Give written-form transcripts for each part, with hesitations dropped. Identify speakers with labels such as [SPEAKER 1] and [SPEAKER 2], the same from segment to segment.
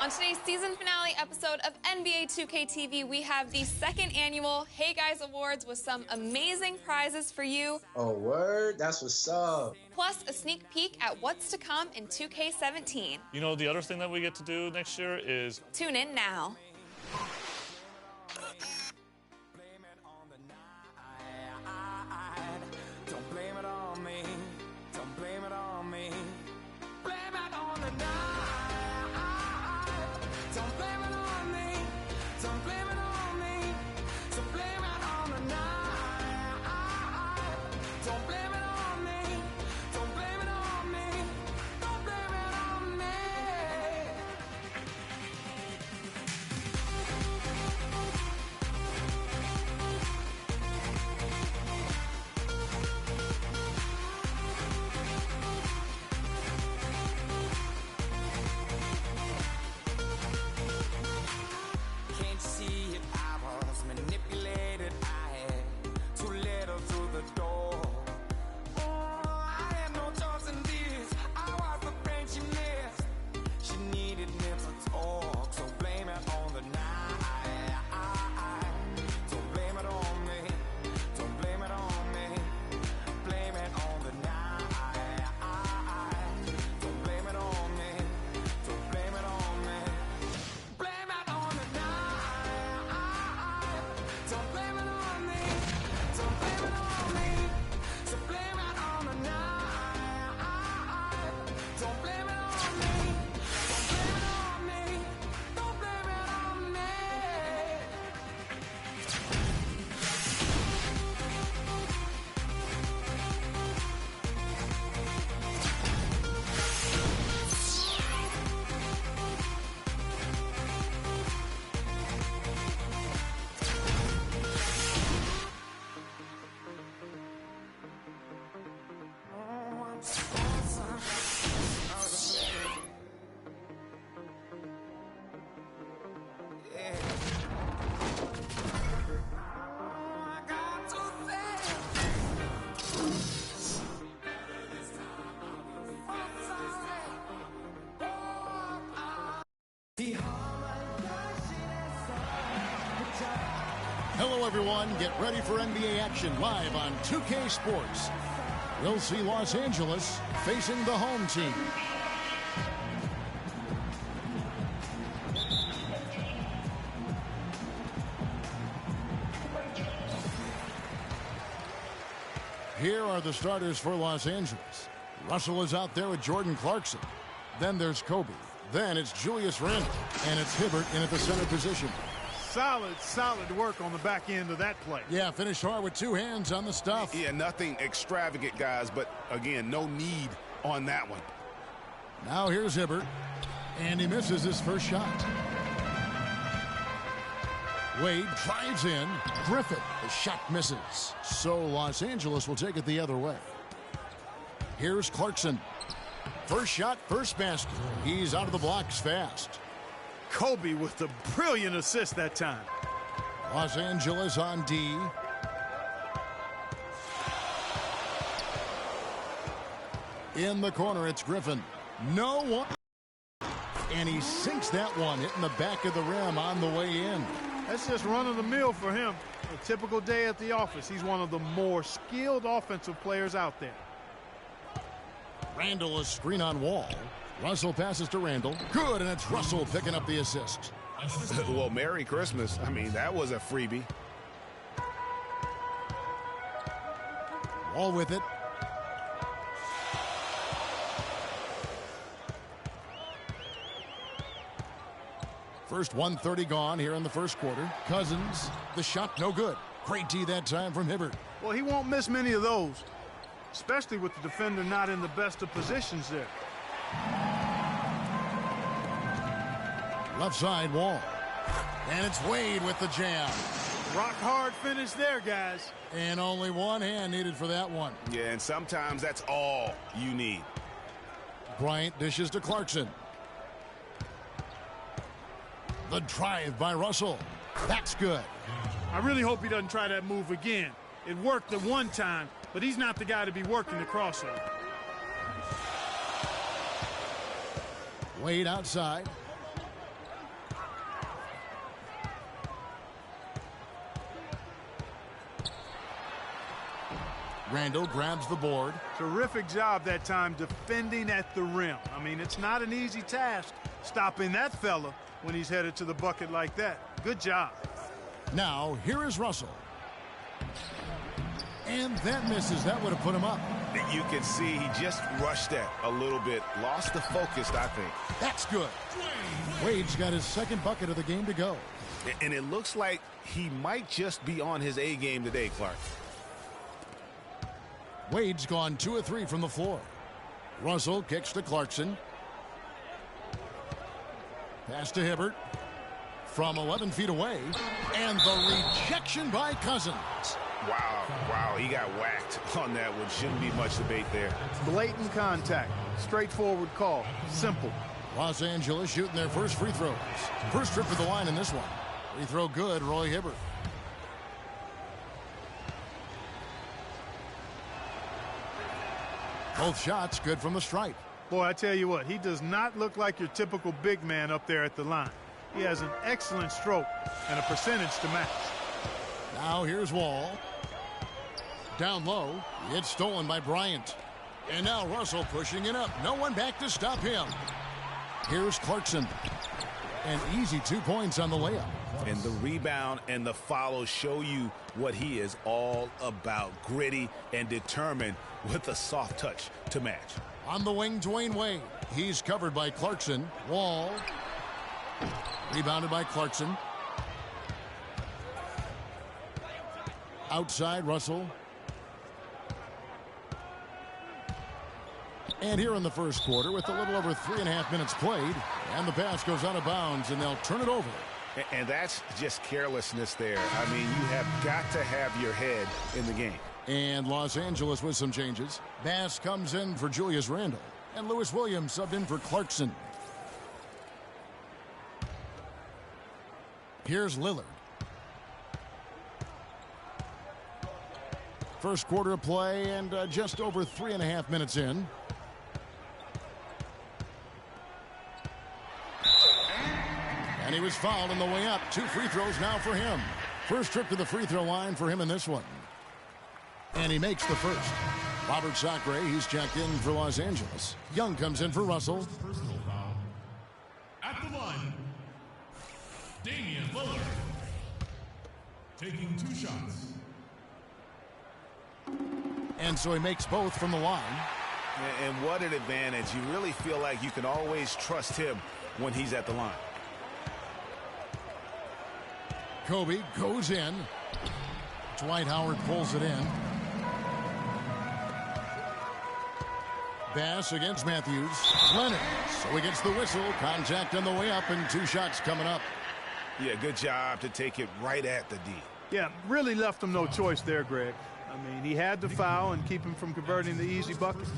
[SPEAKER 1] On today's season finale episode of NBA 2K TV, we have the second annual Hey Guys Awards with some amazing prizes for you.
[SPEAKER 2] Oh, word? That's what's up.
[SPEAKER 1] Plus a sneak peek at what's to come in 2K17.
[SPEAKER 3] You know, the other thing that we get to do next year is...
[SPEAKER 1] Tune in now.
[SPEAKER 4] Hello, everyone. Get ready for NBA action live on 2K Sports. We'll see Los Angeles facing the home team. Here are the starters for Los Angeles. Russell is out there with Jordan Clarkson. Then there's Kobe. Then it's Julius Randle. And it's Hibbert in at the center position.
[SPEAKER 5] Solid work on the back end of that play.
[SPEAKER 4] Yeah, finished hard with two hands on the stuff.
[SPEAKER 6] Yeah, nothing extravagant, guys, but again, no need on that one.
[SPEAKER 4] Now here's Hibbert, and he misses his first shot. Wade drives in. Griffin, the shot misses. So Los Angeles will take it the other way. Here's Clarkson. First shot, first basket. He's out of the blocks fast.
[SPEAKER 5] Kobe with the brilliant assist that time.
[SPEAKER 4] Los Angeles on D. In the corner, it's Griffin. No one. And he sinks that one, hitting the back of the rim on the way in.
[SPEAKER 5] That's just run-of-the-mill for him. A typical day at the office. He's one of the more skilled offensive players out there.
[SPEAKER 4] Randle is screen on Wall. Russell passes to Randle. Good, and it's Russell picking up the assist.
[SPEAKER 6] Well, Merry Christmas. I mean, that was a freebie.
[SPEAKER 4] Wall with it. First 1:30 gone here in the first quarter. Cousins, the shot no good. Great D that time from Hibbert.
[SPEAKER 5] Well, he won't miss many of those, especially with the defender not in the best of positions there.
[SPEAKER 4] Left side, Wall. And it's Wade with the jam.
[SPEAKER 5] Rock hard finish there, guys.
[SPEAKER 4] And only one hand needed for that one.
[SPEAKER 6] Yeah, and sometimes that's all you need.
[SPEAKER 4] Bryant dishes to Clarkson. The drive by Russell. That's good.
[SPEAKER 5] I really hope he doesn't try that move again. It worked at one time, but he's not the guy to be working the crossover.
[SPEAKER 4] Wade outside. Randall grabs the board.
[SPEAKER 5] Terrific job that time defending at the rim. I mean, it's not an easy task stopping that fella when he's headed to the bucket like that. Good job.
[SPEAKER 4] Now, here is Russell. And that misses. That would have put him up.
[SPEAKER 6] You can see he just rushed that a little bit. Lost the focus, I think.
[SPEAKER 4] That's good. Wade's got his second bucket of the game to go.
[SPEAKER 6] And it looks like he might just be on his A game today, Clark.
[SPEAKER 4] Wade's gone 2 of 3 from the floor. Russell kicks to Clarkson. Pass to Hibbert. From 11 feet away. And the rejection by Cousins.
[SPEAKER 6] Wow, he got whacked on that one. Shouldn't be much debate there.
[SPEAKER 5] Blatant contact. Straightforward call. Simple.
[SPEAKER 4] Los Angeles shooting their first free throws. First trip to the line in this one. Free throw good, Roy Hibbert. Both shots good from the stripe.
[SPEAKER 5] Boy, I tell you what, he does not look like your typical big man up there at the line. He has an excellent stroke and a percentage to match.
[SPEAKER 4] Now here's Wall. Down low. It's stolen by Bryant. And now Russell pushing it up. No one back to stop him. Here's Clarkson. An easy 2 points on the layup.
[SPEAKER 6] And the rebound and the follow show you what he is all about. Gritty and determined with a soft touch to match.
[SPEAKER 4] On the wing, Dwayne Wade. He's covered by Clarkson. Wall. Rebounded by Clarkson. Outside, Russell. And here in the first quarter, with a little over 3.5 minutes played, and the pass goes out of bounds, and they'll turn it over.
[SPEAKER 6] And that's just carelessness there. I mean, you have got to have your head in the game.
[SPEAKER 4] And Los Angeles with some changes. Bass comes in for Julius Randle, and Lewis Williams subbed in for Clarkson. Here's Lillard. First quarter of play, and just over 3.5 minutes in. And he was fouled on the way up. 2 free throws now for him. First trip to the free throw line for him in this one. And he makes the first. Robert Sacre, he's checked in for Los Angeles. Young comes in for Russell.
[SPEAKER 7] Personal foul. At the line, Damian Lillard. Taking 2 shots.
[SPEAKER 4] And so he makes both from the line.
[SPEAKER 6] And what an advantage. You really feel like you can always trust him when he's at the line.
[SPEAKER 4] Kobe goes in. Dwight Howard pulls it in. Bass against Matthews. Leonard. So he gets the whistle. Contact on the way up, and 2 shots coming up.
[SPEAKER 6] Yeah, good job to take it right at the D.
[SPEAKER 5] Yeah, really left him no choice there, Greg. I mean, he had to foul and keep him from converting the easy bucket.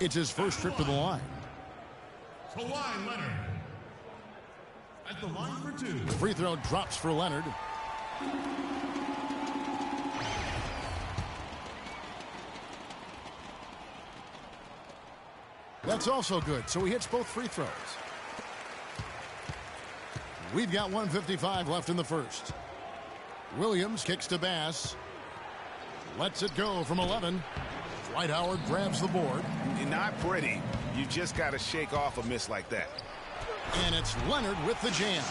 [SPEAKER 4] It's his first trip to the line.
[SPEAKER 7] Kawhi Leonard. At the line for 2.
[SPEAKER 4] Free throw drops for Leonard. That's also good, so he hits both free throws. We've got 1:55 left in the first. Williams kicks to Bass. Lets it go from 11. Dwight Howard grabs the board.
[SPEAKER 6] Not pretty. You just got to shake off a miss like that.
[SPEAKER 4] And it's Leonard with the jam.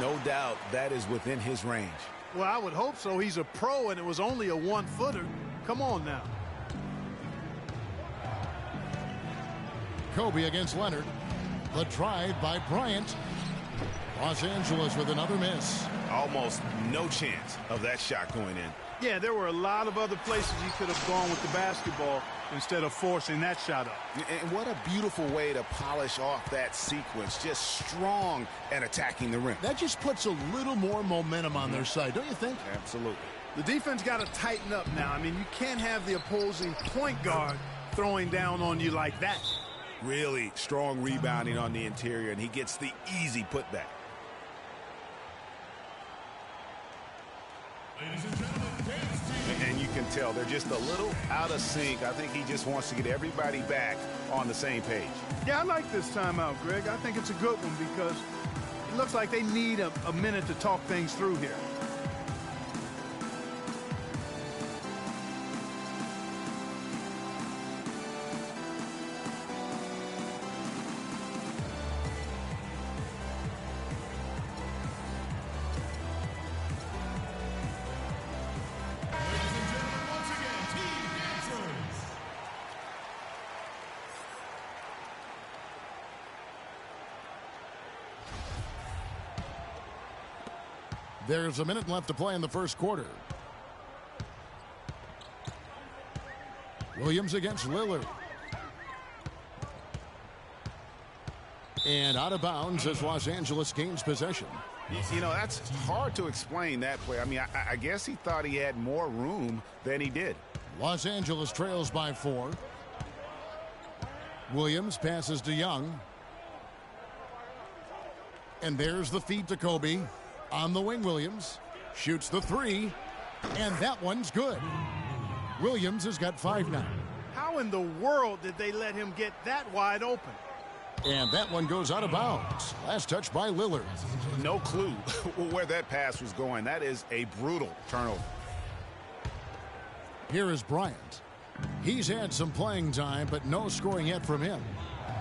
[SPEAKER 6] No doubt that is within his range.
[SPEAKER 5] Well, I would hope so. He's a pro, and it was only a 1-footer. Come on now.
[SPEAKER 4] Kobe against Leonard. The drive by Bryant. Los Angeles with another miss.
[SPEAKER 6] Almost no chance of that shot going in.
[SPEAKER 5] Yeah, there were a lot of other places he could have gone with the basketball instead of forcing that shot up.
[SPEAKER 6] And what a beautiful way to polish off that sequence. Just strong at attacking the rim.
[SPEAKER 4] That just puts a little more momentum on their side, don't you think?
[SPEAKER 6] Absolutely.
[SPEAKER 5] The defense got to tighten up now. I mean, you can't have the opposing point guard throwing down on you like that.
[SPEAKER 6] Really strong rebounding on the interior, and he gets the easy putback.
[SPEAKER 7] Ladies and gentlemen, dance team.
[SPEAKER 6] And you can tell they're just a little out of sync. I think he just wants to get everybody back on the same page.
[SPEAKER 5] Yeah, I like this timeout, Greg. I think it's a good one because it looks like they need a minute to talk things through here.
[SPEAKER 4] There's a minute left to play in the first quarter. Williams against Lillard. And out of bounds as Los Angeles gains possession.
[SPEAKER 6] You know, that's hard to explain that play. I mean, I guess he thought he had more room than he did.
[SPEAKER 4] Los Angeles trails by 4. Williams passes to Young. And there's the feed to Kobe. On the wing, Williams shoots the 3, and that one's good. Williams has got 5 now.
[SPEAKER 5] How in the world did they let him get that wide open?
[SPEAKER 4] And that one goes out of bounds. Last touch by Lillard.
[SPEAKER 6] No clue where that pass was going. That is a brutal turnover.
[SPEAKER 4] Here is Bryant. He's had some playing time, but no scoring yet from him.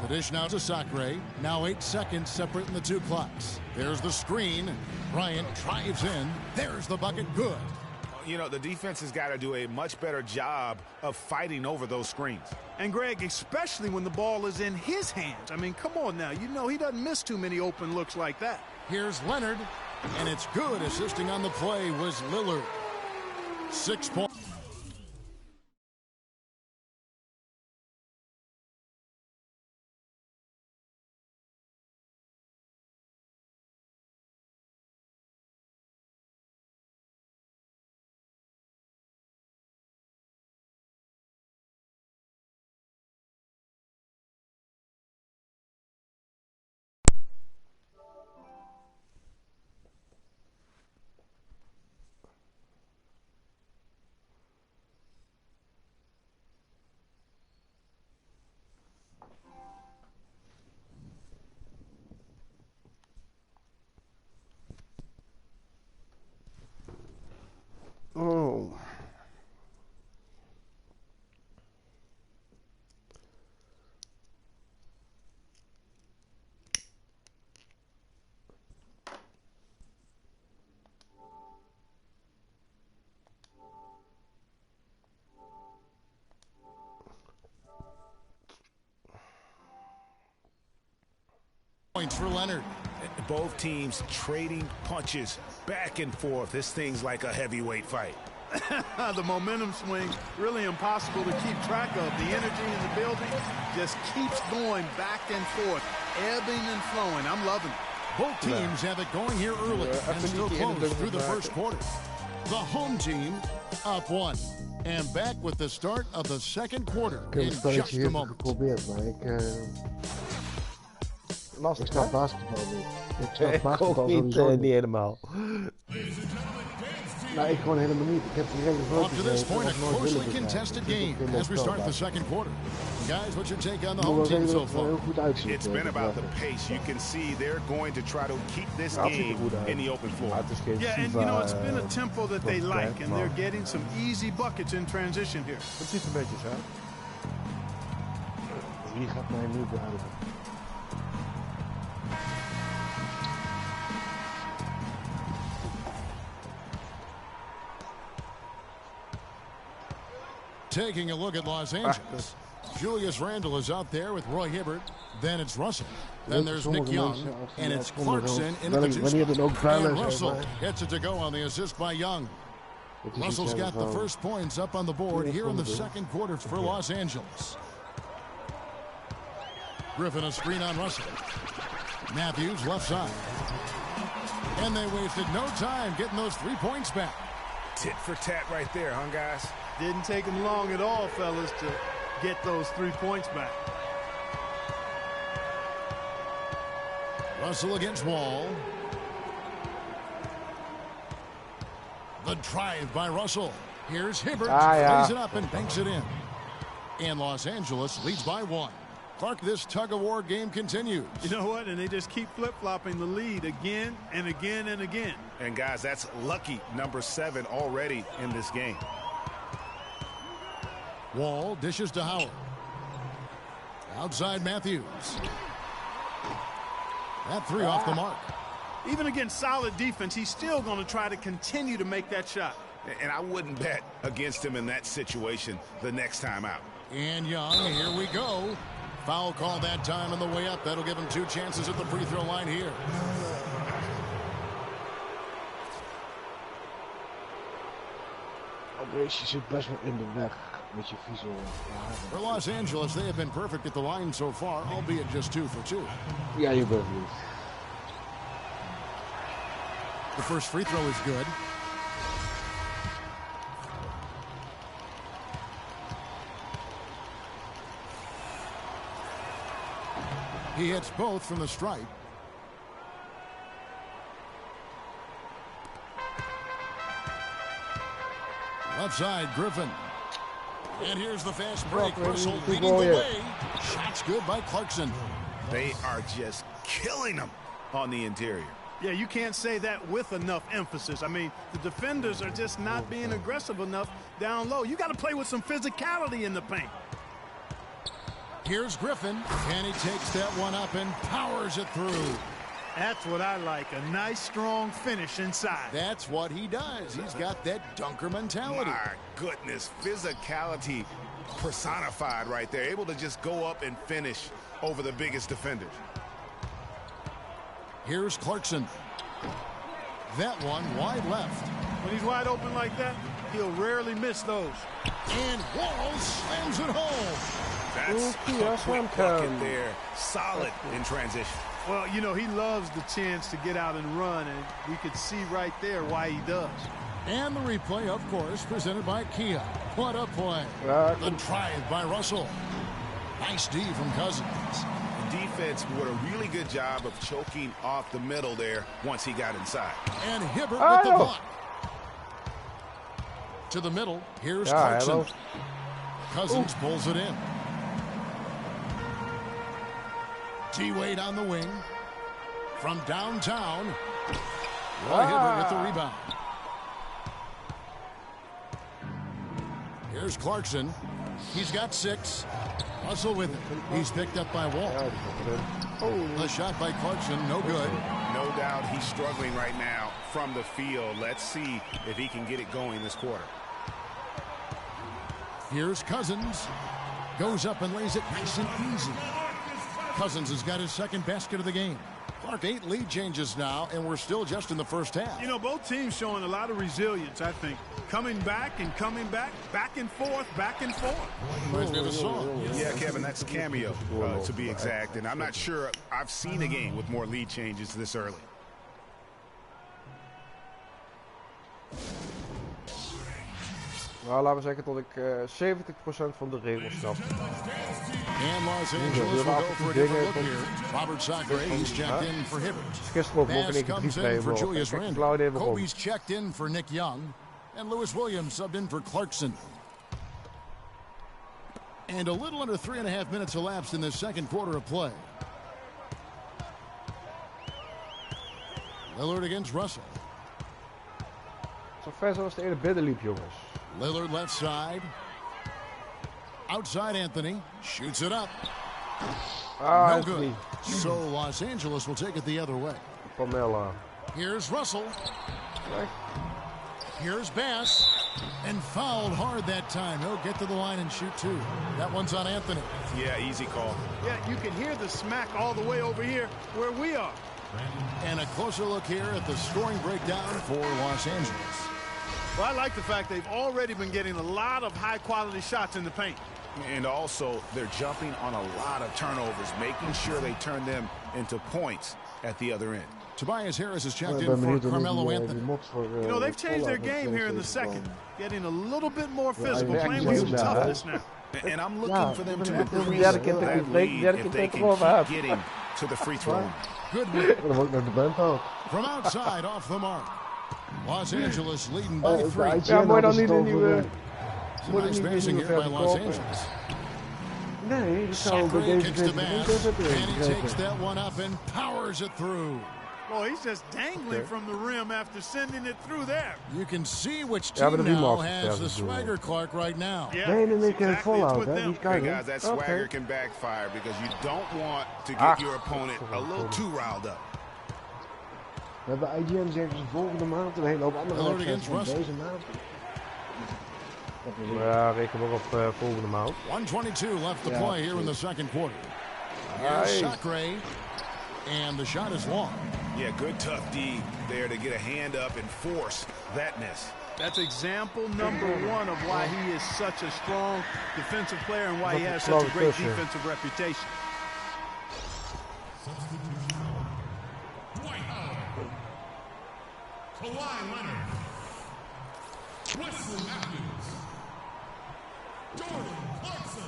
[SPEAKER 4] The dish now to Sacre. Now 8 seconds separating the two clocks. There's the screen. Bryant drives in. There's the bucket. Good.
[SPEAKER 6] You know, the defense has got to do a much better job of fighting over those screens.
[SPEAKER 5] And, Greg, especially when the ball is in his hands. I mean, come on now. You know he doesn't miss too many open looks like that.
[SPEAKER 4] Here's Leonard, and it's good. Assisting on the play was Lillard. 6 points.
[SPEAKER 8] Oh.
[SPEAKER 4] Points for Leonard.
[SPEAKER 6] Both teams trading punches back and forth. This thing's like a heavyweight fight.
[SPEAKER 5] The momentum swing, really impossible to keep track of. The energy in the building just keeps going back and forth, ebbing and flowing. I'm loving it.
[SPEAKER 4] Both teams have it going here early and still close through the first quarter. The home team up 1. And back with the start of the second quarter in just a moment.
[SPEAKER 8] Geprobeerd, maar ik snap basketbal niet. Ik snap basketbal sowieso niet helemaal. Nou, ik gewoon helemaal niet. Ik heb direct
[SPEAKER 4] Up to this point, a closely contested game as we start the second quarter. Guys, what's your take on the home team so far?
[SPEAKER 6] It's been about the pace. You can see they're going to try to keep this game in the open floor.
[SPEAKER 5] Yeah, and you know, it's been a tempo that they like, and they're getting some easy buckets in transition here.
[SPEAKER 8] Het ziet een beetje zo. Wie gaat mij nu behouden?
[SPEAKER 4] Taking a look at Los Angeles. Julius Randle is out there with Roy Hibbert. Then it's Russell. Then there's Nick Young. And it's Clarkson in the two-spot. And Russell gets it to go on the assist by Young. Russell's got the first points up on the board here in the second quarter for Los Angeles. Griffin a screen on Russell. Matthews left side. And they wasted no time getting those 3 points back.
[SPEAKER 6] Tit for tat right there, huh, guys?
[SPEAKER 5] Didn't take them long at all, fellas, to get those 3 points back.
[SPEAKER 4] Russell against Wall. The drive by Russell. Here's Hibbert, plays it up and banks it in. And Los Angeles leads by 1. Clark, this tug-of-war game continues.
[SPEAKER 5] You know what? And they just keep flip-flopping the lead again and again and again.
[SPEAKER 6] And, guys, that's lucky number 7 already in this game.
[SPEAKER 4] Wall dishes to Howard. Outside Matthews. That 3 off the mark.
[SPEAKER 5] Even against solid defense, he's still going to try to continue to make that shot.
[SPEAKER 6] And I wouldn't bet against him in that situation the next time out.
[SPEAKER 4] And Young, here we go. Foul call that time on the way up. That'll give him 2 chances at the free throw line here.
[SPEAKER 8] Deze zit best wel in de weg met je visual.
[SPEAKER 4] For Los Angeles, they have been perfect at the line so far, albeit just 2 for 2.
[SPEAKER 8] Ja, je bent niet.
[SPEAKER 4] The first free throw is good. He hits both from the stripe. Left side, Griffin. And here's the fast break. Russell leading the way. Shots good by Clarkson.
[SPEAKER 6] They are just killing them on the interior.
[SPEAKER 5] Yeah, you can't say that with enough emphasis. I mean, the defenders are just not being aggressive enough down low. You got to play with some physicality in the paint.
[SPEAKER 4] Here's Griffin, and he takes that one up and powers it through.
[SPEAKER 5] That's what I like, a nice, strong finish inside.
[SPEAKER 4] That's what he does. He's got that dunker mentality.
[SPEAKER 6] My goodness, physicality personified right there. Able to just go up and finish over the biggest defenders.
[SPEAKER 4] Here's Clarkson. That one wide left.
[SPEAKER 5] When he's wide open like that, he'll rarely miss those.
[SPEAKER 4] And Wall slams it home.
[SPEAKER 6] That's a quick bucket there. Solid in transition.
[SPEAKER 5] Well, you know, he loves the chance to get out and run, and we could see right there why he does.
[SPEAKER 4] And the replay, of course, presented by Kia. What a play. The drive by Russell. Nice D from Cousins.
[SPEAKER 6] The defense did a really good job of choking off the middle there once he got inside.
[SPEAKER 4] And Hibbert with the block. To the middle. Here's Clarkson. Cousins pulls it in. T-Wade on the wing. From downtown. Roy Hibbert with the rebound. Here's Clarkson. He's got 6. Russell with it. He's picked up by Wall. The shot by Clarkson, no good.
[SPEAKER 6] No doubt he's struggling right now from the field. Let's see if he can get it going this quarter.
[SPEAKER 4] Here's Cousins. Goes up and lays it nice and easy. Cousins has got his second basket of the game. Clark, 8 lead changes now, and we're still just in the first half.
[SPEAKER 5] You know, both teams showing a lot of resilience, I think. Coming back, back and forth, back and forth.
[SPEAKER 4] Reminds me of a song.
[SPEAKER 6] Yeah, Kevin, that's Cameo, to be exact. And I'm not sure I've seen a game with more lead changes this early.
[SPEAKER 8] Nou, laten we zeggen dat ik 70% van de regels snap.
[SPEAKER 4] And Los Angeles will go for a different look here. Robert Sacre, he's checked in for Hibbert. Pass comes in for Julius Randle. Kobe's checked in for Nick Young. And Lewis Williams subbed in for Clarkson. And a little under 3.5 minutes elapsed in the second quarter of play. Lillard against Russell.
[SPEAKER 8] Zo ver zoals de ene binnen liep, jongens.
[SPEAKER 4] Lillard left side. Outside Anthony. Shoots it up. No good. So Los Angeles will take it the other way.
[SPEAKER 8] Pamela.
[SPEAKER 4] Here's Russell. Here's Bass. And fouled hard that time. He'll get to the line and shoot 2. That one's on Anthony.
[SPEAKER 6] Yeah, easy call.
[SPEAKER 5] Yeah, you can hear the smack all the way over here where we are.
[SPEAKER 4] And a closer look here at the scoring breakdown for Los Angeles.
[SPEAKER 5] Well, I like the fact they've already been getting a lot of high-quality shots in the paint.
[SPEAKER 6] And also, they're jumping on a lot of turnovers, making sure they turn them into points at the other end.
[SPEAKER 4] Tobias Harris is checked in for Carmelo Anthony.
[SPEAKER 5] You know, they've changed their game here in the second, getting a little bit more physical, playing with some toughness now.
[SPEAKER 6] And I'm looking for them to increase that lead if they can keep getting to the free throw line.
[SPEAKER 4] Good from outside off the mark. Los Angeles leading by 3.
[SPEAKER 8] Ja, mooi dan niet een nieuwe...
[SPEAKER 4] Nice passing here by Los Angeles.
[SPEAKER 8] Nee, dat zou bij deze
[SPEAKER 4] Kicks the
[SPEAKER 8] niet
[SPEAKER 4] pass,
[SPEAKER 8] hebben.
[SPEAKER 4] and he takes that one up and powers it through.
[SPEAKER 5] Oh, he's just dangling from the rim after sending it through there.
[SPEAKER 4] You can see which team now has the swagger Clark right now.
[SPEAKER 5] Yeah,
[SPEAKER 8] Nee, ik
[SPEAKER 5] exactly.
[SPEAKER 8] volhoud,
[SPEAKER 5] It's with
[SPEAKER 8] hè.
[SPEAKER 5] them.
[SPEAKER 8] Die kan
[SPEAKER 6] Hey guys, that swagger can backfire because you don't want to get your opponent a little too riled up.
[SPEAKER 8] We hebben IGN zeggen ze volgende maand een hele hoop andere
[SPEAKER 4] Lillard
[SPEAKER 8] wedstrijden van
[SPEAKER 4] against
[SPEAKER 8] deze maand.
[SPEAKER 9] Ja, reken maar op volgende maand.
[SPEAKER 4] 1:22 left to play here in the second quarter. Here's Sacre, and the shot is long.
[SPEAKER 6] Yeah, good tough D there to get a hand up and force that miss.
[SPEAKER 5] That's example number 1 of why he is such a strong defensive player and why he has such a great defensive reputation.
[SPEAKER 7] Substitution. Dwight Howard. Kawhi Leonard. Wesley Matthews. Jordan Clarkson.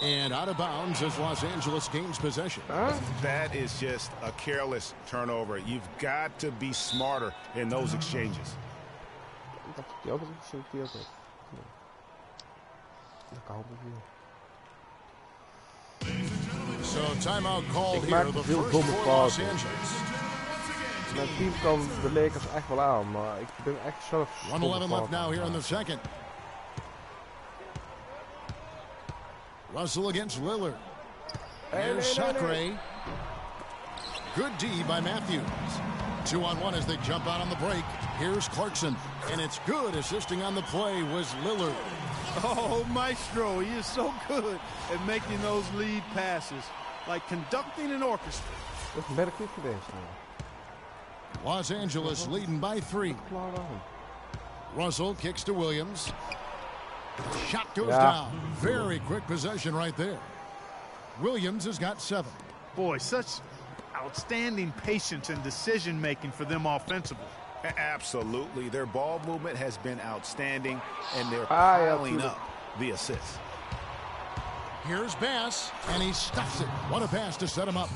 [SPEAKER 4] And out of bounds as Los Angeles gains possession.
[SPEAKER 6] That is just a careless turnover. You've got to be smarter in those exchanges.
[SPEAKER 4] So timeout called here, the first for Los Angeles.
[SPEAKER 9] Mijn team kan de Lakers echt wel aan, maar ik ben echt zelf...
[SPEAKER 4] 1:11 left now here in the second. Russell against Lillard. Here's Sacre. Good D by Matthews. 2-on-1 as they jump out on the break. Here's Clarkson. And it's good. Assisting on the play was Lillard.
[SPEAKER 5] Oh, Maestro, he is so good at making those lead passes. Like conducting an orchestra.
[SPEAKER 9] Dat is een better kick geweest.
[SPEAKER 4] Los Angeles leading by 3. Russell kicks to Williams. Shot goes down. Very quick possession right there. Williams has got 7.
[SPEAKER 5] Boy, such outstanding patience and decision making for them offensively.
[SPEAKER 6] Absolutely. Their ball movement has been outstanding, and they're piling up the assists.
[SPEAKER 4] Here's Bass, and he stuffs it. What a pass to set him up.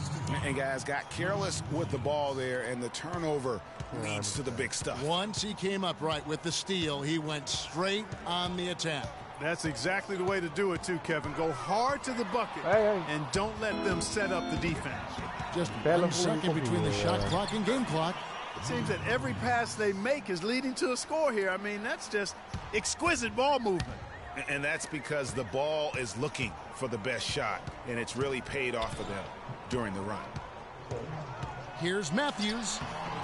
[SPEAKER 6] And guys got careless with the ball there, and the turnover leads to the big stuff.
[SPEAKER 4] Once he came up right with the steal, he went straight on the attack.
[SPEAKER 5] That's exactly the way to do it, too, Kevin. Go hard to the bucket and don't let them set up the defense.
[SPEAKER 4] Just 1 second between the shot clock and game clock.
[SPEAKER 5] It seems that every pass they make is leading to a score here. I mean, that's just exquisite ball movement.
[SPEAKER 6] And that's because the ball is looking for the best shot, and it's really paid off for them during the run.
[SPEAKER 4] Here's Matthews.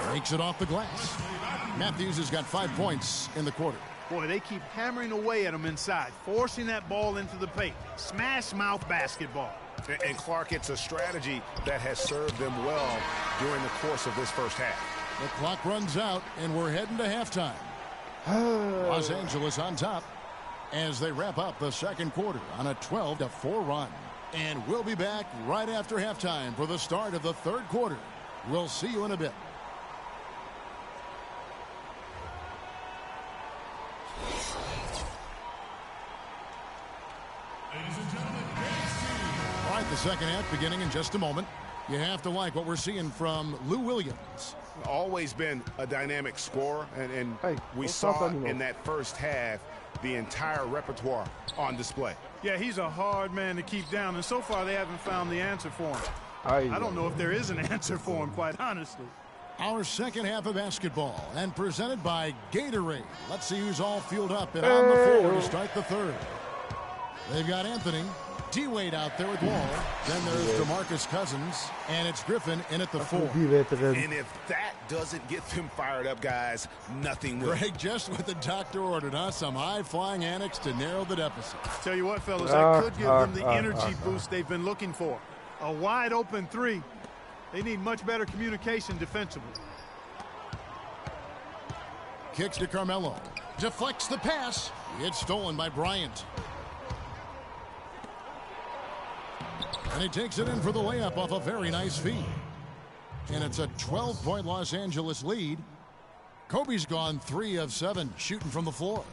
[SPEAKER 4] Breaks it off the glass. Matthews has got 5 points in the quarter.
[SPEAKER 5] Boy, they keep hammering away at him inside, forcing that ball into the paint. Smash mouth basketball.
[SPEAKER 6] And Clark, it's a strategy that has served them well during the course of this first half.
[SPEAKER 4] The clock runs out, and we're heading to halftime. Los Angeles on top as they wrap up the second quarter on a 12-4 run. And we'll be back right after halftime for the start of the third quarter. We'll see you in a bit.
[SPEAKER 7] Ladies and gentlemen,
[SPEAKER 4] All right, the second half beginning in just a moment. You have to like what we're seeing from Lou Williams.
[SPEAKER 6] Always been a dynamic scorer, and we saw in that first half the entire repertoire on display.
[SPEAKER 5] Yeah, he's a hard man to keep down, and so far they haven't found the answer for him. I don't know if there is an answer for him, quite honestly.
[SPEAKER 4] Our second half of basketball, and presented by Gatorade. Let's see who's all fueled up and on the floor to start the third. They've got Anthony, D-Wade out there with Wall. Then there's DeMarcus Cousins, and it's Griffin in at the 4.
[SPEAKER 6] And if that doesn't get them fired up, guys, nothing will.
[SPEAKER 4] Greg, just what the doctor ordered, huh? Some high-flying annex to narrow the deficit.
[SPEAKER 5] Tell you what, fellas, that could give them the energy boost they've been looking for. A wide-open 3. They need much better communication defensively.
[SPEAKER 4] Kicks to Carmelo. Deflects the pass. It's stolen by Bryant. And he takes it in for the layup off a very nice feed. And it's a 12-point Los Angeles lead. Kobe's gone 3 of 7 shooting from the floor.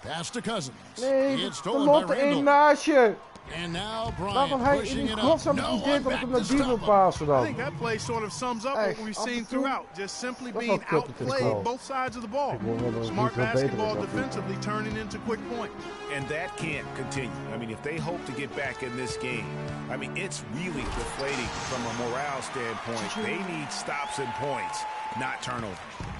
[SPEAKER 4] Pass to Cousins.
[SPEAKER 9] Nee,
[SPEAKER 4] it's stolen by Randall. And now
[SPEAKER 9] Waarom
[SPEAKER 4] Bryant
[SPEAKER 9] hij in
[SPEAKER 4] pushing
[SPEAKER 9] die
[SPEAKER 4] it up.
[SPEAKER 9] godsnaam het
[SPEAKER 4] No
[SPEAKER 9] idee
[SPEAKER 4] one
[SPEAKER 9] dat ik
[SPEAKER 4] back
[SPEAKER 9] hem
[SPEAKER 4] to
[SPEAKER 9] naar die wil
[SPEAKER 4] stop him.
[SPEAKER 9] passen
[SPEAKER 5] I
[SPEAKER 9] dan?
[SPEAKER 5] think that play sort of sums up what we've seen throughout. Just simply
[SPEAKER 9] Dat is
[SPEAKER 5] being
[SPEAKER 9] wel kut natuurlijk
[SPEAKER 5] outplayed
[SPEAKER 9] wel.
[SPEAKER 5] both sides of the ball.
[SPEAKER 9] Ik wil wel dat het
[SPEAKER 5] Smart
[SPEAKER 9] niet veel beter
[SPEAKER 5] basketball
[SPEAKER 9] is dan
[SPEAKER 5] defensively turning into quick points.
[SPEAKER 6] And that can't continue. I mean, if they hope to get back in this game, I mean, it's really deflating from a morale standpoint. They need stops and points, not turnovers.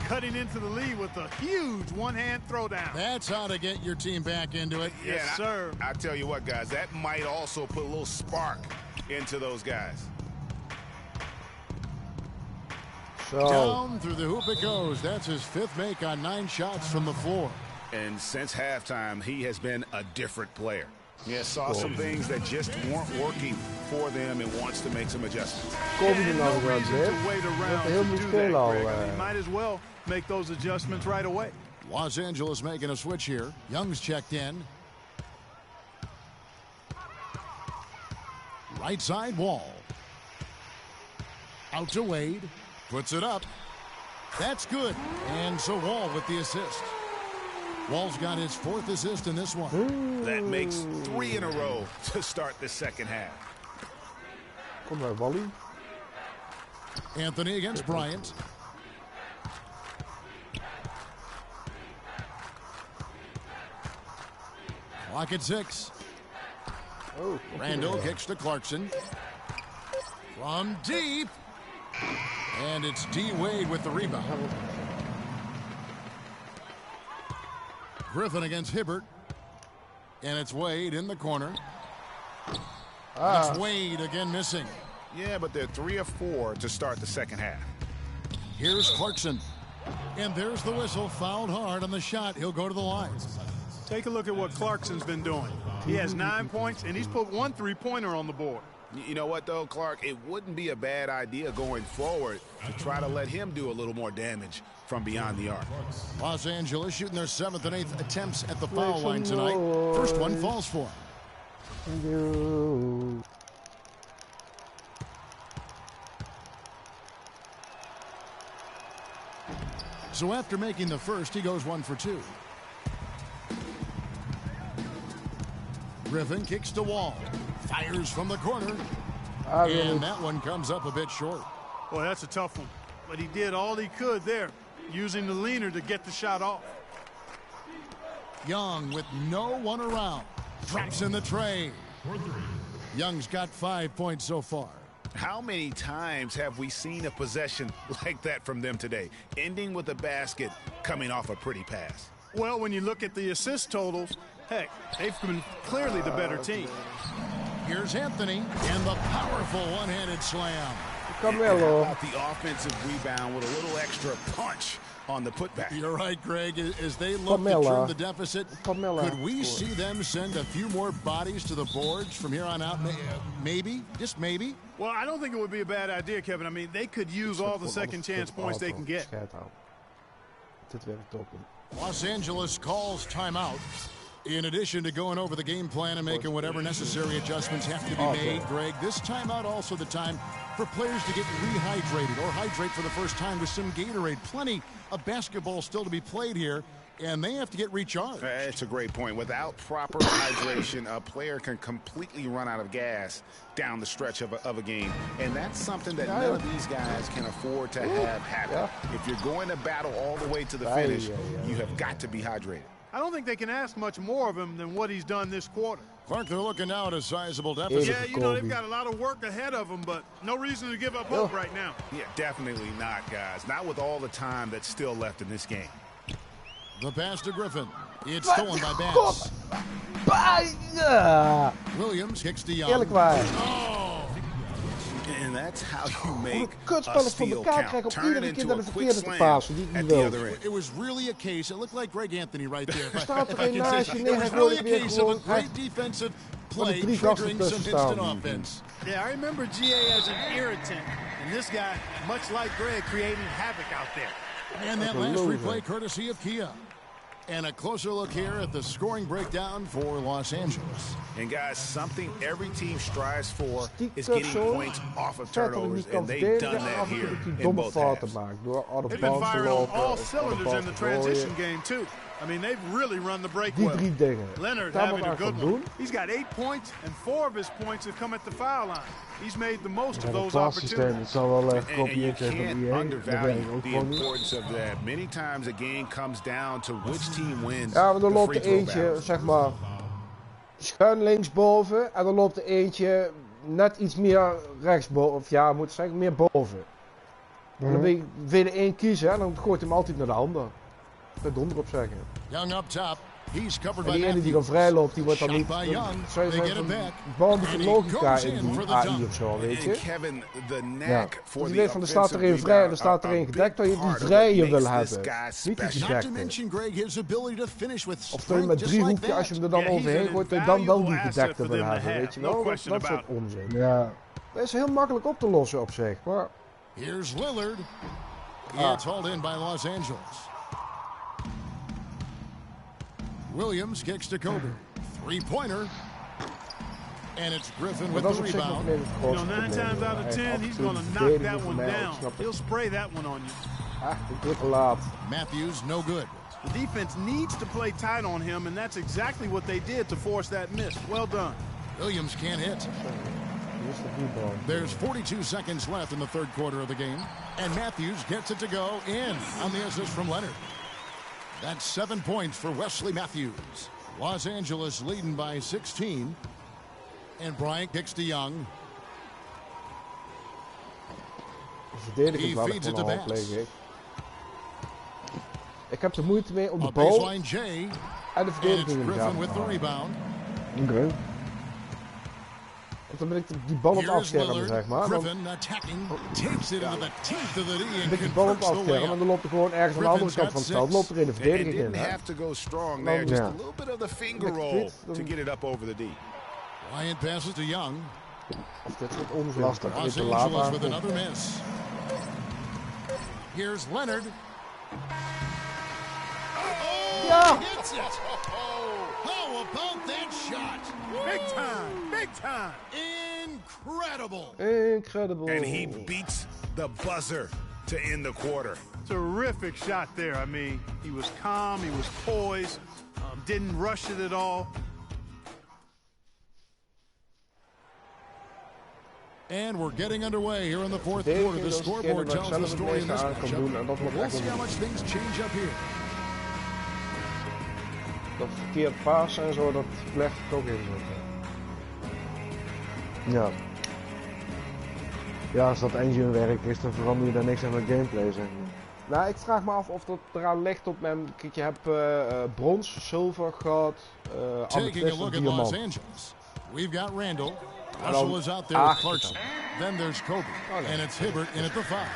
[SPEAKER 5] Cutting into the lead with a huge one-hand throwdown.
[SPEAKER 4] That's how to get your team back into it.
[SPEAKER 5] Yes,
[SPEAKER 6] Yeah,
[SPEAKER 5] sir.
[SPEAKER 6] I tell you what, guys, that might also put a little spark into those guys.
[SPEAKER 9] Zo.
[SPEAKER 4] Down through the hoop it goes. That's his 5th make on 9 shots from the floor.
[SPEAKER 6] And since halftime, he has been a different player. Yeah, saw some things that just weren't working for them and wants to make some adjustments.
[SPEAKER 9] Kom je
[SPEAKER 5] And
[SPEAKER 9] er
[SPEAKER 5] no
[SPEAKER 9] nou weer
[SPEAKER 5] reason
[SPEAKER 9] aan,
[SPEAKER 5] to wait
[SPEAKER 9] Dat
[SPEAKER 5] around
[SPEAKER 9] heel
[SPEAKER 5] to
[SPEAKER 9] moet
[SPEAKER 5] do that,
[SPEAKER 9] spelen al.
[SPEAKER 5] Greg. I mean, might as well make those adjustments right away.
[SPEAKER 4] Los Angeles making a switch here. Young's checked in. Right side Wall. Out to Wade. Puts it up. That's good. And so Wall with the assist. Wall's got his 4th assist in this one.
[SPEAKER 6] That makes 3 in a row to start the second half.
[SPEAKER 9] Kom maar, Wally.
[SPEAKER 4] Anthony against Bryant. Clock at 6.
[SPEAKER 9] Oh,
[SPEAKER 4] Randall kicks to Clarkson. From deep. And it's D. Wade with the rebound. Griffin against Hibbert. And it's Wade in the corner. It's Wade again missing.
[SPEAKER 6] Yeah, but they're 3 of 4 to start the second half.
[SPEAKER 4] Here's Clarkson. And there's the whistle. Fouled hard on the shot. He'll go to the line.
[SPEAKER 5] Take a look at what Clarkson's been doing. He has 9 points, and he's put 1 3-pointer on the board.
[SPEAKER 6] You know what, though, Clark? It wouldn't be a bad idea going forward to try to let him do a little more damage from beyond the arc.
[SPEAKER 4] Los Angeles shooting their 7th and 8th attempts at the foul line tonight. First one falls for him. So after making the first, he goes 1 for 2. Griffin kicks to Wall. Fires from the corner. And that one comes up a bit short.
[SPEAKER 5] Boy, that's a tough one. But he did all he could there, using the leaner to get the shot off.
[SPEAKER 4] Young with no one around. Drops in the tray. Young's got 5 points so far.
[SPEAKER 6] How many times have we seen a possession like that from them today, ending with a basket coming off a pretty pass?
[SPEAKER 5] Well, when you look at the assist totals, heck, they've been clearly the better team.
[SPEAKER 4] Here's Anthony and the powerful one-handed slam.
[SPEAKER 9] Carmelo.
[SPEAKER 6] How about the offensive rebound with a little extra punch on the putback?
[SPEAKER 4] You're right, Greg. As they look to trim the deficit, could we see them send a few more bodies to the boards from here on out? Maybe, just maybe.
[SPEAKER 5] Well, I don't think it would be a bad idea, Kevin. I mean, they could use all the second chance points they can get.
[SPEAKER 9] Dit werkt ook.
[SPEAKER 4] Los Angeles calls timeout. In addition to going over the game plan and making whatever necessary adjustments have to be made, Greg, this timeout also the time for players to get rehydrated or hydrate for the first time with some Gatorade. Plenty of basketball still to be played here, and they have to get recharged.
[SPEAKER 6] It's a great point. Without proper hydration, a player can completely run out of gas down the stretch of a game, and that's something that none of these guys can afford to have happen. If you're going to battle all the way to the finish, you have got to be hydrated.
[SPEAKER 5] I don't think they can ask much more of him than what he's done this quarter.
[SPEAKER 4] Clark, they're looking now at a sizable deficit.
[SPEAKER 5] Yeah, you know, they've got a lot of work ahead of them, but no reason to give up hope right now.
[SPEAKER 6] Yeah, definitely not, guys. Not with all the time that's still left in this game.
[SPEAKER 4] The pass to Griffin. It's stolen by Bass. Williams kicks to Young.
[SPEAKER 9] Eerlijk waar.
[SPEAKER 6] And that's how you make
[SPEAKER 9] Kutspelers voor elkaar krijgen om iedere keer naar de verkeerde te passen die ik niet wil.
[SPEAKER 4] It was really a case. It looked like Greg Anthony right there.
[SPEAKER 9] Staat er geen naast je
[SPEAKER 4] It
[SPEAKER 9] neer,
[SPEAKER 4] was
[SPEAKER 9] hij
[SPEAKER 4] really
[SPEAKER 9] gooit
[SPEAKER 4] a
[SPEAKER 9] weer
[SPEAKER 4] case of a
[SPEAKER 9] gewoon.
[SPEAKER 4] great defensive play triggering some instant offense.
[SPEAKER 5] Yeah, I remember GA as an irritant, and this guy, much like Greg, creating havoc out there.
[SPEAKER 4] And that last replay courtesy of Kia. And a closer look here at the scoring breakdown for Los Angeles.
[SPEAKER 6] And guys, something every team strives for is getting points off of turnovers, and they've done that here in both halves.
[SPEAKER 5] They've been firing on all cylinders in the transition game, too. I mean, they've really run the break
[SPEAKER 9] Die
[SPEAKER 5] well.
[SPEAKER 9] 3 dingen.
[SPEAKER 5] Leonard
[SPEAKER 9] Daar
[SPEAKER 5] having
[SPEAKER 9] wat
[SPEAKER 5] a
[SPEAKER 9] aan
[SPEAKER 5] good
[SPEAKER 9] gaan
[SPEAKER 5] one.
[SPEAKER 9] doen.
[SPEAKER 5] He's got 8 points, and 4 of his points have come at the foul line. He's made the most of
[SPEAKER 8] Ja, dat
[SPEAKER 5] those
[SPEAKER 8] klassysteem,
[SPEAKER 5] opportunities.
[SPEAKER 8] het zal wel
[SPEAKER 6] And you
[SPEAKER 8] gekopieerd zijn van
[SPEAKER 6] can't
[SPEAKER 8] EA. Dat
[SPEAKER 6] undervalue
[SPEAKER 8] werkt ook
[SPEAKER 6] the
[SPEAKER 8] gewoon niet.
[SPEAKER 6] importance of that. Many times a game comes down to which team wins.
[SPEAKER 9] Ja, maar dan
[SPEAKER 6] the
[SPEAKER 9] loopt
[SPEAKER 6] free
[SPEAKER 9] er
[SPEAKER 6] throw
[SPEAKER 9] eentje,
[SPEAKER 6] battle.
[SPEAKER 9] zeg maar, schuin linksboven. En dan loopt er eentje net iets meer rechtsboven. Of ja, moet ik zeggen, meer boven. En dan wil je de één kiezen en dan gooit hij hem altijd naar de ander. Ik kan donder op zeggen.
[SPEAKER 4] Young up top. He's covered
[SPEAKER 9] En
[SPEAKER 4] by
[SPEAKER 9] die ene die
[SPEAKER 4] Matthews.
[SPEAKER 9] dan vrij loopt, die wordt dan
[SPEAKER 4] Shot
[SPEAKER 9] niet...
[SPEAKER 4] by Young.
[SPEAKER 9] Zou je
[SPEAKER 4] They
[SPEAKER 9] zeggen,
[SPEAKER 4] get it back.
[SPEAKER 9] bandige
[SPEAKER 4] And he
[SPEAKER 9] logica
[SPEAKER 4] goes
[SPEAKER 9] in
[SPEAKER 4] in for
[SPEAKER 9] die
[SPEAKER 4] the
[SPEAKER 9] AI
[SPEAKER 4] dunk.
[SPEAKER 9] of zo, weet je.
[SPEAKER 6] And Kevin, the knack
[SPEAKER 9] Ja.
[SPEAKER 6] for
[SPEAKER 9] Dus je
[SPEAKER 6] the
[SPEAKER 9] weet van, er staat er
[SPEAKER 6] offensive
[SPEAKER 9] één vrij en er
[SPEAKER 6] rebound,
[SPEAKER 9] staat er
[SPEAKER 6] a
[SPEAKER 9] één
[SPEAKER 6] big
[SPEAKER 9] gedekt, dat je die
[SPEAKER 6] part of
[SPEAKER 9] vrije
[SPEAKER 6] what
[SPEAKER 9] wil
[SPEAKER 6] makes
[SPEAKER 9] hebben.
[SPEAKER 6] this guy
[SPEAKER 9] Niet die
[SPEAKER 6] special.
[SPEAKER 4] Not to
[SPEAKER 9] gedekte.
[SPEAKER 4] mention, Greg, his ability to finish with
[SPEAKER 9] Of dat je
[SPEAKER 4] strength
[SPEAKER 9] met
[SPEAKER 4] just
[SPEAKER 9] 3
[SPEAKER 4] like
[SPEAKER 9] hoekjes, als je
[SPEAKER 4] that.
[SPEAKER 9] hem er dan
[SPEAKER 5] Yeah, he's
[SPEAKER 9] overheen
[SPEAKER 5] an
[SPEAKER 9] gooit, dat je dan wel die
[SPEAKER 5] invaluable asset
[SPEAKER 9] gedekte
[SPEAKER 5] for
[SPEAKER 9] wil
[SPEAKER 5] them to
[SPEAKER 9] hebben,
[SPEAKER 5] have.
[SPEAKER 9] weet je
[SPEAKER 5] No
[SPEAKER 9] wel. Dat
[SPEAKER 5] question
[SPEAKER 9] soort
[SPEAKER 5] about it.
[SPEAKER 9] onzin.
[SPEAKER 8] Ja.
[SPEAKER 9] Dat is heel makkelijk op te lossen op zich, maar...
[SPEAKER 4] Here's Lillard. It's hauled in by Los Angeles. Williams kicks to Kobe. Three-pointer. And it's Griffin
[SPEAKER 9] Maar
[SPEAKER 4] with
[SPEAKER 9] dat
[SPEAKER 4] the
[SPEAKER 9] is op zich nog
[SPEAKER 4] rebound.
[SPEAKER 9] niet het
[SPEAKER 5] You
[SPEAKER 9] grootste
[SPEAKER 5] know, 9
[SPEAKER 9] probleem.
[SPEAKER 5] times out of
[SPEAKER 9] Hij
[SPEAKER 5] 10,
[SPEAKER 9] heeft
[SPEAKER 5] he's
[SPEAKER 9] af en toe
[SPEAKER 5] going to
[SPEAKER 9] de
[SPEAKER 5] knock
[SPEAKER 9] verdediging
[SPEAKER 5] that
[SPEAKER 9] voor
[SPEAKER 5] one
[SPEAKER 9] mij, ik
[SPEAKER 5] down.
[SPEAKER 9] snap het.
[SPEAKER 5] He'll spray that one on you.
[SPEAKER 9] Ah, ik druk te laat.
[SPEAKER 4] Matthews, no good.
[SPEAKER 5] The defense needs to play tight on him, and that's exactly what they did to force that miss. Well done.
[SPEAKER 4] Williams can't hit.
[SPEAKER 9] Hier is de rebound.
[SPEAKER 4] There's 42 seconds left in the third quarter of the game. And Matthews gets it to go in on the assist from Leonard. That's 7 points for Wesley Matthews. Los Angeles leading by 16. And Bryant kicks to Young.
[SPEAKER 9] De verdediging laat ik
[SPEAKER 4] feeds it
[SPEAKER 9] gewoon
[SPEAKER 4] to
[SPEAKER 9] half
[SPEAKER 4] Bass.
[SPEAKER 9] leeg. Ik heb er moeite mee om de
[SPEAKER 4] A
[SPEAKER 9] bal
[SPEAKER 4] baseline J.
[SPEAKER 9] en de
[SPEAKER 4] And it's
[SPEAKER 9] verdediging in de
[SPEAKER 4] Griffin
[SPEAKER 9] gaten
[SPEAKER 4] with
[SPEAKER 9] te
[SPEAKER 4] the
[SPEAKER 9] houden.
[SPEAKER 4] rebound.
[SPEAKER 8] Oké.
[SPEAKER 9] Want dan ben ik die bal op het
[SPEAKER 4] Here's
[SPEAKER 9] afschermen,
[SPEAKER 4] Lillard.
[SPEAKER 9] zeg maar. Dan
[SPEAKER 4] Griffin attacking. Takes it into the teeth of the D
[SPEAKER 9] ben
[SPEAKER 4] and
[SPEAKER 9] ik die bal op het
[SPEAKER 4] converts the
[SPEAKER 9] afschermen en
[SPEAKER 4] layup.
[SPEAKER 9] dan loopt er gewoon ergens aan de andere kant van het veld. Loopt er in de
[SPEAKER 6] And
[SPEAKER 9] verdediging in.
[SPEAKER 6] didn't
[SPEAKER 9] Hè?
[SPEAKER 6] have to go strong
[SPEAKER 9] Nou,
[SPEAKER 6] there. Just
[SPEAKER 8] ja.
[SPEAKER 6] a little bit of the finger
[SPEAKER 9] Met
[SPEAKER 6] roll
[SPEAKER 9] dit,
[SPEAKER 6] to
[SPEAKER 9] dan-
[SPEAKER 6] get it up over the D.
[SPEAKER 4] Bryant passes to Young.
[SPEAKER 9] Of dit soort onzin.
[SPEAKER 8] Lastig.
[SPEAKER 9] Dat
[SPEAKER 4] Los
[SPEAKER 9] je te laat
[SPEAKER 4] Angeles with
[SPEAKER 9] aankomt.
[SPEAKER 4] another miss. Here's Leonard.
[SPEAKER 9] Ja!
[SPEAKER 4] Hits it. How about that shot?
[SPEAKER 5] Big time, big time.
[SPEAKER 4] Incredible.
[SPEAKER 9] Incredible.
[SPEAKER 6] And he beats the buzzer to end the quarter.
[SPEAKER 5] Terrific shot there. I mean, he was calm, he was poised, didn't rush it at all.
[SPEAKER 4] And we're getting underway here in the fourth
[SPEAKER 9] Verdediging
[SPEAKER 4] quarter. The
[SPEAKER 9] is degene
[SPEAKER 4] scoreboard
[SPEAKER 9] waar ik
[SPEAKER 4] tells the
[SPEAKER 9] zelf het
[SPEAKER 4] story in
[SPEAKER 9] meeste
[SPEAKER 4] this
[SPEAKER 9] aan kan doen. En dat
[SPEAKER 4] matchup.
[SPEAKER 9] wordt
[SPEAKER 4] We'll
[SPEAKER 9] echt
[SPEAKER 4] see how
[SPEAKER 9] een
[SPEAKER 4] much things change up here.
[SPEAKER 9] dat verkeerd pasen en zo, dat blijft het ook in zitten.
[SPEAKER 8] Ja. Ja, als dat engine werk is, dan verander je daar niks aan het gameplay, zeg maar.
[SPEAKER 9] Nou, ik vraag me af of dat eraan ligt op mijn... Kijk, je hebt brons, zilver, goud,
[SPEAKER 4] Taking a
[SPEAKER 9] amethyst
[SPEAKER 4] look
[SPEAKER 9] en
[SPEAKER 4] at Los
[SPEAKER 9] diamant.
[SPEAKER 4] Angeles. We've got Randall.
[SPEAKER 9] dan
[SPEAKER 4] Russell is out there with
[SPEAKER 9] 8
[SPEAKER 4] Clarkson. Then there's Kobe. And it's Hibbert in at the 5.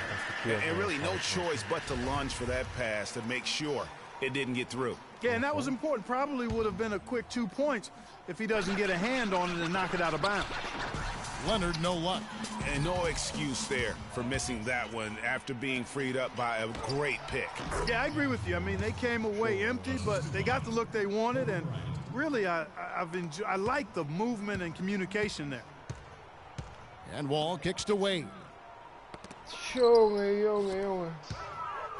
[SPEAKER 6] And really no choice but to lunge for that pass to make sure it didn't get through.
[SPEAKER 5] Yeah, and that was important. Probably would have been a quick 2 points if he doesn't get a hand on it and knock it out of bounds.
[SPEAKER 4] Leonard, no luck.
[SPEAKER 6] And no excuse there for missing that one after being freed up by a great pick.
[SPEAKER 5] Yeah, I agree with you. I mean, they came away empty, but they got the look they wanted, and really, I like the movement and communication there.
[SPEAKER 4] And Wall kicks to Wade.
[SPEAKER 9] Jongen.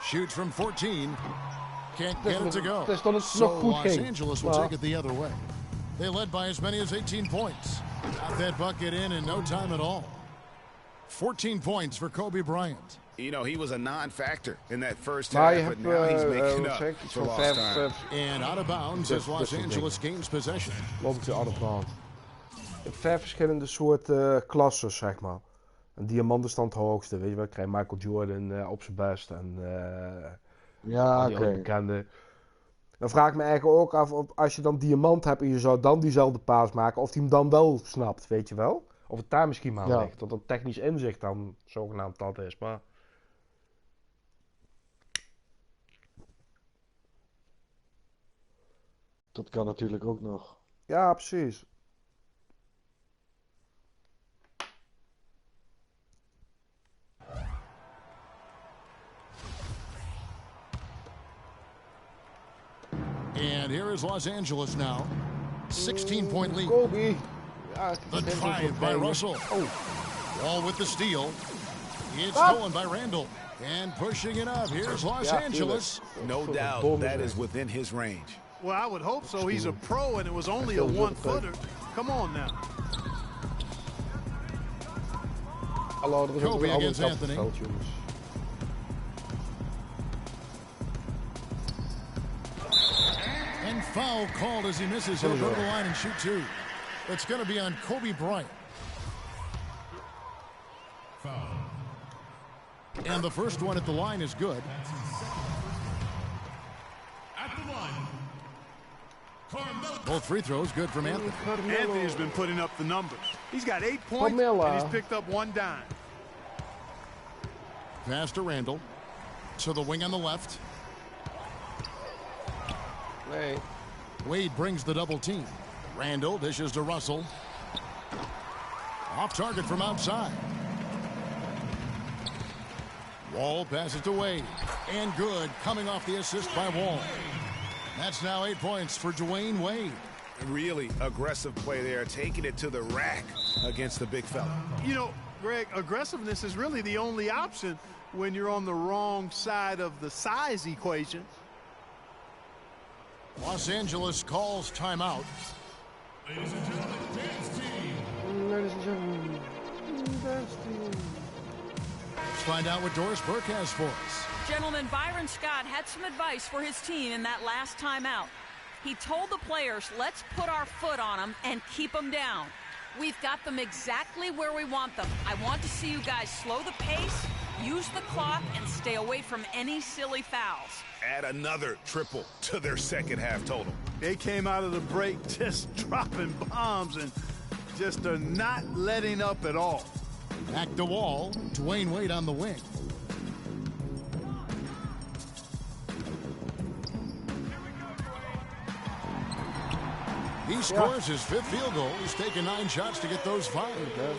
[SPEAKER 4] Shoots from 14. Can't get it to go.
[SPEAKER 9] Het is dan het
[SPEAKER 4] So
[SPEAKER 9] nog goed
[SPEAKER 4] Los
[SPEAKER 9] ging.
[SPEAKER 4] Angeles will
[SPEAKER 9] Maar-
[SPEAKER 4] take it the other way. They led by as many as 18 points. Got that bucket in no time at all. 14 points for Kobe Bryant.
[SPEAKER 6] You know, he was a non-factor in that first
[SPEAKER 9] Maar je
[SPEAKER 6] half, but
[SPEAKER 9] hebt,
[SPEAKER 6] now he's making
[SPEAKER 9] wat
[SPEAKER 6] up
[SPEAKER 9] zeg ik, iets
[SPEAKER 6] for
[SPEAKER 9] van
[SPEAKER 6] lost time.
[SPEAKER 9] 5
[SPEAKER 4] And out of bounds as Los
[SPEAKER 9] dat
[SPEAKER 4] Angeles gains possession.
[SPEAKER 9] loopt je out of bounds. Je hebt 5 verschillende soorten klassen, zeg maar. Een diamant is dan het hoogste, weet je wel. Krijg Michael Jordan op zijn best en
[SPEAKER 8] Ja,
[SPEAKER 9] die
[SPEAKER 8] oké.
[SPEAKER 9] andere bekende. Dan vraag ik me eigenlijk ook af, als je dan diamant hebt en je zou dan diezelfde paas maken, of die hem dan wel snapt, weet je wel? Of het daar misschien maar aan
[SPEAKER 8] Ja.
[SPEAKER 9] ligt, dat dat technisch inzicht dan zogenaamd dat is, maar...
[SPEAKER 8] Dat kan natuurlijk ook nog.
[SPEAKER 9] Ja, precies.
[SPEAKER 4] And here is Los Angeles now. 16-point lead.
[SPEAKER 9] Kobe. Ja,
[SPEAKER 4] The drive by Russell.
[SPEAKER 9] Oh,
[SPEAKER 4] Wall with the steal. It's stolen by Randall. And pushing it up. Here's Los Angeles.
[SPEAKER 6] No doubt that is within his range.
[SPEAKER 5] Well, I would hope so. He's a pro, and it was only a one-footer. Come on now.
[SPEAKER 4] Kobe against Anthony. And foul called as he misses. He'll go to the line and shoot two. It's going to be on Kobe Bryant.
[SPEAKER 7] Foul.
[SPEAKER 4] And the first one at the line is good.
[SPEAKER 7] That's his second first. At the line, Carmelo.
[SPEAKER 4] Both free throws good from Anthony.
[SPEAKER 5] Anthony's been putting up the numbers. He's got 8 points, and he's picked up 1 dime.
[SPEAKER 4] Pass to Randall. To the wing on the left. Wade brings the double team. Randall dishes to Russell. Off target from outside. Wall passes to Wade. And good, coming off the assist by Wall. That's now 8 points for Dwayne Wade.
[SPEAKER 6] Really aggressive play there, taking it to the rack against the big fella.
[SPEAKER 5] You know, Greg, aggressiveness is really the only option when you're on the wrong side of the size equation.
[SPEAKER 4] Los Angeles calls timeout.
[SPEAKER 7] Ladies and gentlemen, dance team.
[SPEAKER 9] Ladies and gentlemen, dance team.
[SPEAKER 4] Let's find out what Doris Burke has for us.
[SPEAKER 10] Gentlemen, Byron Scott had some advice for his team in that last timeout. He told the players, let's put our foot on them and keep them down. We've got them exactly where we want them. I want to see you guys slow the pace, use the clock, and stay away from any silly fouls.
[SPEAKER 6] Add another triple to their second half total.
[SPEAKER 5] They came out of the break just dropping bombs and just are not letting up at all.
[SPEAKER 4] Back to Wall. Dwayne Wade on the wing. He scores his 5th field goal. He's taken 9 shots to get those 5.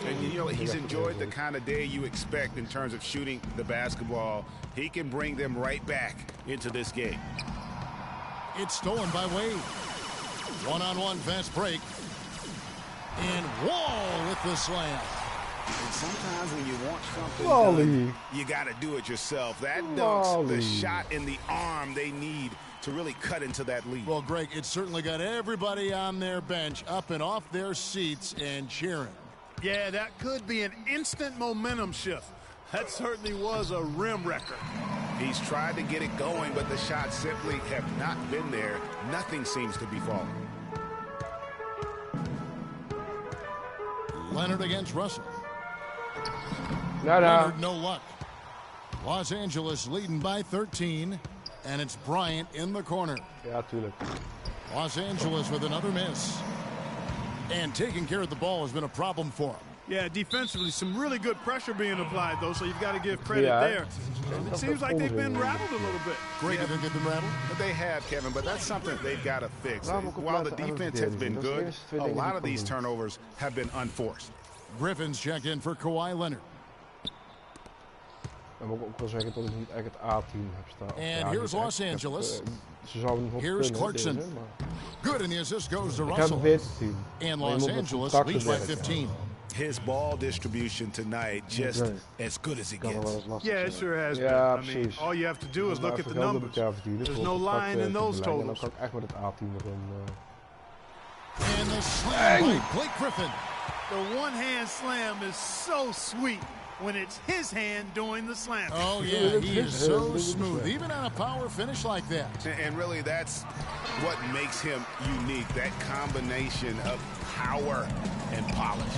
[SPEAKER 6] And you know, he's enjoyed the kind of day you expect in terms of shooting the basketball. He can bring them right back into this game.
[SPEAKER 4] It's stolen by Wade. One-on-one fast break. And Wall with the slam.
[SPEAKER 6] And sometimes when you want something done, you got to do it yourself. That dunks the shot in the arm they need to really cut into that lead.
[SPEAKER 4] Well, Greg, it certainly got everybody on their bench up and off their seats and cheering.
[SPEAKER 5] Yeah, that could be an instant momentum shift. That certainly was a rim wrecker.
[SPEAKER 6] He's tried to get it going, but the shots simply have not been there. Nothing seems to be falling.
[SPEAKER 4] Leonard against Russell.
[SPEAKER 9] Nada.
[SPEAKER 4] Leonard, no luck. Los Angeles leading by 13. And it's Bryant in the corner.
[SPEAKER 9] Ja, tuurlijk.
[SPEAKER 4] Los Angeles with another miss. And taking care of the ball has been a problem for him.
[SPEAKER 5] Yeah, defensively, some really good pressure being applied, though, so you've got to give credit there. And it seems like they've been rattled a little bit.
[SPEAKER 4] Great, you think they've been rattled?
[SPEAKER 6] They have, Kevin, but that's something they've got to fix. While the defense has been good, a lot of these turnovers have been unforced.
[SPEAKER 4] Griffin's check in for Kawhi Leonard.
[SPEAKER 8] Dan moet ik ook wel zeggen dat ik niet echt het A-team heb staan.
[SPEAKER 4] And here's Los Angeles.
[SPEAKER 8] Ze zouden nog
[SPEAKER 4] Here's
[SPEAKER 8] kunnen,
[SPEAKER 4] Clarkson.
[SPEAKER 8] deze, maar...
[SPEAKER 4] Good, and the assist goes to
[SPEAKER 8] Ik heb
[SPEAKER 4] Russell.
[SPEAKER 8] een beter team.
[SPEAKER 4] And Los Angeles leads by 15.
[SPEAKER 6] His ball distribution tonight just as good as it gets.
[SPEAKER 5] Yeah, it sure has been.
[SPEAKER 8] Ja,
[SPEAKER 5] I mean,
[SPEAKER 8] precies.
[SPEAKER 5] all you have to do is look at the numbers. There's no line in those
[SPEAKER 8] En
[SPEAKER 5] totals.
[SPEAKER 8] dan kan ik echt met het A-team erin.
[SPEAKER 4] And the slam by Blake Griffin.
[SPEAKER 5] The one-hand slam is so sweet when it's his hand doing the slam.
[SPEAKER 4] Oh, yeah, he is so smooth, even on a power finish like that.
[SPEAKER 6] And really, that's what makes him unique, that combination of power and polish.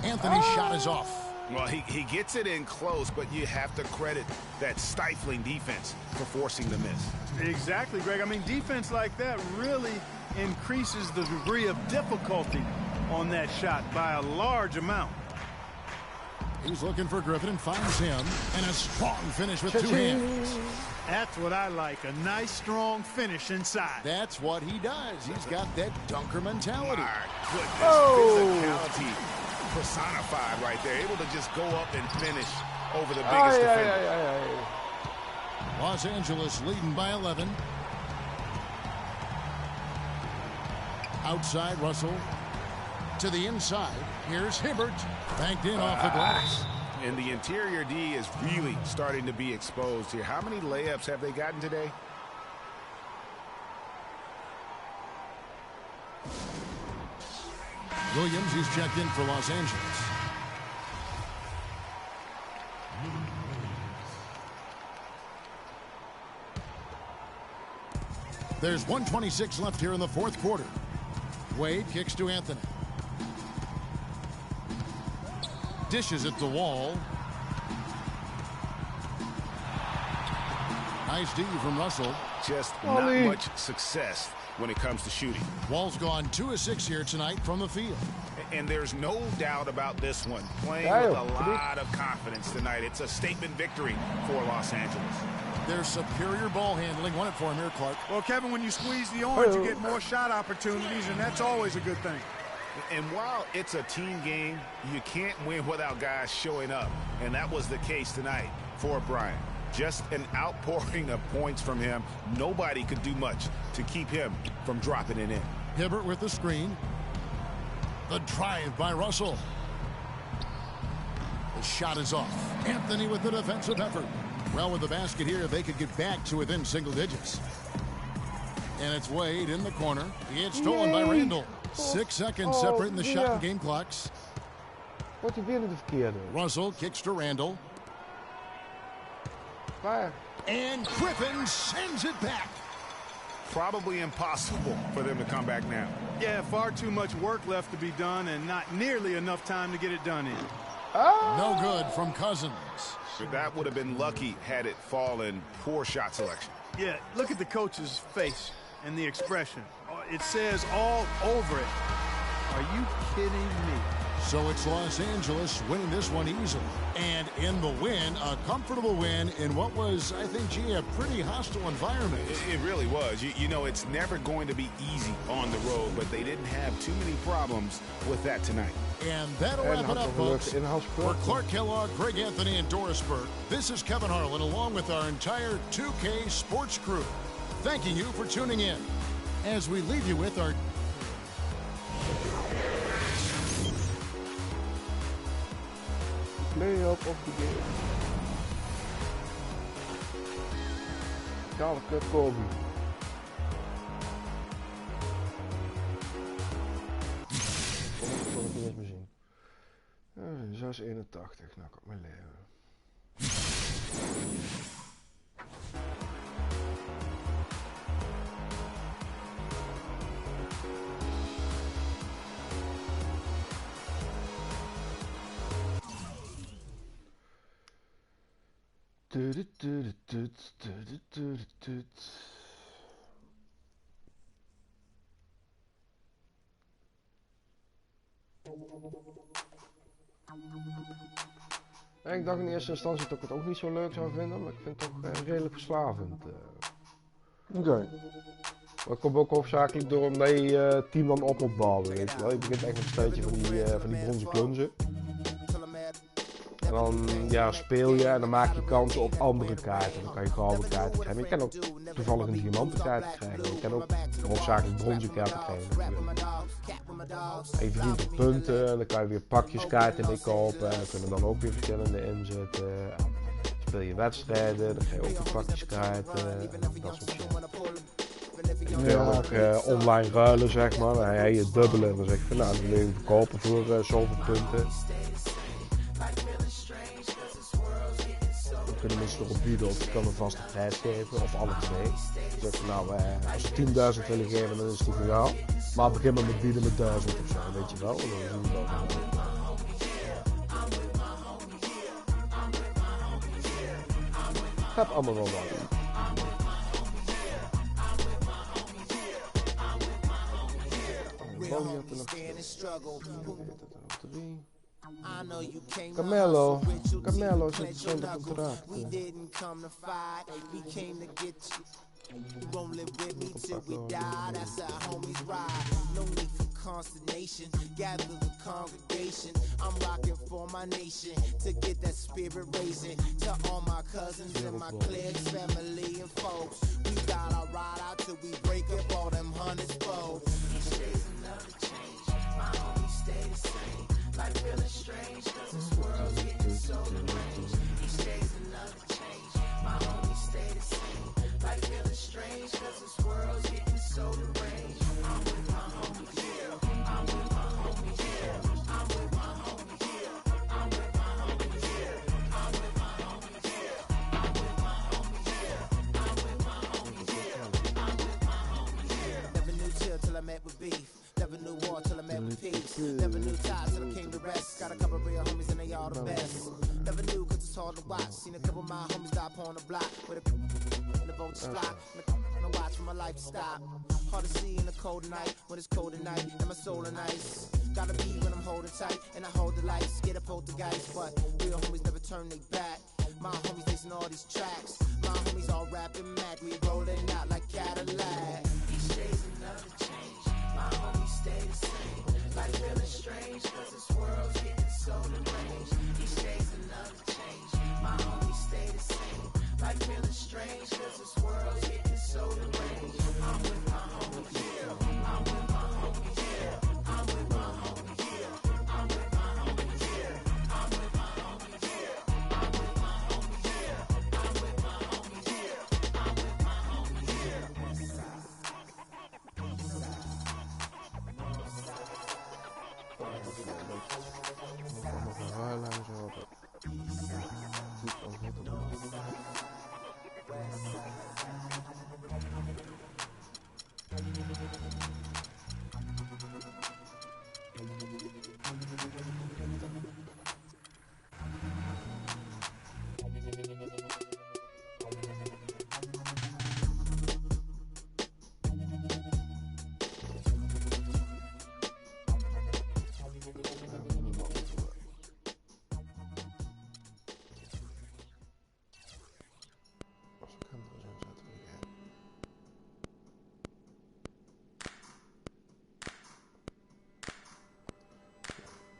[SPEAKER 4] Anthony's shot is off.
[SPEAKER 6] Well, he gets it in close, but you have to credit that stifling defense for forcing the miss.
[SPEAKER 5] Exactly, Greg. I mean, defense like that really increases the degree of difficulty on that shot by a large amount.
[SPEAKER 4] He's looking for Griffin and finds him. And a strong finish with two hands.
[SPEAKER 5] That's what I like, a nice, strong finish inside.
[SPEAKER 4] That's what he does. He's got that dunker mentality.
[SPEAKER 6] My goodness, physicality personified right there. Able to just go up and finish over the biggest defender.
[SPEAKER 4] Los Angeles leading by 11. Outside, Russell. To the inside. Here's Hibbert. Banked in off the glass.
[SPEAKER 6] And the interior D is really starting to be exposed here. How many layups have they gotten today?
[SPEAKER 4] Williams, he's checked in for Los Angeles. There's 1:26 left here in the fourth quarter. Wade kicks to Anthony. Dishes at the wall. Nice D from Russell.
[SPEAKER 6] Just not much success when it comes to shooting.
[SPEAKER 4] Wall's gone 2 of 6 here tonight from the field.
[SPEAKER 6] And there's no doubt about this one. Playing with a lot of confidence tonight. It's a statement victory for Los Angeles.
[SPEAKER 4] Their superior ball handling. Won it for him here, Clark.
[SPEAKER 5] Well, Kevin, when you squeeze the orange, you get more shot opportunities, and that's always a good thing.
[SPEAKER 6] And while it's a team game, you can't win without guys showing up. And that was the case tonight for Bryant. Just an outpouring of points from him. Nobody could do much to keep him from dropping it in.
[SPEAKER 4] Hibbert with the screen. The drive by Russell. The shot is off. Anthony with the defensive effort. Well, with the basket here, they could get back to within single digits. And it's Wade in the corner. It's stolen by Randall. 6 seconds separating the shot and game clocks.
[SPEAKER 9] Wordt hij weer in de verkeerde.
[SPEAKER 4] Russell kicks to Randall.
[SPEAKER 9] Waar?
[SPEAKER 4] And Griffin sends it back.
[SPEAKER 6] Probably impossible for them to come back now.
[SPEAKER 5] Yeah, far too much work left to be done and not nearly enough time to get it done in.
[SPEAKER 4] No good from Cousins.
[SPEAKER 6] That would have been lucky had it fallen. Poor shot selection.
[SPEAKER 5] Yeah, look at the coach's face and the expression. It says all over it. Are you kidding me?
[SPEAKER 4] So it's Los Angeles winning this one easily. And in the win, a comfortable win in what was, I think, gee, a pretty hostile environment.
[SPEAKER 6] It really was. You know, it's never going to be easy on the road, but they didn't have too many problems with that tonight.
[SPEAKER 4] And that'll wrap it up, folks. For Clark Kellogg, Greg Anthony, and Doris Burke, this is Kevin Harlan along with our entire 2K Sports crew, thanking you for tuning in. As we leave you with our
[SPEAKER 9] play-up of the game. Kale kut Kobe. Kon ik niet eens meer zien. 681, nou kan ik mijn leven. Ik dacht in eerste instantie dat ik het ook niet zo leuk zou vinden, maar ik vind het toch redelijk verslavend. Oké. Dat komt ook hoofdzakelijk door omdat je team dan op moet bouwen, weet je wel. Je begint echt met een steentje van die bronzen klunzen. En dan ja, speel je en dan maak je kansen op andere kaarten. Dan kan je gouden kaarten krijgen. Maar je kan ook toevallig een diamanten kaart krijgen. Je kan ook hoofdzakelijk bronzen kaarten krijgen. En je verdient er punten en dan kan je weer pakjeskaarten mee kopen. En er kunnen dan ook weer verschillende inzetten. Speel je wedstrijden, dan krijg je ook weer pakjeskaarten. En dat soort shit. Je kan ook online ruilen, zeg maar. Dan ga je dubbelen en dan zeg je van nou, dan wil je verkopen voor zoveel punten. Kunnen mensen erop bieden of je kan een vaste prijs geven of alle twee. Dus zeg nou, als ze 10.000 willen geven dan is het voor jou. Maar begin maar met bieden met 1000 of zo, weet je wel. En dan zien we dat. Gaat allemaal wel wat. Carmelo zit hetzelfde contract.
[SPEAKER 11] Rolling with me till we die, that's how homies ride. No need for consternation, gather the congregation. I'm rocking for my nation, to get that spirit raising. To all my cousins and my cliques, family and folks. We gotta ride out till we break up all them hundreds fold. Each day's another change, my homies stay the same. Life feeling strange, cause this world's getting so Never knew ties till I came to rest. Got a couple real homies and they all the best. Never knew cause it's hard to watch. Seen a couple of my homies die up on the block with a and the boats fly. And I watch for my life to stop. Hard to see in the cold night when it's cold at night and my soul in ice. Gotta be when I'm holding tight and I hold the lights. Get a poltergeist, but real homies never turn they back. My homies facing all these tracks. My homies all rapping mad. We rolling out like Cadillac. Each day's another change. My homies stay the same. Life feeling strange cause this world's getting so deranged. Each day's another change. My homies stay the same. Life feeling strange cause this world's getting so deranged. I'm with my homies, yeah. I'm with my homies, yeah. I'm with my homies, yeah. I'm with my homies, yeah. I'm with my homies, yeah. I'm with my homies, yeah. I'm with my homies, yeah. I'm with my homies, yeah.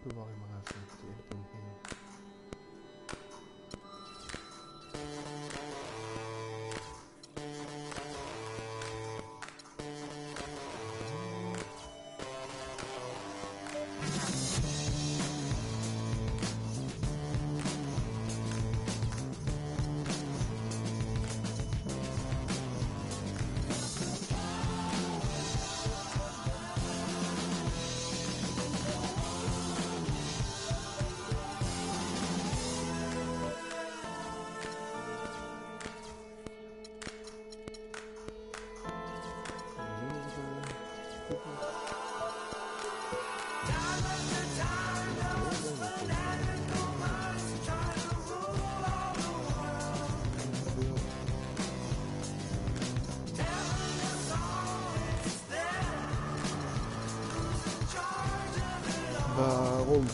[SPEAKER 8] Doe wel maar even het in. Rond.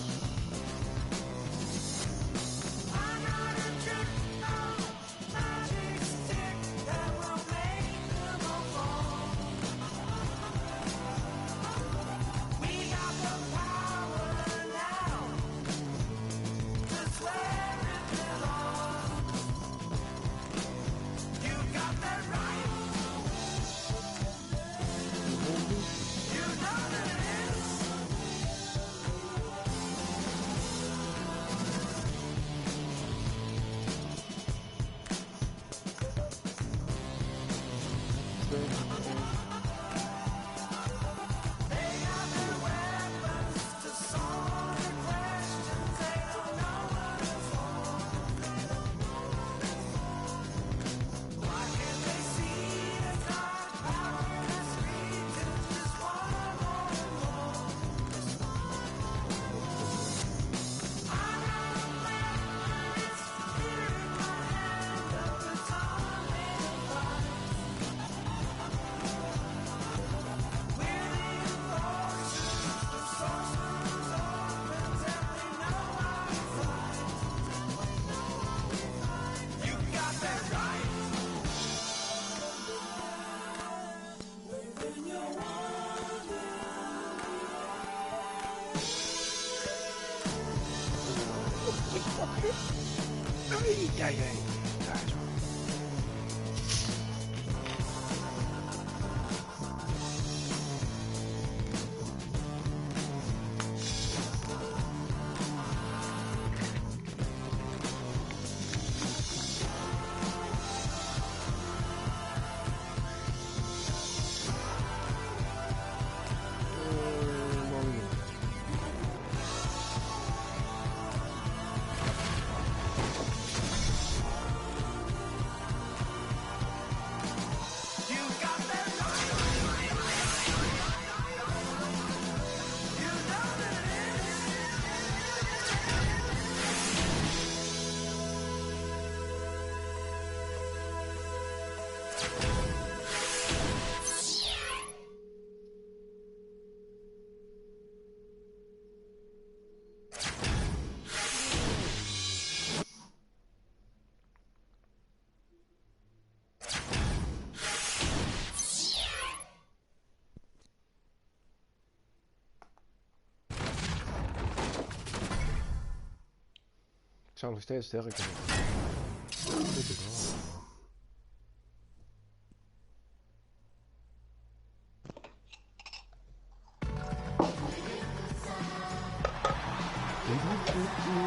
[SPEAKER 8] Ja. Daar is wel.
[SPEAKER 9] zou nog steeds sterker zijn. Weet ik wel.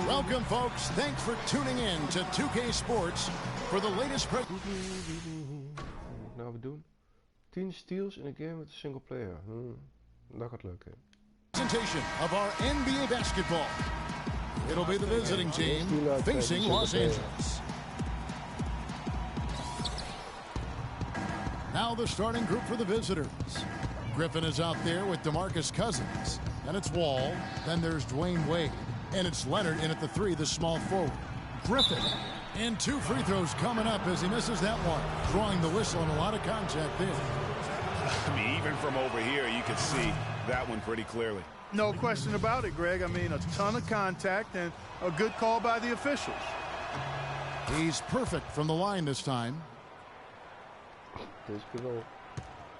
[SPEAKER 4] Welcome, folks. Thanks for tuning in to 2K Sports for the latest.
[SPEAKER 9] Wat nou we doen? 10 steals in een game met een single player. Dat gaat lukken.
[SPEAKER 4] Presentation of our NBA basketball. It'll be the visiting team facing Los Angeles. Now the starting group for the visitors. Griffin is out there with DeMarcus Cousins. Then it's Wall. Then there's Dwayne Wade. And it's Leonard in at the 3, the small forward. Griffin. And 2 free throws coming up as he misses that one. Drawing the whistle and a lot of contact there.
[SPEAKER 6] I mean, even from over here, you can see that one pretty clearly.
[SPEAKER 5] No question about it, Greg. I mean, a ton of contact and a good call by the officials.
[SPEAKER 4] He's perfect from the line this time.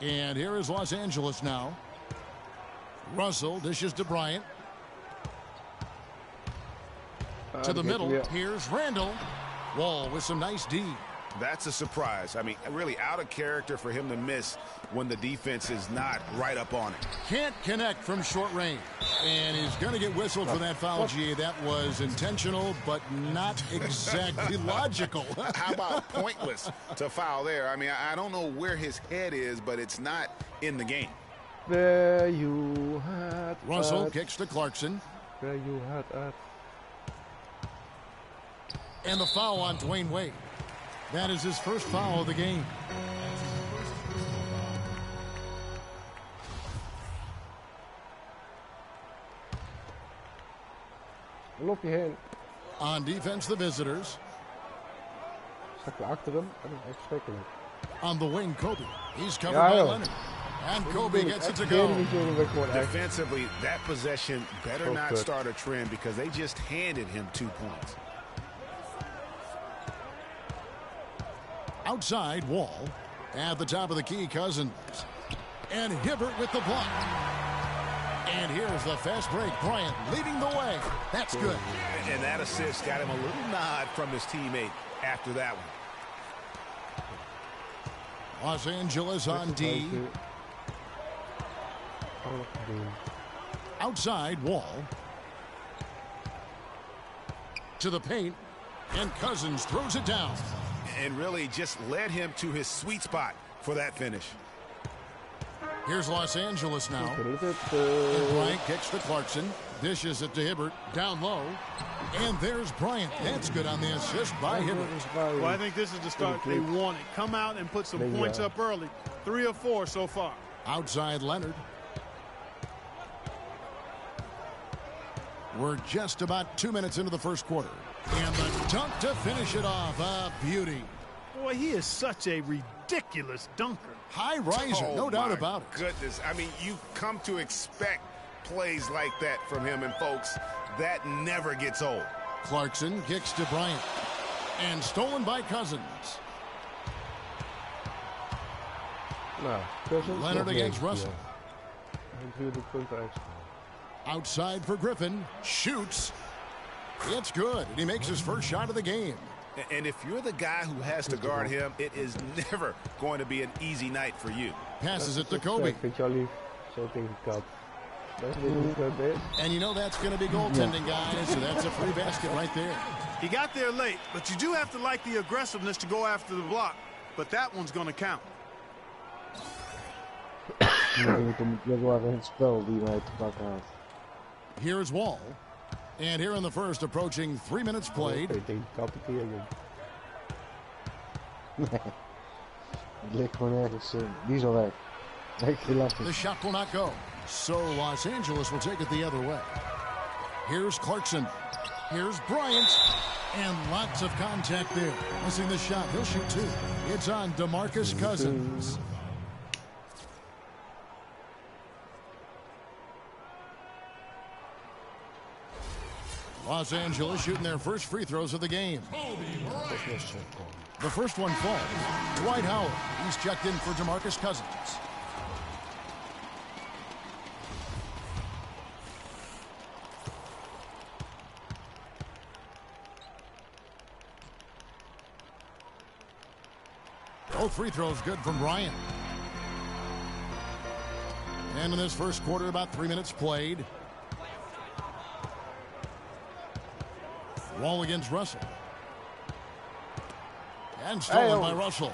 [SPEAKER 4] And here is Los Angeles now. Russell dishes to Bryant. To the middle, here's Randall. Wall with some nice D.
[SPEAKER 6] That's a surprise. I mean, really out of character for him to miss when the defense is not right up on it.
[SPEAKER 4] Can't connect from short range. And he's going to get whistled for that foul, G. That was intentional, but not exactly logical.
[SPEAKER 6] How about pointless to foul there? I mean, I don't know where his head is, but it's not in the game.
[SPEAKER 9] Where you had
[SPEAKER 4] Russell kicks to Clarkson.
[SPEAKER 9] Where you had at.
[SPEAKER 4] And the foul on Dwayne Wade. That is his first foul of the game.
[SPEAKER 9] Loop je heen.
[SPEAKER 4] On defense, the visitors.
[SPEAKER 9] Zak je achter hem. Dat is echt schrikkelijk.
[SPEAKER 4] On the wing, Kobe. He's covered by Leonard. And Kobe gets it to go.
[SPEAKER 6] Defensively, that possession better not start a trend because they just handed him 2 points.
[SPEAKER 4] Outside, Wall. At the top of the key, Cousins. And Hibbert with the block. And here's the fast break. Bryant leading the way. That's good.
[SPEAKER 6] And that assist got him a little nod from his teammate after that one.
[SPEAKER 4] Los Angeles on D. Outside, Wall. To the paint. And Cousins throws it down.
[SPEAKER 6] And really just led him to his sweet spot for that finish.
[SPEAKER 4] Here's Los Angeles now. And Bryant kicks to Clarkson. Dishes it to Hibbert. Down low. And there's Bryant. That's good on the assist by Hibbert.
[SPEAKER 5] Well, I think this is the start they wanted. Come out and put some points up early. 3 or 4 so far.
[SPEAKER 4] Outside Leonard. We're just about 2 minutes into the first quarter. And the dunk to finish it off. A beauty.
[SPEAKER 5] Boy, he is such a ridiculous dunker.
[SPEAKER 4] High riser, no doubt about it.
[SPEAKER 6] Goodness, I mean, you come to expect plays like that from him, and folks, that never gets old.
[SPEAKER 4] Clarkson kicks to Bryant. And stolen by Cousins. Leonard against Russell. Outside for Griffin. Shoots. It's good, and he makes his first shot of the game.
[SPEAKER 6] And if you're the guy who has to guard him, it is never going to be an easy night for you.
[SPEAKER 4] Passes it to Kobe. And you know that's going to be goaltending, guys, so that's a free basket right there.
[SPEAKER 5] He got there late, but you do have to like the aggressiveness to go after the block. But that one's going to count.
[SPEAKER 4] Here's Wall. And here in the first, approaching 3 minutes played. The shot will not go. So Los Angeles will take it the other way. Here's Clarkson. Here's Bryant. And lots of contact there. Missing the shot. He'll shoot 2. It's on DeMarcus Cousins. Los Angeles shooting their first free throws of the game. The first one falls. Dwight Howard. He's checked in for DeMarcus Cousins. Both free throws good from Bryant. And in this first quarter, about 3 minutes played. Wall against Russell. And stolen by Russell.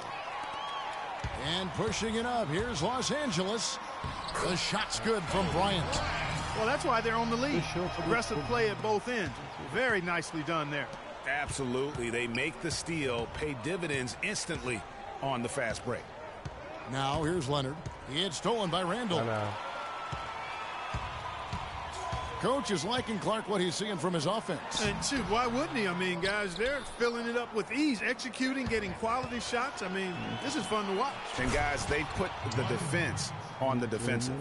[SPEAKER 4] And pushing it up. Here's Los Angeles. The shot's good from Bryant.
[SPEAKER 5] Well, that's why they're on the lead. Aggressive play at both ends. Very nicely done there.
[SPEAKER 6] Absolutely. They make the steal, pay dividends instantly on the fast break.
[SPEAKER 4] Now here's Leonard. It's stolen by Randall. Coach is liking Clark what he's seeing from his offense.
[SPEAKER 5] And shoot, why wouldn't he? I mean, guys, they're filling it up with ease, executing, getting quality shots. I mean, this is fun to watch.
[SPEAKER 6] And guys, they put the defense on the defensive.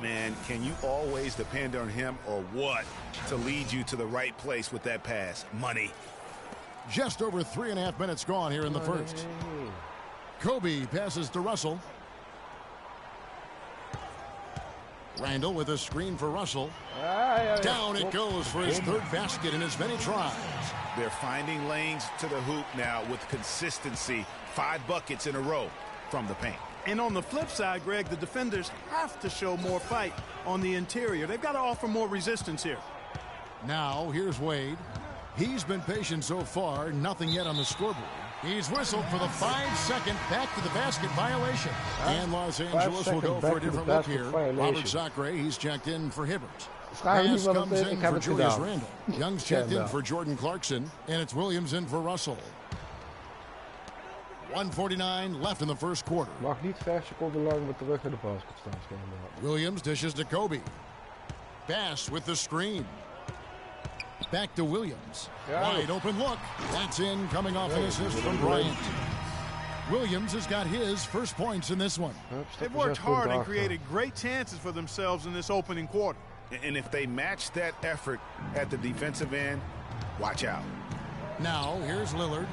[SPEAKER 6] Man, can you always depend on him or what to lead you to the right place with that pass? Money.
[SPEAKER 4] Just over 3.5 minutes gone here in the first. Kobe passes to Russell. Randall with a screen for Russell. Down it goes for his third basket in as many tries.
[SPEAKER 6] They're finding lanes to the hoop now with consistency. 5 buckets in a row from the paint.
[SPEAKER 5] And on the flip side, Greg, the defenders have to show more fight on the interior. They've got to offer more resistance here.
[SPEAKER 4] Now here's Wade. He's been patient so far. Nothing yet on the scoreboard. He's whistled for the 5-second back to the basket violation. And Los Angeles will go for a different look here. Robert Sacre, he's checked in for Hibbert. Pass comes in for Julius Randle. Young's checked in for Jordan Clarkson. And it's Williams in for Russell. 1:49 left in the first quarter.
[SPEAKER 8] Mag niet 5 seconden lang met de rug in de basket staan.
[SPEAKER 4] Williams dishes to Kobe. Bass with the screen. Back to Williams. Wide open look. That's in, coming off an assist from Bryant. Williams has got his first points in this one.
[SPEAKER 5] They've worked hard and created great chances for themselves in this opening quarter.
[SPEAKER 6] And if they match that effort at the defensive end, watch out.
[SPEAKER 4] Now here's Lillard.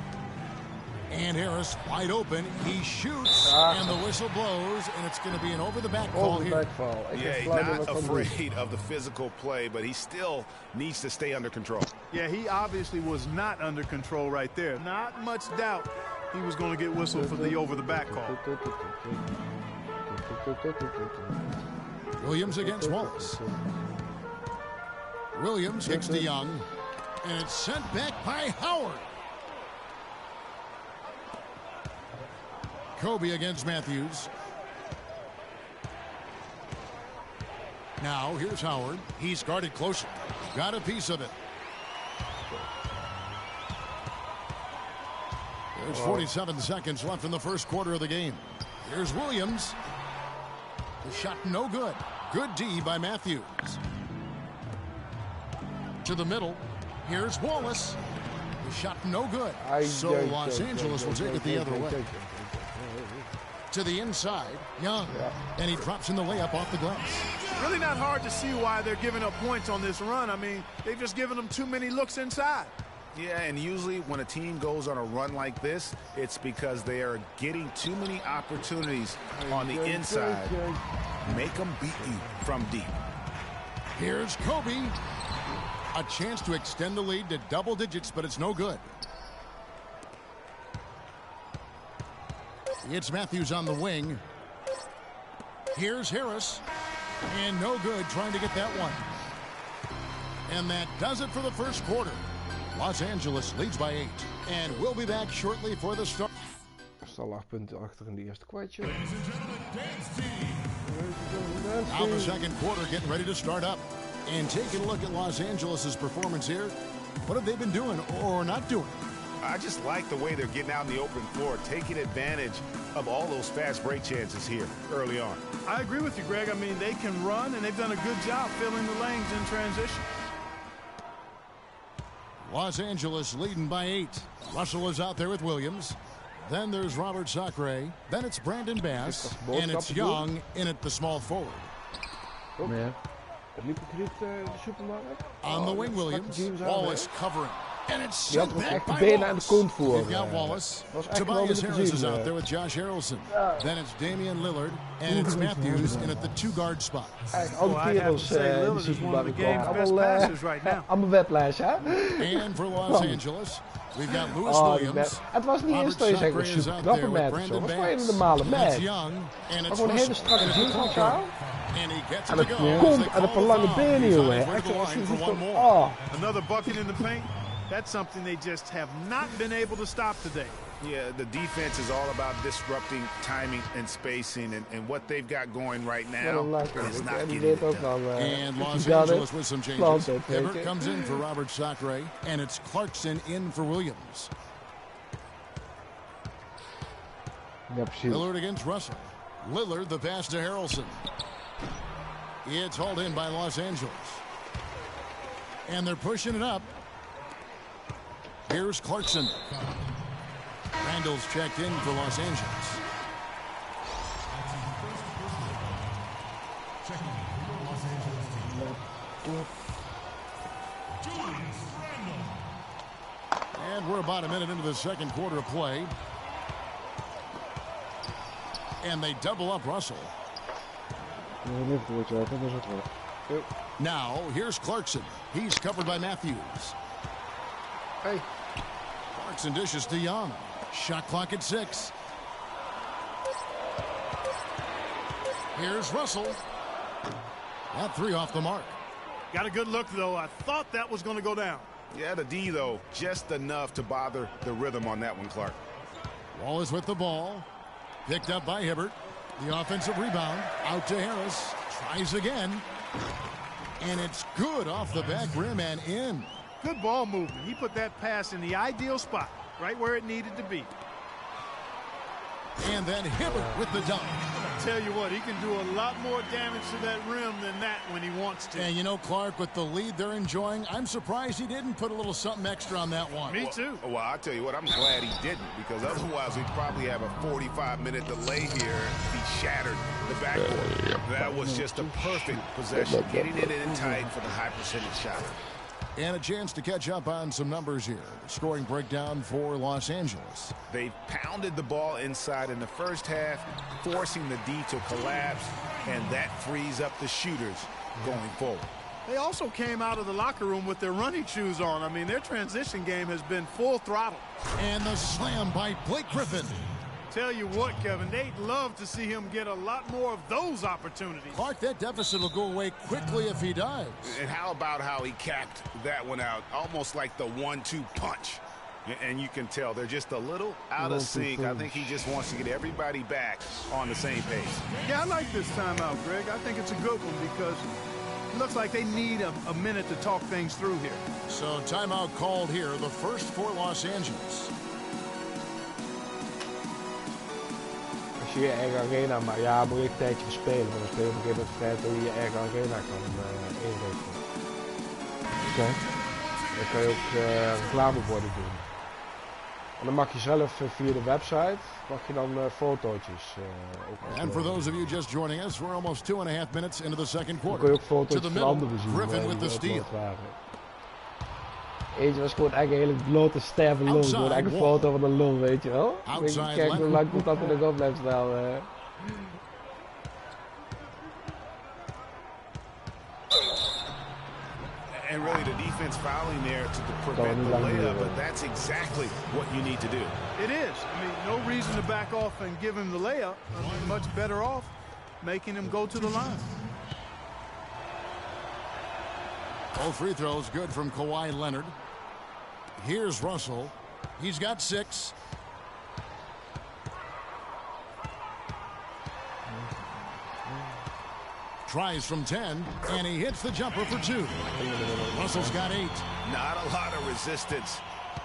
[SPEAKER 4] And Harris wide open. He shoots, and the whistle blows, and it's going to be an over-the-back call here.
[SPEAKER 6] Yeah, he's not afraid of the physical play, but he still needs to stay under control.
[SPEAKER 5] Yeah, he obviously was not under control right there. Not much doubt he was going to get whistled for the over-the-back call.
[SPEAKER 4] Williams against Wallace. Williams kicks to Young, and it's sent back by Howard. Kobe against Matthews. Now here's Howard. He's guarded closer. Got a piece of it. There's 47 seconds left in the first quarter of the game. Here's Williams. The shot no good. Good D by Matthews. To the middle. Here's Wallace. The shot no good. So Los Angeles will take it the other way. To the inside, Young, and he drops in the layup off the glass.
[SPEAKER 5] Really not hard to see why they're giving up points on this run. I mean, they've just given them too many looks inside.
[SPEAKER 6] Yeah, and usually when a team goes on a run like this, it's because they are getting too many opportunities on the inside. Make them beat you from deep.
[SPEAKER 4] Here's Kobe. A chance to extend the lead to double digits, but it's no good. It's Matthews on the wing. Here's Harris. And no good trying to get that one. And that does it for the first quarter. Los Angeles leads by 8. And we'll be back shortly for the start.
[SPEAKER 8] Er staan 8 punten achter in de eerste kwartje.
[SPEAKER 4] Now the second quarter getting ready to start up. And taking a look at Los Angeles' performance here. What have they been doing or not doing?
[SPEAKER 6] I just like the way they're getting out in the open floor, taking advantage of all those fast break chances here early on.
[SPEAKER 5] I agree with you, Greg. I mean, they can run, and they've done a good job filling the lanes in transition.
[SPEAKER 4] Los Angeles leading by 8. Russell is out there with Williams. Then there's Robert Sacre. Then it's Brandon Bass. And it's Young in at the small forward.
[SPEAKER 8] Man. Liep ik niet de supermarkt?
[SPEAKER 4] On the wing, Williams. Wallace covering. And it's
[SPEAKER 9] Die had hem echt de benen aan de kont voor.
[SPEAKER 4] We've got Wallace.
[SPEAKER 9] Was echt wel
[SPEAKER 4] Tobias
[SPEAKER 9] te
[SPEAKER 4] Harris is
[SPEAKER 9] zien.
[SPEAKER 4] out there with Josh Harrelson. Then it's Damian Lillard. And it's Matthews in at the 2-guard spot.
[SPEAKER 9] Eigenlijk alle kerels die zitten bij elkaar. Allemaal weblijst, hè?
[SPEAKER 4] And for Los Angeles, we've got Lewis Williams.
[SPEAKER 9] Het was niet eens dat je zegt een super knappe match of zo. Het was gewoon een normale match. Maar gewoon een hele strakke jeans van elkaar. En het komt uit een lange benen, jongen.
[SPEAKER 5] Another bucket in the paint. That's something they just have not been able to stop today.
[SPEAKER 6] Yeah, the defense is all about disrupting timing and spacing, and what they've got going right now is not getting it done.
[SPEAKER 4] And Los Angeles with some changes. Hibbert comes in for Robert Sacre, and it's Clarkson in for Williams. Lillard against Russell. Lillard, the pass to Harrelson. It's hauled in by Los Angeles. And they're pushing it up. Here's Clarkson. Randall's checked in for Los Angeles. And we're about a minute into the second quarter of play. And they double up Russell. Now, here's Clarkson. He's covered by Matthews.
[SPEAKER 9] Hey.
[SPEAKER 4] Clarkson dishes to Young. Shot clock at 6. Here's Russell. That 3 off the mark.
[SPEAKER 5] Got a good look, though. I thought that was going to go down.
[SPEAKER 6] Yeah, the D, though, just enough to bother the rhythm on that one, Clark.
[SPEAKER 4] Wallace with the ball. Picked up by Hibbert. The offensive rebound. Out to Harris. Tries again. And it's good off the back rim and in.
[SPEAKER 5] Good ball movement. He put that pass in the ideal spot, right where it needed to be.
[SPEAKER 4] And then Hibbert with the dunk.
[SPEAKER 5] I'll tell you what, he can do a lot more damage to that rim than that when he wants to.
[SPEAKER 4] And you know, Clark, with the lead they're enjoying, I'm surprised he didn't put a little something extra on that one.
[SPEAKER 5] Me too.
[SPEAKER 6] Well, I'll tell you what, I'm glad he didn't, because otherwise we'd probably have a 45-minute delay here. He shattered the backboard. That was just a perfect possession, getting it in tight for the high percentage shot.
[SPEAKER 4] And a chance to catch up on some numbers here. The scoring breakdown for Los Angeles.
[SPEAKER 6] They pounded the ball inside in the first half, forcing the D to collapse, and that frees up the shooters going forward.
[SPEAKER 5] They also came out of the locker room with their running shoes on. I mean, their transition game has been full throttle.
[SPEAKER 4] And the slam by Blake Griffin.
[SPEAKER 5] Tell you what, Kevin, they'd love to see him get a lot more of those opportunities.
[SPEAKER 4] Clark, that deficit will go away quickly if he does.
[SPEAKER 6] And how about how he capped that one out, almost like the 1-2 punch. And you can tell they're just a little out of sync. I think he just wants to get everybody back on the same page.
[SPEAKER 5] Yeah, I like this timeout, Greg. I think it's a good one because it looks like they need a minute to talk things through here.
[SPEAKER 4] So timeout called here, the first for Los Angeles.
[SPEAKER 9] Als je je eigen arena, maar ja, moet je een tijdje spelen. Want dan speel je op een gegeven moment vrij dat je je eigen arena kan inrichten. Oké. Dan kan je ook reclameborden doen. En dan mag je zelf via de website, mag je dan fotootjes.
[SPEAKER 4] And for those of you just joining us, we're almost 2.5 minutes into the second quarter.
[SPEAKER 9] Dan kun je ook fotootjes
[SPEAKER 4] to the
[SPEAKER 9] van
[SPEAKER 4] middle,
[SPEAKER 9] anderen zien.
[SPEAKER 4] Griffin with the steal.
[SPEAKER 9] Eentje was gewoon echt een hele blote sterve lul. Gewoon echt een foto van een lul, weet je wel. Kijk hoe lang komt dat er nog op blijft staan.
[SPEAKER 6] And really the defense fouling there to prevent the layup, but that's exactly what you need to do.
[SPEAKER 5] It is. I mean, no reason to back off and give him the layup. I mean, much better off making him go to the line.
[SPEAKER 4] All free throws good from Kawhi Leonard. Here's Russell. He's got 6. Tries from 10, and he hits the jumper for 2. Russell's got 8.
[SPEAKER 6] Not a lot of resistance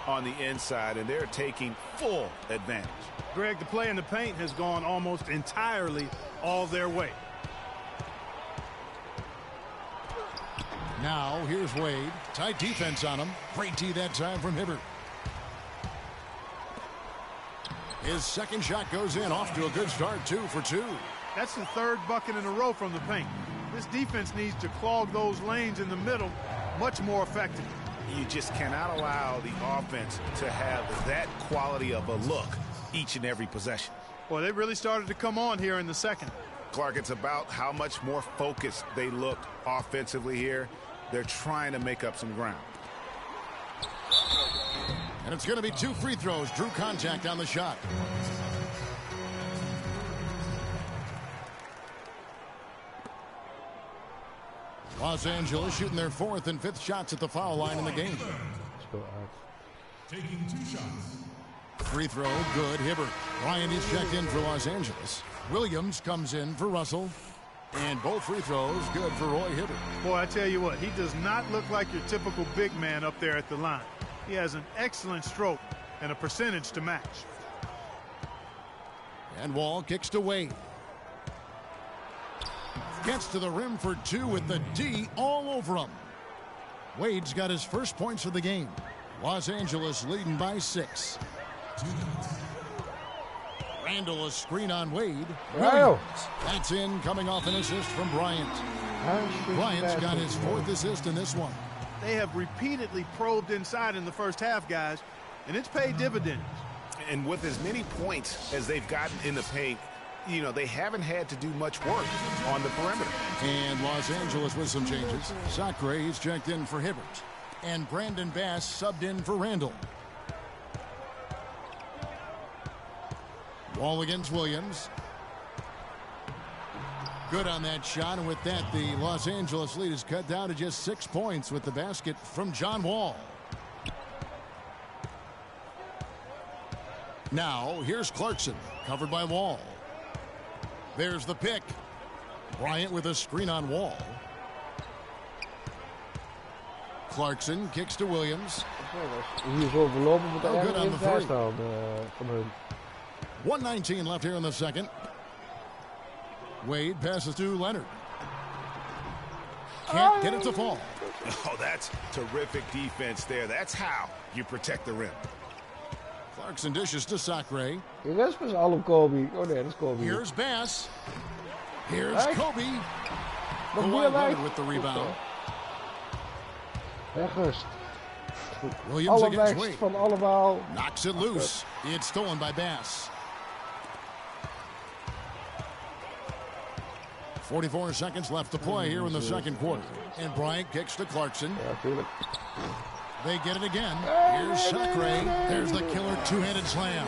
[SPEAKER 6] on the inside, and they're taking full advantage.
[SPEAKER 5] Greg, the play in the paint has gone almost entirely all their way.
[SPEAKER 4] Now, here's Wade. Tight defense on him. Great D that time from Hibbert. His second shot goes in, off to a good start, 2 for 2.
[SPEAKER 5] That's the third bucket in a row from the paint. This defense needs to clog those lanes in the middle much more effectively.
[SPEAKER 6] You just cannot allow the offense to have that quality of a look each and every possession.
[SPEAKER 5] Well, they really started to come on here in the second.
[SPEAKER 6] Clark, it's about how much more focused they look offensively here. They're trying to make up some ground.
[SPEAKER 4] And it's going to be 2 free throws. Drew contact on the shot. Los Angeles shooting their 4th and 5th shots at the foul line in the game.
[SPEAKER 7] Taking 2 shots.
[SPEAKER 4] Free throw, good. Hibbert. Bryant is checked in for Los Angeles. Williams comes in for Russell. And both free throws good for Roy Hibbert.
[SPEAKER 5] Boy, I tell you what, he does not look like your typical big man up there at the line. He has an excellent stroke and a percentage to match.
[SPEAKER 4] And Wall kicks to Wade. Gets to the rim for 2 with the D all over him. Wade's got his first points of the game. Los Angeles leading by 6. Randall, a screen on Wade. Williams. That's in, coming off an assist from Bryant. Bryant's got his 4th assist in this one.
[SPEAKER 5] They have repeatedly probed inside in the first half, guys, and it's paid dividends.
[SPEAKER 6] And with as many points as they've gotten in the paint, you know, they haven't had to do much work on the perimeter.
[SPEAKER 4] And Los Angeles with some changes. Sacre, he's checked in for Hibbert. And Brandon Bass subbed in for Randall. Wall against Williams. Good on that shot, and with that, the Los Angeles lead is cut down to just 6 points with the basket from John Wall. Now, here's Clarkson, covered by Wall. There's the pick. Bryant with a screen on Wall. Clarkson kicks to Williams.
[SPEAKER 8] Hier is overlopen met de
[SPEAKER 4] good on the three.
[SPEAKER 8] van hun.
[SPEAKER 4] 1:19 left here in the second. Wade passes to Leonard. Can't get it to fall.
[SPEAKER 6] Oh, that's terrific defense there. That's how you protect the rim.
[SPEAKER 4] Clarkson dishes to Sacre.
[SPEAKER 8] De rest was al op Kobe. Oh nee, dat is Kobe.
[SPEAKER 4] Here's Bass. Here's Kobe.
[SPEAKER 8] Nog
[SPEAKER 4] Kawhi
[SPEAKER 8] meer
[SPEAKER 4] Leonard
[SPEAKER 8] bij.
[SPEAKER 4] with the rebound.
[SPEAKER 8] Wegrust.
[SPEAKER 4] Williams against
[SPEAKER 8] Allerbest
[SPEAKER 4] Wade.
[SPEAKER 8] van allemaal.
[SPEAKER 4] Knocks it loose. It's stolen by Bass. 44 seconds left to play here in the second quarter. And Bryant kicks to Clarkson.
[SPEAKER 8] Ja, tuurlijk.
[SPEAKER 4] They get it again. Here's Sacre. There's the killer two-handed slam.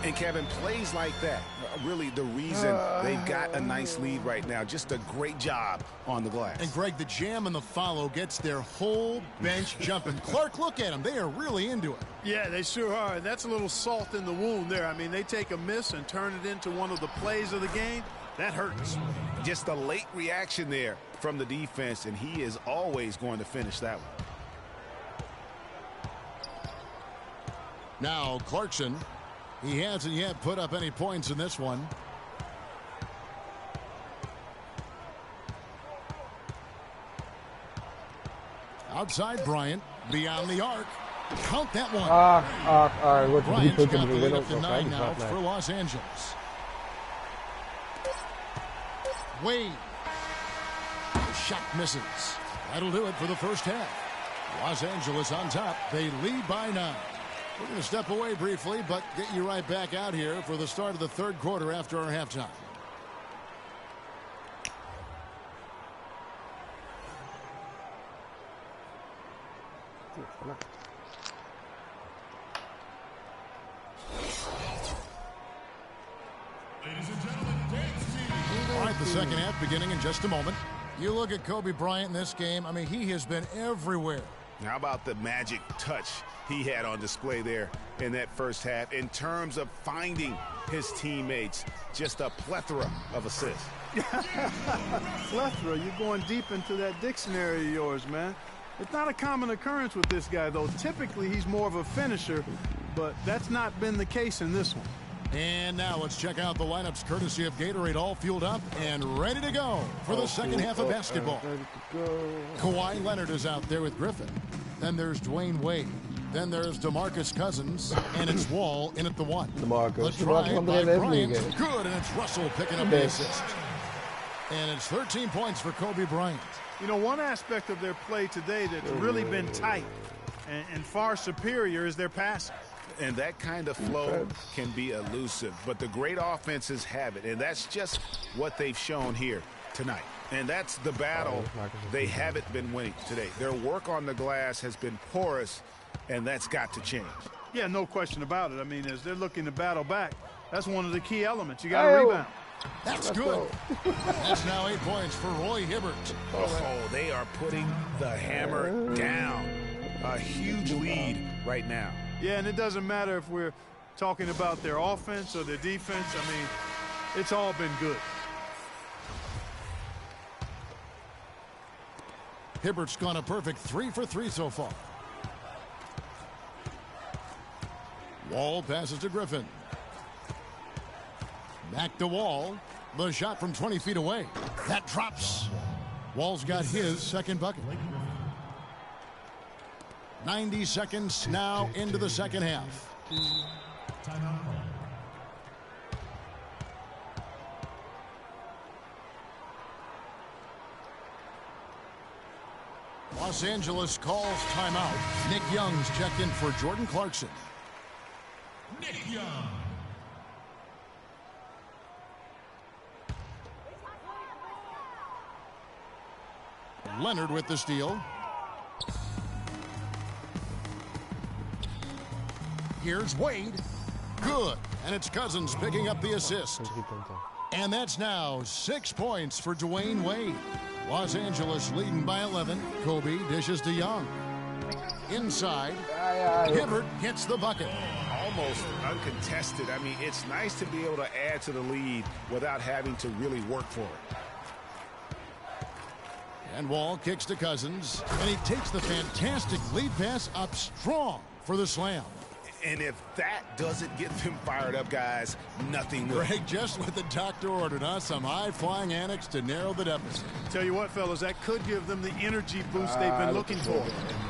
[SPEAKER 6] And Kevin, plays like that, really the reason they've got a nice lead right now. Just a great job on the glass.
[SPEAKER 4] And Greg, the jam and the follow gets their whole bench jumping. Clark, look at them. They are really into it.
[SPEAKER 5] Yeah, they sure are. And that's a little salt in the wound there. I mean, they take a miss and turn it into one of the plays of the game. That hurts.
[SPEAKER 6] Just a late reaction there from the defense, and he is always going to finish that one.
[SPEAKER 4] Now Clarkson, he hasn't yet put up any points in this one. Outside Bryant, beyond the arc. Count that one.
[SPEAKER 8] Wordt de 3
[SPEAKER 4] Bryant's
[SPEAKER 8] punten
[SPEAKER 4] got the lead
[SPEAKER 8] beginnen
[SPEAKER 4] up to
[SPEAKER 8] of
[SPEAKER 4] 9 now
[SPEAKER 8] vijf.
[SPEAKER 4] for Los Angeles. Wade. The shot misses. That'll do it for the first half. Los Angeles on top. They lead by 9. We're going to step away briefly, but get you right back out here for the start of the third quarter after our halftime.
[SPEAKER 7] Ladies and gentlemen, dance team.
[SPEAKER 4] All right, the second half beginning in just a moment. You look at Kobe Bryant in this game. I mean, he has been everywhere.
[SPEAKER 6] How about the magic touch he had on display there in that first half in terms of finding his teammates? Just a plethora of assists.
[SPEAKER 5] Plethora, you're going deep into that dictionary of yours, man. It's not a common occurrence with this guy, though. Typically, he's more of a finisher, but that's not been the case in this one.
[SPEAKER 4] And now let's check out the lineups courtesy of Gatorade, all fueled up and ready to go for the second half of basketball. Kawhi Leonard is out there with Griffin. Then there's Dwayne Wade. Then there's DeMarcus Cousins, and it's Wall in at the 1.
[SPEAKER 8] DeMarcus.
[SPEAKER 4] The drive by Bryant.
[SPEAKER 8] DeMarcus.
[SPEAKER 4] Good, and it's Russell picking up the assist. And it's 13 points for Kobe Bryant.
[SPEAKER 5] You know, one aspect of their play today that's really been tight and far superior is their passing.
[SPEAKER 6] And that kind of flow can be elusive, but the great offenses have it, and that's just what they've shown here tonight. And that's the battle they haven't been winning today. Their work on the glass has been porous, and that's got to change.
[SPEAKER 5] Yeah, no question about it. I mean, as they're looking to battle back, that's one of the key elements. You got to rebound.
[SPEAKER 4] That's good. That's now 8 points for Roy Hibbert.
[SPEAKER 6] Oh, they are putting the hammer down. A huge lead right now.
[SPEAKER 5] Yeah, and it doesn't matter if we're talking about their offense or their defense. I mean, it's all been good.
[SPEAKER 4] Hibbert's gone a perfect 3 for 3 so far. Wall passes to Griffin. Back to Wall. The shot from 20 feet away. That drops. Wall's got his second bucket. 90 seconds now into the second half. Los Angeles calls timeout. Nick Young's checked in for Jordan Clarkson.
[SPEAKER 7] Nick Young.
[SPEAKER 4] Leonard with the steal. Here's Wade. Good. And it's Cousins picking up the assist. And that's now 6 points for Dwayne Wade. Los Angeles leading by 11. Kobe dishes to Young. Inside. Hibbert hits the bucket.
[SPEAKER 6] Almost uncontested. I mean, it's nice to be able to add to the lead without having to really work for it.
[SPEAKER 4] And Wall kicks to Cousins. And he takes the fantastic lead pass up strong for the slam.
[SPEAKER 6] And if that doesn't get them fired up, guys, nothing will.
[SPEAKER 4] Greg, just what the doctor ordered, huh? Some high-flying annex to narrow the deficit.
[SPEAKER 5] Tell you what, fellas, that could give them the energy boost they've been looking for.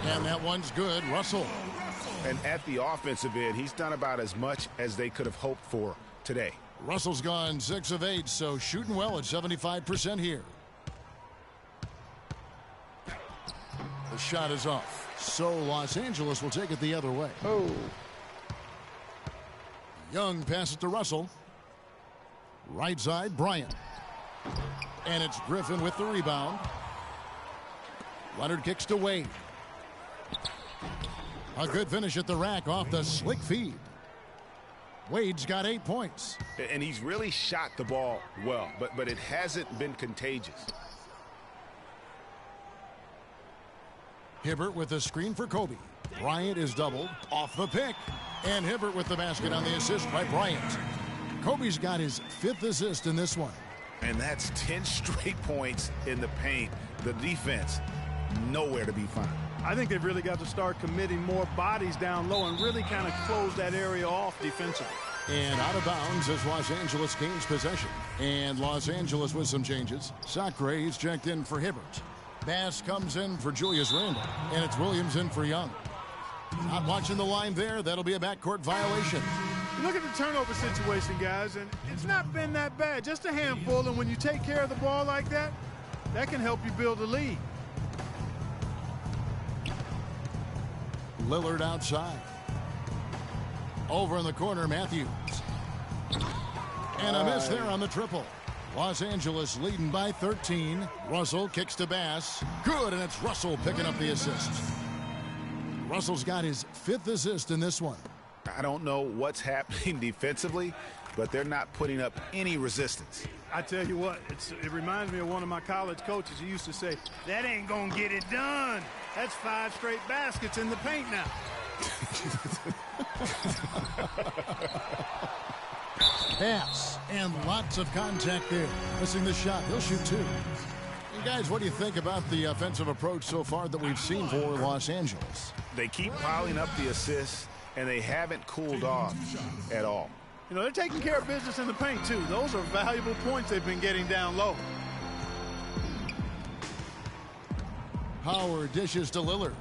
[SPEAKER 4] And that one's good. Russell.
[SPEAKER 6] And at the offensive end, he's done about as much as they could have hoped for today.
[SPEAKER 4] Russell's gone 6 of 8, so shooting well at 75% here. The shot is off. So Los Angeles will take it the other way. Young passes to Russell. Right side, Bryant. And it's Griffin with the rebound. Leonard kicks to Wade. A good finish at the rack off the slick feed. Wade's got 8 points.
[SPEAKER 6] And he's really shot the ball well, but it hasn't been contagious.
[SPEAKER 4] Hibbert with a screen for Kobe. Bryant is doubled off the pick. And Hibbert with the basket on the assist by Bryant. Kobe's got his 5th assist in this one.
[SPEAKER 6] And that's 10 straight points in the paint. The defense, nowhere to be found.
[SPEAKER 5] I think they've really got to start committing more bodies down low and really kind of close that area off defensively.
[SPEAKER 4] And out of bounds as Los Angeles gains possession. And Los Angeles with some changes. Sacre is checked in for Hibbert. Bass comes in for Julius Randle. And it's Williams in for Young. Not watching the line there. That'll be a backcourt violation.
[SPEAKER 5] Look at the turnover situation, guys, and it's not been that bad. Just a handful, and when you take care of the ball like that, that can help you build a lead.
[SPEAKER 4] Lillard outside. Over in the corner, Matthews. And a miss there on the triple. Los Angeles leading by 13. Russell kicks to Bass. Good, and it's Russell picking up the assist. Russell's got his 5th assist in this one.
[SPEAKER 6] I don't know what's happening defensively, but they're not putting up any resistance.
[SPEAKER 5] I tell you what, it reminds me of one of my college coaches. He used to say, that ain't gonna get it done. That's 5 straight baskets in the paint now.
[SPEAKER 4] Pass, and lots of contact there. Missing the shot. He'll shoot 2. And guys, what do you think about the offensive approach so far that we've seen for Los Angeles?
[SPEAKER 6] They keep piling up the assists, and they haven't cooled off at all.
[SPEAKER 5] You know, they're taking care of business in the paint, too. Those are valuable points they've been getting down low.
[SPEAKER 4] Howard dishes to Lillard.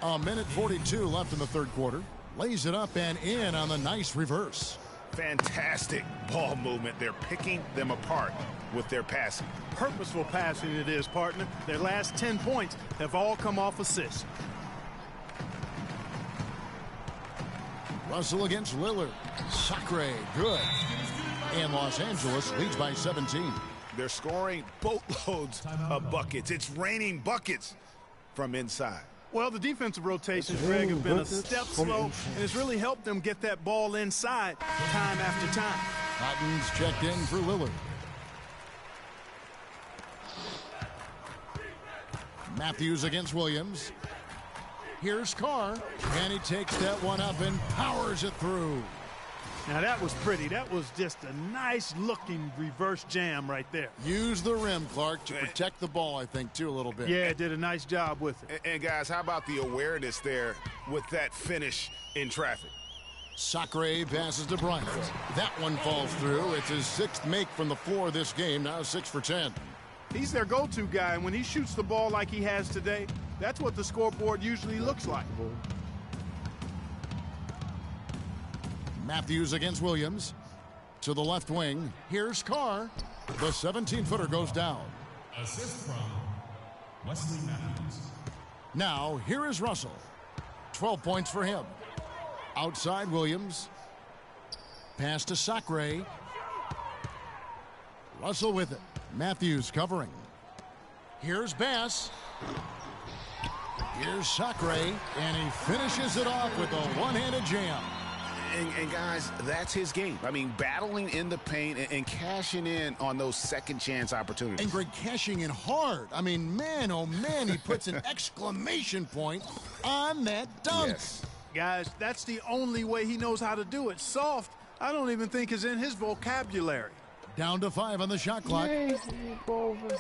[SPEAKER 4] A minute 42 left in the third quarter. Lays it up and in on the nice reverse.
[SPEAKER 6] Fantastic ball movement. They're picking them apart with their passing.
[SPEAKER 5] Purposeful passing it is, partner. Their last 10 points have all come off assists.
[SPEAKER 4] Russell against Lillard. Sacre, good. And Los Angeles leads by 17.
[SPEAKER 6] They're scoring boatloads of buckets. It's raining buckets from inside.
[SPEAKER 5] Well, the defensive rotations, Greg, have been a step slow, and it's really helped them get that ball inside time after time.
[SPEAKER 4] Cotton's checked in for Lillard. Matthews against Williams. Here's Carr, and he takes that one up and powers it through.
[SPEAKER 5] Now that was pretty. That was just a nice-looking reverse jam right there.
[SPEAKER 4] Use the rim, Clark, to protect the ball, I think, too, a little bit.
[SPEAKER 5] Yeah, did a nice job with it.
[SPEAKER 6] And guys, how about the awareness there with that finish in traffic?
[SPEAKER 4] Sacre passes to Bryant. That one falls through. It's his 6th make from the floor this game, now 6 for 10.
[SPEAKER 5] He's their go-to guy, and when he shoots the ball like he has today, that's what the scoreboard usually looks like.
[SPEAKER 4] Matthews against Williams. To the left wing. Here's Carr. The 17-footer goes down.
[SPEAKER 7] Assist from Wesley Matthews.
[SPEAKER 4] Now, here is Russell. 12 points for him. Outside Williams. Pass to Sacre. Russell with it. Matthews covering. Here's Bass. Here's Sacre, and he finishes it off with a one-handed jam.
[SPEAKER 6] And guys, that's his game. I mean, battling in the paint and cashing in on those second-chance opportunities.
[SPEAKER 4] And Greg, cashing in hard. I mean, man, oh, man, he puts an exclamation point on that dunk.
[SPEAKER 6] Yes.
[SPEAKER 5] Guys, that's the only way he knows how to do it. Soft, I don't even think is in his vocabulary.
[SPEAKER 4] Down to 5 on the shot clock.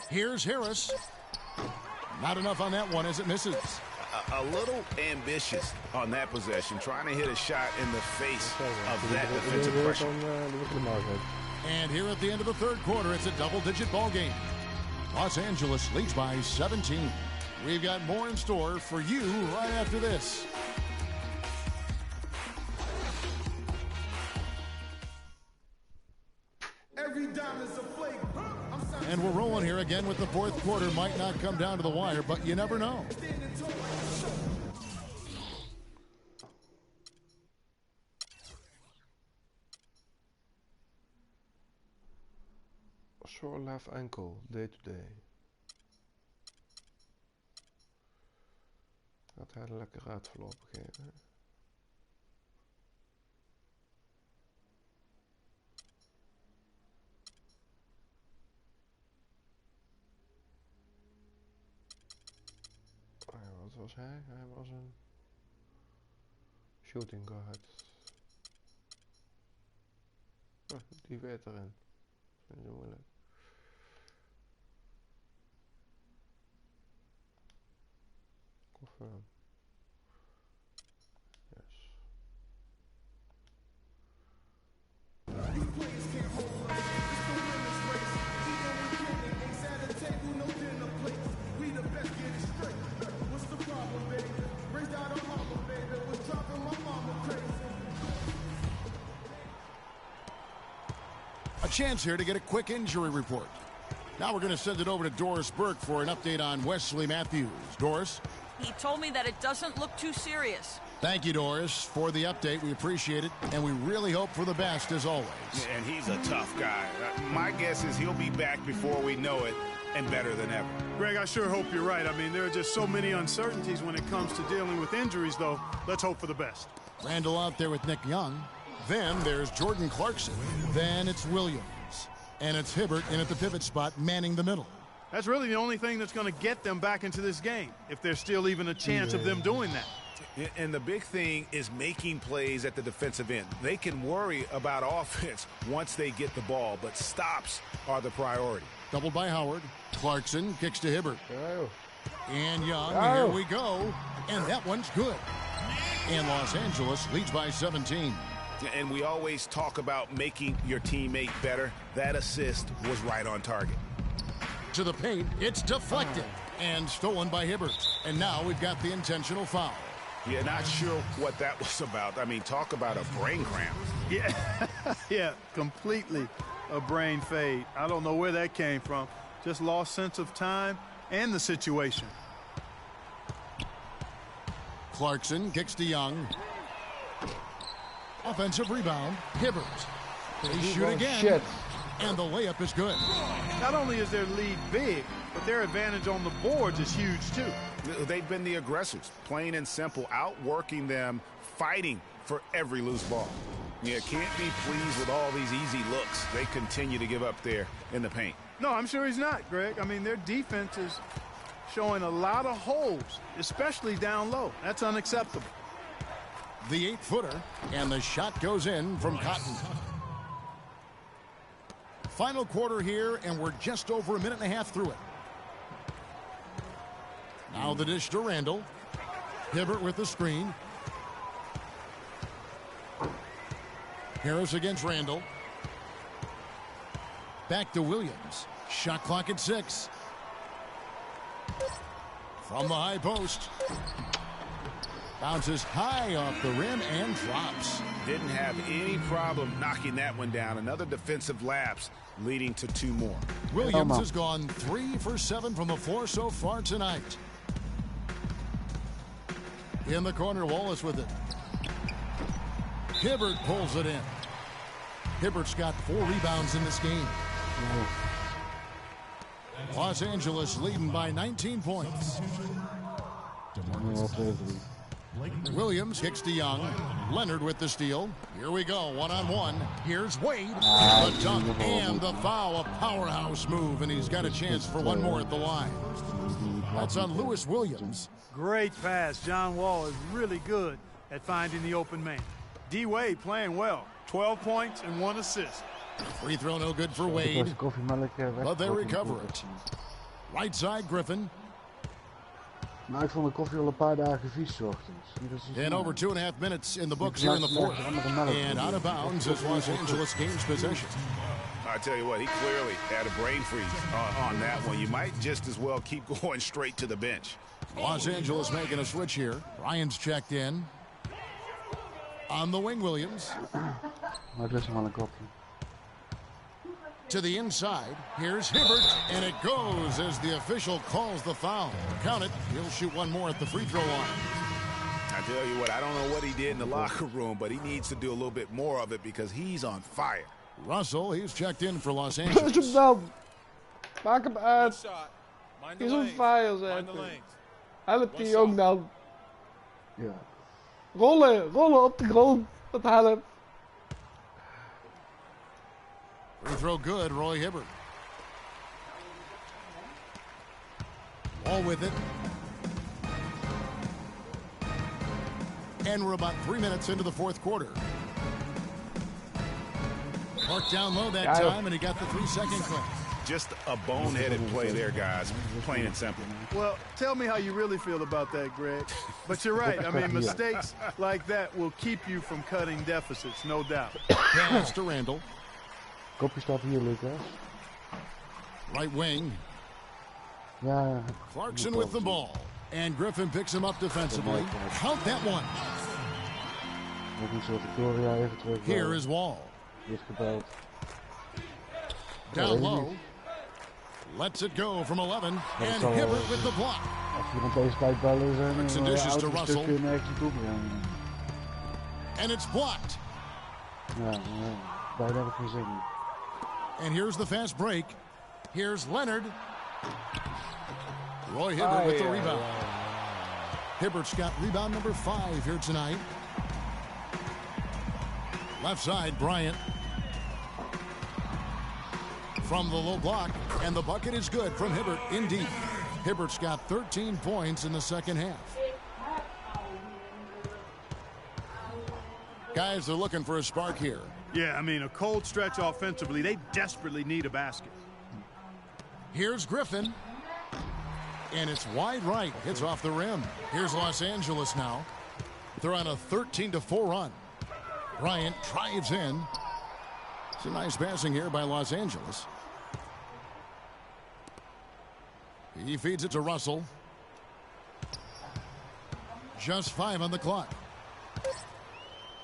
[SPEAKER 4] Here's Harris. Not enough on that one as it misses.
[SPEAKER 6] A little ambitious on that possession, trying to hit a shot in the face of that defensive pressure.
[SPEAKER 4] And here at the end of the third quarter, it's a double-digit ball game. Los Angeles leads by 17. We've got more in store for you right after this. And we're rolling here again with the fourth quarter. Might not come down to the wire, but you never know.
[SPEAKER 8] Sore left ankle, day to day. Gaat hij er lekker uit voorlopig geven. Wat was hij? Hij was een shooting guard. Die werd erin. Dat is niet zo moeilijk. Confirm. Yes.
[SPEAKER 4] A chance here to get a quick injury report. Now we're going to send it over to Doris Burke for an update on Wesley Matthews. Doris?
[SPEAKER 10] He told me that it doesn't look too serious.
[SPEAKER 4] Thank you, Doris, for the update. We appreciate it, and we really hope for the best, as always.
[SPEAKER 6] And he's a tough guy. My guess is he'll be back before we know it, and better than ever.
[SPEAKER 5] Greg, I sure hope you're right. I mean, there are just so many uncertainties when it comes to dealing with injuries, though. Let's hope for the best.
[SPEAKER 4] Randall out there with Nick Young. Then there's Jordan Clarkson. Then it's Williams. And it's Hibbert in at the pivot spot, manning the middle.
[SPEAKER 5] That's really the only thing that's going to get them back into this game, if there's still even a chance of them doing that.
[SPEAKER 6] And the big thing is making plays at the defensive end. They can worry about offense once they get the ball, but stops are the priority.
[SPEAKER 4] Doubled by Howard. Clarkson kicks to Hibbert. And Young, here we go. And that one's good. And Los Angeles leads by 17.
[SPEAKER 6] And we always talk about making your teammate better. That assist was right on target.
[SPEAKER 4] To the paint, it's deflected and stolen by Hibbert. And now we've got the intentional foul.
[SPEAKER 6] Yeah, not sure what that was about. I mean, talk about a brain cramp.
[SPEAKER 5] Yeah, yeah, completely a brain fade. I don't know where that came from. Just lost sense of time and the situation.
[SPEAKER 4] Clarkson kicks to Young. Offensive rebound. Hibbert. They shoot again.
[SPEAKER 9] Shit.
[SPEAKER 4] And the layup is good.
[SPEAKER 5] Not only is their lead big, but their advantage on the boards is huge, too.
[SPEAKER 6] They've been the aggressors, plain and simple, outworking them, fighting for every loose ball. You can't be pleased with all these easy looks they continue to give up there in the paint.
[SPEAKER 5] No, I'm sure he's not, Greg. I mean, their defense is showing a lot of holes, especially down low. That's unacceptable.
[SPEAKER 4] The 8-footer, and the shot goes in from Cotton. Final quarter here, and we're just over a minute and a half through it. Now the dish to Randall. Hibbert with the screen. Harris against Randall. Back to Williams. Shot clock at 6. From the high post. Bounces high off the rim and drops.
[SPEAKER 6] Didn't have any problem knocking that one down. Another defensive lapse leading to 2 more.
[SPEAKER 4] Williams has gone 3 for 7 from the floor so far tonight. In the corner, Wallace with it. Hibbert pulls it in. Hibbert's got 4 rebounds in this game. Los Angeles leading by 19 points. Williams kicks to Young. Leonard with the steal. Here we go, one-on-one. Here's Wade. The dunk and the foul. A powerhouse move, and he's got a chance for one more at the line. That's on Lewis Williams.
[SPEAKER 5] Great pass. John Wall is really good at finding the open man. D-Wade playing well. 12 points and 1 assist.
[SPEAKER 4] Free throw no good for Wade, but they recover it. Right side, Griffin.
[SPEAKER 8] Nou, ik vond de koffie al een paar dagen vies 's ochtends.
[SPEAKER 4] And over 2.5 minutes in the books here in the fourth. And out of bounds is Los Angeles gains possession.
[SPEAKER 6] I tell you what, he clearly had a brain freeze on that one. You might just as well keep going straight to the bench.
[SPEAKER 4] Los Angeles making a switch here. Ryan's checked in. On the wing, Williams.
[SPEAKER 8] Maar ik lust hem wel een koffie.
[SPEAKER 4] To the inside. Here's Hibbert, and it goes as the official calls the foul. Count it. He'll shoot one more at the free throw line.
[SPEAKER 6] I tell you what, I don't know what he did in the locker room, but he needs to do a little bit more of it because he's on fire.
[SPEAKER 4] Russell, he's checked in for Los Angeles.
[SPEAKER 9] Push hem dan. Maak hem uit. He's on fire, zegt hij. Help die jong dan.
[SPEAKER 8] Ja.
[SPEAKER 9] Rollen, rollen op de grond. Dat helpt.
[SPEAKER 4] Free throw good, Roy Hibbert. All with it. And we're about 3 minutes into the fourth quarter. Clark down low that time, and he got the 3-second clip.
[SPEAKER 6] Just a boneheaded play there, guys. Plain and simple.
[SPEAKER 5] Well, tell me how you really feel about that, Greg. But you're right. I mean, mistakes like that will keep you from cutting deficits, no doubt.
[SPEAKER 4] Pass to Randall.
[SPEAKER 8] Kopje staat hier, Lucas.
[SPEAKER 4] Right wing.
[SPEAKER 8] Ja.
[SPEAKER 4] Clarkson with the ball. And Griffin picks him up defensively. Count that one. Here is Wall. Down low. Lets it go from 11. And Hibbert with the block.
[SPEAKER 8] Als je rond deze tijd ballen zijn,
[SPEAKER 4] dan
[SPEAKER 8] een
[SPEAKER 4] Russell.
[SPEAKER 8] nergens naartoe brengen.
[SPEAKER 4] And it's blocked.
[SPEAKER 8] Ja, daar heb ik geen zin in.
[SPEAKER 4] And here's the fast break. Here's Leonard. Roy Hibbert with the rebound. Hibbert's got rebound number 5 here tonight. Left side, Bryant. From the low block, and the bucket is good from Hibbert indeed. Hibbert's got 13 points in the second half. Guys, they're looking for a spark here.
[SPEAKER 5] Yeah, I mean, a cold stretch offensively. They desperately need a basket.
[SPEAKER 4] Here's Griffin. And it's wide right. Hits off the rim. Here's Los Angeles now. They're on a 13-4 run. Bryant drives in. It's a nice passing here by Los Angeles. He feeds it to Russell. Just 5 on the clock.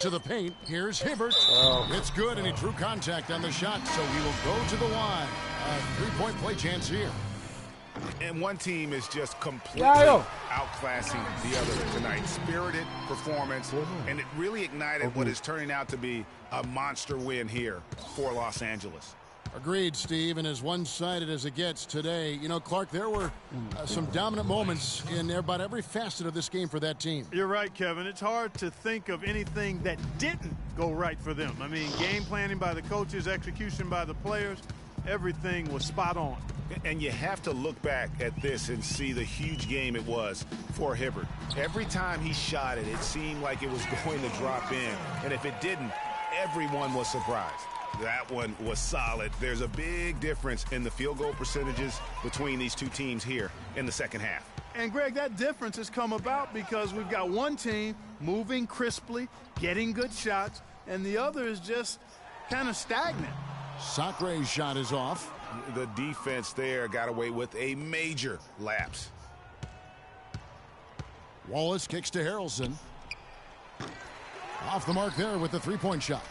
[SPEAKER 4] To the paint, here's Hibbert. It's good, and he drew contact on the shot, so he will go to the line. A 3-point play chance here.
[SPEAKER 6] And one team is just completely outclassing the other tonight. Spirited performance, and it really ignited what is turning out to be a monster win here for Los Angeles.
[SPEAKER 4] Agreed, Steve, and as one-sided as it gets today, you know, Clark, there were some dominant moments in about every facet of this game for that team.
[SPEAKER 5] You're right, Kevin. It's hard to think of anything that didn't go right for them. I mean, game planning by the coaches, execution by the players, everything was spot on.
[SPEAKER 6] And you have to look back at this and see the huge game it was for Hibbert. Every time he shot it, it seemed like it was going to drop in. And if it didn't, everyone was surprised. That one was solid. There's a big difference in the field goal percentages between these two teams here in the second half.
[SPEAKER 5] And, Greg, that difference has come about because we've got one team moving crisply, getting good shots, and the other is just kind of stagnant.
[SPEAKER 4] Sacre's shot is off.
[SPEAKER 6] The defense there got away with a major lapse.
[SPEAKER 4] Wallace kicks to Harrelson. Off the mark there with the 3-point shot.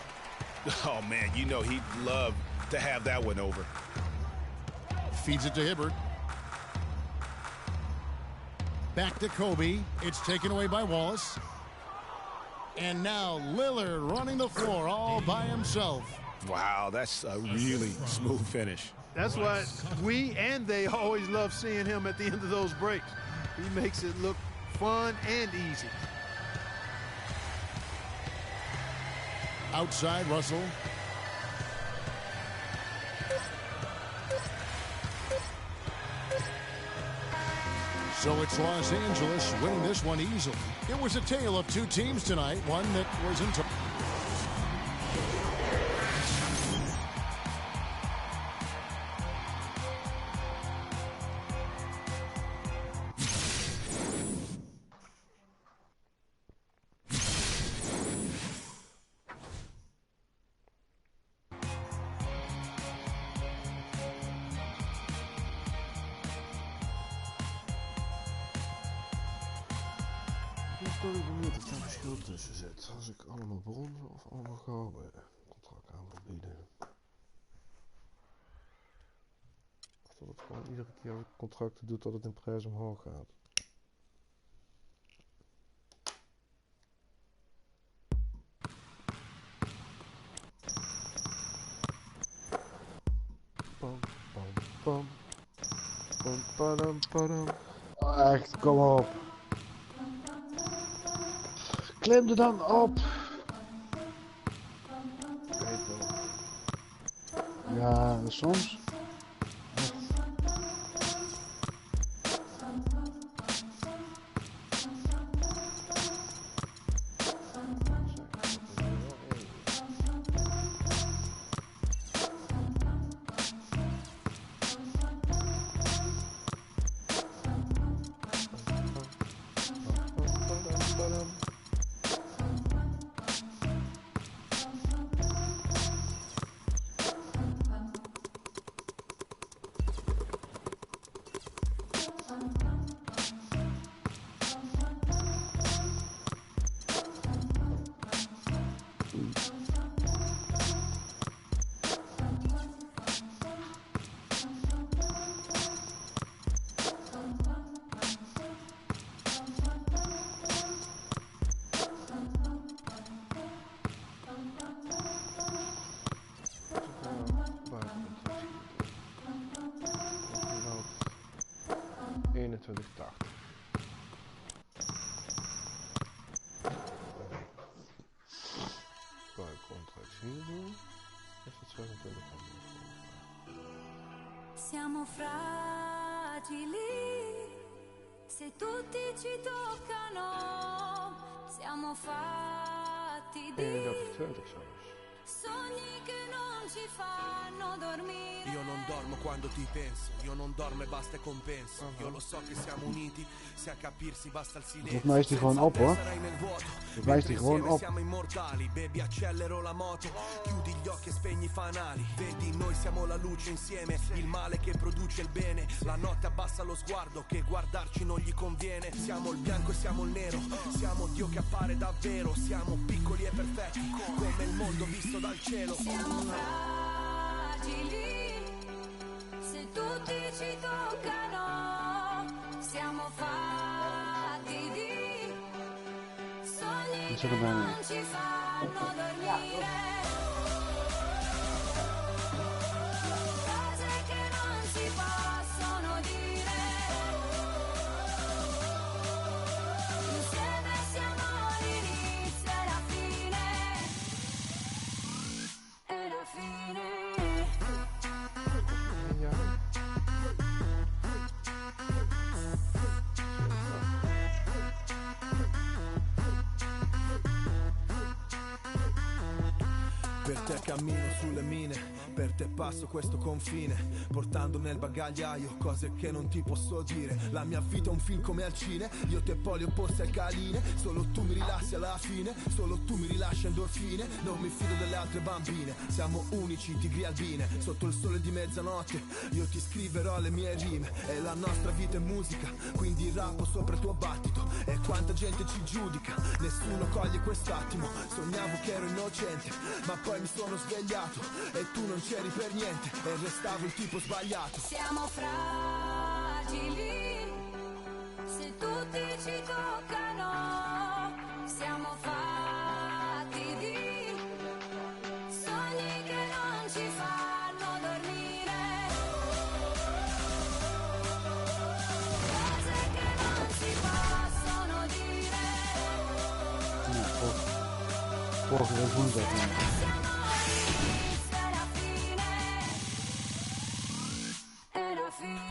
[SPEAKER 6] Oh, man, you know he'd love to have that one over.
[SPEAKER 4] Feeds it to Hibbert. Back to Kobe. It's taken away by Wallace. And now Lillard running the floor all by himself.
[SPEAKER 6] Wow, that's a really smooth finish.
[SPEAKER 5] That's why we and they always love seeing him at the end of those breaks. He makes it look fun and easy.
[SPEAKER 4] Outside, Russell. So it's Los Angeles winning this one easily. It was a tale of two teams tonight, one that was in
[SPEAKER 9] Ik ben benieuwd of daar een verschil tussen zit. Als ik allemaal bronnen of allemaal gouden contract aan wil bieden. Of dat het gewoon iedere keer contracten doet dat het in prijs omhoog gaat. Pam, pam, pam. Pam, padam, padam.
[SPEAKER 8] Oh, echt, kom op. Klim er dan op. Ja, soms.
[SPEAKER 12] Siamo fragili, se tutti ci toccano, siamo fatti di sogni che non ci fanno dormire.
[SPEAKER 13] Io non dormo quando ti penso, io non dormo e basta e compenso. Io lo so che siamo uniti, se a capirsi basta il silenzio.
[SPEAKER 8] Volgens mij is die gewoon op hoor. Volgens mij is die gewoon op.
[SPEAKER 13] Siamo immortali, baby accelero la moto, chiudi gli occhi e spegni i fanali. Vedi noi siamo la luce insieme, il male che produce luce e il bene. La notte abbassa lo sguardo che guardarci non gli conviene. Siamo il bianco e siamo il nero, siamo Dio che appare davvero. Siamo piccoli e perfetti come il mondo visto dal cielo.
[SPEAKER 12] Siamo fragili, se tutti ci toccano. Siamo fatti di sogni che non ci fanno dormire. Cose che non si possono dire. Insieme siamo l'inizio e la fine. E la fine.
[SPEAKER 13] Per te cammino sulle mine, per te passo questo confine, portando nel bagagliaio cose che non ti posso dire. La mia vita è un film come al cine, io te poli opposti alcaline. Solo tu mi rilassi alla fine, solo tu mi rilasci endorfine. Non mi fido delle altre bambine, siamo unici, tigri albine. Sotto il sole di mezzanotte, io ti scriverò le mie rime. E la nostra vita è musica, quindi rappo sopra il tuo battito. E quanta gente ci giudica, nessuno coglie quest'attimo. Sognavo che ero innocente, ma poi mi sono svegliato e tu non c'eri per niente e restavo il tipo sbagliato.
[SPEAKER 12] Siamo fragili, se tutti ci toccano. Siamo fatti di sogni che non ci fanno dormire. Cose che non si possono dire.
[SPEAKER 8] Poco da guida.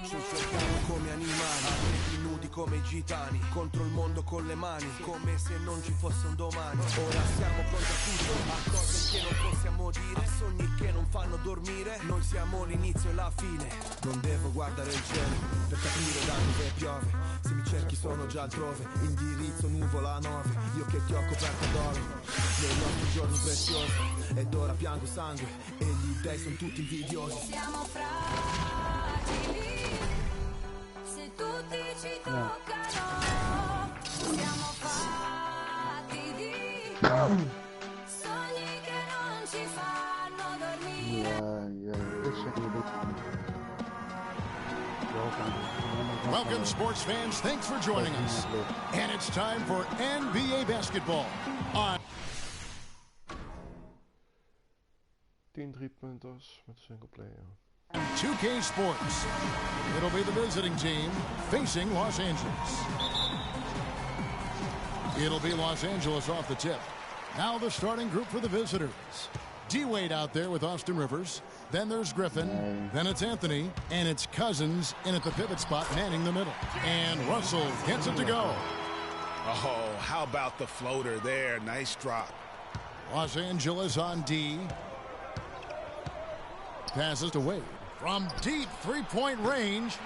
[SPEAKER 13] Ci cerchiamo come animali, arredi nudi come i gitani, contro il mondo con le mani, come se non ci fosse un domani. Ora siamo pronti a tutto, a cose che non possiamo dire, a sogni che non fanno dormire. Noi siamo l'inizio e la fine. Non devo guardare il cielo per capire da dove piove. Se mi cerchi sono già altrove, indirizzo nuvola 9. Io che ti ho coperto d'oro nei nostri giorni preziosi, ed ora piango sangue e gli dei sono tutti invidiosi.
[SPEAKER 12] Siamo fragili, se tutti ci toccano. Siamo fatti di sogni che non ci fanno dormire.
[SPEAKER 4] Welcome, sports fans. Thanks for joining us. And it's time for NBA basketball on
[SPEAKER 9] 10 3-punters met single player.
[SPEAKER 4] 2K Sports. It'll be the visiting team facing Los Angeles. It'll be Los Angeles off the tip. Now the starting group for the visitors. D-Wade out there with Austin Rivers. Then there's Griffin. Then it's Anthony. And it's Cousins in at the pivot spot, manning the middle. And Russell gets it to go.
[SPEAKER 6] Oh, how about the floater there? Nice drop.
[SPEAKER 4] Los Angeles on D. Passes to Wade. From deep three-point range.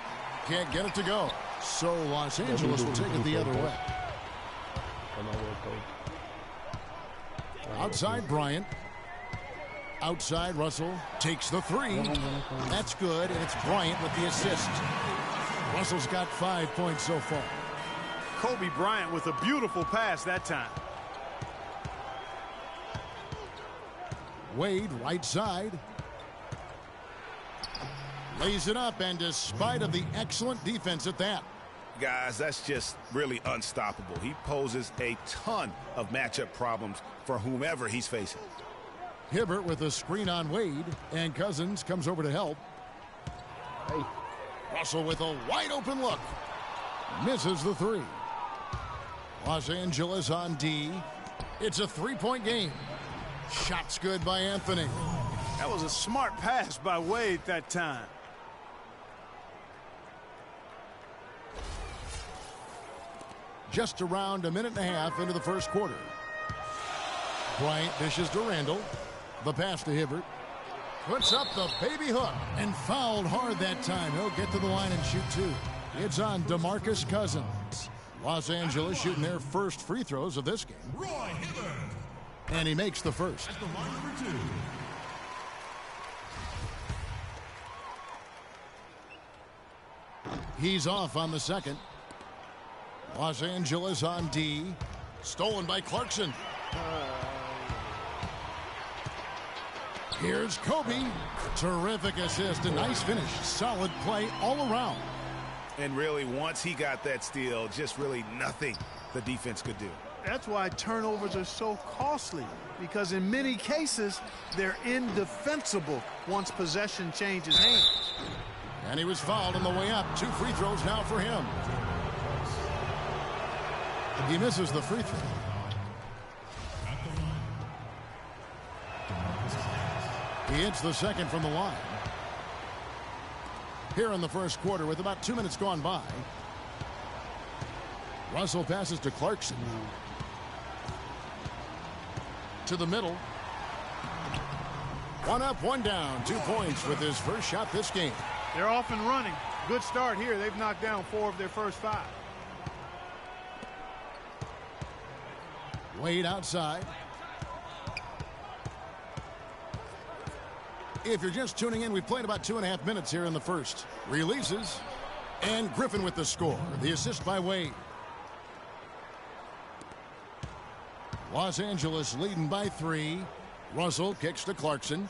[SPEAKER 4] Can't get it to go. So Los Angeles will take it the other way. Outside Bryant. Outside Russell. Takes the three. That's good, and it's Bryant with the assist. Russell's got 5 points so far.
[SPEAKER 5] Kobe Bryant with a beautiful pass that time.
[SPEAKER 4] Wade, right side. Lays it up, and despite of the excellent defense at that.
[SPEAKER 6] Guys, that's just really unstoppable. He poses a ton of matchup problems for whomever he's facing.
[SPEAKER 4] Hibbert with a screen on Wade, and Cousins comes over to help. Hey. Russell with a wide open look. Misses the three. Los Angeles on D. It's a three-point game. Shot's good by Anthony.
[SPEAKER 5] That was a smart pass by Wade that time.
[SPEAKER 4] Just around a minute and a half into the first quarter. Bryant dishes to Randall. The pass to Hibbert. Puts up the baby hook and fouled hard that time. He'll get to the line and shoot two. It's on DeMarcus Cousins. Los Angeles shooting their first free throws of this game.
[SPEAKER 7] Roy Hibbert.
[SPEAKER 4] And he makes the first.
[SPEAKER 7] At the line for two.
[SPEAKER 4] He's off on the second. Los Angeles on D. Stolen by Clarkson. Here's Kobe. Terrific assist. A nice finish. Solid play all around.
[SPEAKER 6] And really, once he got that steal, just really nothing the defense could do.
[SPEAKER 5] That's why turnovers are so costly, because in many cases, they're indefensible once possession changes hands.
[SPEAKER 4] And he was fouled on the way up. 2 free throws now for him. He misses the free throw. He hits the second from the line. Here in the first quarter with about 2 minutes gone by. Russell passes to Clarkson. To the middle. 1 up, 1 down. 2 points with his first shot this game.
[SPEAKER 5] They're off and running. Good start here. They've knocked down 4 of their first 5.
[SPEAKER 4] Wade outside. If you're just tuning in, we've played about 2.5 minutes here in the first. Releases. And Griffin with the score. The assist by Wade. Los Angeles leading by 3. Russell kicks to Clarkson.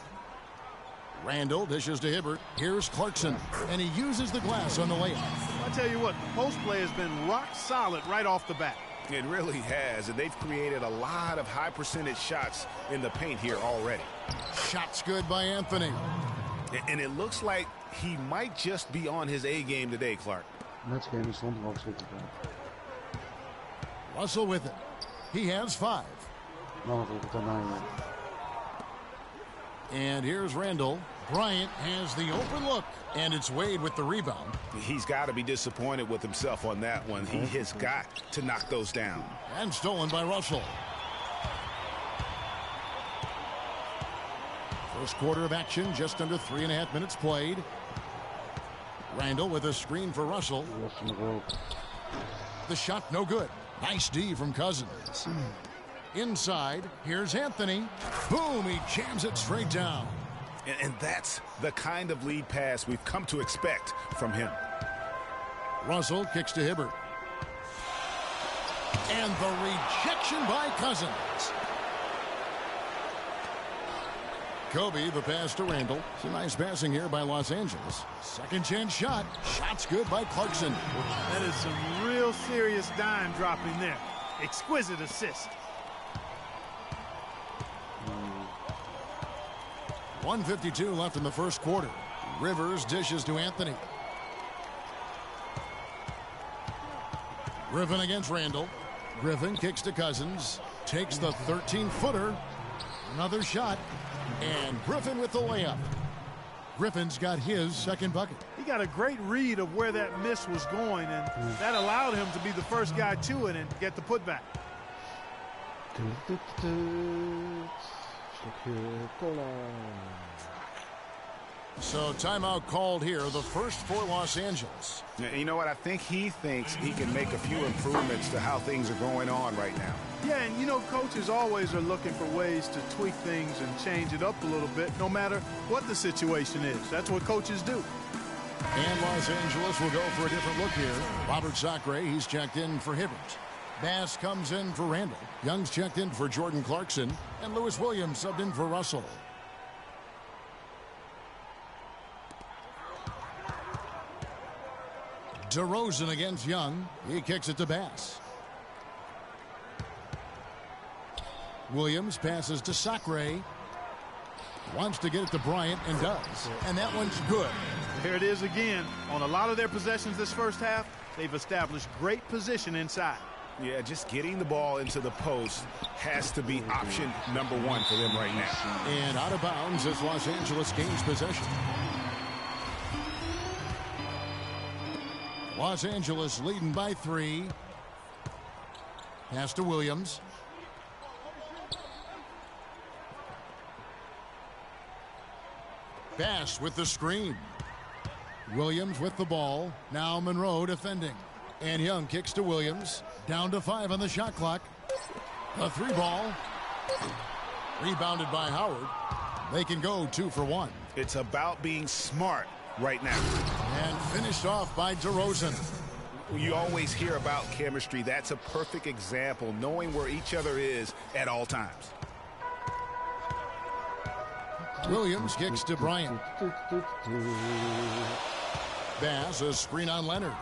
[SPEAKER 4] Randall dishes to Hibbert. Here's Clarkson. And he uses the glass on the layup.
[SPEAKER 5] I tell you what, the post play has been rock solid right off the bat.
[SPEAKER 6] It really has, and they've created a lot of high percentage shots in the paint here already.
[SPEAKER 4] Shots good by Anthony.
[SPEAKER 6] And it looks like he might just be on his A game today, Clark.
[SPEAKER 8] Net game is zondag ook zeker.
[SPEAKER 4] Russell with it. He has 5. And here's Randall. Bryant has the open look, and it's Wade with the rebound.
[SPEAKER 6] He's got to be disappointed with himself on that one. He has got to knock those down.
[SPEAKER 4] And stolen by Russell. First quarter of action, just under 3.5 minutes played. Randall with a screen for Russell. The shot no good. Nice D from Cousins. Inside, here's Anthony. Boom, he jams it straight down.
[SPEAKER 6] And that's the kind of lead pass we've come to expect from him.
[SPEAKER 4] Russell kicks to Hibbert. And the rejection by Cousins. Kobe, the pass to Randall. Some nice passing here by Los Angeles. Second chance shot. Shot's good by Clarkson.
[SPEAKER 5] That is some real serious dime dropping there. Exquisite assist.
[SPEAKER 4] 1:52 left in the first quarter. Rivers dishes to Anthony. Griffin against Randall. Griffin kicks to Cousins. Takes the 13-footer. Another shot. And Griffin with the layup. Griffin's got his second bucket.
[SPEAKER 5] He got a great read of where that miss was going, and that allowed him to be the first guy to it and get the putback.
[SPEAKER 4] So timeout called here, the first for Los Angeles.
[SPEAKER 6] You know what? I think he thinks he can make a few improvements to how things are going on right now.
[SPEAKER 5] Yeah, and you know, coaches always are looking for ways to tweak things and change it up a little bit, no matter what the situation is. That's what coaches do.
[SPEAKER 4] And Los Angeles will go for a different look here. Robert Sacre, he's checked in for Hibbert. Bass comes in for Randall. Young's checked in for Jordan Clarkson. And Lewis Williams subbed in for Russell. DeRozan against Young. He kicks it to Bass. Williams passes to Sacre. Wants to get it to Bryant and does. And that one's good.
[SPEAKER 5] Here it is again. On a lot of their possessions this first half, they've established great position inside.
[SPEAKER 6] Yeah, just getting the ball into the post has to be option number 1 for them right now.
[SPEAKER 4] And out of bounds as Los Angeles gains possession. Los Angeles leading by 3. Pass to Williams. Bass with the screen. Williams with the ball. Now Monroe defending. And Young kicks to Williams. Down to 5 on the shot clock. A 3 ball. Rebounded by Howard. They can go 2 for 1.
[SPEAKER 6] It's about being smart right now.
[SPEAKER 4] And finished off by DeRozan.
[SPEAKER 6] You always hear about chemistry. That's a perfect example, knowing where each other is at all times.
[SPEAKER 4] Williams kicks to Bryant. Bass, a screen on Leonard.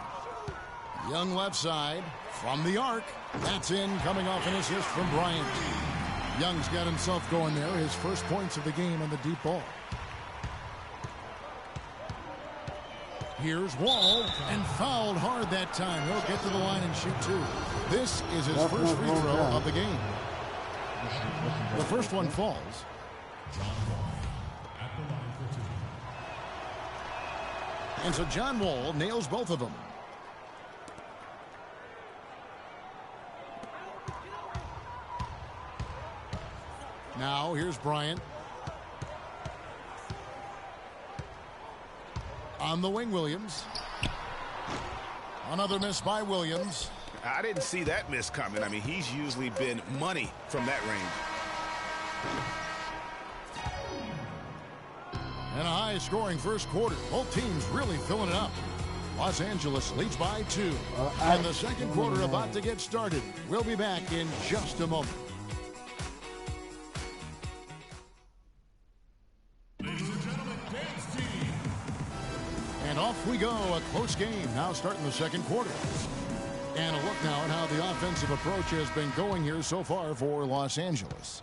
[SPEAKER 4] Young left side from the arc. That's in, coming off an assist from Bryant. Young's got himself going there. His first points of the game on the deep ball. Here's Wall, and fouled hard that time. He'll get to the line and shoot two. This is his first free throw of the game. The first one falls. And so John Wall nails both of them. Now here's Bryant. On the wing, Williams. Another miss by Williams.
[SPEAKER 6] I didn't see that miss coming. I mean, he's usually been money from that range.
[SPEAKER 4] And a high-scoring first quarter. Both teams really filling it up. Los Angeles leads by 2. And the second quarter about to get started. We'll be back in just a moment. And off we go, a close game now starting the second quarter. And a look now at how the offensive approach has been going here so far for Los Angeles.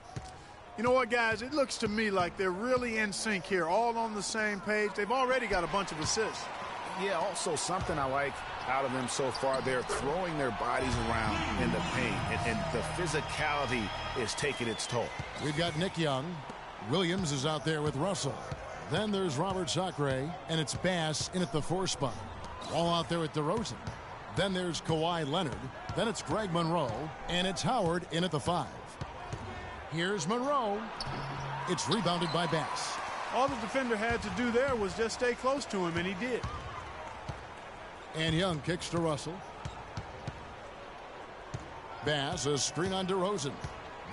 [SPEAKER 5] You know what, guys? It looks to me like they're really in sync here, all on the same page. They've already got a bunch of assists.
[SPEAKER 6] Yeah, also something I like out of them so far, they're throwing their bodies around in the paint, and the physicality is taking its toll.
[SPEAKER 4] We've got Nick Young. Williams is out there with Russell. Then there's Robert Sacre, and it's Bass in at the 4 spot. All out there with DeRozan. Then there's Kawhi Leonard. Then it's Greg Monroe, and it's Howard in at the 5. Here's Monroe. It's rebounded by Bass.
[SPEAKER 5] All the defender had to do there was just stay close to him, and he did.
[SPEAKER 4] And Young kicks to Russell. Bass, a screen on DeRozan.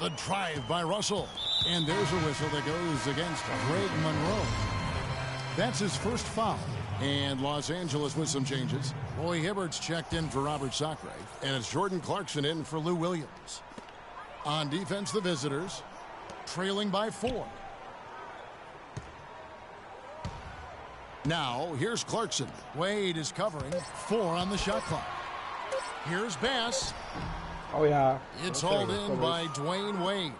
[SPEAKER 4] The drive by Russell. And there's a whistle that goes against Greg Monroe. That's his first foul. And Los Angeles with some changes. Roy Hibbert's checked in for Robert Sacre. And it's Jordan Clarkson in for Lou Williams. On defense, the visitors. Trailing by 4. Now, here's Clarkson. Wade is covering. 4 on the shot clock. Here's Bass.
[SPEAKER 9] Oh, yeah.
[SPEAKER 4] It's hauled in by Dwayne Wade.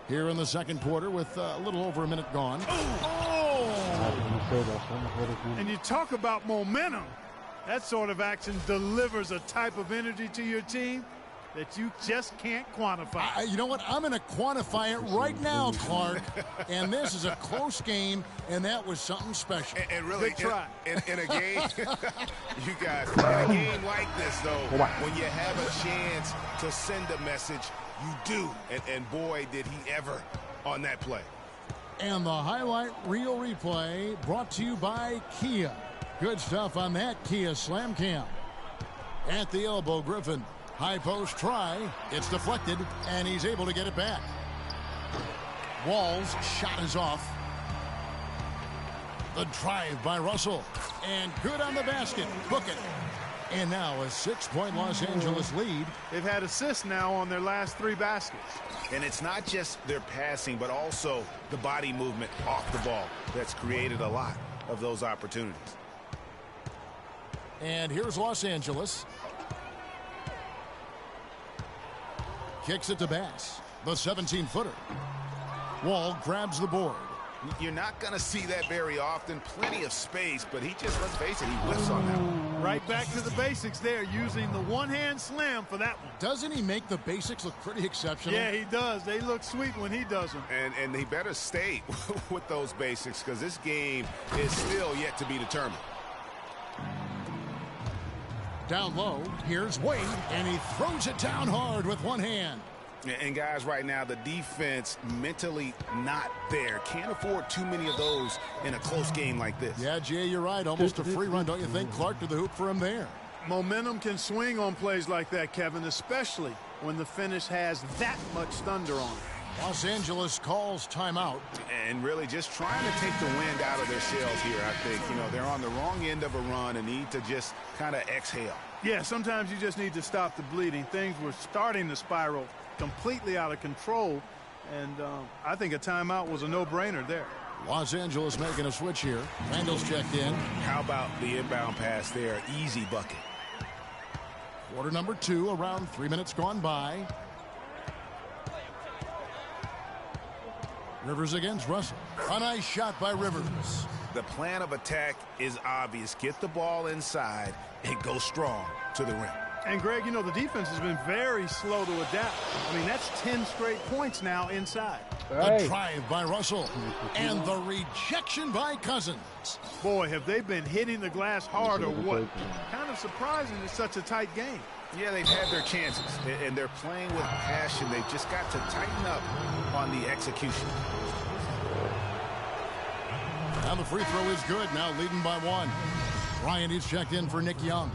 [SPEAKER 4] Here in the second quarter with a little over a minute gone.
[SPEAKER 5] And you talk about momentum. That sort of action delivers a type of energy to your team that you just can't quantify.
[SPEAKER 4] You know what? I'm going to quantify it right now, Clark. And this is a close game, and that was something special.
[SPEAKER 6] And really, in a game, you guys, in a game like this, though, when you have a chance to send a message, you do. And boy, did he ever on that play.
[SPEAKER 4] And the highlight reel replay brought to you by Kia. Good stuff on that Kia Slam Cam. At the elbow, Griffin. High post try. It's deflected, and he's able to get it back. Wall's shot is off. The drive by Russell. And good on the basket. Book it. And now a 6-point Los Angeles lead.
[SPEAKER 5] They've had assists now on their last 3 baskets.
[SPEAKER 6] And it's not just their passing, but also the body movement off the ball that's created a lot of those opportunities.
[SPEAKER 4] And here's Los Angeles. Kicks it to Bass. The 17-footer. Wall grabs the board.
[SPEAKER 6] You're not going to see that very often. Plenty of space, but he just, let's face it, he whiffs on that one.
[SPEAKER 5] Right back to the basics there, using the one-hand slam for that one.
[SPEAKER 4] Doesn't he make the basics look pretty exceptional?
[SPEAKER 5] Yeah, he does. They look sweet when he does them.
[SPEAKER 6] And he better stay with those basics, because this game is still yet to be determined.
[SPEAKER 4] Down low, here's Wade, and he throws it down hard with one hand.
[SPEAKER 6] And guys, right now, the defense mentally not there. Can't afford too many of those in a close game like this.
[SPEAKER 4] Yeah, Jay, you're right. Almost a free run, don't you think? Clark to the hoop for him there.
[SPEAKER 5] Momentum can swing on plays like that, Kevin, especially when the finish has that much thunder on it.
[SPEAKER 4] Los Angeles calls timeout.
[SPEAKER 6] And really just trying to take the wind out of their sails here, I think. You know, they're on the wrong end of a run and need to just kind of exhale.
[SPEAKER 5] Yeah, sometimes you just need to stop the bleeding. Things were starting to spiral completely out of control, and I think a timeout was a no-brainer there.
[SPEAKER 4] Los Angeles making a switch here. Randall's checked in.
[SPEAKER 6] How about the inbound pass there? Easy bucket.
[SPEAKER 4] Quarter number 2, around 3 minutes gone by. Rivers against Russell. A nice shot by Rivers.
[SPEAKER 6] The plan of attack is obvious. Get the ball inside and go strong to the rim.
[SPEAKER 5] And, Greg, you know, the defense has been very slow to adapt. I mean, that's 10 straight points now inside.
[SPEAKER 4] The drive by Russell. And the rejection by Cousins.
[SPEAKER 5] Boy, have they been hitting the glass hard or what? Kind of surprising it's such a tight game.
[SPEAKER 6] Yeah, they've had their chances, and they're playing with passion. They've just got to tighten up on the execution.
[SPEAKER 4] Now the free throw is good, now leading by 1. Bryant is checked in for Nick Young.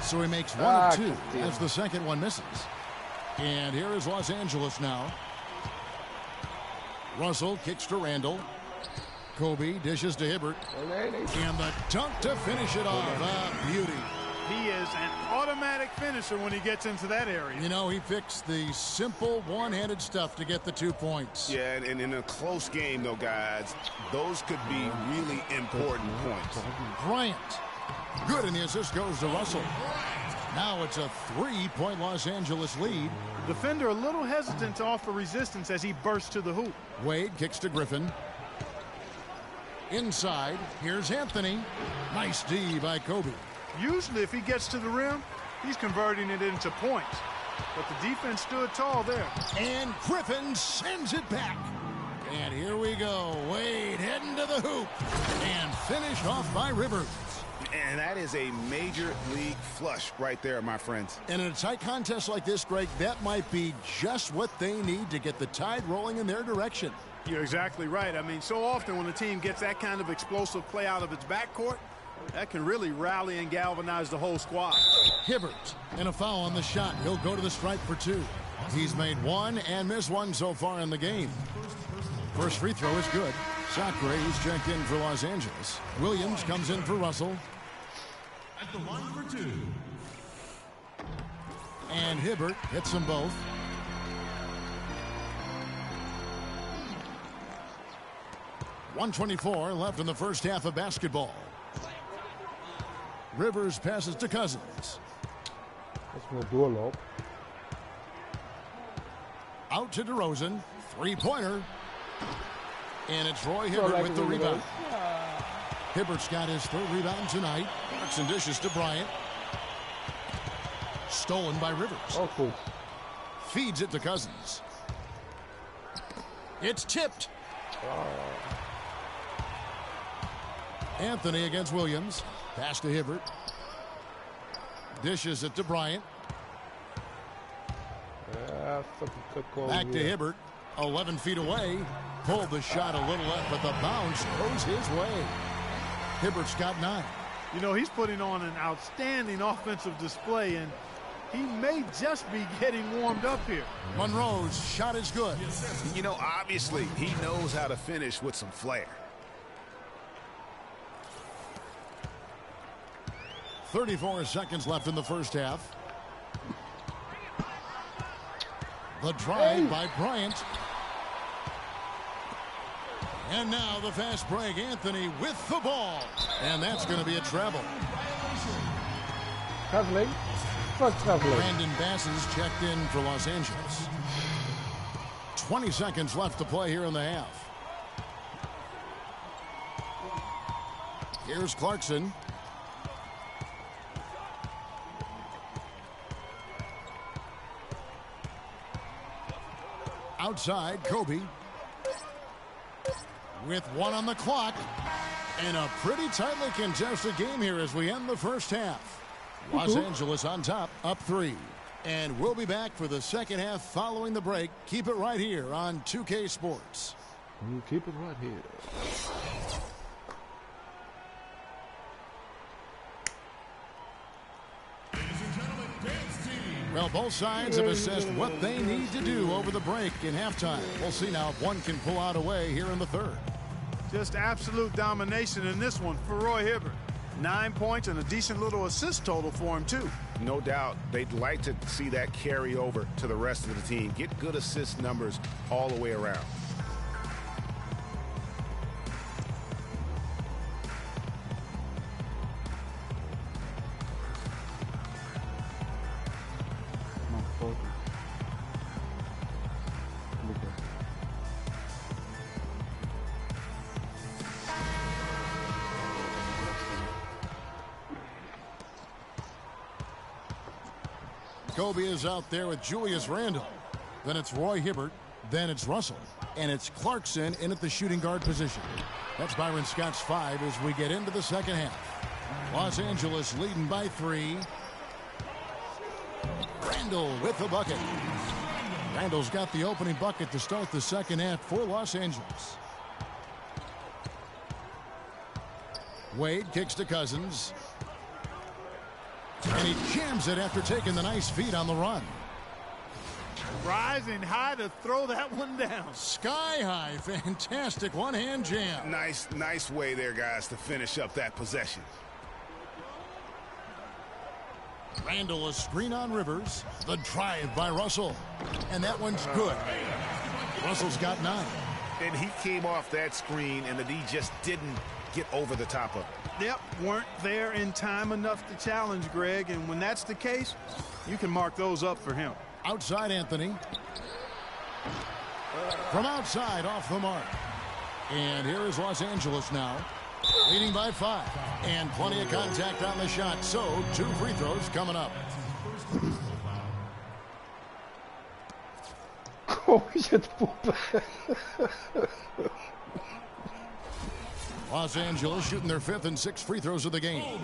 [SPEAKER 4] So he makes 1 of 2 as the second one misses. And here is Los Angeles now. Russell kicks to Randall. Kobe dishes to Hibbert. And the dunk to finish it off. A beauty.
[SPEAKER 5] He is an automatic finisher when he gets into that area.
[SPEAKER 4] You know, he fixed the simple one-handed stuff to get the 2 points.
[SPEAKER 6] Yeah, and in a close game, though, guys, those could be really important points.
[SPEAKER 4] Bryant. Good, and the assist goes to Russell. Now it's a 3-point Los Angeles lead.
[SPEAKER 5] Defender a little hesitant to offer resistance as he bursts to the hoop.
[SPEAKER 4] Wade kicks to Griffin. Inside, here's Anthony. Nice D by Kobe.
[SPEAKER 5] Usually if he gets to the rim, he's converting it into points. But the defense stood tall there.
[SPEAKER 4] And Griffin sends it back. And here we go. Wade heading to the hoop. And finished off by Rivers.
[SPEAKER 6] And that is a major league flush right there, my friends.
[SPEAKER 4] And in a tight contest like this, Greg, that might be just what they need to get the tide rolling in their direction.
[SPEAKER 5] You're exactly right. I mean, so often when a team gets that kind of explosive play out of its backcourt, that can really rally and galvanize the whole squad.
[SPEAKER 4] Hibbert, and a foul on the shot. He'll go to the stripe for 2. He's made 1 and missed 1 so far in the game. First free throw is good. Sacre is checked in for Los Angeles. Williams comes in for Russell.
[SPEAKER 7] At the line for 2.
[SPEAKER 4] And Hibbert hits them both. .124 left in the first half of basketball. Rivers passes to Cousins.
[SPEAKER 9] That's more doorloop.
[SPEAKER 4] Out to DeRozan. 3-pointer. And it's Roy Hibbert with the rebound. Hibbert's got his 3rd rebound tonight. Clarkson dishes to Bryant. Stolen by Rivers.
[SPEAKER 9] Oh, cool.
[SPEAKER 4] Feeds it to Cousins. It's tipped. Anthony against Williams. Pass to Hibbert. Dishes it to Bryant. Back to Hibbert. 11 feet away. Pulled the shot a little left, but the bounce goes his way. Hibbert's got 9.
[SPEAKER 5] You know, he's putting on an outstanding offensive display, and he may just be getting warmed up here.
[SPEAKER 4] Monroe's shot is good.
[SPEAKER 6] You know, obviously, he knows how to finish with some flair.
[SPEAKER 4] 34 seconds left in the first half. The drive by Bryant. And now the fast break. Anthony with the ball. And that's going to be a travel.
[SPEAKER 9] Traveling. Fuck traveling.
[SPEAKER 4] Brandon Bass is checked in for Los Angeles. 20 seconds left to play here in the half. Here's Clarkson. Outside, Kobe. With 1 on the clock. And a pretty tightly contested game here as we end the first half. Los Angeles on top, up 3. And we'll be back for the second half following the break. Keep it right here on 2K Sports.
[SPEAKER 9] You keep it right here.
[SPEAKER 7] Ladies and gentlemen, dance team.
[SPEAKER 4] Well, both sides have assessed what they need to do over the break in halftime. We'll see now if one can pull out a way here in the third.
[SPEAKER 5] Just absolute domination in this one for Roy Hibbert. 9 points and a decent little assist total for him, too.
[SPEAKER 6] No doubt they'd like to see that carry over to the rest of the team. Get good assist numbers all the way around.
[SPEAKER 4] Kobe is out there with Julius Randle. Then it's Roy Hibbert. Then it's Russell. And it's Clarkson in at the shooting guard position. That's Byron Scott's 5 as we get into the second half. Los Angeles leading by 3. Randle with the bucket. Randle's got the opening bucket to start the second half for Los Angeles. Wade kicks to Cousins. And he jams it after taking the nice feed on the run.
[SPEAKER 5] Rising high to throw that one down.
[SPEAKER 4] Sky high. Fantastic one-hand jam.
[SPEAKER 6] Nice way there, guys, to finish up that possession.
[SPEAKER 4] Randle a screen on Rivers. The drive by Russell. And that one's good. Russell's got 9.
[SPEAKER 6] And he came off that screen, and the D just didn't get over the top of it.
[SPEAKER 5] Yep, weren't there in time enough to challenge Greg, and when that's the case, you can mark those up for him.
[SPEAKER 4] Outside Anthony. From outside off the mark. And here is Los Angeles now, leading by 5. And plenty of contact on the shot, so 2 free throws coming up.
[SPEAKER 9] Oh, zit poepen.
[SPEAKER 4] Los Angeles shooting their 5th and 6th free throws of the game.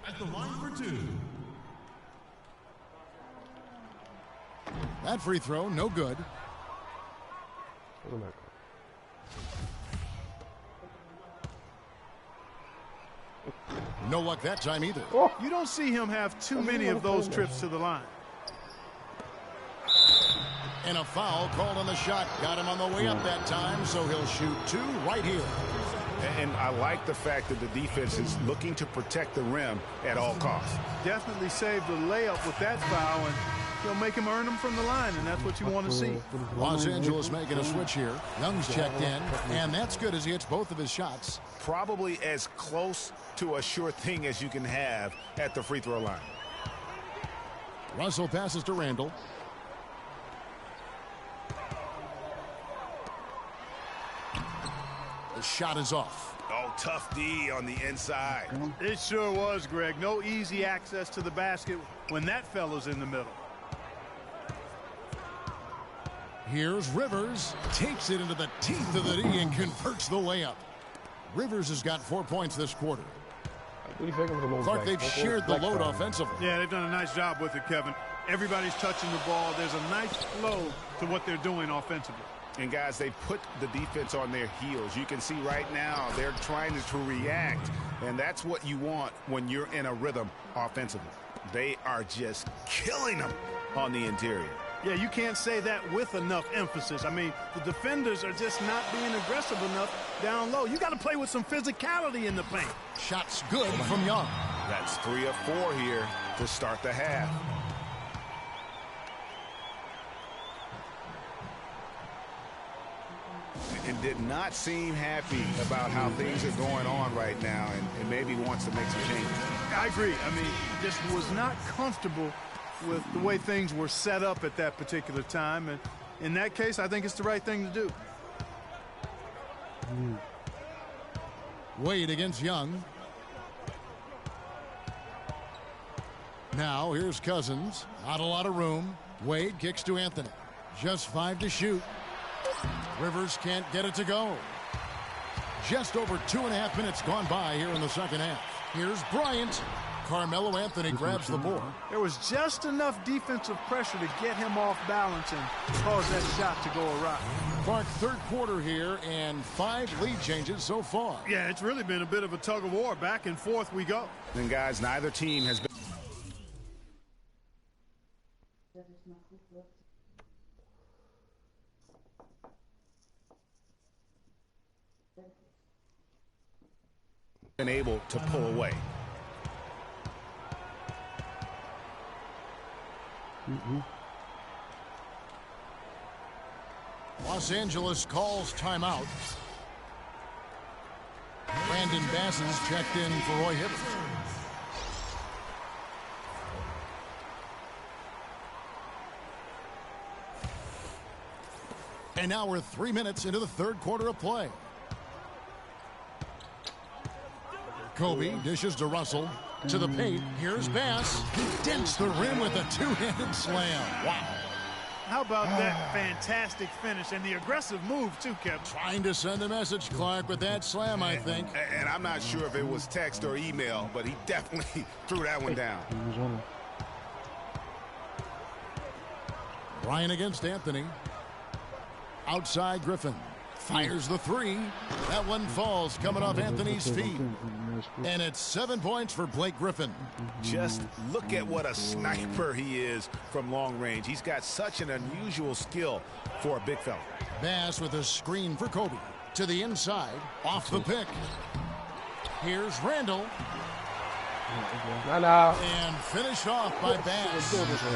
[SPEAKER 7] At the line for 2.
[SPEAKER 4] That free throw, no good. No luck that time either.
[SPEAKER 5] Oh, you don't see him have too many of those trips to the line.
[SPEAKER 4] And a foul called on the shot. Got him on the way up that time, so he'll shoot 2 right here.
[SPEAKER 6] And I like the fact that the defense is looking to protect the rim at all costs.
[SPEAKER 5] Definitely saved the layup with that foul, and he'll make him earn them from the line, and that's what you want to see.
[SPEAKER 4] Los Angeles making a switch here. Young's checked in, and that's good as he hits both of his shots.
[SPEAKER 6] Probably as close to a sure thing as you can have at the free throw line.
[SPEAKER 4] Russell passes to Randle. The shot is off.
[SPEAKER 6] Oh, tough D on the inside.
[SPEAKER 5] It sure was, Greg. No easy access to the basket when that fella's in the middle.
[SPEAKER 4] Here's Rivers. Takes it into the teeth of the D and converts the layup. Rivers has got 4 points this quarter. Clark, they've shared the load offensively.
[SPEAKER 5] Yeah, they've done a nice job with it, Kevin. Everybody's touching the ball. There's a nice flow to what they're doing offensively.
[SPEAKER 6] And, guys, they put the defense on their heels. You can see right now they're trying to react, and that's what you want when you're in a rhythm offensively. They are just killing them on the interior.
[SPEAKER 5] Yeah, you can't say that with enough emphasis. I mean, the defenders are just not being aggressive enough down low. You got to play with some physicality in the paint.
[SPEAKER 4] Shots good from Young.
[SPEAKER 6] That's 3 of 4 here to start the half. And did not seem happy about how things are going on right now, and maybe wants to make some changes.
[SPEAKER 5] I agree. I mean, just was not comfortable with the way things were set up at that particular time, and in that case, I think it's the right thing to do.
[SPEAKER 4] Wade against Young. Now here's Cousins. Not a lot of room. Wade kicks to Anthony. Just 5 to shoot. Rivers can't get it to go. Just over 2.5 minutes gone by here in the second half. Here's Bryant. Carmelo Anthony grabs the board.
[SPEAKER 5] There was just enough defensive pressure to get him off balance and cause that shot to go awry.
[SPEAKER 4] Clark, third quarter here and 5 lead changes so far.
[SPEAKER 5] Yeah, it's really been a bit of a tug of war. Back and forth we go.
[SPEAKER 6] And guys, neither team has been. been able to pull away.
[SPEAKER 4] Los Angeles calls timeout. Brandon Bass is checked in for Roy Hibbert. And now we're 3 minutes into the third quarter of play. Kobe dishes to Russell. To the paint. Here's Bass. He dents the rim with a two-handed slam. Wow.
[SPEAKER 5] How about that fantastic finish and the aggressive move, too, Kevin?
[SPEAKER 4] Trying to send a message, Clark, with that slam, I think.
[SPEAKER 6] And I'm not sure if it was text or email, but he definitely threw that one down.
[SPEAKER 4] Ryan against Anthony. Outside Griffin. Fires the three. That one falls coming off Anthony's feet. And it's 7 points for Blake Griffin.
[SPEAKER 6] Just look at what a sniper he is from long range. He's got such an unusual skill for a big fella.
[SPEAKER 4] Bass with a screen for Kobe. To the inside. Off the pick. Here's Randall. And finished off by Bass.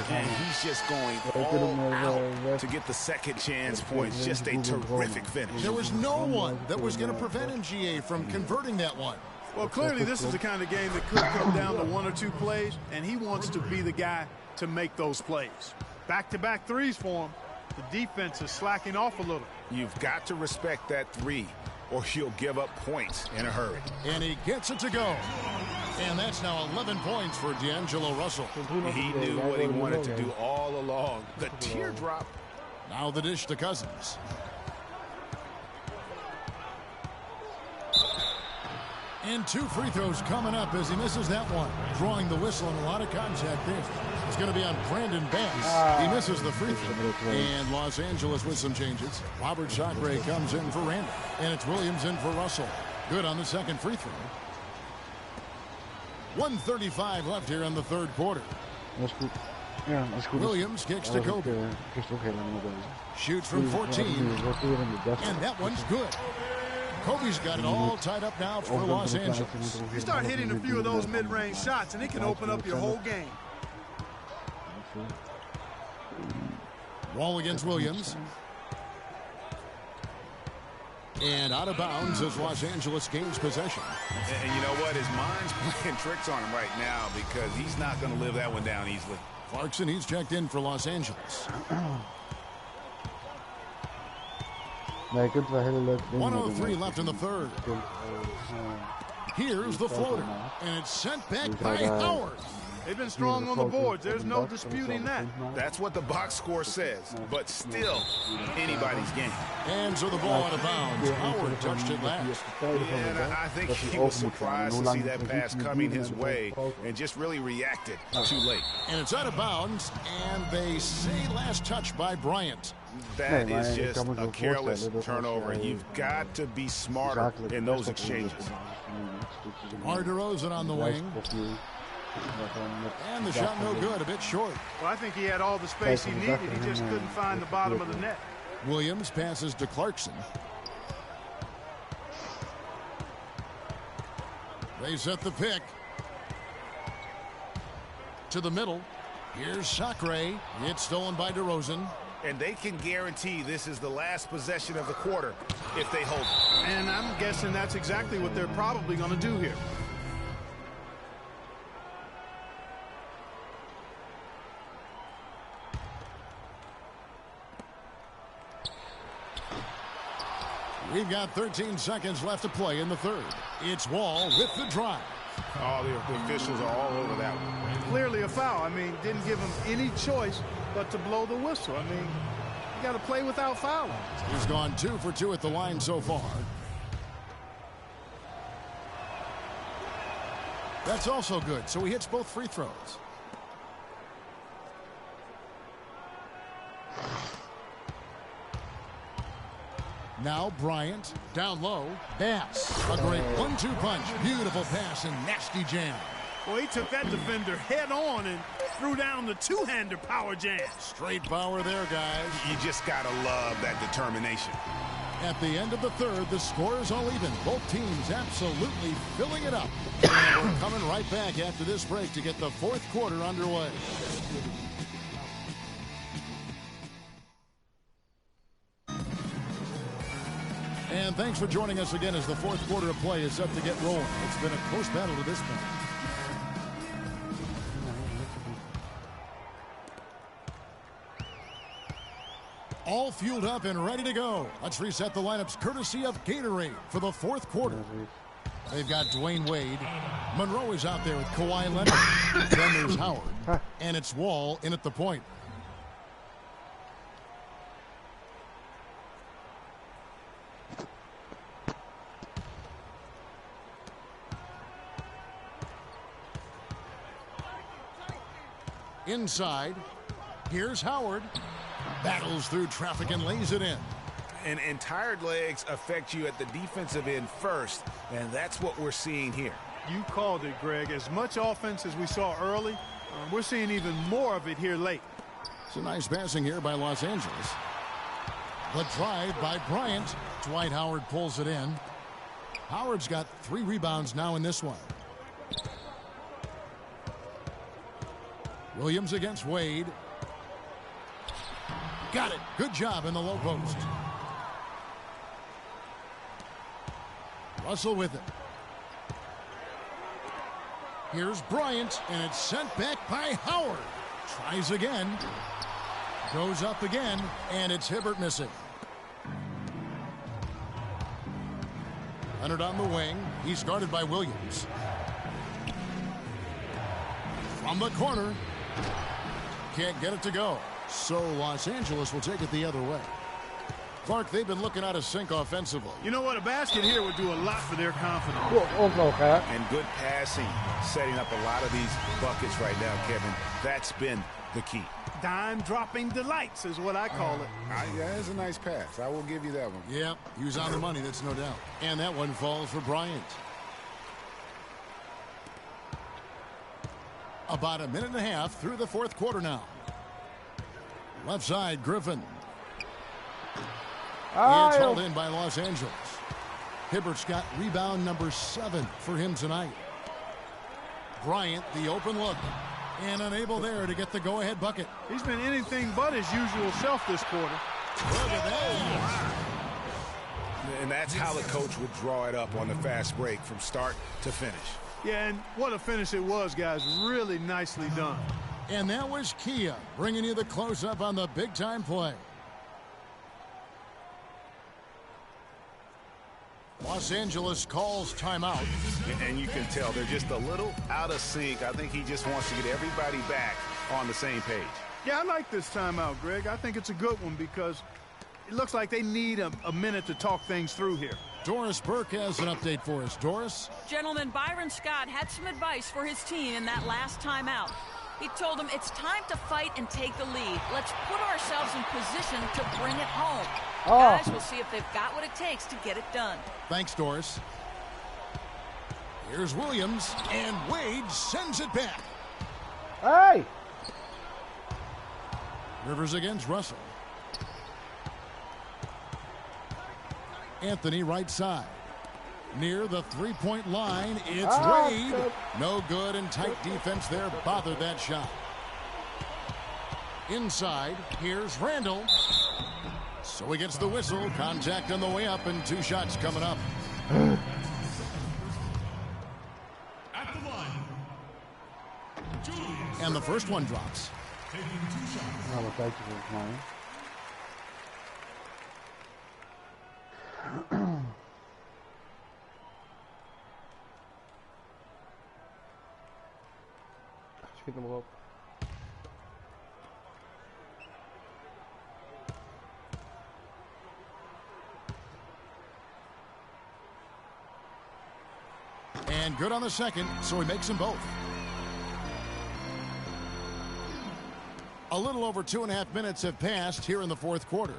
[SPEAKER 6] And he's just going all out to get the second chance points. Just a terrific finish.
[SPEAKER 4] There was no one that was going to prevent MGA from converting that one.
[SPEAKER 5] Well, clearly this is the kind of game that could come down to one or two plays, and he wants to be the guy to make those plays. Back-to-back threes for him. The defense is slacking off a little.
[SPEAKER 6] You've got to respect that three, or you'll give up points in a hurry.
[SPEAKER 4] And he gets it to go. And that's now 11 points for D'Angelo Russell.
[SPEAKER 6] He knew what he wanted to do all along. The teardrop.
[SPEAKER 4] Now the dish to Cousins. And 2 free throws coming up as he misses that one. Drawing the whistle and a lot of contact there. It's going to be on Brandon Bass. He misses the free throw. And Los Angeles with some changes. Robert Sacre comes in for Randall. And it's Williams in for Russell. Good on the second free throw. 1:35 left here in the third quarter. Williams kicks to Kobe. Shoots from 14. And that one's good. Kobe's got it all tied up now for Los Angeles.
[SPEAKER 5] You start hitting a few of those mid-range shots, and it can open up your whole game.
[SPEAKER 4] Wall against Williams. And out of bounds as Los Angeles gains possession.
[SPEAKER 6] And you know what? His mind's playing tricks on him right now because he's not going to live that one down easily.
[SPEAKER 4] Clarkson, he's checked in for Los Angeles. 1:03 left in the third. Here's the floater. And it's sent back by Howard.
[SPEAKER 5] They've been strong on the boards. There's no disputing that.
[SPEAKER 6] That's what the box score says, but still anybody's game.
[SPEAKER 4] And so the ball out of bounds. Howard touched it last.
[SPEAKER 6] And I think he was surprised to see that pass coming his way and just really reacted too late.
[SPEAKER 4] And it's out of bounds, and they say last touch by Bryant.
[SPEAKER 6] That is just a careless turnover. You've got to be smarter in those exchanges.
[SPEAKER 4] DeMar DeRozan on the wing. And the shot no good, a bit short.
[SPEAKER 5] Well, I think he had all the space he needed. He just couldn't find the bottom of the net.
[SPEAKER 4] Williams passes to Clarkson. They set the pick. To the middle. Here's Sacre. It's stolen by DeRozan.
[SPEAKER 6] And they can guarantee this is the last possession of the quarter if they hold it.
[SPEAKER 5] And I'm guessing that's exactly what they're probably going to do here.
[SPEAKER 4] We've got 13 seconds left to play in the third. It's Wall with the drive.
[SPEAKER 6] Oh, the officials are all over that one.
[SPEAKER 5] Clearly a foul. I mean, didn't give him any choice but to blow the whistle. I mean, you got to play without fouling.
[SPEAKER 4] He's gone 2 for 2 at the line so far. That's also good, so he hits both free throws. Now Bryant, down low, Bass. A great 1-2 punch, beautiful pass and nasty jam.
[SPEAKER 5] Well, he took that defender head on and threw down the two-hander power jam.
[SPEAKER 4] Straight power there, guys.
[SPEAKER 6] You just got to love that determination.
[SPEAKER 4] At the end of the third, the score is all even. Both teams absolutely filling it up. And we're coming right back after this break to get the fourth quarter underway. And thanks for joining us again as the fourth quarter of play is set to get rolling. It's been a close battle to this point. All fueled up and ready to go. Let's reset the lineups courtesy of Gatorade for the fourth quarter. They've got Dwayne Wade. Monroe is out there with Kawhi Leonard. Then there's Howard. And it's Wall in at the point. Inside, here's Howard. Battles through traffic and lays it in.
[SPEAKER 6] And tired legs affect you at the defensive end first, and that's what we're seeing here.
[SPEAKER 5] You called it, Greg. As much offense as we saw early, we're seeing even more of it here late.
[SPEAKER 4] It's a nice passing here by Los Angeles. The drive by Bryant. Dwight Howard pulls it in. Howard's got 3 rebounds now in this one. Williams against Wade. Got it. Good job in the low post. Russell with it. Here's Bryant, and it's sent back by Howard. Tries again. Goes up again, and it's Hibbert missing. Leonard on the wing. He's guarded by Williams. From the corner. Can't get it to go. So Los Angeles will take it the other way. Clark, they've been looking out of sync offensively.
[SPEAKER 5] You know what? A basket here would do a lot for their confidence.
[SPEAKER 6] And good passing, setting up a lot of these buckets right now, Kevin. That's been the key.
[SPEAKER 5] Dime-dropping delights is what I call it.
[SPEAKER 6] Yeah, that's a nice pass. I will give you that one.
[SPEAKER 4] Yeah, he was on the money, that's no doubt. And that one falls for Bryant. About a minute and a half through the fourth quarter now. Left side, Griffin. It's held in by Los Angeles. Hibbert's got rebound number 7 for him tonight. Bryant, the open look. And unable there to get the go-ahead bucket.
[SPEAKER 5] He's been anything but his usual self this quarter.
[SPEAKER 4] Look at that.
[SPEAKER 6] And that's how the coach would draw it up on the fast break from start to finish.
[SPEAKER 5] Yeah, and what a finish it was, guys. Really nicely done.
[SPEAKER 4] And that was Kia bringing you the close-up on the big-time play. Los Angeles calls timeout.
[SPEAKER 6] And you can tell they're just a little out of sync. I think he just wants to get everybody back on the same page.
[SPEAKER 5] Yeah, I like this timeout, Greg. I think it's a good one because it looks like they need a minute to talk things through here.
[SPEAKER 4] Doris Burke has an update for us. Doris?
[SPEAKER 10] Gentlemen, Byron Scott had some advice for his team in that last timeout. He told them it's time to fight and take the lead. Let's put ourselves in position to bring it home. Guys, we'll see if they've got what it takes to get it done.
[SPEAKER 4] Thanks, Doris. Here's Williams, and Wade sends it back.
[SPEAKER 9] Hey!
[SPEAKER 4] Rivers against Russell. Anthony right side. Near the three-point line, it's Wade. No good, and tight defense there bothered that shot. Inside, here's Randall. So he gets the whistle. Contact on the way up, and 2 shots coming up.
[SPEAKER 7] At the line, Julius.
[SPEAKER 4] And the first one drops.
[SPEAKER 7] Taking 2 shots.
[SPEAKER 9] Schiet hem erop.
[SPEAKER 4] And good on the second, so he makes them both. A little over 2.5 minutes have passed here in the fourth quarter.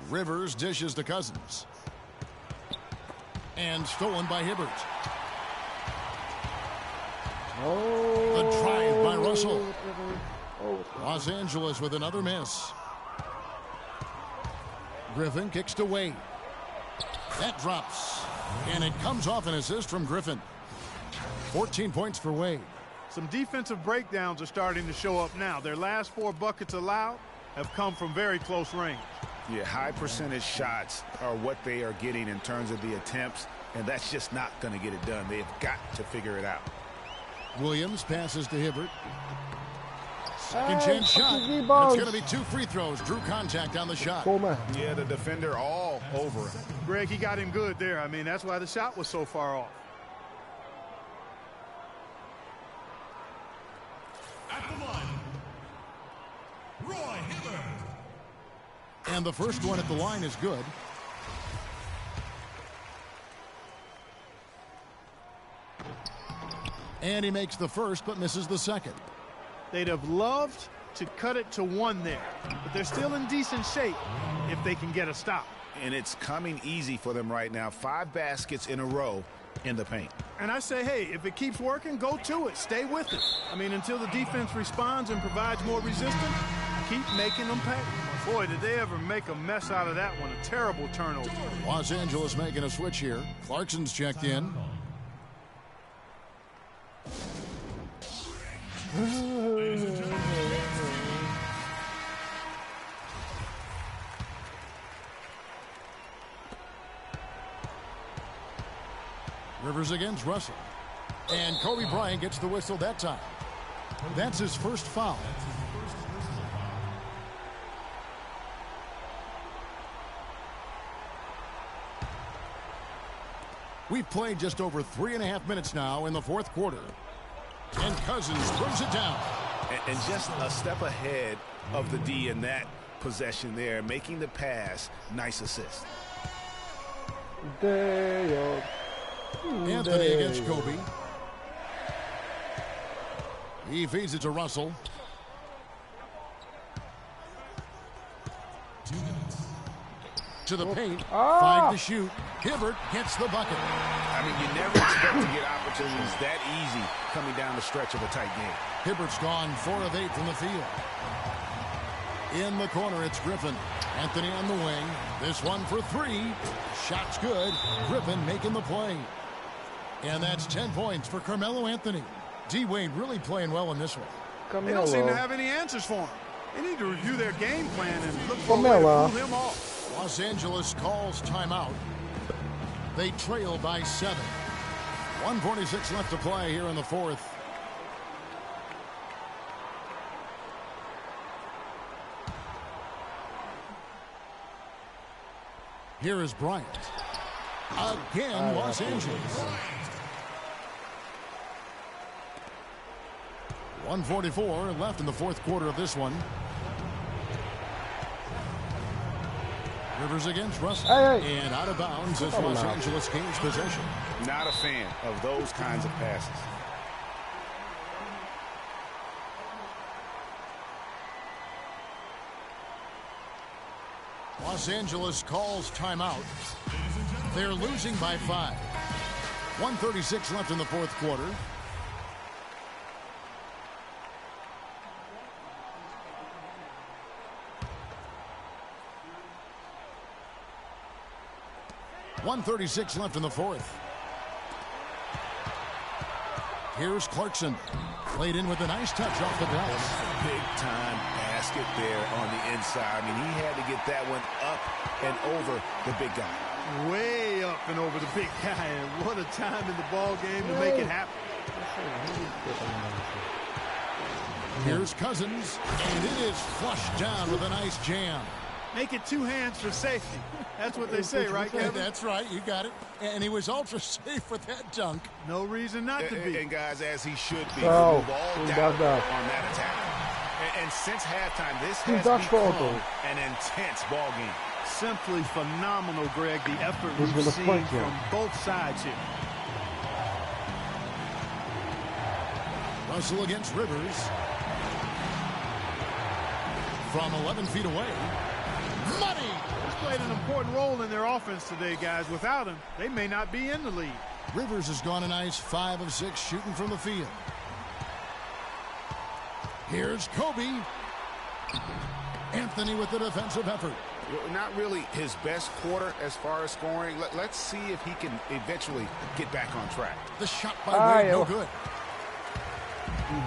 [SPEAKER 4] Rivers dishes to Cousins. And stolen by Hibbert. The drive by Russell. Los Angeles with another miss. Griffin kicks to Wade. That drops. And it comes off an assist from Griffin. 14 points for Wade.
[SPEAKER 5] Some defensive breakdowns are starting to show up now. Their last 4 buckets allowed have come from very close range.
[SPEAKER 6] Yeah, high percentage shots are what they are getting in terms of the attempts, and that's just not going to get it done. They've got to figure it out.
[SPEAKER 4] Williams passes to Hibbert. Second chance shot. It's going to be 2 free throws. Drew contact on the shot.
[SPEAKER 6] Yeah, the defender all over him.
[SPEAKER 5] Greg, he got him good there. I mean, that's why the shot was so far off.
[SPEAKER 7] At the line, Roy Hibbert.
[SPEAKER 4] And the first one at the line is good. And he makes the first but misses the second.
[SPEAKER 5] They'd have loved to cut it to 1 there, but they're still in decent shape if they can get a stop.
[SPEAKER 6] And it's coming easy for them right now. 5 baskets in a row in the paint.
[SPEAKER 5] And I say, hey, if it keeps working, go to it. Stay with it. I mean, until the defense responds and provides more resistance, keep making them pay. Boy, did they ever make a mess out of that one. A terrible turnover.
[SPEAKER 4] Los Angeles making a switch here. Clarkson's checked in. Rivers against Russell. And Kobe Bryant gets the whistle that time. That's his first foul. We've played just over 3.5 minutes now in the fourth quarter. And Cousins throws it down.
[SPEAKER 6] And just a step ahead of the D in that possession there, making the pass. Nice assist.
[SPEAKER 4] Anthony against Kobe. He feeds it to Russell.
[SPEAKER 7] 2 minutes.
[SPEAKER 4] To the paint. 5 to shoot. Hibbert gets the bucket.
[SPEAKER 6] I mean, you never expect to get opportunities that easy coming down the stretch of a tight game.
[SPEAKER 4] Hibbert's gone 4 of 8 from the field. In the corner, it's Griffin. Anthony on the wing. This one for 3. Shot's good. Griffin making the play. And that's 10 points for Carmelo Anthony. D-Wade really playing well in this one.
[SPEAKER 5] They don't seem to have any answers for him. They need to review their game plan and look for a way to pull him off.
[SPEAKER 4] Los Angeles calls timeout. They trail by 7. 1:46 left to play here in the fourth. Here is Bryant. Again, Los Angeles. 1:44 left in the fourth quarter of this one. Rivers against Russell. And out of bounds as Los Angeles gains possession.
[SPEAKER 6] Not a fan of those kinds of passes.
[SPEAKER 4] Los Angeles calls timeout. They're losing by 5. 1:36 left in the fourth quarter. .136 left in the fourth. Here's Clarkson. Played in with a nice touch off the glass.
[SPEAKER 6] Big time basket there on the inside. I mean, he had to get that one up and over the big guy.
[SPEAKER 5] Way up and over the big guy. And what a time in the ball game to make it happen.
[SPEAKER 4] Here's Cousins. And it is flushed down with a nice jam.
[SPEAKER 5] Make it 2 hands for safety. That's what they say, right, Kevin?
[SPEAKER 4] That's right. You got it. And he was ultra safe with that dunk.
[SPEAKER 5] No reason not to be.
[SPEAKER 6] And guys, as he should be.
[SPEAKER 8] Oh,
[SPEAKER 6] Move all down on that attack. And since halftime, this has become an intense ball game.
[SPEAKER 5] Simply phenomenal, Greg, the effort we've seen from both sides here.
[SPEAKER 4] Russell against Rivers. From 11 feet away. Money!
[SPEAKER 5] He's played an important role in their offense today, guys. Without him, they may not be in the lead.
[SPEAKER 4] Rivers has gone a nice 5 of 6 shooting from the field. Here's Kobe. Anthony with the defensive effort.
[SPEAKER 6] Not really his best quarter as far as scoring. Let's see if he can eventually get back on track.
[SPEAKER 4] The shot by Wade, no good.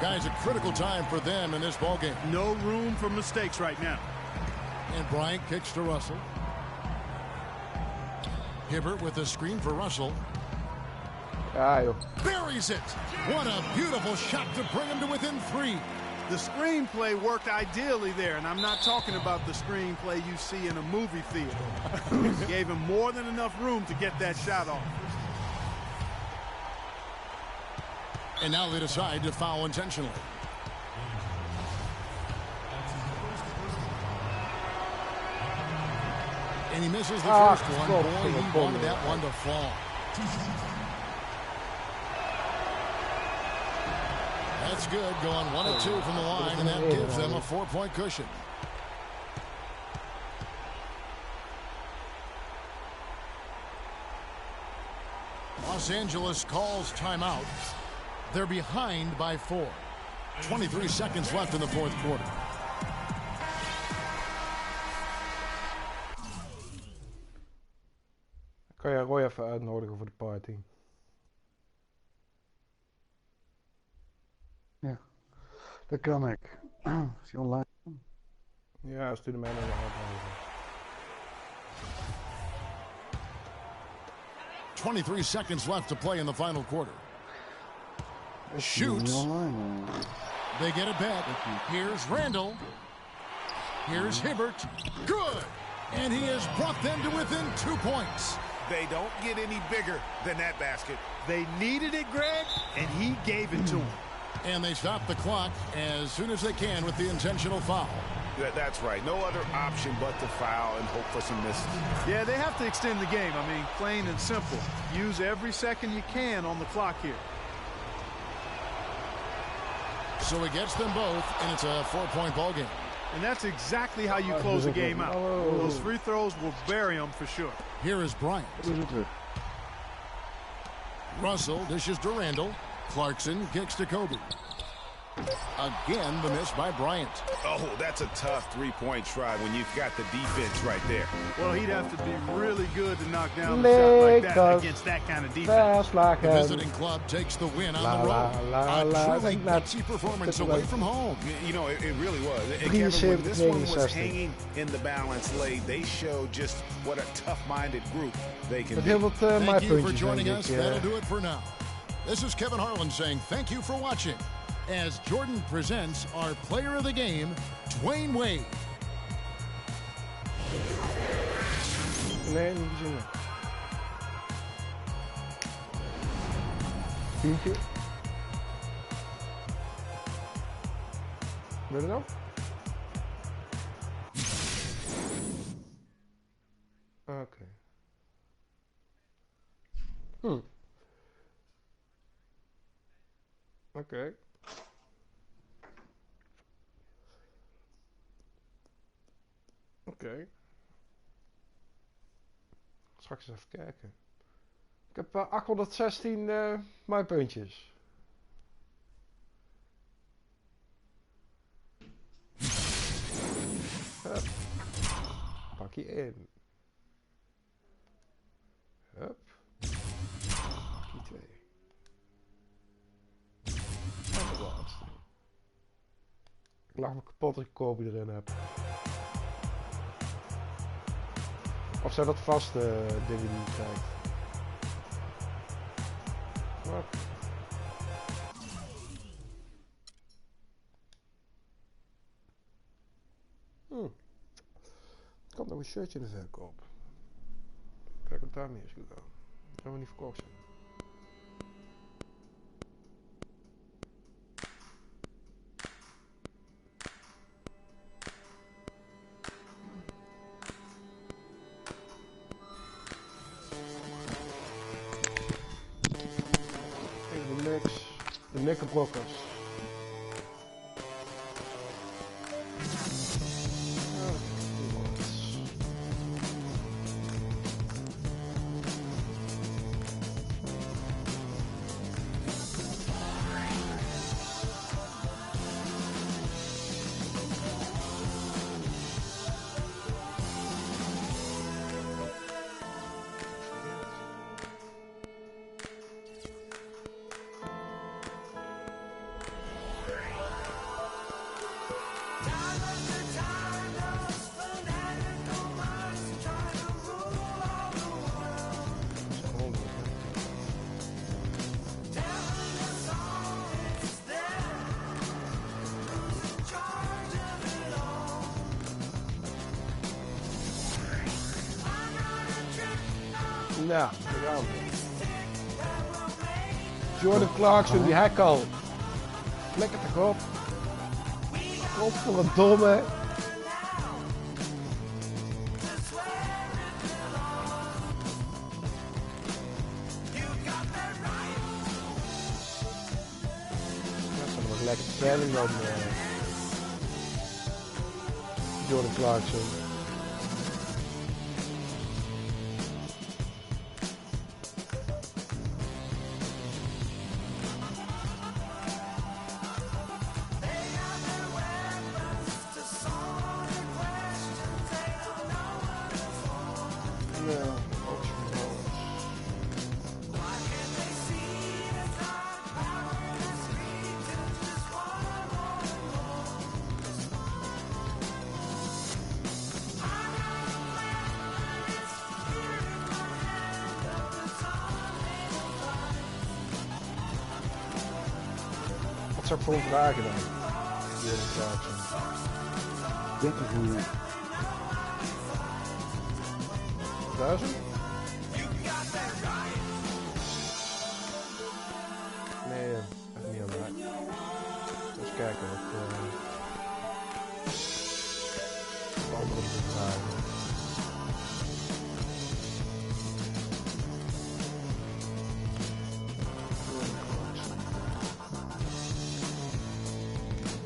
[SPEAKER 4] Guys, a critical time for them in this ballgame.
[SPEAKER 5] No room for mistakes right now.
[SPEAKER 4] And Bryant kicks to Russell. Hibbert with a screen for Russell. Buries it. What a beautiful shot to bring him to within 3.
[SPEAKER 5] The screenplay worked ideally there, and I'm not talking about the screenplay you see in a movie theater. Gave him more than enough room to get that shot off.
[SPEAKER 4] And now they decide to foul intentionally. And he misses the first one. Boy, he wanted that one to fall. That's good, going 1 of 2 from the line, and that gives them a 4-point cushion. Los Angeles calls timeout. They're behind by 4. 23 seconds left in the fourth quarter.
[SPEAKER 9] Kan jij Roy even uitnodigen voor de party?
[SPEAKER 14] Ja, dat kan ik. Is hij online?
[SPEAKER 9] Ja, stuur mij naar de uitnodigen.
[SPEAKER 4] 23 seconds left to play in the final quarter. Shoots. They get it back. Here's Randall. Here's Hibbert. Good. And he has brought them to within 2 points.
[SPEAKER 6] They don't get any bigger than that basket.
[SPEAKER 5] They needed it, Greg, and he gave it to them.
[SPEAKER 4] And they stop the clock as soon as they can with the intentional foul.
[SPEAKER 6] That's right. No other option but to foul and hope for some misses.
[SPEAKER 5] Yeah, they have to extend the game. I mean, plain and simple. Use every second you can on the clock here.
[SPEAKER 4] So he gets them both, and it's a 4-point ball game.
[SPEAKER 5] And that's exactly how you close a game out. Those free throws will bury them for sure.
[SPEAKER 4] Here is Bryant. Russell dishes to Randall. Clarkson kicks to Kobe. Again, the miss by Bryant.
[SPEAKER 6] Oh, that's a tough three-point try when you've got the defense right there.
[SPEAKER 5] Well, he'd have to be really good to knock down a shot like that against that kind of defense.
[SPEAKER 4] The visiting club takes the win on the road. A truly gutsy performance away from home.
[SPEAKER 6] You know, it really was. And Kevin, when this one was hanging in the balance late, they showed just what a tough-minded group they can be.
[SPEAKER 4] Thank you for joining us. That'll do it for now. This is Kevin Harlan saying thank you for watching as Jordan presents our player of the game, Dwayne Wade.
[SPEAKER 9] Nee, niet zingen. Filmpje. Wil je nou? Oké. Oké. Oké. Straks eens even kijken. Ik heb 816 muipuntjes. Hup. Pak je in. Hup. Pak je 2. En de laatste. Ik lach me kapot dat ik Kobe erin heb. Of zijn dat vaste dingen die je krijgt? Wat? Er komt nog een shirtje in de verkoop. Kijk wat daar mee is gegaan. Dat gaan we niet verkocht zijn. De Knickerbrockers. Ja, daar gaan we. Jordan Clarkson, die hek al. Flikker toch op. Godverdomme. Dat is nog lekker spelling dan. Jordan Clarkson. Wat zou ik voor hem vragen dan? Jordan Clarkson.
[SPEAKER 14] 30 miljoen.
[SPEAKER 9] 1000? Nee, echt niet aan mij. Eens kijken wat andere moeten vragen.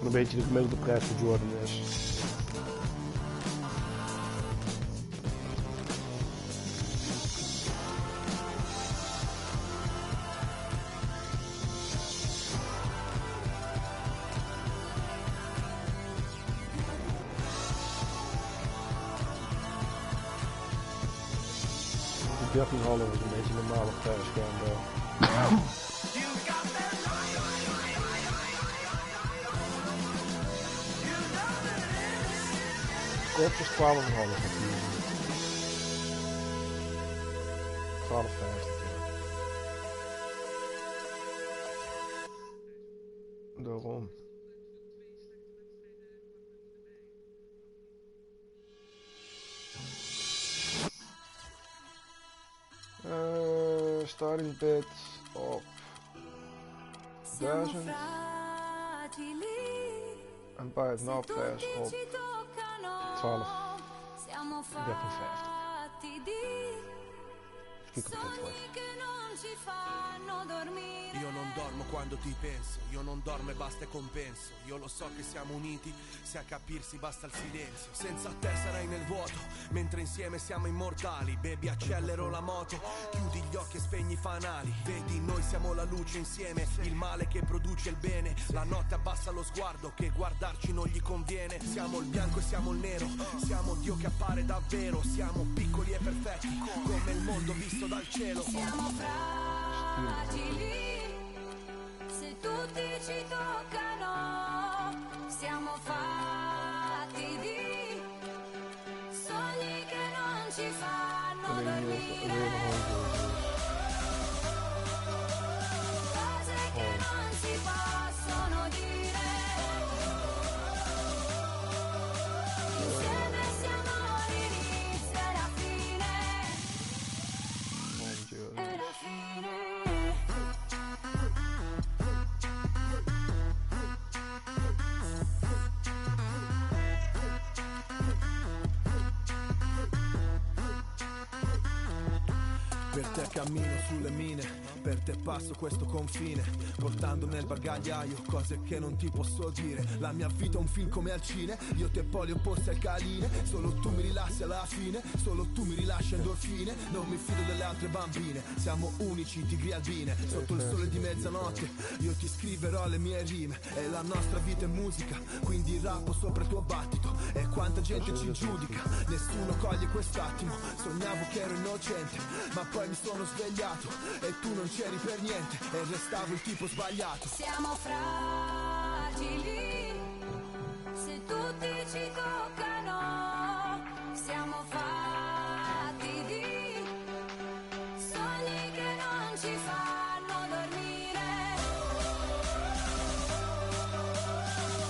[SPEAKER 9] Een beetje de gemiddelde prijs voor Jordan is. De 13,5 is een beetje een normale prijs gewoon wel. Koop is 12,5 natuurlijk. 12,50. Daarom. Starting bid op 1000 en buitenaf prijs op 12, 13,50.
[SPEAKER 13] Io non dormo quando ti penso, io non dormo e basta e compenso. Io lo so che siamo uniti, se a capirsi basta il silenzio. Senza te sarai nel vuoto, mentre insieme siamo immortali. Baby, accelero la moto, chiudi gli occhi e spegni i fanali. Vedi, noi siamo la luce insieme, il male che produce il bene. La notte abbassa lo sguardo, che guardarci non gli conviene. Siamo il bianco e siamo il nero, siamo Dio che appare davvero. Siamo piccoli e perfetti, come il mondo visto dal cielo.
[SPEAKER 12] Siamo fragili, se tutti ci toccano, siamo fatti di sogni che non ci fanno dormire, cose che non si possono dire, insieme siamo l'inizio e la fine. E la fine.
[SPEAKER 13] Per te cammino sulle mine, per te passo questo confine, portando nel bagagliaio cose che non ti posso dire. La mia vita è un film come al cine, io te poli opposti al caline. Solo tu mi rilassi alla fine, solo tu mi rilasci endorfine. Non mi fido delle altre bambine, siamo unici, tigri albine. Sotto il sole di mezzanotte, io ti scriverò le mie rime. E la nostra vita è musica, quindi rappo sopra il tuo battito. E quanta gente ci giudica, nessuno coglie quest'attimo. Sognavo che ero innocente, ma poi mi sono svegliato e tu non c'eri per niente e restavo il tipo sbagliato.
[SPEAKER 12] Siamo fragili, se tutti ci toccano, siamo fatti di sogni che non ci fanno dormire,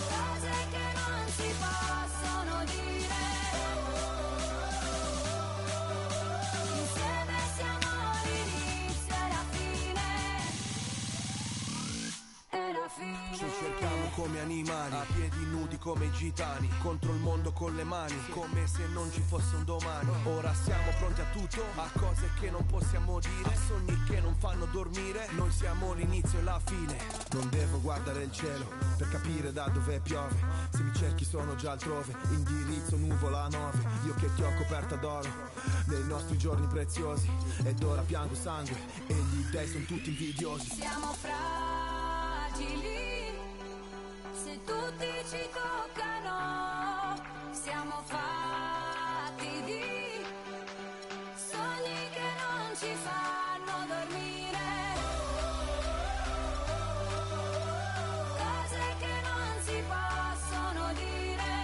[SPEAKER 12] cose che non si possono dire, insieme siamo
[SPEAKER 13] Cerchiamo come animali, a piedi nudi come i gitani, contro il mondo con le mani, come se non ci fosse un domani. Ora siamo pronti a tutto, a cose che non possiamo dire, a sogni che non fanno dormire. Noi siamo l'inizio e la fine. Non devo guardare il cielo per capire da dove piove. Se mi cerchi sono già altrove, indirizzo nuvola 9. Io che ti ho coperta d'oro nei nostri giorni preziosi, ed ora piango sangue e gli dei sono tutti invidiosi.
[SPEAKER 12] Siamo fragili, se tutti ci toccano, siamo fatti di sogni che non ci fanno dormire, cose che non si possono dire,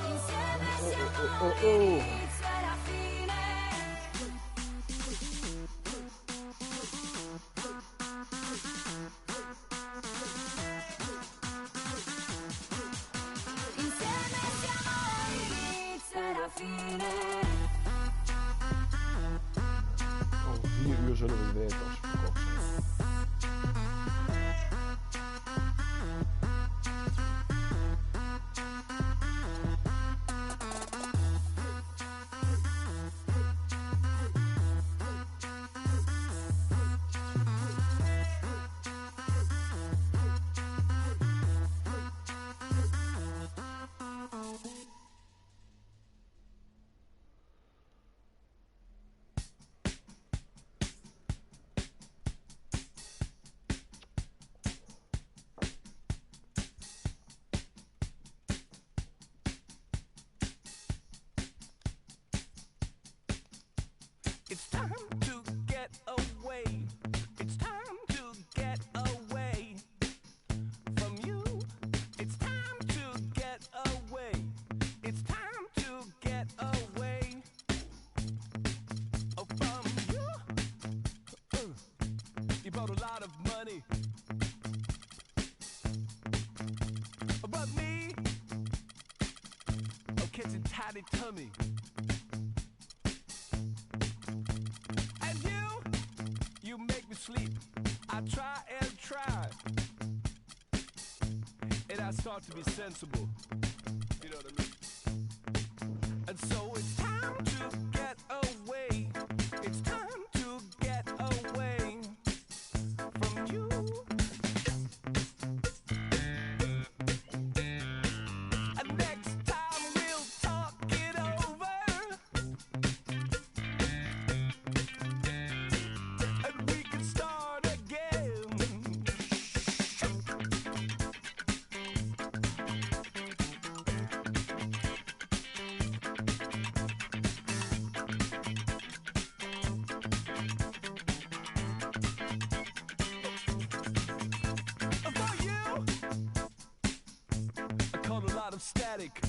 [SPEAKER 12] insieme siamo l'inizio e la fine. Insieme siamo l'inizio e la fine.
[SPEAKER 9] Om 4 uur zullen we weten als we verkocht zijn.
[SPEAKER 13] It's time to get away. It's time to get away from you. It's time to get away. It's time to get away from you. You brought a lot of money, but me, I'm catching tiny tummy. You make me sleep. I try and try, and I start to be sensible. You know what I mean? And so it's time to get away. It's time to get away from you. And next time we'll talk it over. And we can start again. For you, I caught a lot of static.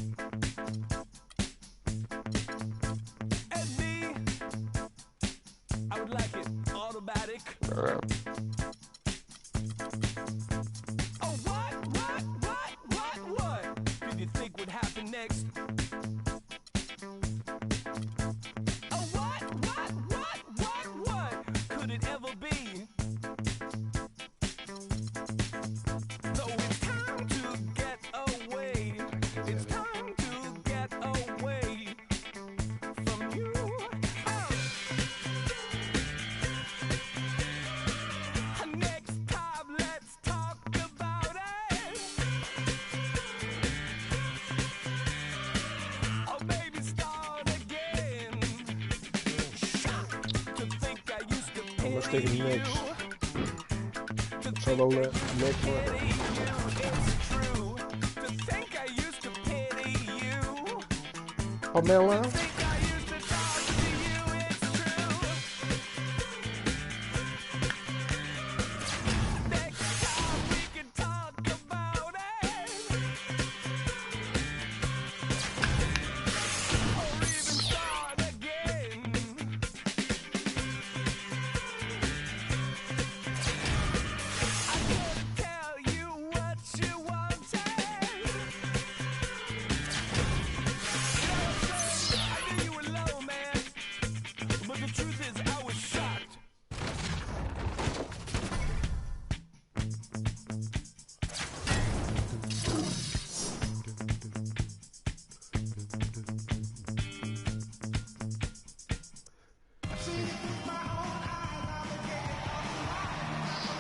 [SPEAKER 13] And me, I would like it automatic. Oh, what did you think would happen next? Oh, what could it ever be? So it's time to get away. It's time to get away from you. Next time, let's talk about it. Oh, baby, start again. To think I used to
[SPEAKER 9] Anders
[SPEAKER 13] pity
[SPEAKER 9] tegen
[SPEAKER 13] you.
[SPEAKER 9] niks. Het zal wel niks worden.
[SPEAKER 13] It's true. To think I used to pity you.
[SPEAKER 9] Pamela?
[SPEAKER 13] Think I used to talk to you. It's true. Next time we can talk about it. Or even start again. I couldn't tell you what you wanted. You know what I'm saying? I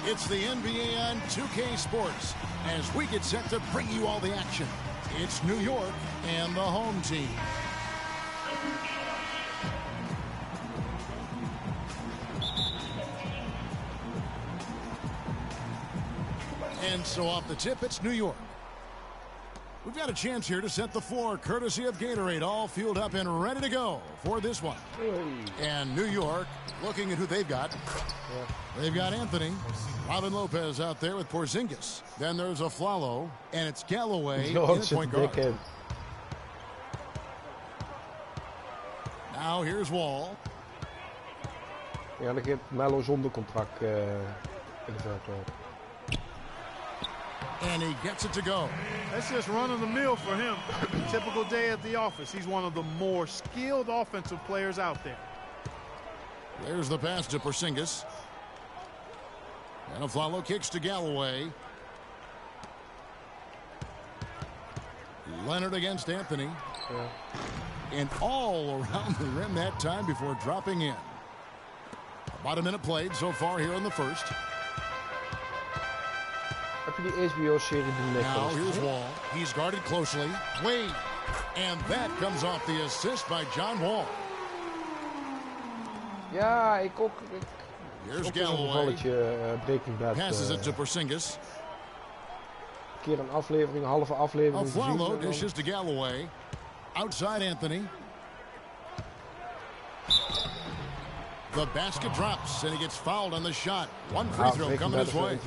[SPEAKER 4] It's the NBA on 2K Sports as we get set to bring you all the action. It's New York and the home team. And so off the tip, it's New York. We've got a chance here to set the floor, courtesy of Gatorade, all fueled up and ready to go for this one. And New York, looking at who they've got. They've got Anthony, Robin Lopez out there with Porzingis. Then there's Aflalo, and it's Galloway in the point guard. Now here's Wall.
[SPEAKER 9] Ja, dan gaat Melo zonder contract in de veld.
[SPEAKER 4] And he gets it to go.
[SPEAKER 5] That's just run of the mill for him. Typical day at the office. He's one of the more skilled offensive players out there.
[SPEAKER 4] There's the pass to Porzingis. And Aflalo kicks to Galloway. Leonard against Anthony. And all around the rim that time before dropping in. About a minute played so far here in the first.
[SPEAKER 9] Heb je die HBO-serie die
[SPEAKER 4] Now here's Wall. He's guarded closely. Wade. And that comes off the assist by John Wall.
[SPEAKER 9] Ja, ik ook.
[SPEAKER 4] Here's
[SPEAKER 9] ook
[SPEAKER 4] Galloway.
[SPEAKER 9] Een gevalletje Breaking Bad.
[SPEAKER 4] Passes it to Porzingis.
[SPEAKER 9] Een keer een aflevering, een halve aflevering.
[SPEAKER 4] Aflalo dishes to Galloway. Outside Anthony. The basket drops and he gets fouled on the shot. One free throw coming his way.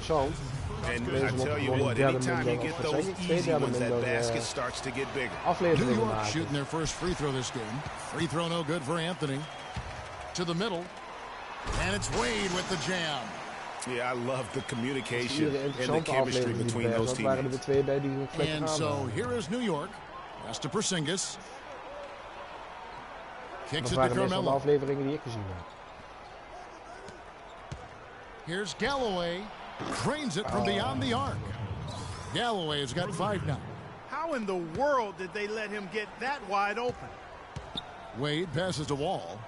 [SPEAKER 6] And I tell you what, anytime you get those easy ones, that basket starts to get bigger.
[SPEAKER 4] New York shooting their first free throw this game. Free throw no good for Anthony. To the middle. And it's Wade with the jam.
[SPEAKER 6] Yeah, I love the communication and the chemistry between those teammates.
[SPEAKER 4] And so here is New York. That's to Porzingis. Kicks it to Carmelo. Here's Galloway. Cranes it from beyond the arc. Galloway has got 5 now.
[SPEAKER 5] How in the world did they let him get that wide open?
[SPEAKER 4] Wade passes to Wall.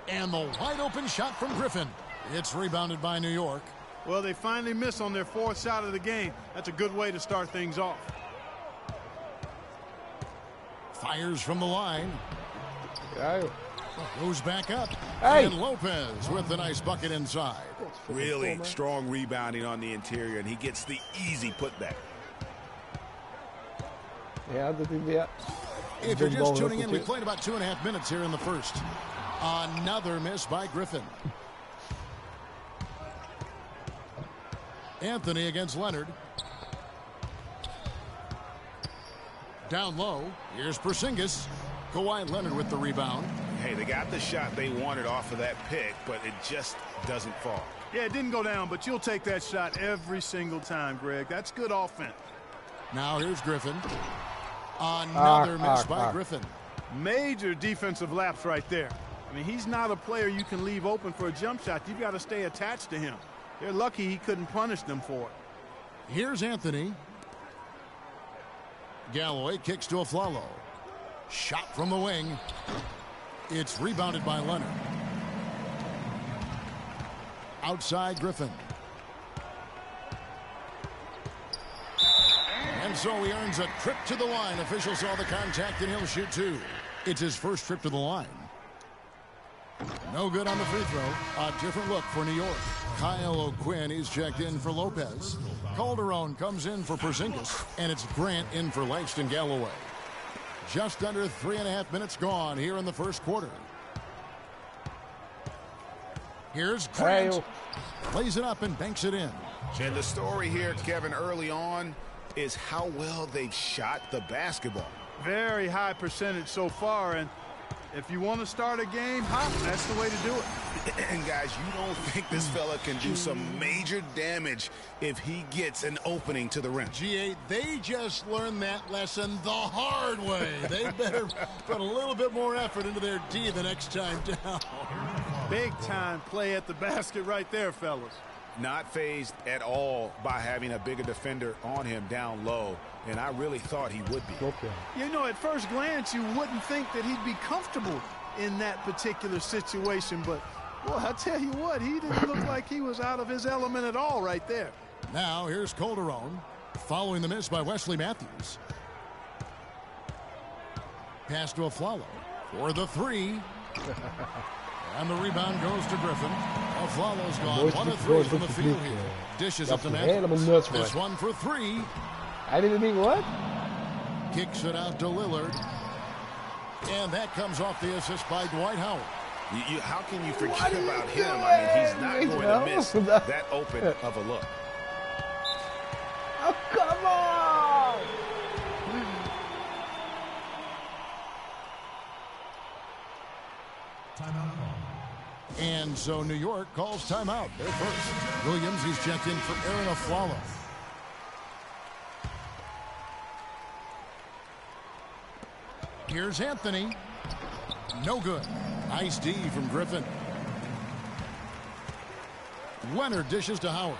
[SPEAKER 4] And the wide open shot from Griffin. It's rebounded by New York.
[SPEAKER 5] Well, they finally miss on their 4th shot of the game. That's a good way to start things off.
[SPEAKER 4] Fires from the line. Goes back up.
[SPEAKER 9] Hey.
[SPEAKER 4] And Lopez with the nice bucket inside.
[SPEAKER 6] Really strong rebounding on the interior, and he gets the easy putback.
[SPEAKER 9] Ja, dat is weer.
[SPEAKER 4] If you're just tuning in, we played about 2.5 minutes here in the first. Another miss by Griffin. Anthony against Leonard. Down low. Here's Porzingis. Kawhi Leonard with the rebound.
[SPEAKER 6] Hey, they got the shot they wanted off of that pick, but it just doesn't fall.
[SPEAKER 5] Yeah, it didn't go down, but you'll take that shot every single time, Greg. That's good offense.
[SPEAKER 4] Now here's Griffin. Another miss by Griffin.
[SPEAKER 5] Major defensive lapse right there. I mean, he's not a player you can leave open for a jump shot. You've got to stay attached to him. They're lucky he couldn't punish them for it.
[SPEAKER 4] Here's Anthony. Galloway kicks to Aflalo. Shot from the wing. It's rebounded by Leonard. Outside Griffin. And so he earns a trip to the line. Officials saw the contact and he'll shoot 2. It's his first trip to the line. No good on the free throw. A different look for New York. Kyle O'Quinn, he's checked in for Lopez. Calderon comes in for Porzingis. And it's Grant in for Langston Galloway. Just under 3.5 minutes gone here in the first quarter. Here's Grant. Plays it up and banks it in.
[SPEAKER 6] And the story here, Kevin, early on is how well they've shot the basketball.
[SPEAKER 5] Very high percentage so far, and if you want to start a game hot, that's the way to do it.
[SPEAKER 6] And guys, you don't think this fella can do some major damage if he gets an opening to the rim.
[SPEAKER 4] G8, they just learned that lesson the hard way. They better put a little bit more effort into their D the next time down.
[SPEAKER 5] Big time play at the basket right there, fellas.
[SPEAKER 6] Not fazed at all by having a bigger defender on him down low, and I really thought he would be.
[SPEAKER 5] You know, at first glance, you wouldn't think that he'd be comfortable in that particular situation, but Well, I tell you what, he didn't look like he was out of his element at all right there.
[SPEAKER 4] Now here's Calderon following the miss by Wesley Matthews. Pass to Aflalo for the three. And the rebound goes to Griffin. Aflalo's gone 1 of 3 from the field here. Dishes up to Matthews. This one for 3.
[SPEAKER 9] I didn't think what?
[SPEAKER 4] Kicks it out to Lillard. And that comes off the assist by Dwight Howard.
[SPEAKER 6] How can you forget about him? I mean, he's not going to miss that open of a look.
[SPEAKER 9] Oh, come on!
[SPEAKER 4] And so New York calls timeout. They're first. Williams, he's checked in for Aaron Aflalo. Here's Anthony. No good. Nice D from Griffin. Leonard dishes to Howard.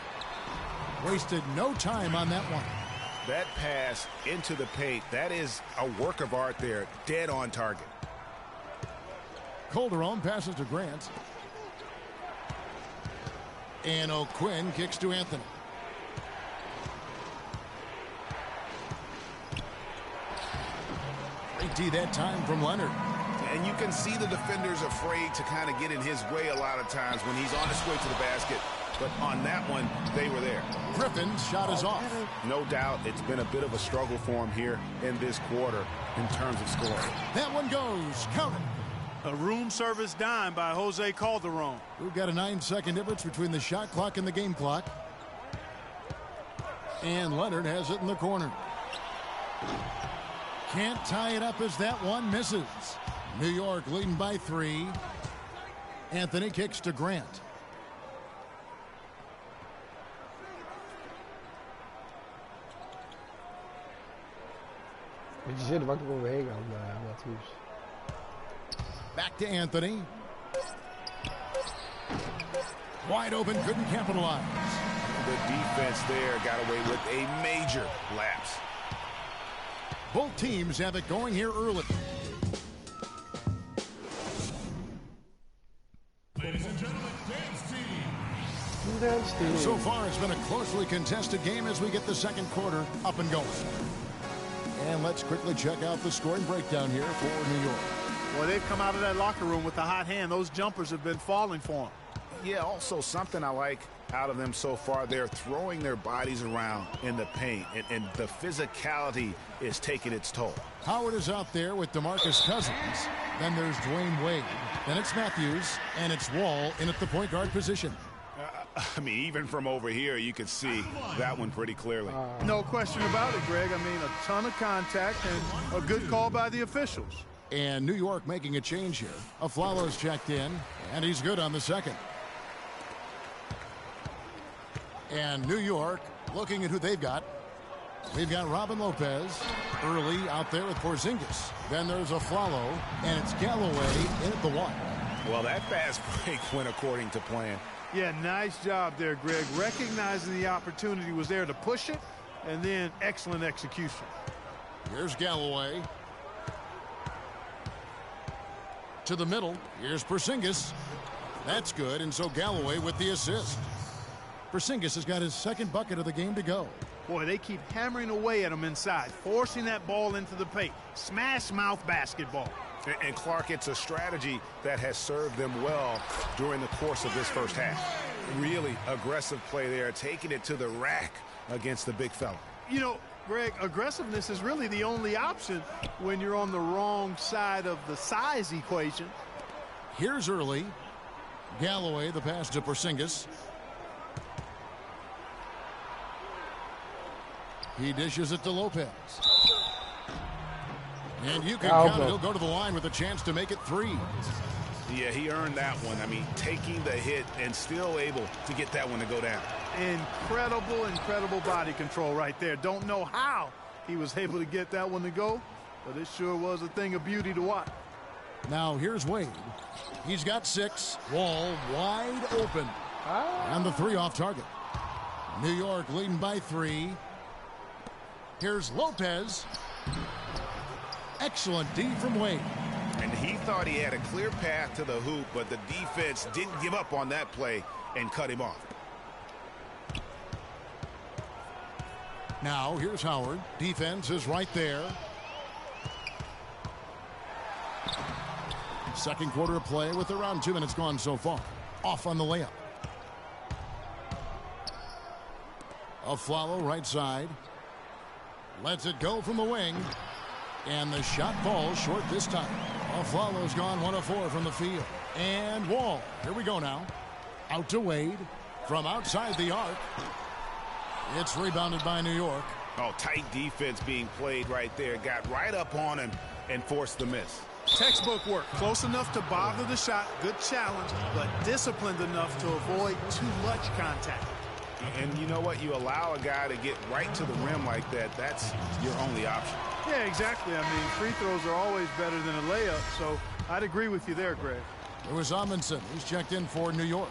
[SPEAKER 4] Wasted no time on that one.
[SPEAKER 6] That pass into the paint, that is a work of art there. Dead on target.
[SPEAKER 4] Calderon passes to Grant. And O'Quinn kicks to Anthony. Great D that time from Leonard.
[SPEAKER 6] And you can see the defenders afraid to kind of get in his way a lot of times when he's on his way to the basket. But on that one, they were there.
[SPEAKER 4] Griffin's shot is off.
[SPEAKER 6] No doubt it's been a bit of a struggle for him here in this quarter in terms of scoring.
[SPEAKER 4] That one goes. Count it.
[SPEAKER 5] A room service dime by Jose Calderon.
[SPEAKER 4] We've got a 9-second difference between the shot clock and the game clock. And Leonard has it in the corner. Can't tie it up as that one misses. New York leading by 3. Anthony kicks to Grant.
[SPEAKER 9] Weet je zitten, waar ik er overheen gaan, Matthews.
[SPEAKER 4] Back to Anthony. Wide open, couldn't capitalize.
[SPEAKER 6] The defense there got away with a major lapse.
[SPEAKER 4] Both teams have it going here early.
[SPEAKER 7] Ladies and gentlemen, dance team.
[SPEAKER 9] Dance team.
[SPEAKER 4] So far, it's been a closely contested game as we get the second quarter up and going. And let's quickly check out the scoring breakdown here for New York.
[SPEAKER 5] Well, they've come out of that locker room with the hot hand. Those jumpers have been falling for them.
[SPEAKER 6] Yeah, also something I like out of them so far, they're throwing their bodies around in the paint, and the physicality is taking its toll.
[SPEAKER 4] Howard is out there with DeMarcus Cousins. Then there's Dwayne Wade. Then it's Matthews, and it's Wall in at the point guard position.
[SPEAKER 6] I mean, even from over here, you can see that one pretty clearly.
[SPEAKER 5] No question about it, Greg. I mean, a ton of contact and a good call by the officials.
[SPEAKER 4] And New York making a change here. Aflalo's checked in, and he's good on the second. And New York looking at who they've got. We've got Robin Lopez early out there with Porzingis. Then there's Aflalo, and it's Galloway in at the 1.
[SPEAKER 6] Well, that fast break went according to plan.
[SPEAKER 5] Yeah, nice job there, Greg. Recognizing the opportunity was there to push it, and then excellent execution.
[SPEAKER 4] Here's Galloway. To the middle. Here's Porzingis. That's good, and so Galloway with the assist. Porzingis has got his second bucket of the game to go.
[SPEAKER 5] Boy, they keep hammering away at him inside, forcing that ball into the paint. Smash mouth basketball.
[SPEAKER 6] And Clark, it's a strategy that has served them well during the course of this first half. Really aggressive play there, taking it to the rack against the big fella.
[SPEAKER 5] You know, Greg, aggressiveness is really the only option when you're on the wrong side of the size equation.
[SPEAKER 4] Here's early. Galloway, the pass to Porzingis. He dishes it to Lopez. And you can count it. He'll go to the line with a chance to make it 3.
[SPEAKER 6] Yeah, he earned that one. I mean, taking the hit and still able to get that one to go down.
[SPEAKER 5] Incredible body control right there. Don't know how he was able to get that one to go, but it sure was a thing of beauty to watch.
[SPEAKER 4] Now here's Wade. He's got 6. Wall wide open. And the 3 off target. New York leading by 3. Here's Lopez. Excellent D from Wade.
[SPEAKER 6] And he thought he had a clear path to the hoop, but the defense didn't give up on that play and cut him off.
[SPEAKER 4] Now, here's Howard. Defense is right there. Second quarter of play with around 2 minutes gone so far. Off on the layup. Aflalo right side. Lets it go from the wing. And the shot falls short this time. Aflalo's gone 1 of 4 from the field. And Wall. Here we go now. Out to Wade. From outside the arc. It's rebounded by New York.
[SPEAKER 6] Oh, tight defense being played right there. Got right up on him and forced the miss.
[SPEAKER 5] Textbook work. Close enough to bother the shot. Good challenge, but disciplined enough to avoid too much contact.
[SPEAKER 6] And you know what? You allow a guy to get right to the rim like that. That's your only option.
[SPEAKER 5] Yeah, exactly. I mean, free throws are always better than a layup, so I'd agree with you there, Greg.
[SPEAKER 4] It was Amundsen. He's checked in for New York.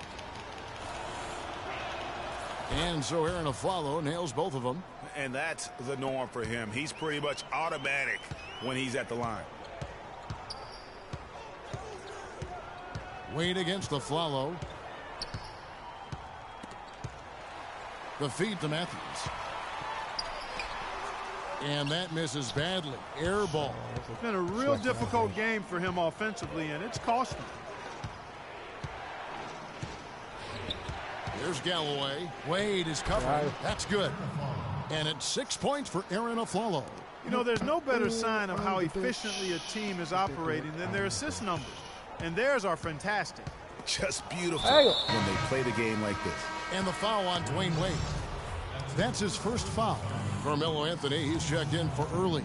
[SPEAKER 4] And so Aaron Aflalo nails both of them.
[SPEAKER 6] And that's the norm for him. He's pretty much automatic when he's at the line.
[SPEAKER 4] Wade against Aflalo. The feed to Matthews. And that misses badly. Air ball.
[SPEAKER 5] It's been a real difficult game for him offensively, and it's cost him.
[SPEAKER 4] There's Galloway. Wade is covering. That's good. And it's 6 points for Aaron Aflalo.
[SPEAKER 5] You know, there's no better sign of how efficiently a team is operating than their assist numbers. And theirs are fantastic.
[SPEAKER 6] Just beautiful when they play the game like this.
[SPEAKER 4] And the foul on Dwayne Wade. That's his first foul. Carmelo Anthony, he's checked in for early.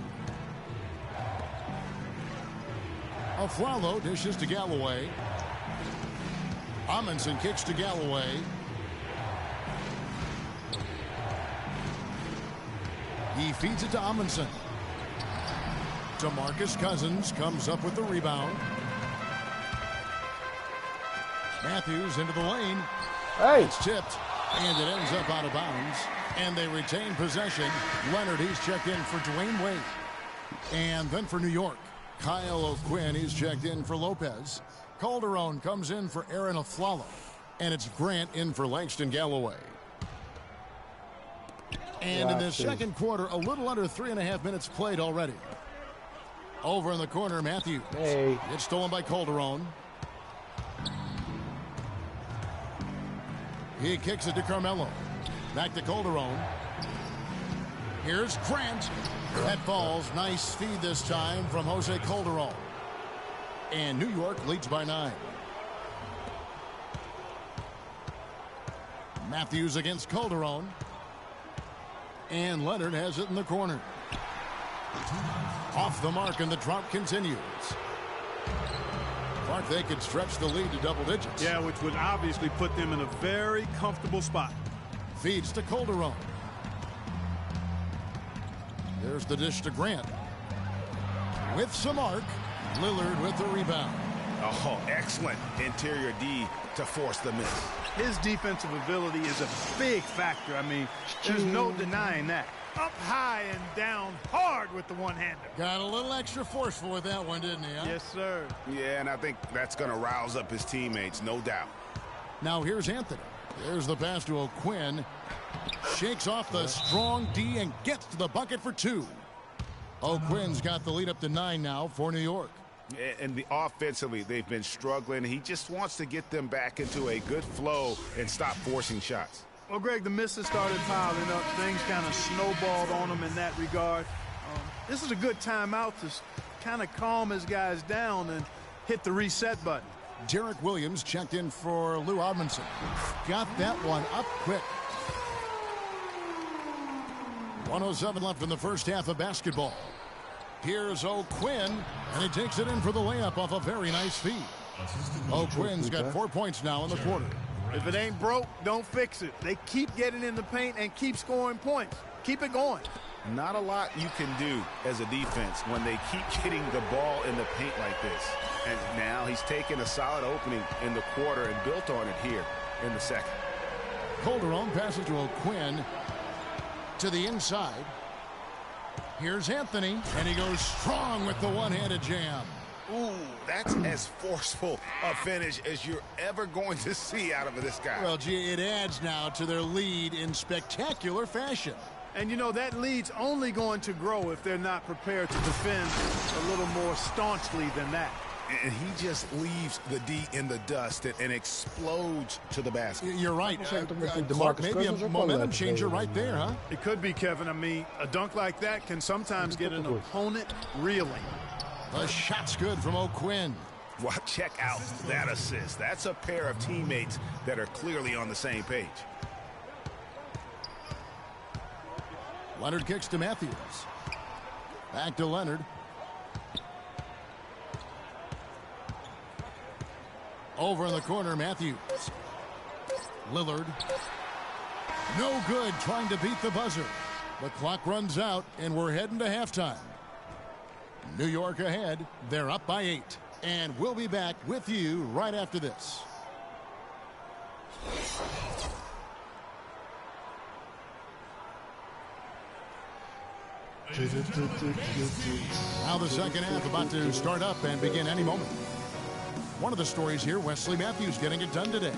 [SPEAKER 4] Aflalo dishes to Galloway. Amundsen kicks to Galloway. He feeds it to Amundsen. DeMarcus Cousins comes up with the rebound. Matthews into the lane. It's tipped, and it ends up out of bounds. And they retain possession. Leonard, he's checked in for Dwayne Wade. And then for New York, Kyle O'Quinn, he's checked in for Lopez. Calderon comes in for Aaron Aflalo. And it's Grant in for Langston Galloway. And in the second quarter, a little under 3.5 minutes played already. Over in the corner, Matthews. It's stolen by Calderon. He kicks it to Carmelo. Back to Calderon. Here's Grant. That falls. Nice feed this time from Jose Calderon. And New York leads by 9. Matthews against Calderon. And Leonard has it in the corner. Off the mark, and the drought continues. Clark, they could stretch the lead to double digits.
[SPEAKER 5] Yeah, which would obviously put them in a very comfortable spot.
[SPEAKER 4] Feeds to Calderon. There's the dish to Grant. With some arc, Lillard with the rebound.
[SPEAKER 6] Oh, excellent interior D to force the miss.
[SPEAKER 5] His defensive ability is a big factor. I mean, there's no denying that. Up high and down hard with the one-hander.
[SPEAKER 4] Got a little extra forceful with that one, didn't he? Huh?
[SPEAKER 5] Yes, sir.
[SPEAKER 6] Yeah, and I think that's going to rouse up his teammates, no doubt.
[SPEAKER 4] Now here's Anthony. There's the pass to O'Quinn. Shakes off the strong D and gets to the bucket for 2. O'Quinn's got the lead up to 9 now for New York.
[SPEAKER 6] And offensively, they've been struggling. He just wants to get them back into a good flow and stop forcing shots.
[SPEAKER 5] Well, Greg, the misses started piling up. Things kind of snowballed on him in that regard. This is a good timeout to kind of calm his guys down and hit the reset button.
[SPEAKER 4] Derek Williams checked in for Lou Amundsen. Got that one up quick. 1:07 left in the first half of basketball. Here's O'Quinn, and he takes it in for the layup off a very nice feed. O'Quinn's got 4 points now in the quarter.
[SPEAKER 5] If it ain't broke, don't fix it. They keep getting in the paint and keep scoring points. Keep it going.
[SPEAKER 6] Not a lot you can do as a defense when they keep getting the ball in the paint like this. And now he's taken a solid opening in the quarter and built on it here in the second.
[SPEAKER 4] Calderon passes to O'Quinn to the inside. Here's Anthony, and he goes strong with the one-handed jam.
[SPEAKER 6] Ooh, that's as forceful a finish as you're ever going to see out of this guy.
[SPEAKER 4] Well, gee, it adds now to their lead in spectacular fashion.
[SPEAKER 5] And, you know, that lead's only going to grow if they're not prepared to defend a little more staunchly than that.
[SPEAKER 6] And he just leaves the D in the dust and explodes to the basket.
[SPEAKER 4] You're right. Clark, maybe a momentum changer right there, huh?
[SPEAKER 5] It could be, Kevin. I mean, a dunk like that can sometimes get an opponent reeling.
[SPEAKER 4] The shot's good from O'Quinn.
[SPEAKER 6] Well, check out that assist. That's a pair of teammates that are clearly on the same page.
[SPEAKER 4] Leonard kicks to Matthews. Back to Leonard. Over in the corner, Matthews. Lillard. No good trying to beat the buzzer. The clock runs out, and we're heading to halftime. New York ahead. They're up by 8. And we'll be back with you right after this. Now the second half about to start up and begin any moment. One of the stories here, Wesley Matthews getting it done today.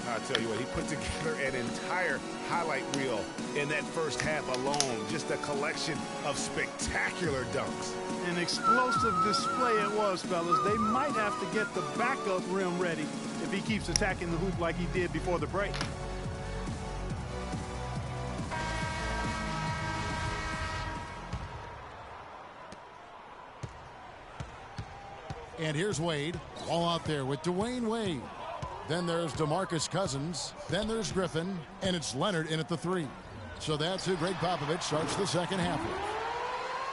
[SPEAKER 6] I'll tell you what, he put together an entire highlight reel in that first half alone. Just a collection of spectacular dunks.
[SPEAKER 5] An explosive display it was, fellas. They might have to get the backup rim ready if he keeps attacking the hoop like he did before the break.
[SPEAKER 4] And here's Wade, all out there with Dwayne Wade. Then there's DeMarcus Cousins. Then there's Griffin. And it's Leonard in at the 3. So that's who Greg Popovich starts the second half with.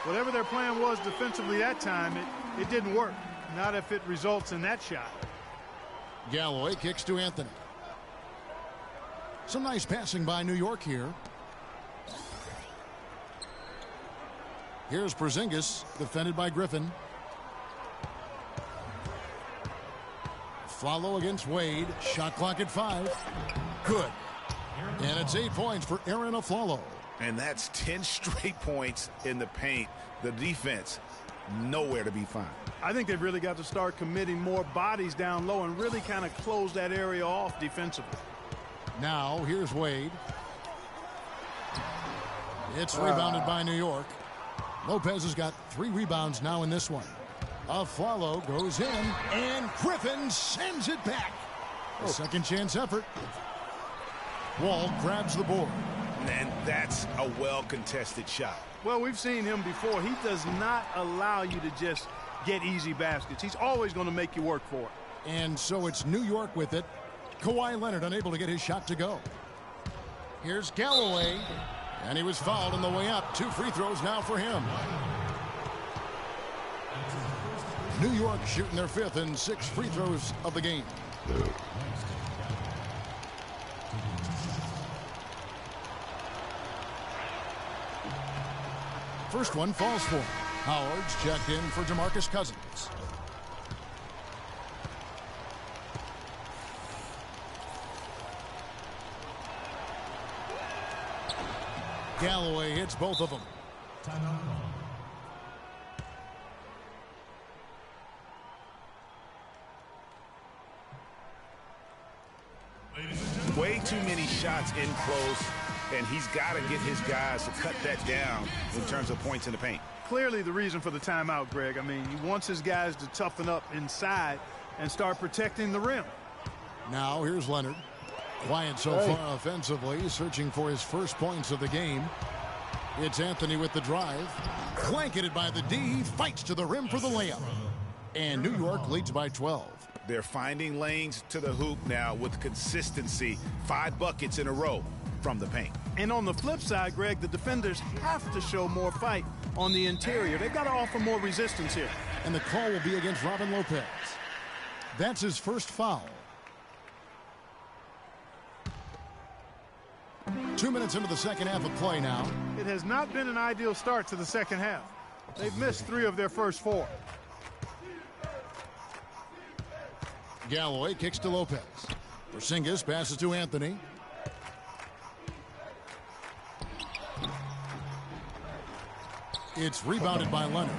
[SPEAKER 5] Whatever their plan was defensively that time, it didn't work. Not if it results in that shot.
[SPEAKER 4] Galloway kicks to Anthony. Some nice passing by New York here. Here's Porzingis, defended by Griffin. Follow against Wade. Shot clock at 5. Good. And it's 8 points for Aaron Aflalo.
[SPEAKER 6] And that's 10 straight points in the paint. The defense, nowhere to be found.
[SPEAKER 5] I think they've really got to start committing more bodies down low and really kind of close that area off defensively.
[SPEAKER 4] Now, here's Wade. It's rebounded by New York. Lopez has got 3 rebounds now in this one. Aflalo goes in, and Griffin sends it back. A second chance effort. Wall grabs the board.
[SPEAKER 6] And that's a well-contested shot.
[SPEAKER 5] Well, we've seen him before. He does not allow you to just get easy baskets. He's always going to make you work for it.
[SPEAKER 4] And so it's New York with it. Kawhi Leonard unable to get his shot to go. Here's Galloway. And he was fouled on the way up. 2 free throws now for him. New York shooting their 5th and 6 free throws of the game. First one falls for him. Howard's checked in for DeMarcus Cousins. Galloway hits both of them.
[SPEAKER 6] Way too many shots in close, and he's got to get his guys to cut that down in terms of points in the paint.
[SPEAKER 5] Clearly the reason for the timeout, Greg. I mean, he wants his guys to toughen up inside and start protecting the rim.
[SPEAKER 4] Now here's Leonard. Quiet so far offensively, searching for his first points of the game. It's Anthony with the drive. Blanketed by the D, fights to the rim for the layup. And New York leads by 12.
[SPEAKER 6] They're finding lanes to the hoop now with consistency. 5 buckets in a row from the paint.
[SPEAKER 5] And on the flip side, Greg, the defenders have to show more fight on the interior. They've got to offer more resistance here.
[SPEAKER 4] And the call will be against Robin Lopez. That's his first foul. 2 minutes into the second half of play now.
[SPEAKER 5] It has not been an ideal start to the second half. They've missed 3 of their first 4.
[SPEAKER 4] Galloway kicks to Lopez. Porzingis passes to Anthony. It's rebounded by Leonard.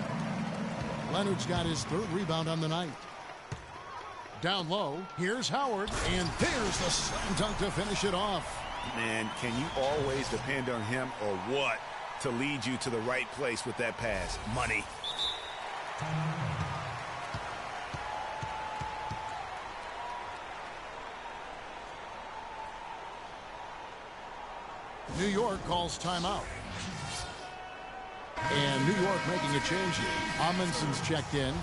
[SPEAKER 4] Leonard's got his 3rd rebound on the night. Down low, here's Howard, and there's the slam dunk to finish it off.
[SPEAKER 6] Man, can you always depend on him or what to lead you to the right place with that pass? Money.
[SPEAKER 4] New York calls timeout. And New York making a change here. Amundsen's checked in.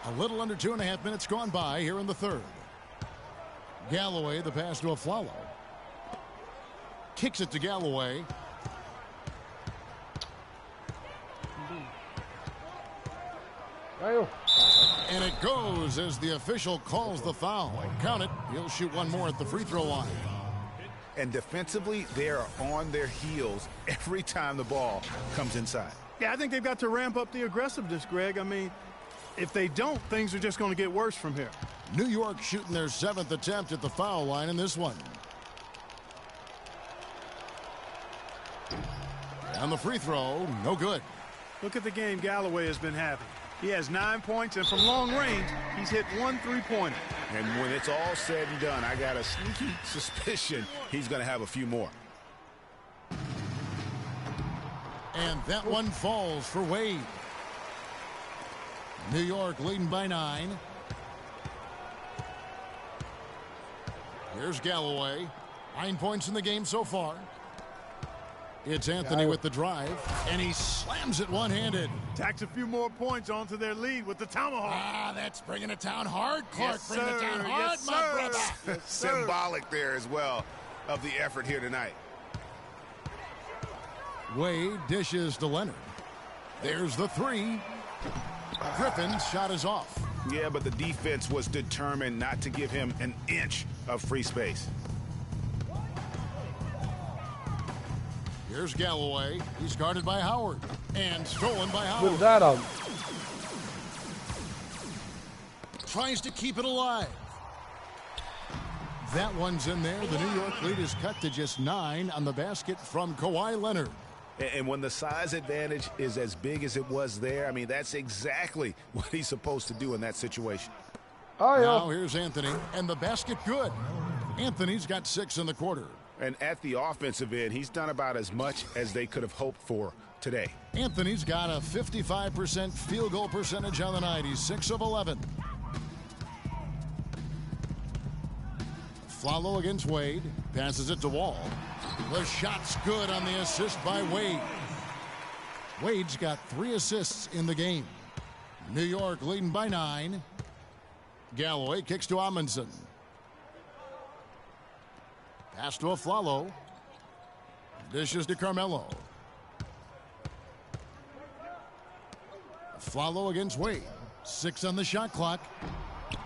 [SPEAKER 4] A little under 2.5 minutes gone by here in the 3rd. Galloway, the pass to Aflalo. Kicks it to Galloway. And it goes as the official calls the foul. Count it. He'll shoot one more at the free throw line.
[SPEAKER 6] And defensively, they are on their heels every time the ball comes inside.
[SPEAKER 5] Yeah, I think they've got to ramp up the aggressiveness, Greg. I mean, if they don't, things are just going to get worse from here.
[SPEAKER 4] New York shooting their 7th attempt at the foul line in this one. And the free throw, no good.
[SPEAKER 5] Look at the game Galloway has been having. He has 9 points, and from long range, he's hit 1 3-pointer.
[SPEAKER 6] And when it's all said and done, I got a sneaky suspicion he's going to have a few more.
[SPEAKER 4] And that one falls for Wade. New York leading by 9. Here's Galloway. 9 points in the game so far. It's Anthony with the drive, and he slams it one-handed.
[SPEAKER 5] Tacks a few more points onto their lead with the tomahawk.
[SPEAKER 4] Ah, that's bringing it down hard, Clark.
[SPEAKER 5] Yes,
[SPEAKER 4] bringing it down hard,
[SPEAKER 5] yes,
[SPEAKER 4] my brother.
[SPEAKER 5] Yes,
[SPEAKER 6] Symbolic there as well of the effort here tonight.
[SPEAKER 4] Wade dishes to Leonard. There's the 3. Griffin's shot is off.
[SPEAKER 6] Yeah, but the defense was determined not to give him an inch of free space.
[SPEAKER 4] Here's Galloway. He's guarded by Howard. And stolen by Howard.
[SPEAKER 9] Put that on.
[SPEAKER 4] Tries to keep it alive. That one's in there. The New York lead is cut to just 9 on the basket from Kawhi Leonard.
[SPEAKER 6] And when the size advantage is as big as it was there, I mean, that's exactly what he's supposed to do in that situation.
[SPEAKER 9] Oh, yeah.
[SPEAKER 4] Now here's Anthony. And the basket good. Anthony's got 6 in the quarter.
[SPEAKER 6] And at the offensive end, he's done about as much as they could have hoped for today.
[SPEAKER 4] Anthony's got a 55% field goal percentage on the night. He's 6 of 11. Flalo against Wade. Passes it to Wall. The shot's good on the assist by Wade. Wade's got 3 assists in the game. New York leading by 9. Galloway kicks to Amundsen. Pass to Aflalo. Dishes to Carmelo. Aflalo against Wade. 6 on the shot clock.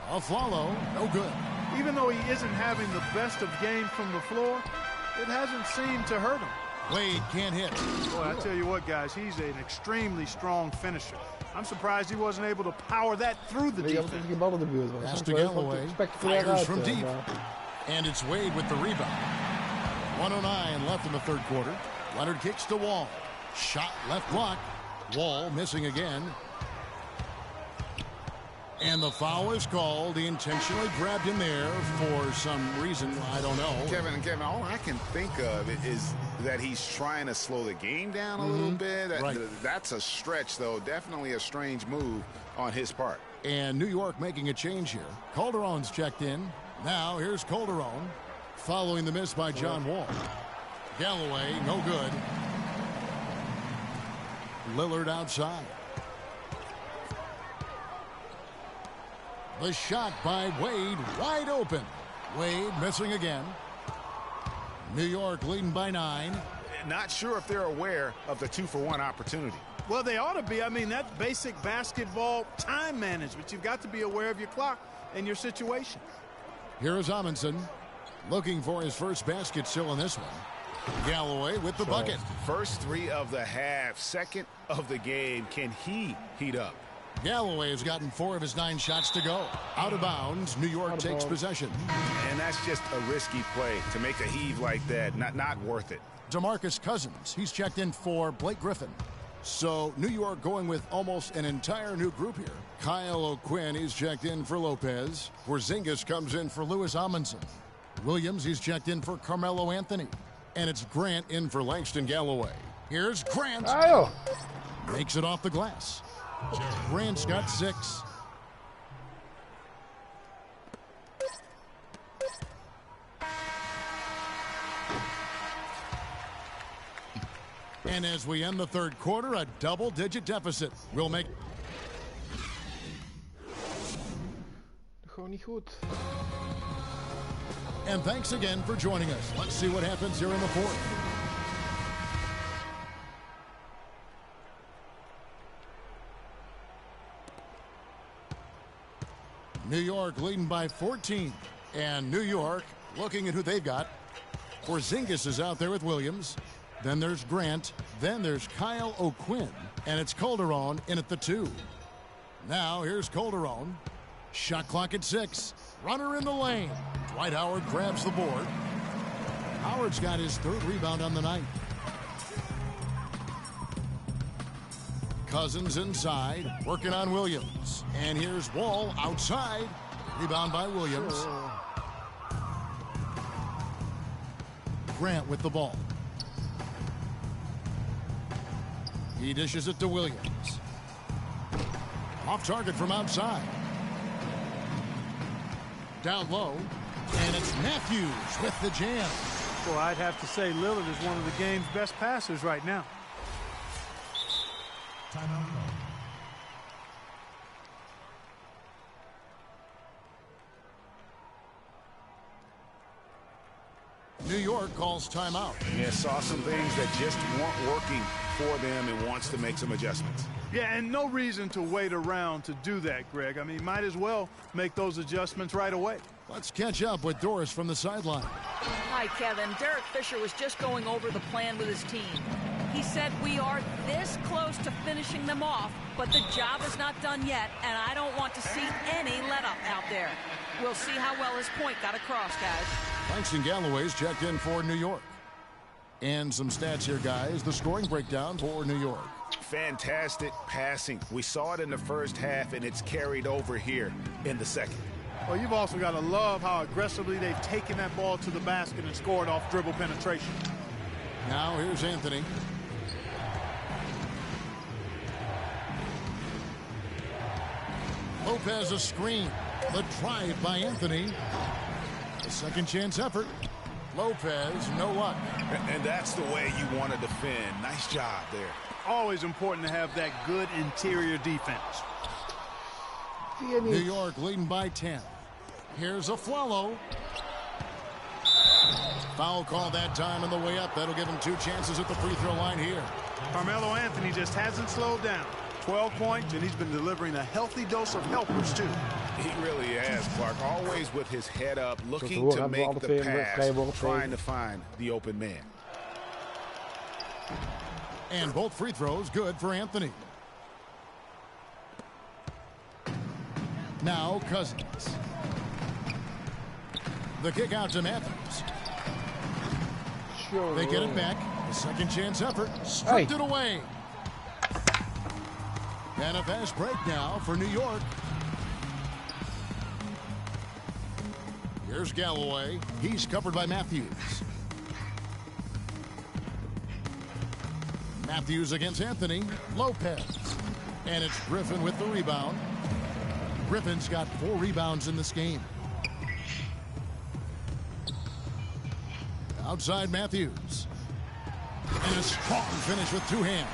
[SPEAKER 4] Aflalo, no good.
[SPEAKER 5] Even though he isn't having the best of games from the floor, it hasn't seemed to hurt him.
[SPEAKER 4] Wade can't hit.
[SPEAKER 5] Boy, I tell you what, guys, he's an extremely strong finisher. I'm surprised he wasn't able to power that through the defense.
[SPEAKER 4] Pass to Galloway. Fires from deep. And it's Wade with the rebound. 1:09 left in the 3rd quarter. Leonard kicks to Wall. Shot left block. Wall missing again. And the foul is called. He intentionally grabbed him there for some reason. I don't know.
[SPEAKER 6] Kevin, all I can think of is that he's trying to slow the game down a little bit. That's a stretch, though. Definitely a strange move on his part.
[SPEAKER 4] And New York making a change here. Calderon's checked in. Now here's Calderon following the miss by John Wall. Galloway, no good. Lillard outside. The shot by Wade, wide open. Wade missing again. New York leading by 9.
[SPEAKER 6] Not sure if they're aware of the 2-for-1 opportunity.
[SPEAKER 5] Well, they ought to be. I mean, that's basic basketball time management. You've got to be aware of your clock and your situation.
[SPEAKER 4] Here is Amundsen looking for his first basket still in this one. Galloway with the bucket.
[SPEAKER 6] First 3 of the half, 2nd of the game. Can he heat up?
[SPEAKER 4] Galloway has gotten 4 of his 9 shots to go. Out of bounds, New York takes possession.
[SPEAKER 6] And that's just a risky play to make a heave like that. Not worth it.
[SPEAKER 4] DeMarcus Cousins, he's checked in for Blake Griffin. So New York going with almost an entire new group here. Kyle O'Quinn, he's checked in for Lopez. Porzingis comes in for Lewis Amundsen. Williams, he's checked in for Carmelo Anthony. And it's Grant in for Langston Galloway. Here's Grant.
[SPEAKER 9] Oh.
[SPEAKER 4] Makes it off the glass. Grant's got 6. And as we end the third quarter, a double-digit deficit will make...
[SPEAKER 9] Gewoon niet goed.
[SPEAKER 4] And thanks again for joining us. Let's see what happens here in the fourth. New York leading by 14. And New York looking at who they've got. Porzingis is out there with Williams. Then there's Grant. Then there's Kyle O'Quinn. And it's Calderon in at the 2. Now here's Calderon. Shot clock at 6. Runner in the lane. Dwight Howard grabs the board. Howard's got his 3rd rebound on the night. Cousins inside, working on Williams. And here's Wall outside. Rebound by Williams. Grant with the ball. He dishes it to Williams. Off target from outside. Down low. And it's Matthews with the jam.
[SPEAKER 5] Well, I'd have to say Lillard is one of the game's best passers right now.
[SPEAKER 7] Timeout.
[SPEAKER 4] New York calls timeout.
[SPEAKER 6] Yeah, saw some things that just weren't working for them and wants to make some adjustments.
[SPEAKER 5] Yeah, and no reason to wait around to do that, Greg. I mean, might as well make those adjustments right away.
[SPEAKER 4] Let's catch up with Doris from the sideline.
[SPEAKER 10] Hi, Kevin. Derek Fisher was just going over the plan with his team. He said we are this close to finishing them off, but the job is not done yet, and I don't want to see any let-up out there. We'll see how well his point got across, guys.
[SPEAKER 4] Langston Galloway's checked in for New York. And some stats here, guys. The scoring breakdown for New York.
[SPEAKER 6] Fantastic passing. We saw it in the first half, and it's carried over here in the second.
[SPEAKER 5] Well, you've also got to love how aggressively they've taken that ball to the basket and scored off dribble penetration.
[SPEAKER 4] Now here's Anthony. Lopez a screen. The drive by Anthony. A second chance effort. Lopez, no luck.
[SPEAKER 6] And that's the way you want to defend. Nice job there.
[SPEAKER 5] Always important to have that good interior defense.
[SPEAKER 4] New York leading by 10. Here's a Afflalo. Foul call that time on the way up. That'll give him 2 chances at the free throw line here.
[SPEAKER 5] Carmelo Anthony just hasn't slowed down. 12 points, and he's been delivering a healthy dose of helpers, too.
[SPEAKER 6] He really has, Clark. Always with his head up, looking to make the pass, trying to find the open man.
[SPEAKER 4] And both free throws good for Anthony. Now Cousins. The kick out to Matthews. They get it back. A second chance effort. Stripped it away. And a fast break now for New York. Here's Galloway. He's covered by Matthews. Matthews against Anthony. Lopez. And it's Griffin with the rebound. Griffin's got 4 rebounds in this game. Outside Matthews. And a strong finish with 2 hands.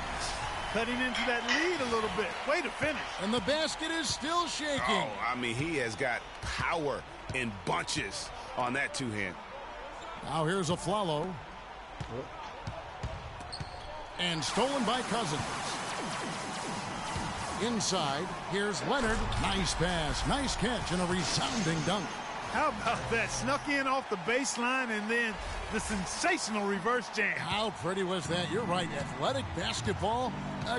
[SPEAKER 5] Cutting into that lead a little bit. Way to finish.
[SPEAKER 4] And the basket is still shaking.
[SPEAKER 6] Oh, I mean, he has got power in bunches on that 2-hand.
[SPEAKER 4] Now here's Afflalo. And stolen by Cousins. Inside, here's Leonard. Nice pass, nice catch, and a resounding dunk.
[SPEAKER 5] How about that? Snuck in off the baseline and then the sensational reverse jam.
[SPEAKER 4] How pretty was that? You're right. Athletic basketball.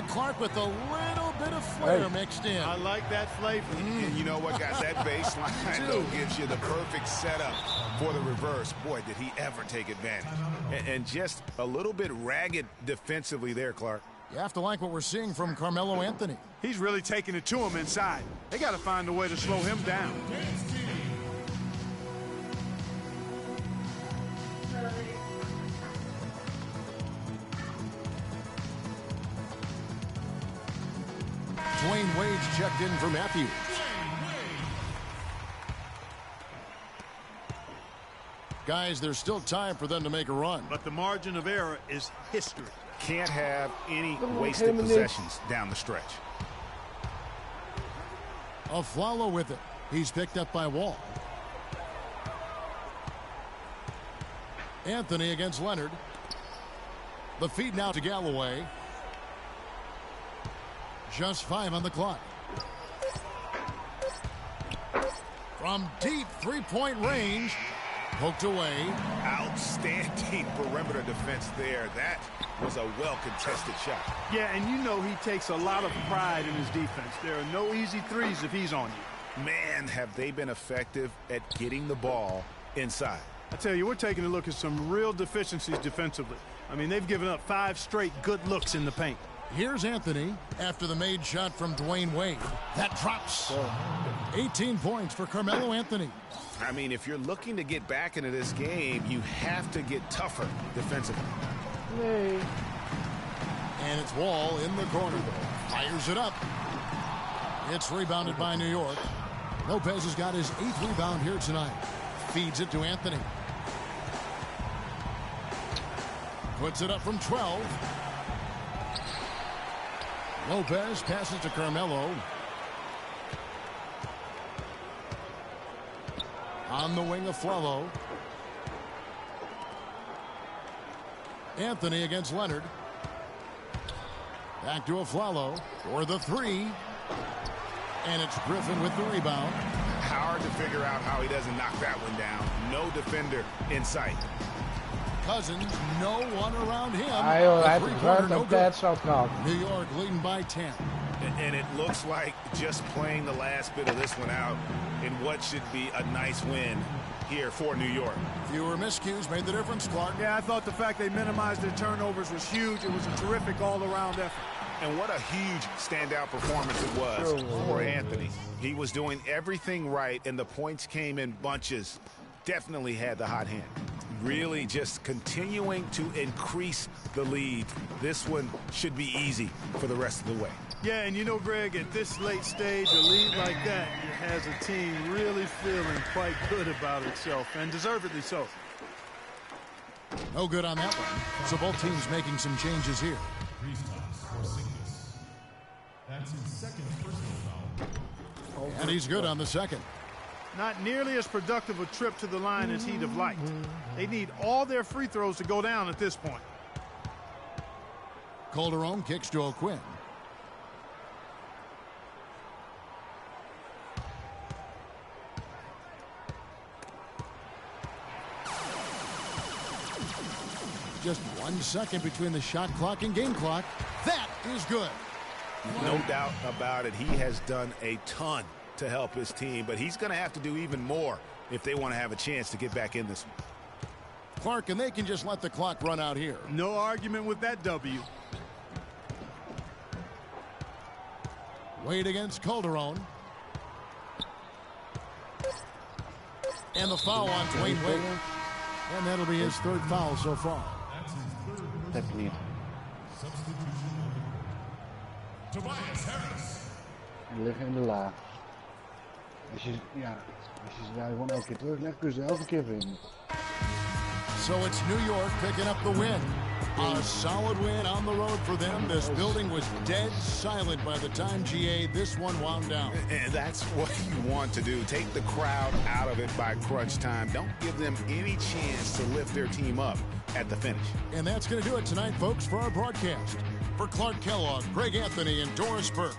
[SPEAKER 4] Clark with a little bit of flair mixed in.
[SPEAKER 5] I like that flavor.
[SPEAKER 6] And you know what, guys? That baseline though gives you the perfect setup for the reverse. Boy, did he ever take advantage. And just a little bit ragged defensively there, Clark.
[SPEAKER 4] You have to like what we're seeing from Carmelo Anthony.
[SPEAKER 5] He's really taking it to him inside. They got to find a way to slow him down.
[SPEAKER 4] Dwayne Wade's checked in for Matthews. Guys, there's still time for them to make a run.
[SPEAKER 5] But the margin of error is history.
[SPEAKER 6] Can't have any wasted possessions down the stretch.
[SPEAKER 4] Aflalo with it. He's picked up by Wall. Anthony against Leonard. The feed now to Galloway. Just 5 on the clock. From deep three-point range. Poked away.
[SPEAKER 6] Outstanding perimeter defense there. That was a well-contested shot.
[SPEAKER 5] Yeah, and you know he takes a lot of pride in his defense. There are no easy threes if he's on you.
[SPEAKER 6] Man, have they been effective at getting the ball inside.
[SPEAKER 5] I tell you, we're taking a look at some real deficiencies defensively. I mean, they've given up 5 straight good looks in the paint.
[SPEAKER 4] Here's Anthony after the made shot from Dwayne Wade. That drops. 18 points for Carmelo Anthony.
[SPEAKER 6] I mean, if you're looking to get back into this game, you have to get tougher defensively.
[SPEAKER 9] Hey.
[SPEAKER 4] And it's Wall in the corner. Fires it up. It's rebounded by New York. Lopez has got his 8th rebound here tonight. Feeds it to Anthony. Puts it up from 12. Lopez passes to Carmelo. On the wing of Aflalo. Anthony against Leonard. Back to Aflalo for the 3. And it's Griffin with the rebound.
[SPEAKER 6] Hard to figure out how he doesn't knock that one down. No defender in sight.
[SPEAKER 4] Cousins, no one around him. New York leading by 10.
[SPEAKER 6] And it looks like just playing the last bit of this one out in what should be a nice win here for New York.
[SPEAKER 4] Fewer miscues made the difference, Clark.
[SPEAKER 5] Yeah, I thought the fact they minimized their turnovers was huge. It was a terrific all-around effort.
[SPEAKER 6] And what a huge standout performance it was for Anthony. He was doing everything right, and the points came in bunches. Definitely had the hot hand. Really just continuing to increase the lead. This one should be easy for the rest of the way.
[SPEAKER 5] Yeah, and you know, Greg, at this late stage, a lead like that has a team really feeling quite good about itself, and deservedly so.
[SPEAKER 4] No good on that one. So both teams making some changes here.
[SPEAKER 7] That's his second personal foul.
[SPEAKER 4] And he's good on the second.
[SPEAKER 5] Not nearly as productive a trip to the line as he'd have liked. They need all their free throws to go down at this point.
[SPEAKER 4] Calderon kicks to O'Quinn. Just 1 second between the shot clock and game clock. That is good.
[SPEAKER 6] No doubt about it. He has done a ton to help his team, but he's going to have to do even more if they want to have a chance to get back in this one.
[SPEAKER 4] Clark, and they can just let the clock run out here.
[SPEAKER 5] No argument with that W.
[SPEAKER 4] Wade against Calderon. And the foul on Dwayne Wade. And that'll be his 3rd foul so far.
[SPEAKER 14] Dat niet.
[SPEAKER 7] Tobias Harris.
[SPEAKER 14] Die liggen in de la. Als je ze daar gewoon elke keer teruglegt, kun je ze elke keer vinden.
[SPEAKER 4] So it's New York picking up the win. A solid win on the road for them. This building was dead silent by the time, GA, this one wound down.
[SPEAKER 6] And that's what you want to do. Take the crowd out of it by crunch time. Don't give them any chance to lift their team up at the finish.
[SPEAKER 4] And that's going to do it tonight, folks, for our broadcast. For Clark Kellogg, Greg Anthony, and Doris Burke,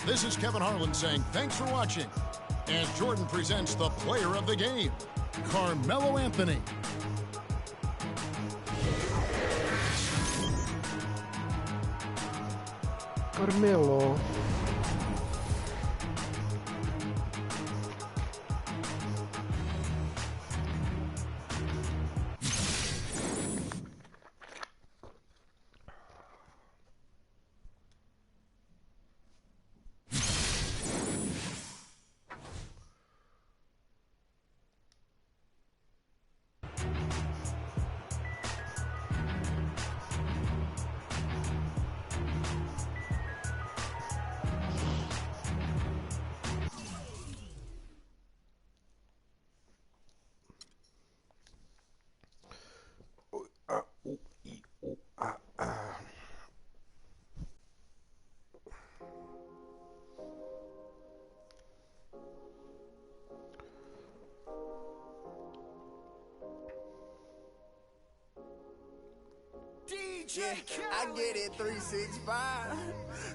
[SPEAKER 4] this is Kevin Harlan saying thanks for watching. As Jordan presents the player of the game, Carmelo Anthony.
[SPEAKER 9] Carmelo.
[SPEAKER 11] Yeah, I get it 365.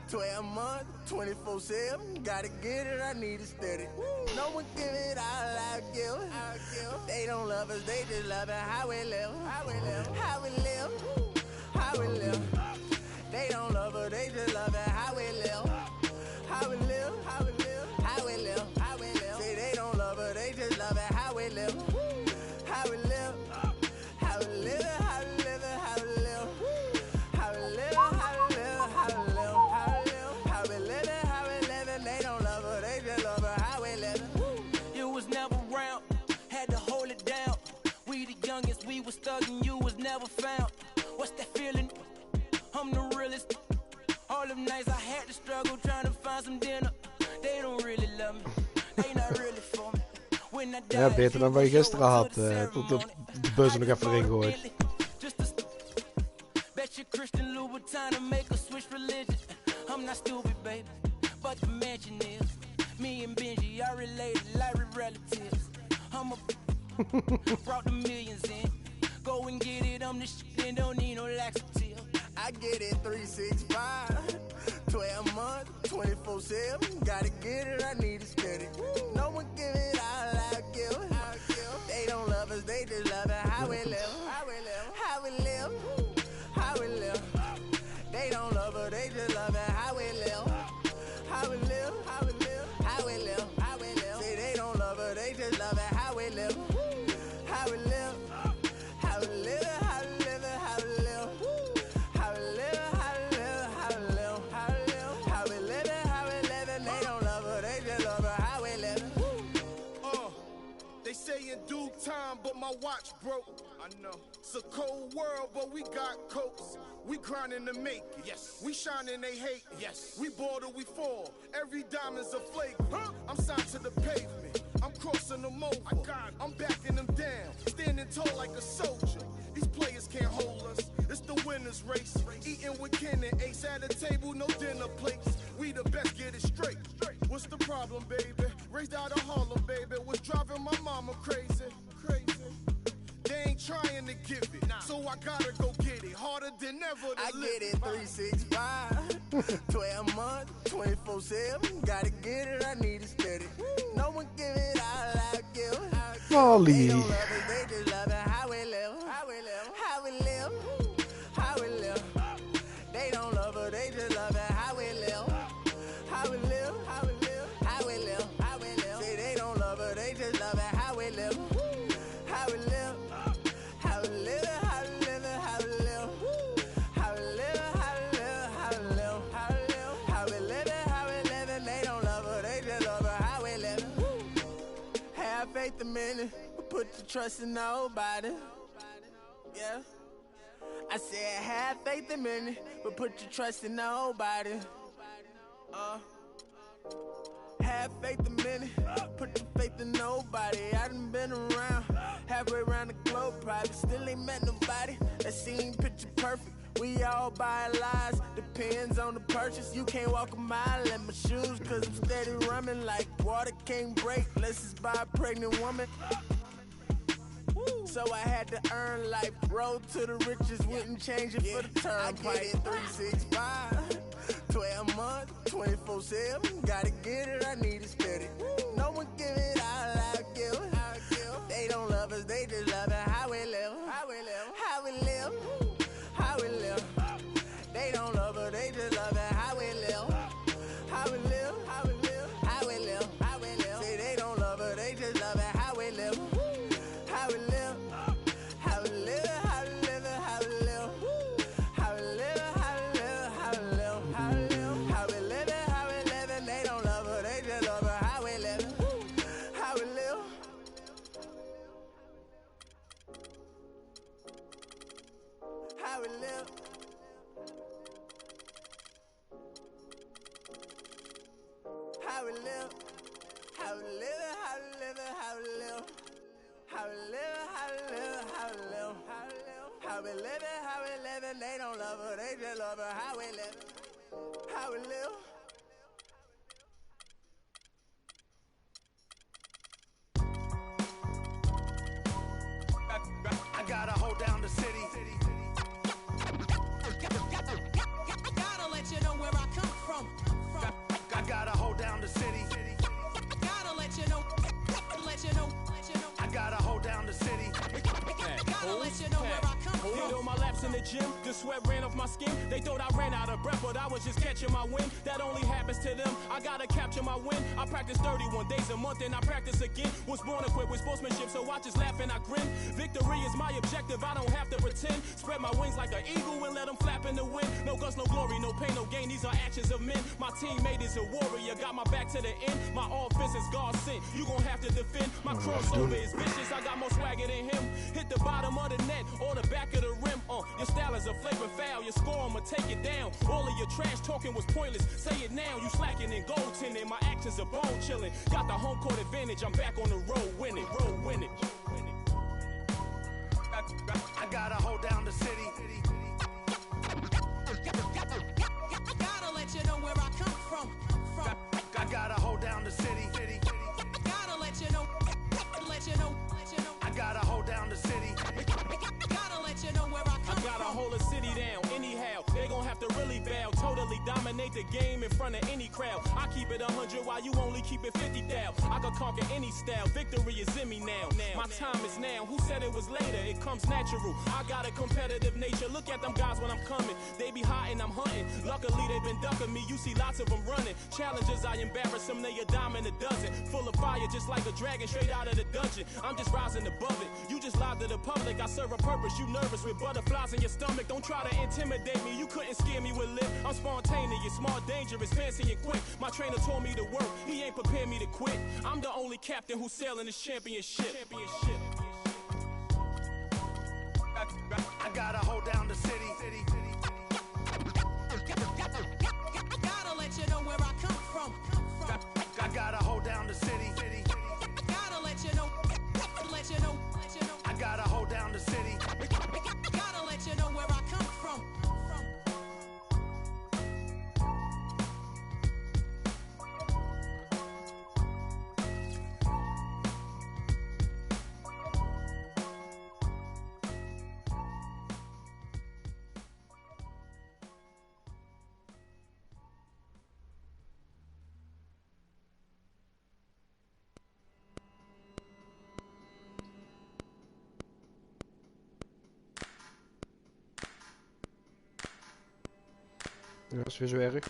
[SPEAKER 11] 12 months, 24/7. Gotta get it, I need it steady. No one give it all I give. They don't love us, they just love it how we live. How we live. How we live. How we live. They don't love us, they just love it how we live. How we live. How we live. How we live. How we live. Say they don't love us, they just love it how we live. How we live. How we live. How we live. How we live. How we live. How we live. How we live. How we live. How we live. They don't love us, they just love it how we live.
[SPEAKER 15] You was never around, had to hold it down. We the youngest, we was thuggin', you was never found. What's that feeling? I'm the realest. All them nights I had to struggle trying to find some dinner. They don't really love me, they not really for me. When I die,
[SPEAKER 9] Ja, beter dan wat je gisteren had. Tot de bus er nog even erin gooit.
[SPEAKER 15] Bet you Christian Louboutin to make a switch religion. I'm not stupid, baby, but the mention is me and Benji are related like relatives. I'm a brought the millions in. Go and get it, I'm the shit and don't need no laxative.
[SPEAKER 11] I get it 365. 12 months, 24/7. Gotta get it, I need it steady. No one give it all I give. They don't love us, they just love it how we live. How we live. How we live. How we live. They don't love us, they just love it how we live. How we live. How we live. How we live. How we live. Say they don't love us, they just love it how we live. How we live. How we live. How we live. How we live. How we live. How we live. How we live. How we live. How we live. How we live. They don't love us, they just love it how we live.
[SPEAKER 16] They say in due time, but my watch broke. I know. It's a cold world, but we got coats. We grinding to make it. Yes. We shining, they hate. Yes. We bored or we fall. Every diamond's a flagrant. I'm signed to the pavement. I'm crossing them over. I'm backing them down. Standing tall like a soldier. These players can't hold us. It's the winner's race. Eating with Ken and Ace at a table, no dinner plates. We the best, get it straight. What's the problem, baby? Raised out of Harlem, baby. What's driving my mama crazy? Crazy. They ain't trying to give it, so I gotta go get it. Harder than ever to
[SPEAKER 11] I
[SPEAKER 16] live.
[SPEAKER 11] get it 365. 12 months, 24/7. Gotta get it, I need it steady. No one give it all I give.
[SPEAKER 9] Molly.
[SPEAKER 11] They don't love it, they just love it how we live. How we live. How we live. How we live. They don't love it, they just love it how we live. How we live. How we live. How we live. How we live. Say they don't love it, they just love it how we live. How we live. How we live. How we live. How we live. How we live. How we live. How we live. How we live. How we live. How we live. And they don't love it, they just love it how we live. Have faith a minute, put your trust in nobody. Yeah. I said have faith a minute, but put your trust in nobody. Have faith a minute, put your faith in nobody. I done been around, halfway around the globe, probably still ain't met nobody that seem picture perfect. We all buy lies, depends on the purchase. You can't walk a mile in my shoes, cause I'm steady running like water can't break unless it's by a pregnant woman. So I had to earn life, road to the riches, wouldn't change it for the turnpike. I get it 365, 12 months, 24/7. Gotta get it, I need it steady. No one give it all I give. They don't love us, they just love it how we live. How we live. How we live. How we live. They don't love us, they just love it how we live. How we live. How we live. How we live. How we live. Say they don't love us, they just love it how we live. How we live. How we live. How we live. How we live. How we live. How we live. How we live. How we live. How we live. How we live. And they don't love us, they just love it how we live. How we live. How we live. How we live. How we live. How we live. How we live. How we live. How we live. How we live. How we live. How we live. And they don't love her, they just love her how we live. How we live.
[SPEAKER 17] I gotta hold down the city.
[SPEAKER 15] Stayed on my laps in the gym, the sweat ran off my skin. They thought I ran out of breath, but I was just catching my wind. That only happens to them. I gotta capture my win. I practice 31 days a month and I practice again. Was born equipped with sportsmanship, so I just laugh and I grin. Victory is my objective, I don't have to pretend. Spread my wings like an eagle and let them flap in the wind. No guts, no glory, no pain, no gain. These are actions of men. My teammate is a warrior, got my back to the end. My offense is God sent. You gon' have to defend. My crossover is vicious, I got more swagger than him. Hit the bottom of the net or the back of the rim. Your style is a flavor foul. Your score, I'ma take it down. All of your trash talking was pointless. Say it now, you slacking in goaltending. My actions are bone chilling. Got the home court advantage. I'm back on the road winning.
[SPEAKER 17] I gotta hold down the city.
[SPEAKER 15] Gotta let you know where I come from.
[SPEAKER 17] I gotta hold down the city.
[SPEAKER 15] Gotta let you know.
[SPEAKER 17] I gotta hold down the city.
[SPEAKER 15] Gotta let you know where I come from. I gotta hold a city down. Anyhow, they gon' have to really bow. Totally dominate the game in front of any crowd. I keep it 100 while you only keep it 50 thou. I could conquer any style. Victory is in me now. My time is now. Who said it was later? It comes natural. I got a competitive nature. Look at them guys when I'm coming. They be hot and I'm hunting. Luckily they been ducking me. You see lots of them running. Challenges, I embarrass them. They a dime in a dozen. Full of fire just like a dragon straight out of the dungeon. I'm just rising above it. You just lied to the public. I serve a purpose. You nervous with butterflies in your stomach. Don't try to intimidate me. You couldn't scare me with lip. I'm spontaneous, smart, dangerous, fancy and quick. My trainer told me to work. He ain't prepared me to quit. I'm the only captain who's sailing this championship.
[SPEAKER 17] I gotta hold down the city.
[SPEAKER 15] Gotta let you know where I come from.
[SPEAKER 17] I gotta hold down the city.
[SPEAKER 15] Gotta let you know.
[SPEAKER 17] I gotta hold down the city.
[SPEAKER 15] Gotta let you know where I come from.
[SPEAKER 9] Ja, dat is weer zo erg.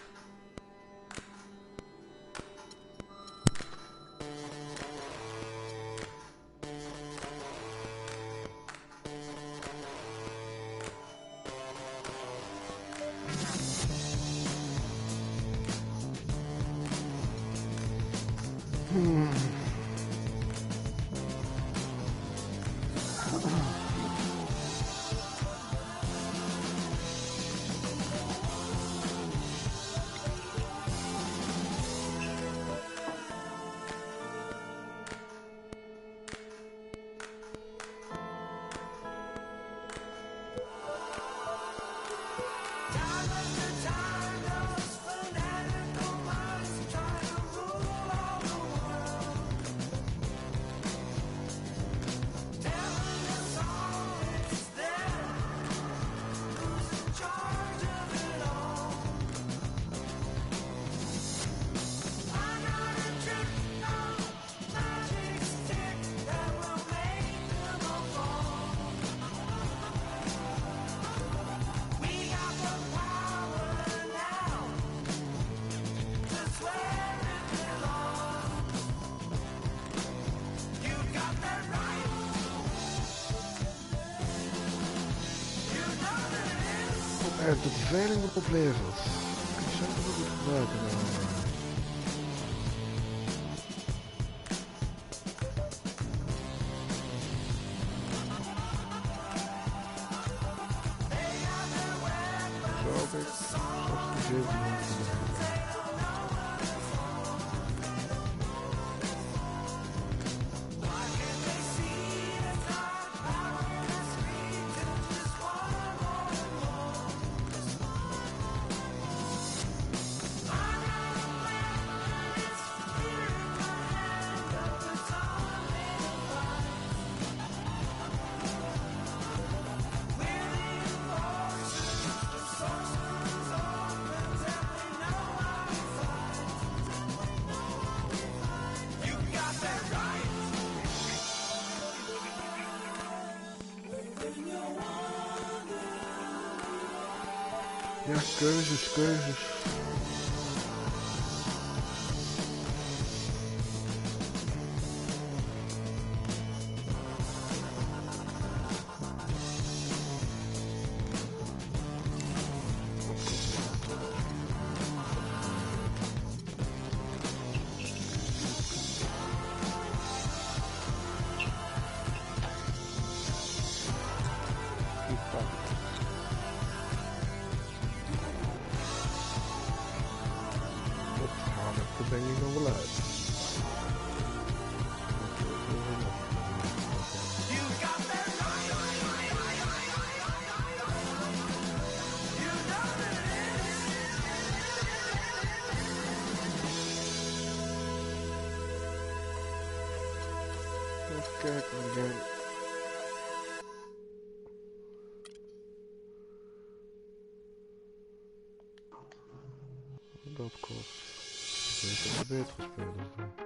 [SPEAKER 8] Dat die veiling wat oplevert. Ik zou het ook goed gebruiken. Zo, kijk. 17.
[SPEAKER 9] Ja, keuzes. Daar ben ik nog wel uit. Even kijken again. Dat kost. Ik heb het beter gespeeld of niet?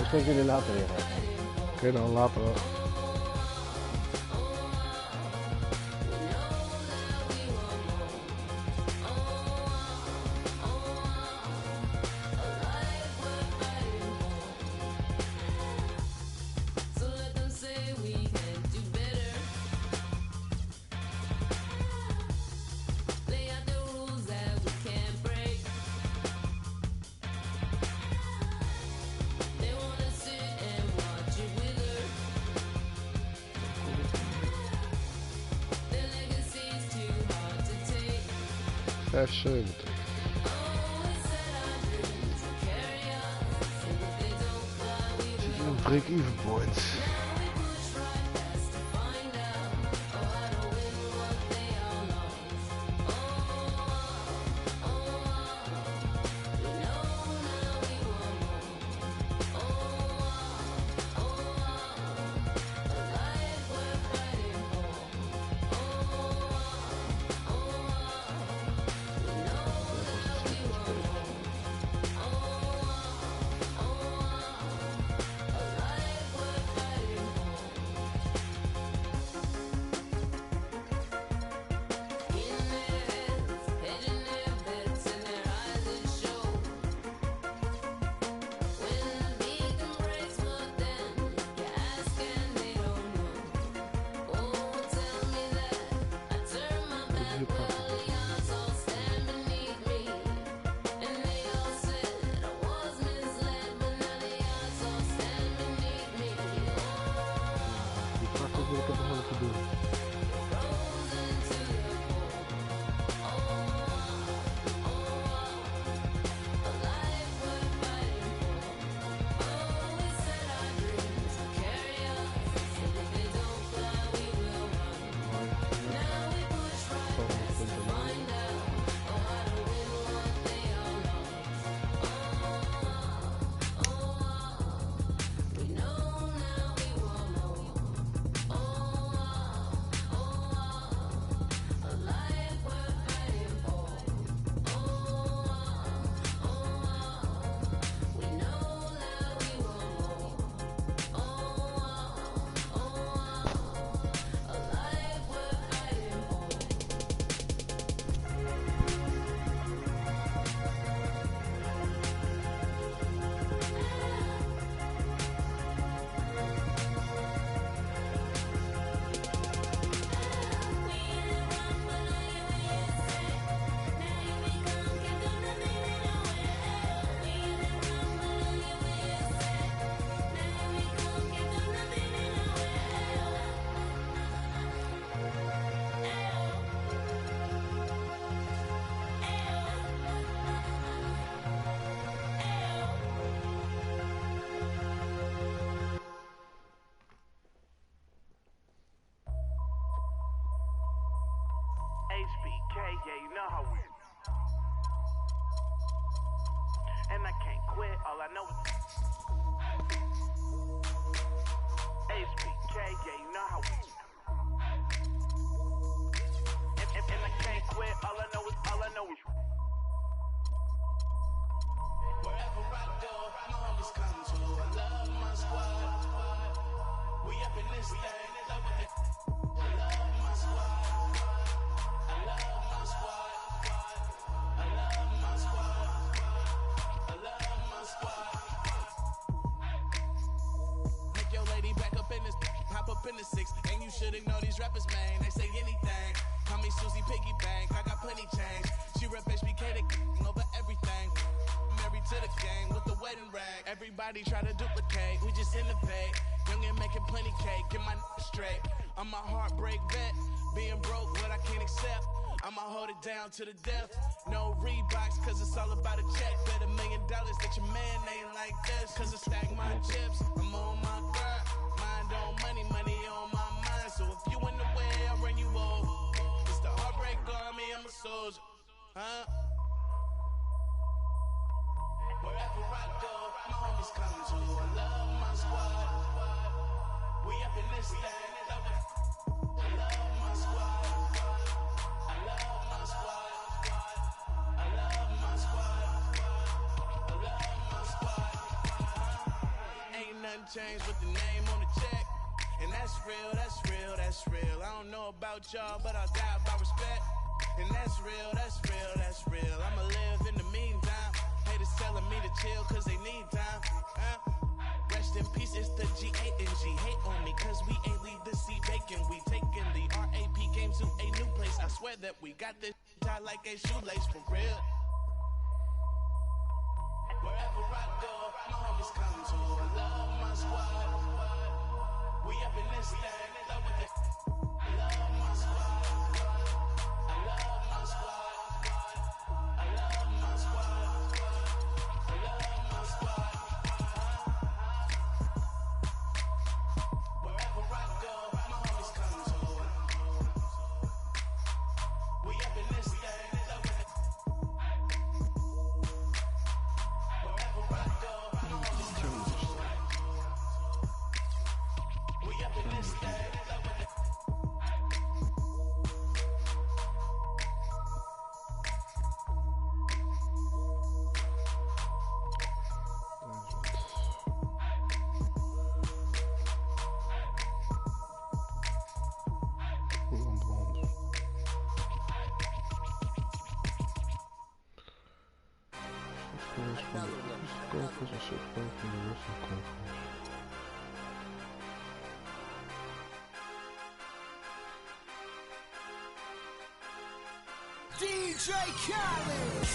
[SPEAKER 14] Kunnen jullie later weer hebben?
[SPEAKER 9] Oké, dan later wel. F70. Zit je een break-even point?
[SPEAKER 17] HBK, yeah, you know how we. And I can't quit, all I know is HBK, yeah, you know how we. And I can't quit, all I know is.
[SPEAKER 15] Wherever I go, my homies come to. I love my squad. We up in this thing. I love my squad. I love my squad. I love my squad. I love my squad. Make your lady back up in this, hop up in the 6, and you should ignore these rappers, man. They say anything. Call me Susie Piggy Bank. I got plenty change. She rep HBK over everything. Married to the game with the wedding rag. Everybody try to duplicate. We just innovate. Young and making plenty cake. Get my straight. I'm a heartbreak vet. Being broke, what I can't accept. I'ma hold it down to the death. No Reeboks, cause it's all about a check. Bet $1 million that your man ain't like this. Cause I stack my chips. I'm on my grind. Mind on money, money on my mind. So if you in the way, I'll run you over. It's the heartbreak army, I'm a soldier. Huh? Wherever I go, my homies come to. I love my squad. We up in this thing. I love my squad. I love my squad. I love my squad. I love my squad. Ain't nothing changed with the name on the check. And that's real, that's real, that's real. I don't know about y'all, but I'll die by respect. And that's real, that's real, that's real. I'ma live in the meantime. Haters telling me to chill cause they need time. Rest in peace, it's the G8 and G. Hate on me cause we ain't leave the seat vacant. We taking the RAP game to a new place. I swear that we got this tied like a shoelace for real. Wherever I go, my homies come to. I love my squad. We up in this thing. I love my squad. I love my squad. I love my squad. I love my squad. Wherever I go, my homies come to. We up in this thing. Wherever I go, my homies come to. We up in this thing.
[SPEAKER 11] DJ Khaled.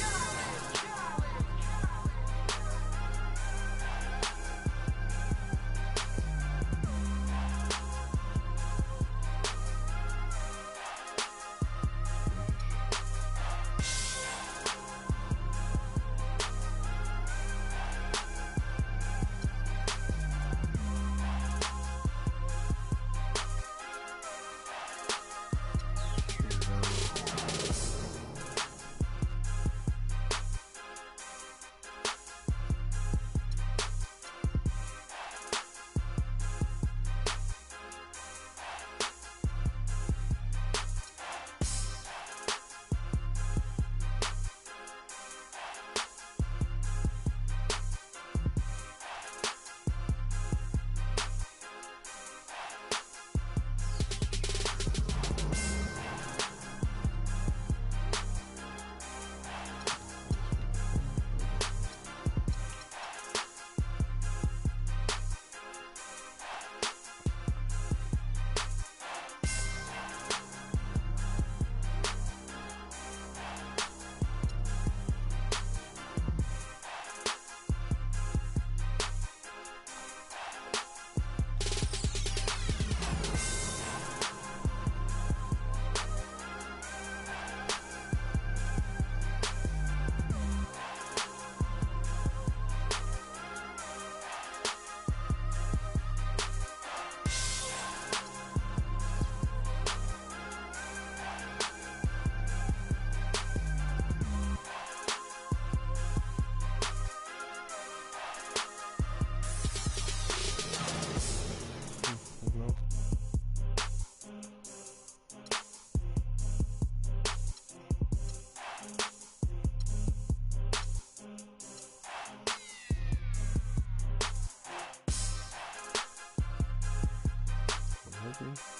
[SPEAKER 8] smoking.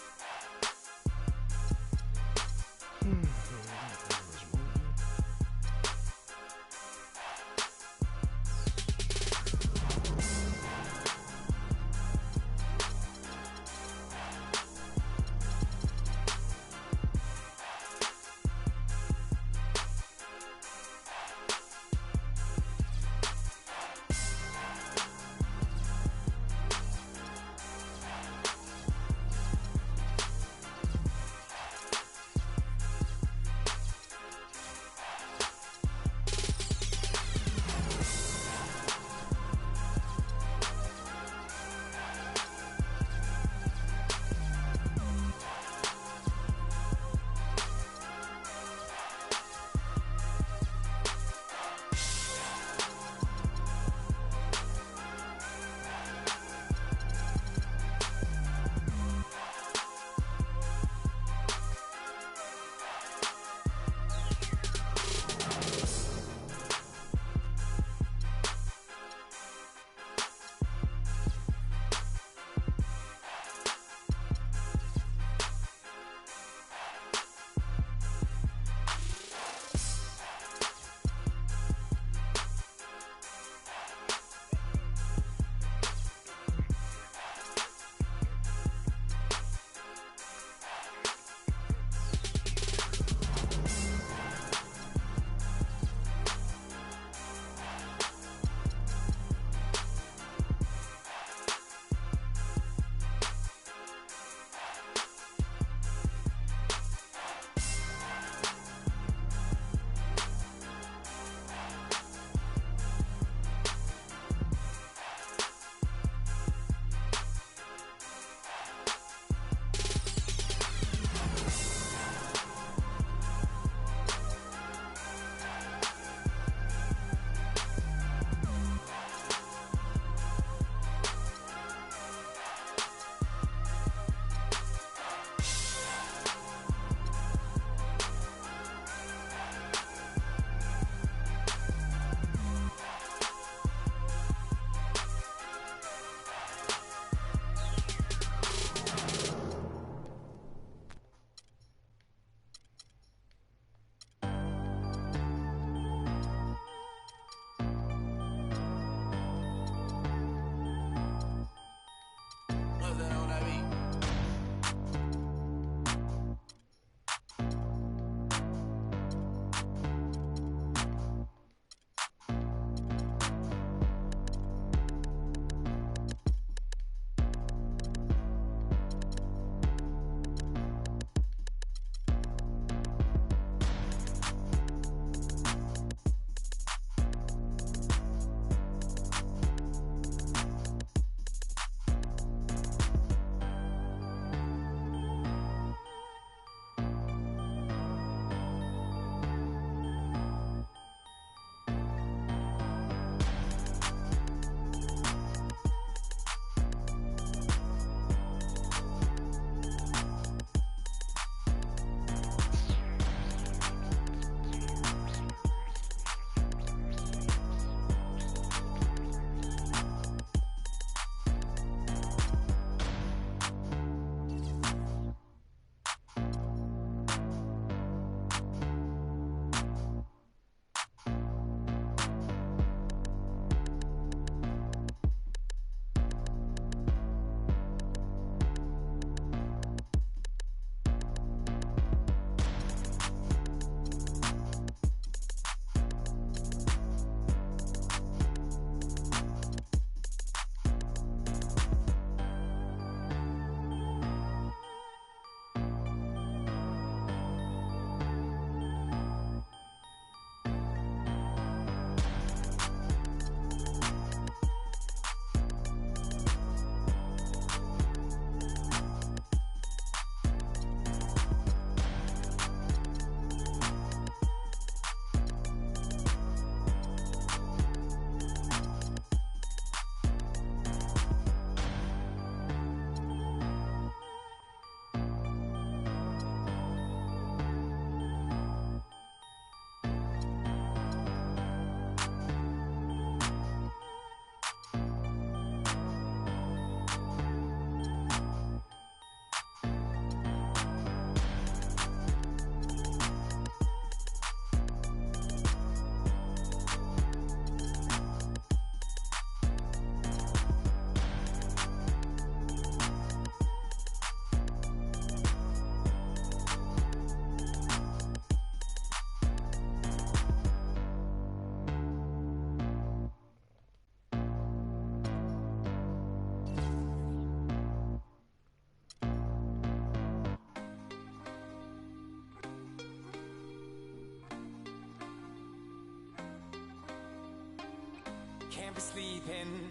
[SPEAKER 15] can't be sleeping,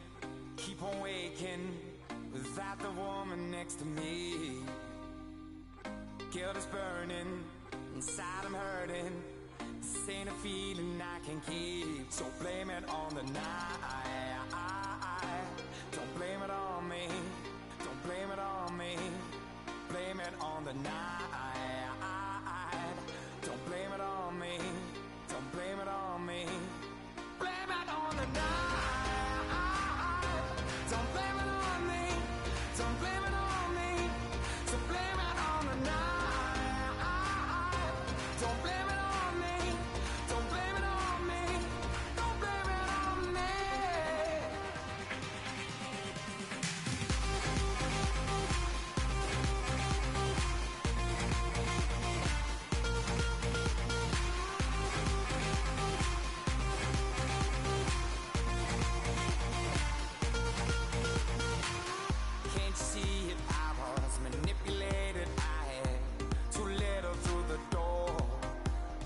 [SPEAKER 15] keep on waking without the woman next to me. Guilt is burning, inside I'm hurting. This ain't a feeling I can keep, so blame it on the night. Don't blame it on me, don't blame it on me. Blame it on the night. Don't blame it on me, don't blame it on me. Blame it on the night. Don't blame it on me, don't blame it on me. So blame it on the night. Don't blame it on me, don't blame it on me. Don't blame it on me. Can't you see it? I was manipulated. I had too little through the door.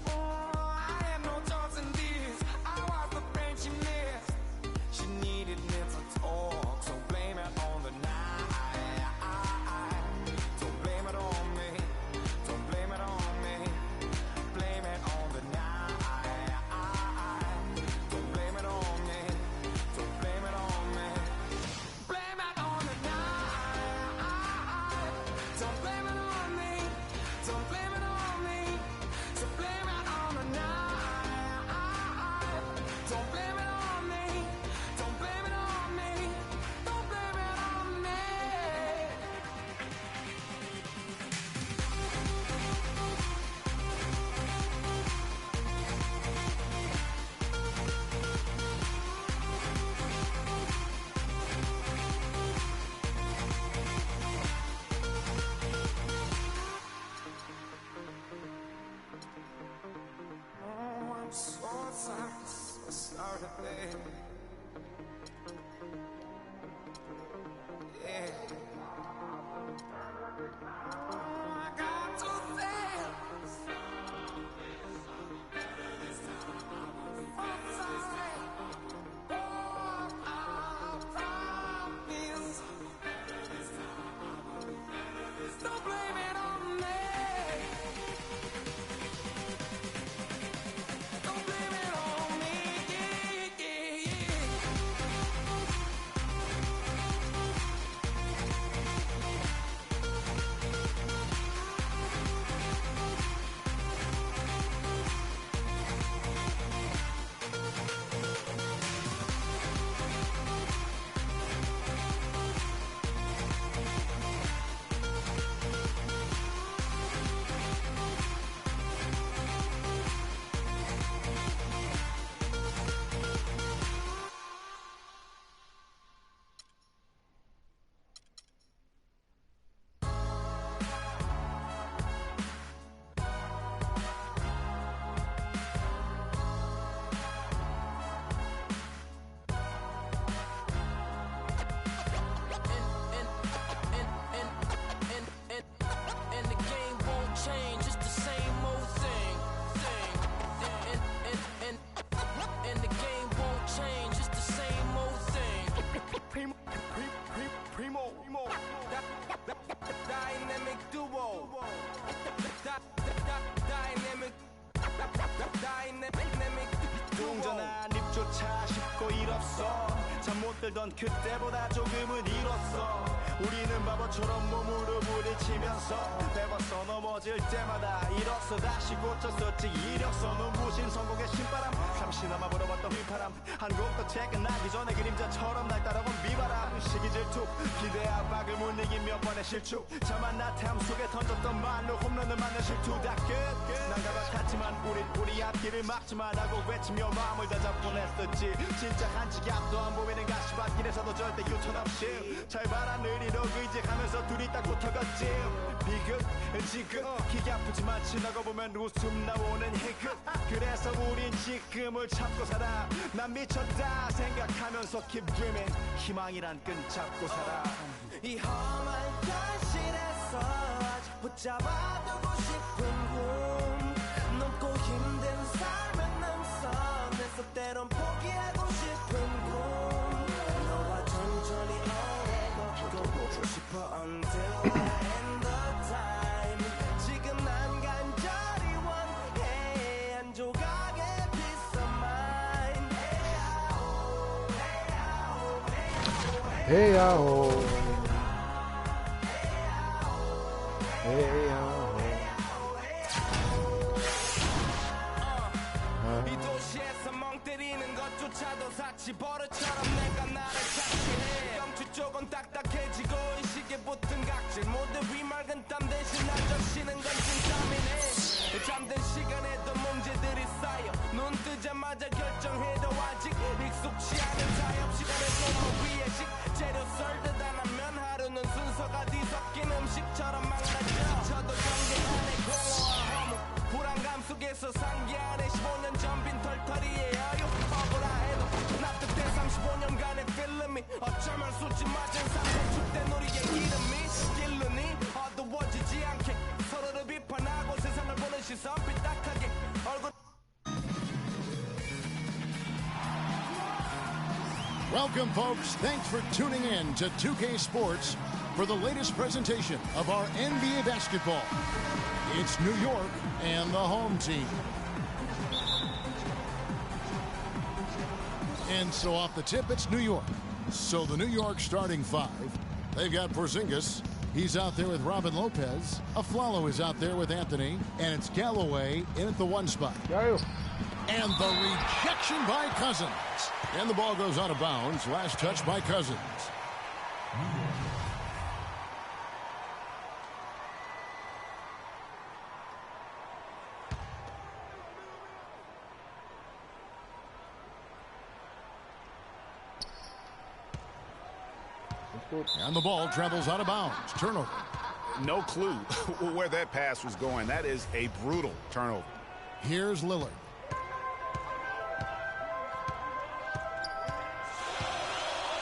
[SPEAKER 15] Oh, I had no choice in this. I was the friend she missed. She needed me to talk, so blame it on the night. Don't blame it on me, don't blame it on me. Blame it on the night. Don't blame it on me, don't blame it on me. Blame it on the night. Don't blame it on me, don't blame it on me. So blame it on the night. Don't blame it on me, don't blame it on me. Don't blame it on me. Oh, I'm so sorry, so sorry, babe. Yeah. Oh, I got to things. I'm sorry. Oh, I promise. Don't blame it on me. Don't blame it on me. Yeah, yeah, yeah. And the game won't change, it's the same old thing. And the game won't change, it's the same old thing.
[SPEAKER 13] Primo. Dynamic duo. Dynamic
[SPEAKER 18] 동전한 입조차 쉽고 일 없어. 잠 못 들던 그때보다 조금은 일었어. 우리는 바보처럼 몸으로 부딪히면서 배웠어. 넘어질 때마다 일었어. 다시 고쳤었지. 이력서 눈부신 성공의 신바람. 잠시나마 불어봤던 휘파람. 한 곡도 책 끝나기 전에 그림자처럼 날 따라온 비바람. 시기 질투 기대 압박을 못 이긴 몇 번의 실축. 자만 나탐 속에 던졌던 말로 홈런을 맞는 실투. 다 끝. 난가 같았지만 우리 앞길을 막지만 하고 외치며 마음을 다잡곤 했었지. 진짜 한치 앞도 안 보이는 가시밭길에서도 절대 유턴 없이 잘 의리로 의지하면서 둘이 딱 붙어갔지. 비극 지극 기가 아프지만 지나고 보면 웃음 나오는 희극. 그래서 우린 지금을 참고 살아. 난 미쳤다 생각하면서 keep dreaming. 희망이란 끈 잡고 살아.
[SPEAKER 15] 이 험한 현실에서 아직 붙잡아두고 싶은 꿈. 넘고 힘든 삶은 능선에서 때론 포기하고 싶은 꿈.
[SPEAKER 9] Hey, ho. Hey, ho.
[SPEAKER 15] 이 도시에서 멍 때리는 것조차도 사치 버릇처럼 내가 나를 착취해 경추 쪽은 딱딱해지고 의식에 붙은 각질 모두 위맑은 땀 대신 날 적시는 건 진땀이네 잠든 시간에도 문제들이 쌓여 눈 뜨자마자 결정해도 아직 익숙치 않은 타협 시간에 손목 위에 식재료 썰듯 안 하면 하루는 순서가 뒤섞인 음식처럼 망가져 저도 경계 안에 공허와 허무 불안감 속에서 상기하네 15년 전 빈 털터리의 여유 억울해도 납득된 35년간의 필름이 어쩌면 수치 맞은 상태 축된 우리의 이름이 길르니 어두워지지 않게 서로를 비판하고 세상을 보는 시선 삐딱하게 얼굴
[SPEAKER 4] Welcome, folks. Thanks for tuning in to 2K Sports for the latest presentation of our NBA basketball. It's New York and the home team. And so off the tip, it's New York. So the New York starting five. They've got Porzingis. He's out there with Robin Lopez. Aflalo is out there with Anthony. And it's Galloway in at the one spot. And the rejection by Cousins. And the ball goes out of bounds. Last touch by Cousins. And the ball travels out of bounds. Turnover.
[SPEAKER 6] No clue where that pass was going. That is a brutal turnover.
[SPEAKER 4] Here's Lillard.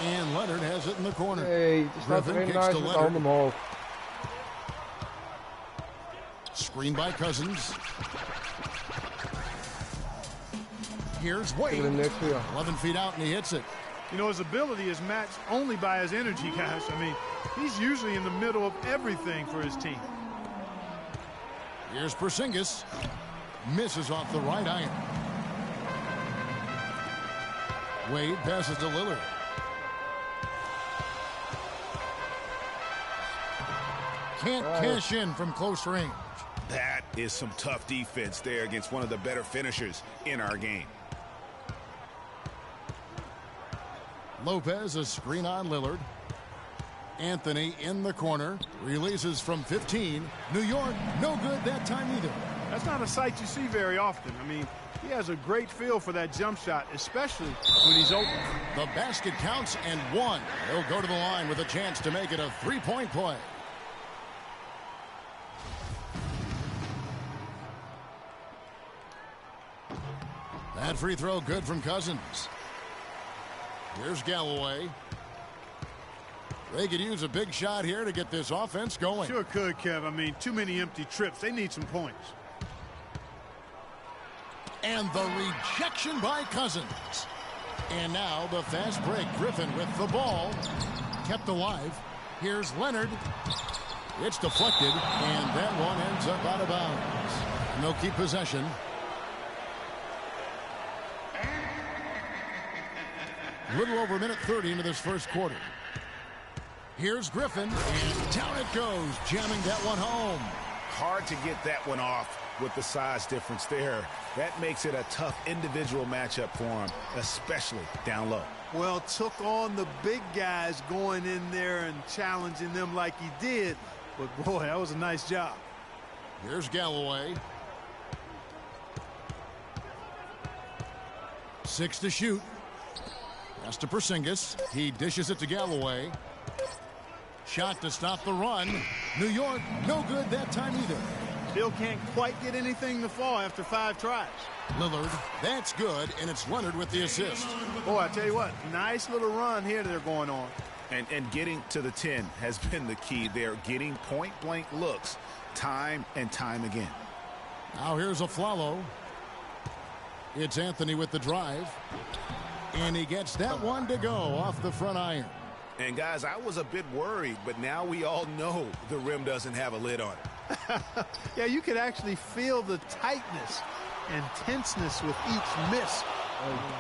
[SPEAKER 4] And Leonard has it in the corner.
[SPEAKER 9] Hey,
[SPEAKER 4] Griffin kicks to Leonard. Screen by Cousins. Here's Wade. 11 feet out, and he hits it.
[SPEAKER 5] You know, his ability is matched only by his energy, guys. I mean, he's usually in the middle of everything for his team.
[SPEAKER 4] Here's Porzingis. Misses off the right iron. Wade passes to Lillard. Can't cash in from close range.
[SPEAKER 6] That is some tough defense there against one of the better finishers in our game.
[SPEAKER 4] Lopez, a screen on Lillard. Anthony in the corner. Releases from 15. New York, no good that time either.
[SPEAKER 5] That's not a sight you see very often. I mean, he has a great feel for that jump shot, especially when he's open.
[SPEAKER 4] The basket counts and one. He'll go to the line with a chance to make it a three-point play. That free throw good from Cousins. Here's Galloway. They could use a big shot here to get this offense going.
[SPEAKER 5] Sure could, Kev. I mean, too many empty trips. They need some points.
[SPEAKER 4] And the rejection by Cousins. And now the fast break. Griffin with the ball. Kept alive. Here's Leonard. It's deflected, and that one ends up out of bounds. And they'll keep possession. A little over a minute 30 into this first quarter. Here's Griffin, and down it goes, jamming that one home.
[SPEAKER 6] Hard to get that one off with the size difference there. That makes it a tough individual matchup for him, especially down low.
[SPEAKER 5] Well, took on the big guys going in there and challenging them like he did. But, boy, that was a nice job.
[SPEAKER 4] Here's Galloway. 6 to shoot. Pass to Porzingis. He dishes it to Galloway. Shot to stop the run. New York, no good that time either.
[SPEAKER 5] Still can't quite get anything to fall after 5 tries.
[SPEAKER 4] Lillard, that's good, and it's Leonard with the assist.
[SPEAKER 5] Boy, I tell you what, nice little run here they're going on.
[SPEAKER 6] And getting to the 10 has been the key there, getting point-blank looks time and time again.
[SPEAKER 4] Now here's Aflalo. It's Anthony with the drive. And he gets that one to go off the front iron.
[SPEAKER 6] And, guys, I was a bit worried, but now we all know the rim doesn't have a lid on it.
[SPEAKER 5] Yeah, you could actually feel the tightness and tenseness with each miss.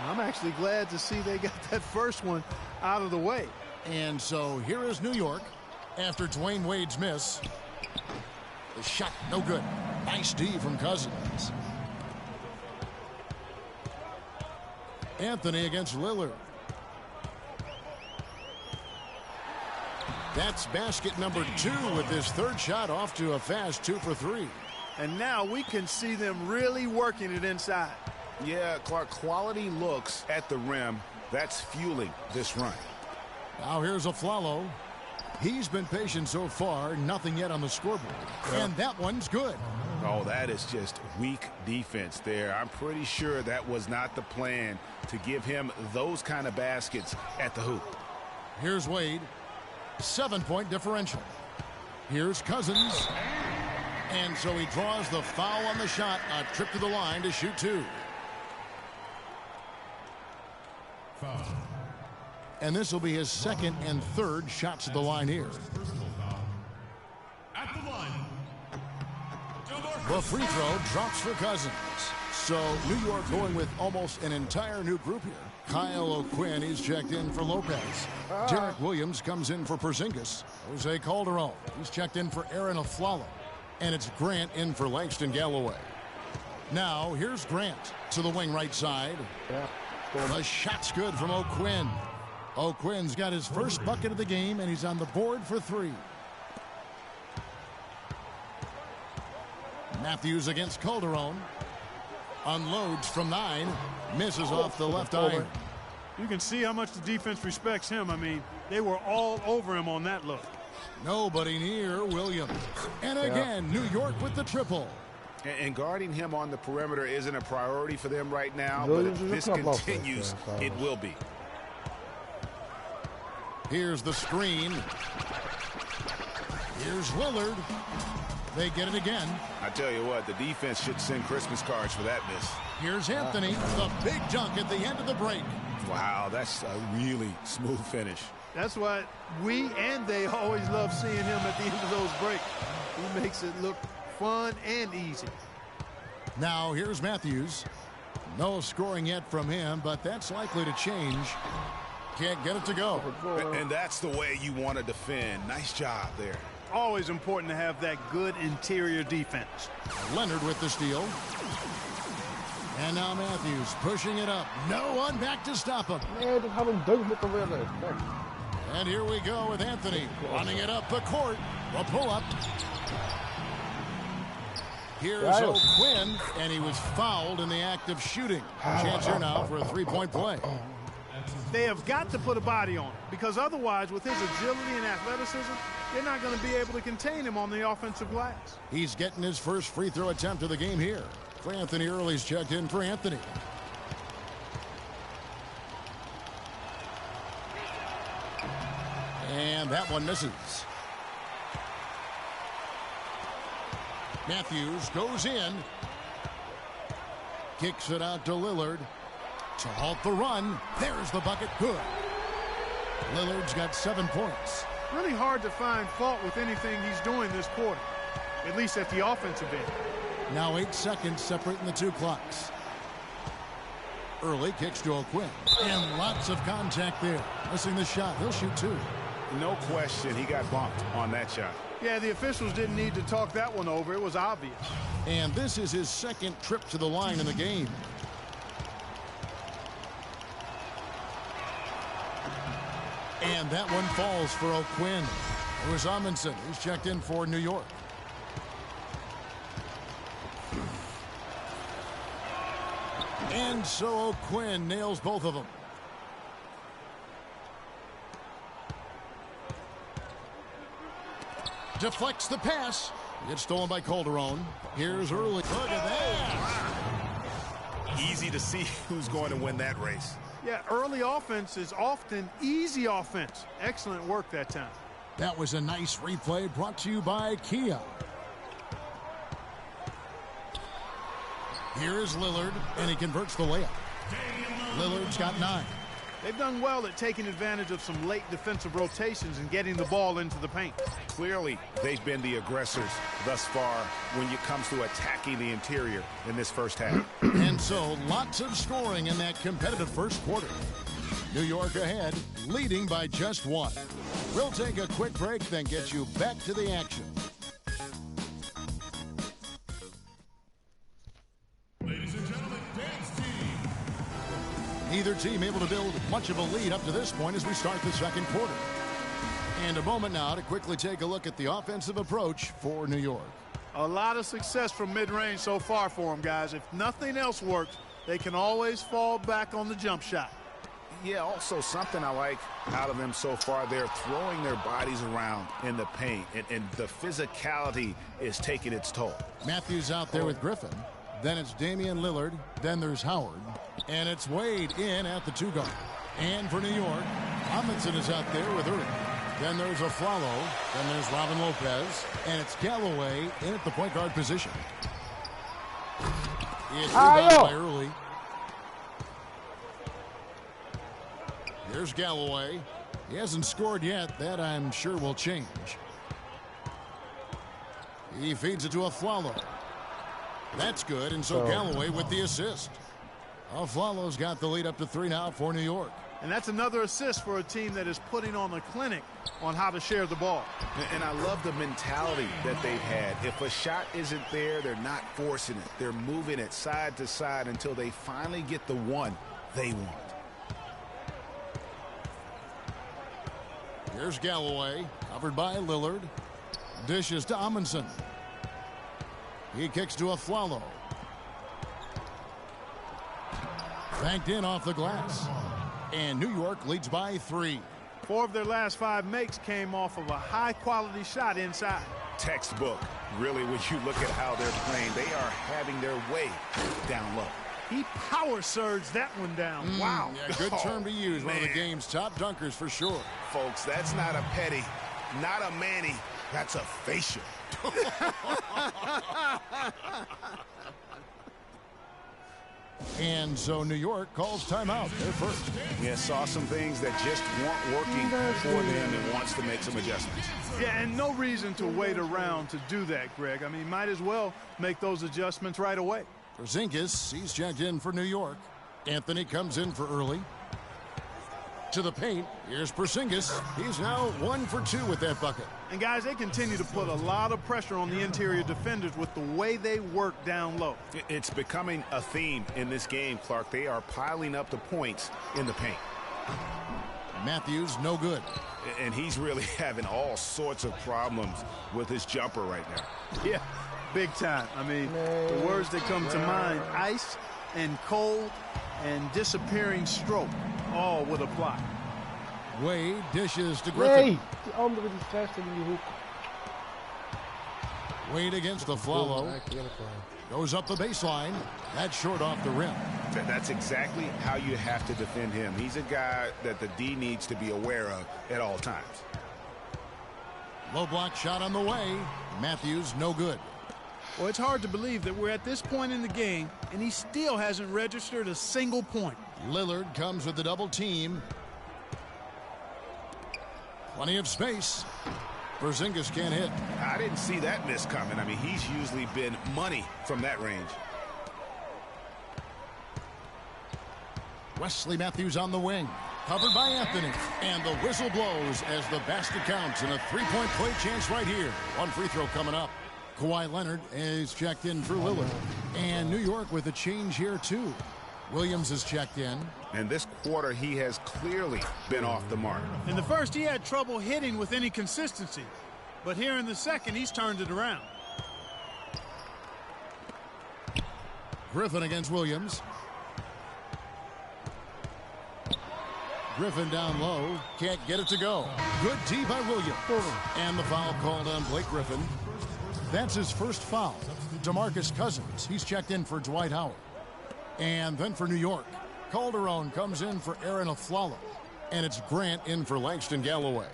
[SPEAKER 5] I'm actually glad to see they got that first one out of the way.
[SPEAKER 4] And so here is New York after Dwayne Wade's miss. The shot, no good. Nice D from Cousins. Anthony against Lillard. That's basket number 2 with his third shot off to a fast 2 for 3.
[SPEAKER 5] And now we can see them really working it inside.
[SPEAKER 6] Yeah, Clark, quality looks at the rim. That's fueling this run.
[SPEAKER 4] Now here's Aflalo. He's been patient so far, nothing yet on the scoreboard. And that one's good.
[SPEAKER 6] Oh, that is just weak defense there. I'm pretty sure that was not the plan to give him those kind of baskets at the hoop.
[SPEAKER 4] Here's Wade. 7-point differential. Here's Cousins. And so he draws the foul on the shot. A trip to the line to shoot 2.
[SPEAKER 7] Foul.
[SPEAKER 4] And this will be his second and third shots at the line here.
[SPEAKER 7] At the line.
[SPEAKER 4] The free throw drops for Cousins. So New York going with almost an entire new group here. Kyle O'Quinn, he's checked in for Lopez. Derek Williams comes in for Porzingis. Jose Calderon, he's checked in for Aaron Aflalo. And it's Grant in for Langston Galloway. Now here's Grant to the wing right side. The shot's good from O'Quinn. O'Quinn's got his first bucket of the game, and he's on the board for 3. Matthews against Calderon. Unloads from 9. Misses off the left iron.
[SPEAKER 5] You can see how much the defense respects him. I mean, they were all over him on that look.
[SPEAKER 4] Nobody near Williams. And again, New York with the triple.
[SPEAKER 6] And guarding him on the perimeter isn't a priority for them right now, but if this continues, it will be.
[SPEAKER 4] Here's the screen. Here's Lillard. They get it again.
[SPEAKER 6] I tell you what, the defense should send Christmas cards for that miss.
[SPEAKER 4] Here's Anthony, the big dunk at the end of the break.
[SPEAKER 6] Wow, that's a really smooth finish.
[SPEAKER 5] That's why we and they always love seeing him at the end of those breaks. He makes it look fun and easy.
[SPEAKER 4] Now here's Matthews. No scoring yet from him, but that's likely to change. Can't get it to go.
[SPEAKER 6] And that's the way you want to defend. Nice job there.
[SPEAKER 5] Always important to have that good interior defense.
[SPEAKER 4] Leonard with the steal. And now Matthews pushing it up. No one back to stop him.
[SPEAKER 9] Nee, dat had een dunk moeten winnen.
[SPEAKER 4] And here we go with Anthony running it up the court. A pull-up. Here's O'Quinn, and he was fouled in the act of shooting. Chance here now for a 3-point play.
[SPEAKER 5] They have got to put a body on him, because otherwise, with his agility and athleticism, they're not going to be able to contain him on the offensive glass.
[SPEAKER 4] He's getting his first free throw attempt of the game here. For Anthony Early's checked in for Anthony. And that one misses. Matthews goes in. Kicks it out to Lillard. To halt the run. There's the bucket. Good. Lillard's got 7 points.
[SPEAKER 5] Really hard to find fault with anything he's doing this quarter, at least at the offensive end.
[SPEAKER 4] Now 8 seconds separating the 2 clocks. Early kicks to O'Quinn. And lots of contact there. Missing the shot. He'll shoot 2.
[SPEAKER 6] No question, he got bumped on that shot.
[SPEAKER 5] Yeah, the officials didn't need to talk that one over. It was obvious.
[SPEAKER 4] And this is his second trip to the line in the game. And that one falls for O'Quinn. It was Amundsen who's checked in for New York. And so O'Quinn nails both of them. Deflects the pass. Gets stolen by Calderon. Here's Early. Look at that.
[SPEAKER 6] Easy to see who's going to win that race.
[SPEAKER 5] Yeah, early offense is often easy offense. Excellent work that time.
[SPEAKER 4] That was a nice replay brought to you by Kia. Here is Lillard, and he converts the layup. Lillard's got 9.
[SPEAKER 5] They've done well at taking advantage of some late defensive rotations and getting the ball into the paint.
[SPEAKER 6] Clearly, they've been the aggressors thus far when it comes to attacking the interior in this first half.
[SPEAKER 4] And so, lots of scoring in that competitive first quarter. New York ahead, leading by just 1. We'll take a quick break, then get you back to the action.
[SPEAKER 7] Ladies and gentlemen, dance team.
[SPEAKER 4] Neither team able to build much of a lead up to this point as we start the second quarter. And a moment now to quickly take a look at the offensive approach for New York.
[SPEAKER 5] A lot of success from mid-range so far for them, guys. If nothing else works, they can always fall back on the jump shot.
[SPEAKER 6] Yeah, also something I like out of them so far, they're throwing their bodies around in the paint, and the physicality is taking its toll.
[SPEAKER 4] Matthews out there with Griffin. Then it's Damian Lillard. Then there's Howard. And it's Wade in at the 2-guard. And for New York, Amundsen is out there with Irving. Then there's Aflalo. Then there's Robin Lopez. And it's Galloway in at the point guard position. It's rebounded by Early. Here's Galloway. He hasn't scored yet. That, I'm sure, will change. He feeds it to Aflalo. That's good, and so Galloway with the assist. Aflalo's got the lead up to 3 now for New York.
[SPEAKER 5] And that's another assist for a team that is putting on a clinic on how to share the ball.
[SPEAKER 6] And I love the mentality that they've had. If a shot isn't there, they're not forcing it. They're moving it side to side until they finally get the one they want.
[SPEAKER 4] Here's Galloway, covered by Lillard. Dishes to Amundsen. He kicks to Aflalo. Banked in off the glass. And New York leads by 3.
[SPEAKER 5] 4 of their last 5 makes came off of a high-quality shot inside.
[SPEAKER 6] Textbook. Really, when you look at how they're playing, they are having their way down low.
[SPEAKER 5] He power surged that one down. Wow.
[SPEAKER 4] Yeah, good term to use. One of the game's top dunkers for sure.
[SPEAKER 6] Folks, that's not a petty, not a Manny. That's a facial.
[SPEAKER 4] And so New York calls timeout. They're first.
[SPEAKER 6] Yeah, saw some things that just weren't working for them and wants to make some adjustments.
[SPEAKER 5] Yeah, and no reason to wait around to do that, Greg. I mean, might as well make those adjustments right away.
[SPEAKER 4] Porzingis, he's checked in for New York. Anthony comes in for Early. To the paint, here's Porzingis. He's now 1 for 2 with that bucket.
[SPEAKER 5] And guys, they continue to put a lot of pressure on the interior defenders with the way they work down low.
[SPEAKER 6] It's becoming a theme in this game, Clark. They are piling up the points in the paint.
[SPEAKER 4] Matthews, no good.
[SPEAKER 6] And he's really having all sorts of problems with his jumper right now.
[SPEAKER 5] Yeah, big time. I mean, the words that come to mind, ice and cold and disappearing stroke, all would apply.
[SPEAKER 4] Wade dishes to Griffin.
[SPEAKER 8] Nee, die andere die krijgt hem in die hoek.
[SPEAKER 4] Wade against the Aflalo. Goes up the baseline. That's short off the rim.
[SPEAKER 6] That's exactly how you have to defend him. He's a guy that the D needs to be aware of at all times.
[SPEAKER 4] Low block shot on the way. Matthews, no good.
[SPEAKER 5] Well, it's hard to believe that we're at this point in the game, and he still hasn't registered a single point.
[SPEAKER 4] Lillard comes with the double team. Plenty of space. Porzingis can't hit.
[SPEAKER 6] I didn't see that miss coming. I mean, he's usually been money from that range.
[SPEAKER 4] Wesley Matthews on the wing. Covered by Anthony. And the whistle blows as the basket counts. And a three-point play chance right here. One free throw coming up. Kawhi Leonard is checked in for Lillard. And New York with a change here, too. Williams is checked in.
[SPEAKER 6] And this quarter, he has clearly been off the mark.
[SPEAKER 5] In the first, he had trouble hitting with any consistency. But here in the second, he's turned it around.
[SPEAKER 4] Griffin against Williams. Griffin down low. Can't get it to go. Good D by Williams. And the foul called on Blake Griffin. That's his first foul. DeMarcus Cousins. He's checked in for Dwight Howard. And then for New York, Calderon comes in for Aaron Aflalo. And it's Grant in for Langston Galloway.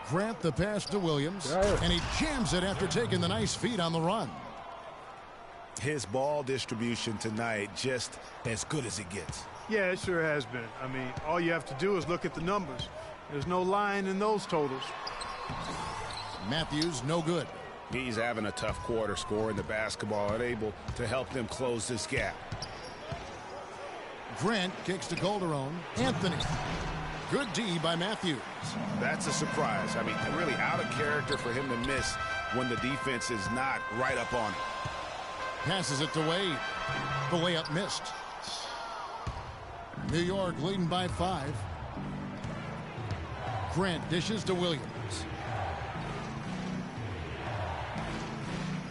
[SPEAKER 4] Grant the pass to Williams. And he jams it after taking the nice feed on the run.
[SPEAKER 6] His ball distribution tonight just as good as it gets.
[SPEAKER 5] Yeah, it sure has been. I mean, all you have to do is look at the numbers. There's no lying in those totals.
[SPEAKER 4] Matthews, no good.
[SPEAKER 6] He's having a tough quarter, scoring the basketball, unable to help them close this gap.
[SPEAKER 4] Grant kicks to Calderon. Anthony. Good D by Matthews.
[SPEAKER 6] That's a surprise. I mean, really out of character for him to miss when the defense is not right up on him.
[SPEAKER 4] Passes it to Wade. The layup missed. New York leading by 5. Grant dishes to Williams.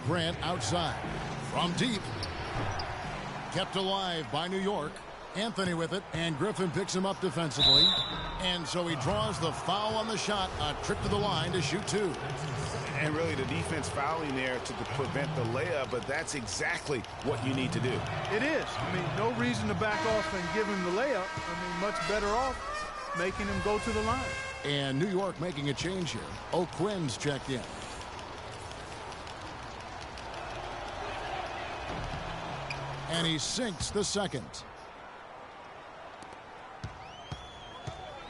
[SPEAKER 4] Grant outside. From deep. Kept alive by New York. Anthony with it, and Griffin picks him up defensively. And so he draws the foul on the shot. A trip to the line to shoot 2.
[SPEAKER 6] And really the defense fouling there to prevent the layup, but that's exactly what you need to do.
[SPEAKER 5] It is. I mean, no reason to back off and give him the layup. I mean, much better off making him go to the line.
[SPEAKER 4] And New York making a change here. O'Quinn's checked in. And he sinks the second.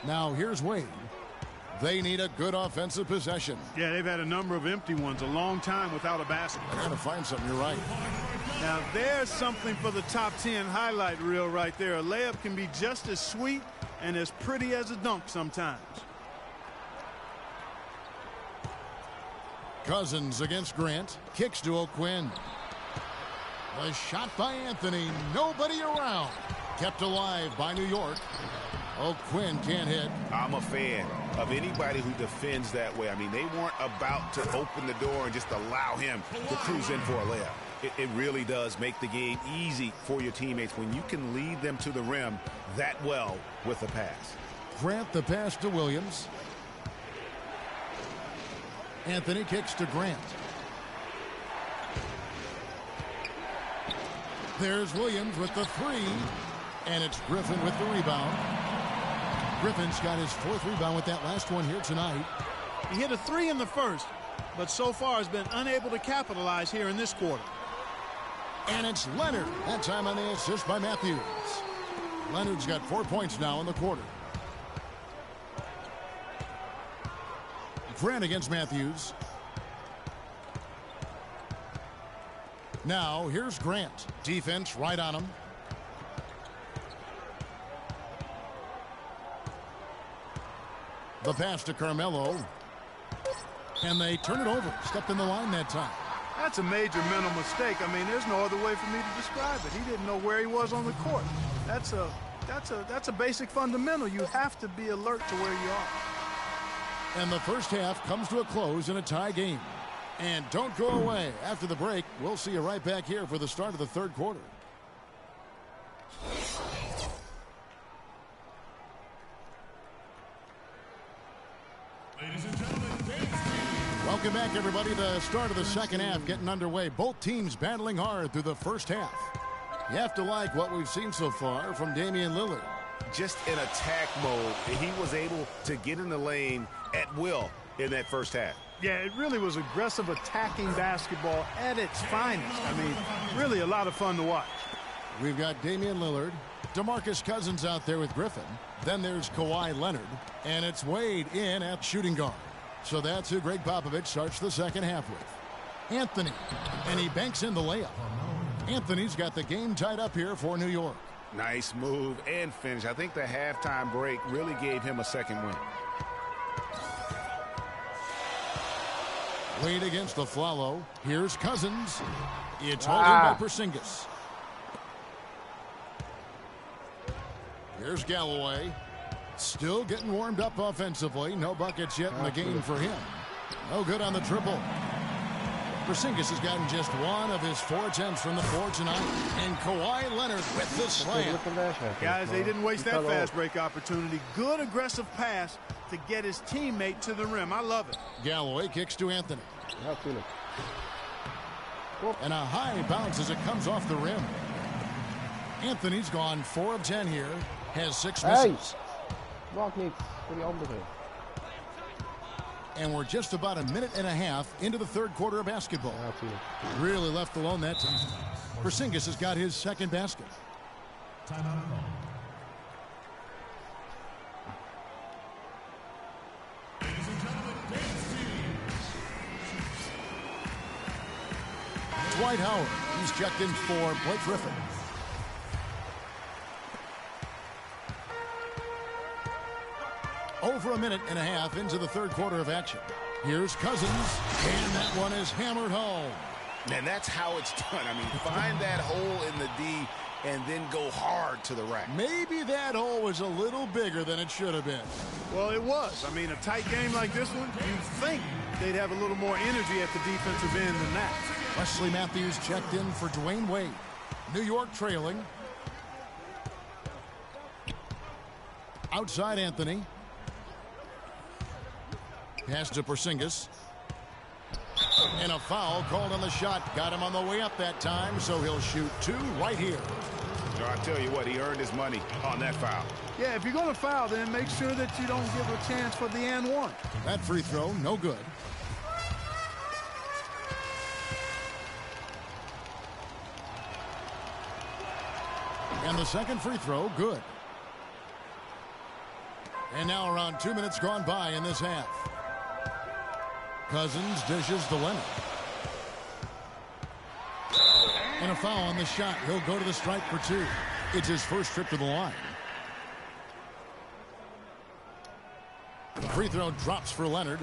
[SPEAKER 4] Now here's Wade. They need a good offensive possession.
[SPEAKER 5] Yeah, they've had a number of empty ones, a long time without a basket.
[SPEAKER 4] I gotta find something, you're right.
[SPEAKER 5] Now there's something for the top 10 highlight reel right there. A layup can be just as sweet and as pretty as a dunk sometimes.
[SPEAKER 4] Cousins against Grant. Kicks to O'Quinn. The shot by Anthony. Nobody around. Kept alive by New York. O'Quinn can't hit.
[SPEAKER 6] I'm a fan of anybody who defends that way. I mean, they weren't about to open the door and just allow him to cruise in for a layup. It really does make the game easy for your teammates when you can lead them to the rim that well with a pass.
[SPEAKER 4] Grant the pass to Williams. Anthony kicks to Grant. There's Williams with the 3. And it's Griffin with the rebound. Griffin's got his 4th rebound with that last one here tonight.
[SPEAKER 5] He hit a 3 in the first, but so far has been unable to capitalize here in this quarter.
[SPEAKER 4] And it's Leonard. That time on the assist by Matthews. Leonard's got 4 points now in the quarter. Grant against Matthews. Now here's Grant. Defense right on him. The pass to Carmelo. And they turn it over. Stepped in the line that time.
[SPEAKER 5] That's a major mental mistake. I mean, there's no other way for me to describe it. He didn't know where he was on the court. That's a basic fundamental. You have to be alert to where you are.
[SPEAKER 4] And the first half comes to a close in a tie game. And don't go away. After the break, we'll see you right back here for the start of the third quarter.
[SPEAKER 7] Ladies and gentlemen,
[SPEAKER 4] welcome back, everybody. The start of the second half getting underway. Both teams battling hard through the first half. You have to like what we've seen so far from Damian Lillard.
[SPEAKER 6] Just in attack mode, he was able to get in the lane at will in that first half.
[SPEAKER 5] Yeah, it really was aggressive attacking basketball at its finest. I mean, really a lot of fun to watch.
[SPEAKER 4] We've got Damian Lillard, DeMarcus Cousins out there with Griffin. Then there's Kawhi Leonard, and it's Wade in at shooting guard. So that's who Greg Popovich starts the second half with. Anthony, and he banks in the layup. Anthony's got the game tied up here for New York.
[SPEAKER 6] Nice move and finish. I think the halftime break really gave him a second win.
[SPEAKER 4] Wade against the Flalo. Here's Cousins. It's holding by Porzingis. Here's Galloway. Still getting warmed up offensively. No buckets yet in the game for him. No good on the triple. Porzingis has gotten just one of his 4 attempts from the floor tonight. And Kawhi Leonard with the slam.
[SPEAKER 5] Guys, they didn't waste that fast break opportunity. Good aggressive pass to get his teammate to the rim. I love it.
[SPEAKER 4] Galloway kicks to Anthony. And a high bounce as it comes off the rim. Anthony's gone 4 of 10 here. Has 6 misses.
[SPEAKER 8] Maakt niet voor die andere.
[SPEAKER 4] And we're just about a minute and a half into the third quarter of basketball. Really left alone that time. Porzingis has got his second basket. Dwight Howard. He's checked in for Blake Griffin. Over a minute and a half into the third quarter of action. Here's Cousins, and that one is hammered home.
[SPEAKER 6] And that's how it's done. I mean, find that hole in the D and then go hard to the rack.
[SPEAKER 4] Maybe that hole was a little bigger than it should have been.
[SPEAKER 5] Well, it was. I mean, a tight game like this one, you'd think they'd have a little more energy at the defensive end than that.
[SPEAKER 4] Wesley Matthews checked in for Dwayne Wade. New York trailing. Outside Anthony. Pass to Porzingis. And a foul called on the shot. Got him on the way up that time, so he'll shoot two right here.
[SPEAKER 6] I tell you what, he earned his money on that foul.
[SPEAKER 5] Yeah, if you're going to foul, then make sure that you don't give a chance for the and one.
[SPEAKER 4] That free throw, no good. And the second free throw, good. And now around 2 minutes gone by in this half. Cousins dishes to Leonard. And a foul on the shot. He'll go to the stripe for two. It's his first trip to the line. Free throw drops for Leonard.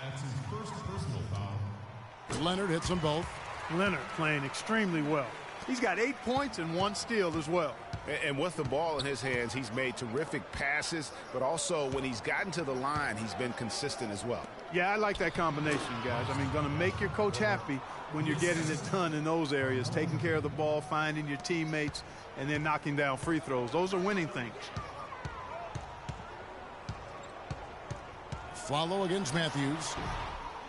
[SPEAKER 7] That's his first personal foul.
[SPEAKER 4] Leonard hits them both.
[SPEAKER 5] Leonard playing extremely well. He's got 8 points and 1 steal as well.
[SPEAKER 6] And with the ball in his hands, he's made terrific passes, but also when he's gotten to the line, he's been consistent as well.
[SPEAKER 5] Yeah, I like that combination, guys. I mean, going to make your coach happy when you're getting it done in those areas, taking care of the ball, finding your teammates, and then knocking down free throws. Those are winning things.
[SPEAKER 4] Follow against Matthews.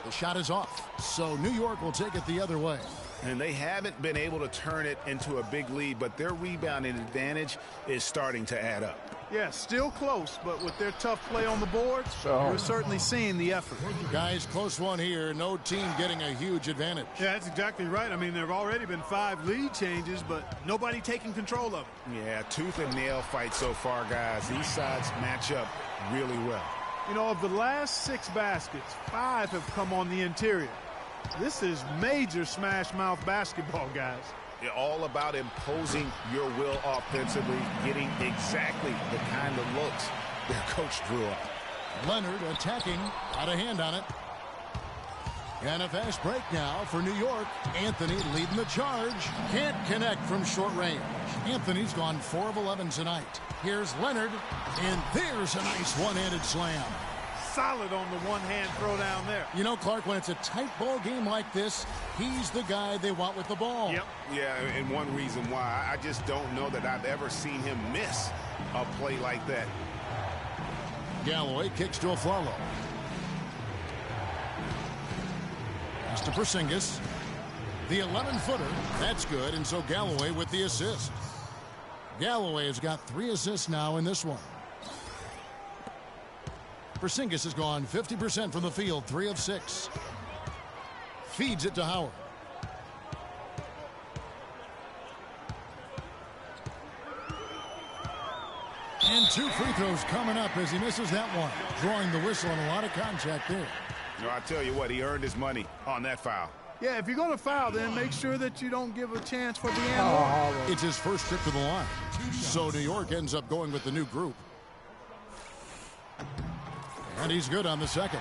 [SPEAKER 4] The shot is off, so New York will take it the other way.
[SPEAKER 6] And they haven't been able to turn it into a big lead, but their rebounding advantage is starting to add up.
[SPEAKER 5] Yeah, still close, but with their tough play on the boards, we're certainly seeing the effort.
[SPEAKER 4] Guys, close one here. No team getting a huge advantage.
[SPEAKER 5] Yeah, that's exactly right. I mean, there have already been 5 lead changes, but nobody taking control of it.
[SPEAKER 6] Yeah, tooth and nail fight so far, guys. These sides match up really well.
[SPEAKER 5] You know, of the last 6 baskets, 5 have come on the interior. This is major smash mouth basketball, guys.
[SPEAKER 6] All about imposing your will offensively, getting exactly the kind of looks their coach drew up.
[SPEAKER 4] Leonard attacking, got a hand on it. And a fast break now for New York. Anthony leading the charge. Can't connect from short range. Anthony's gone 4 of 11 tonight. Here's Leonard, and there's a nice one-handed slam.
[SPEAKER 5] Solid on the one-hand throw down there.
[SPEAKER 4] You know, Clark, when it's a tight ball game like this, he's the guy they want with the ball.
[SPEAKER 5] Yep.
[SPEAKER 6] Yeah, and one reason why, I just don't know that I've ever seen him miss a play like that.
[SPEAKER 4] Galloway kicks to Aflalo. Pass to Porzingis. The 11-footer, that's good, and so Galloway with the assist. Galloway has got 3 assists now in this one. Porzingis has gone 50% from the field, 3 of 6. Feeds it to Howard. And 2 free throws coming up as he misses that one. Drawing the whistle and a lot of contact there.
[SPEAKER 6] No, I tell you what, he earned his money on that foul.
[SPEAKER 5] Yeah, if you're going to foul, then make sure that you don't give a chance for the and one.
[SPEAKER 4] It's his first trip to the line. So New York ends up going with the new group. And he's good on the second.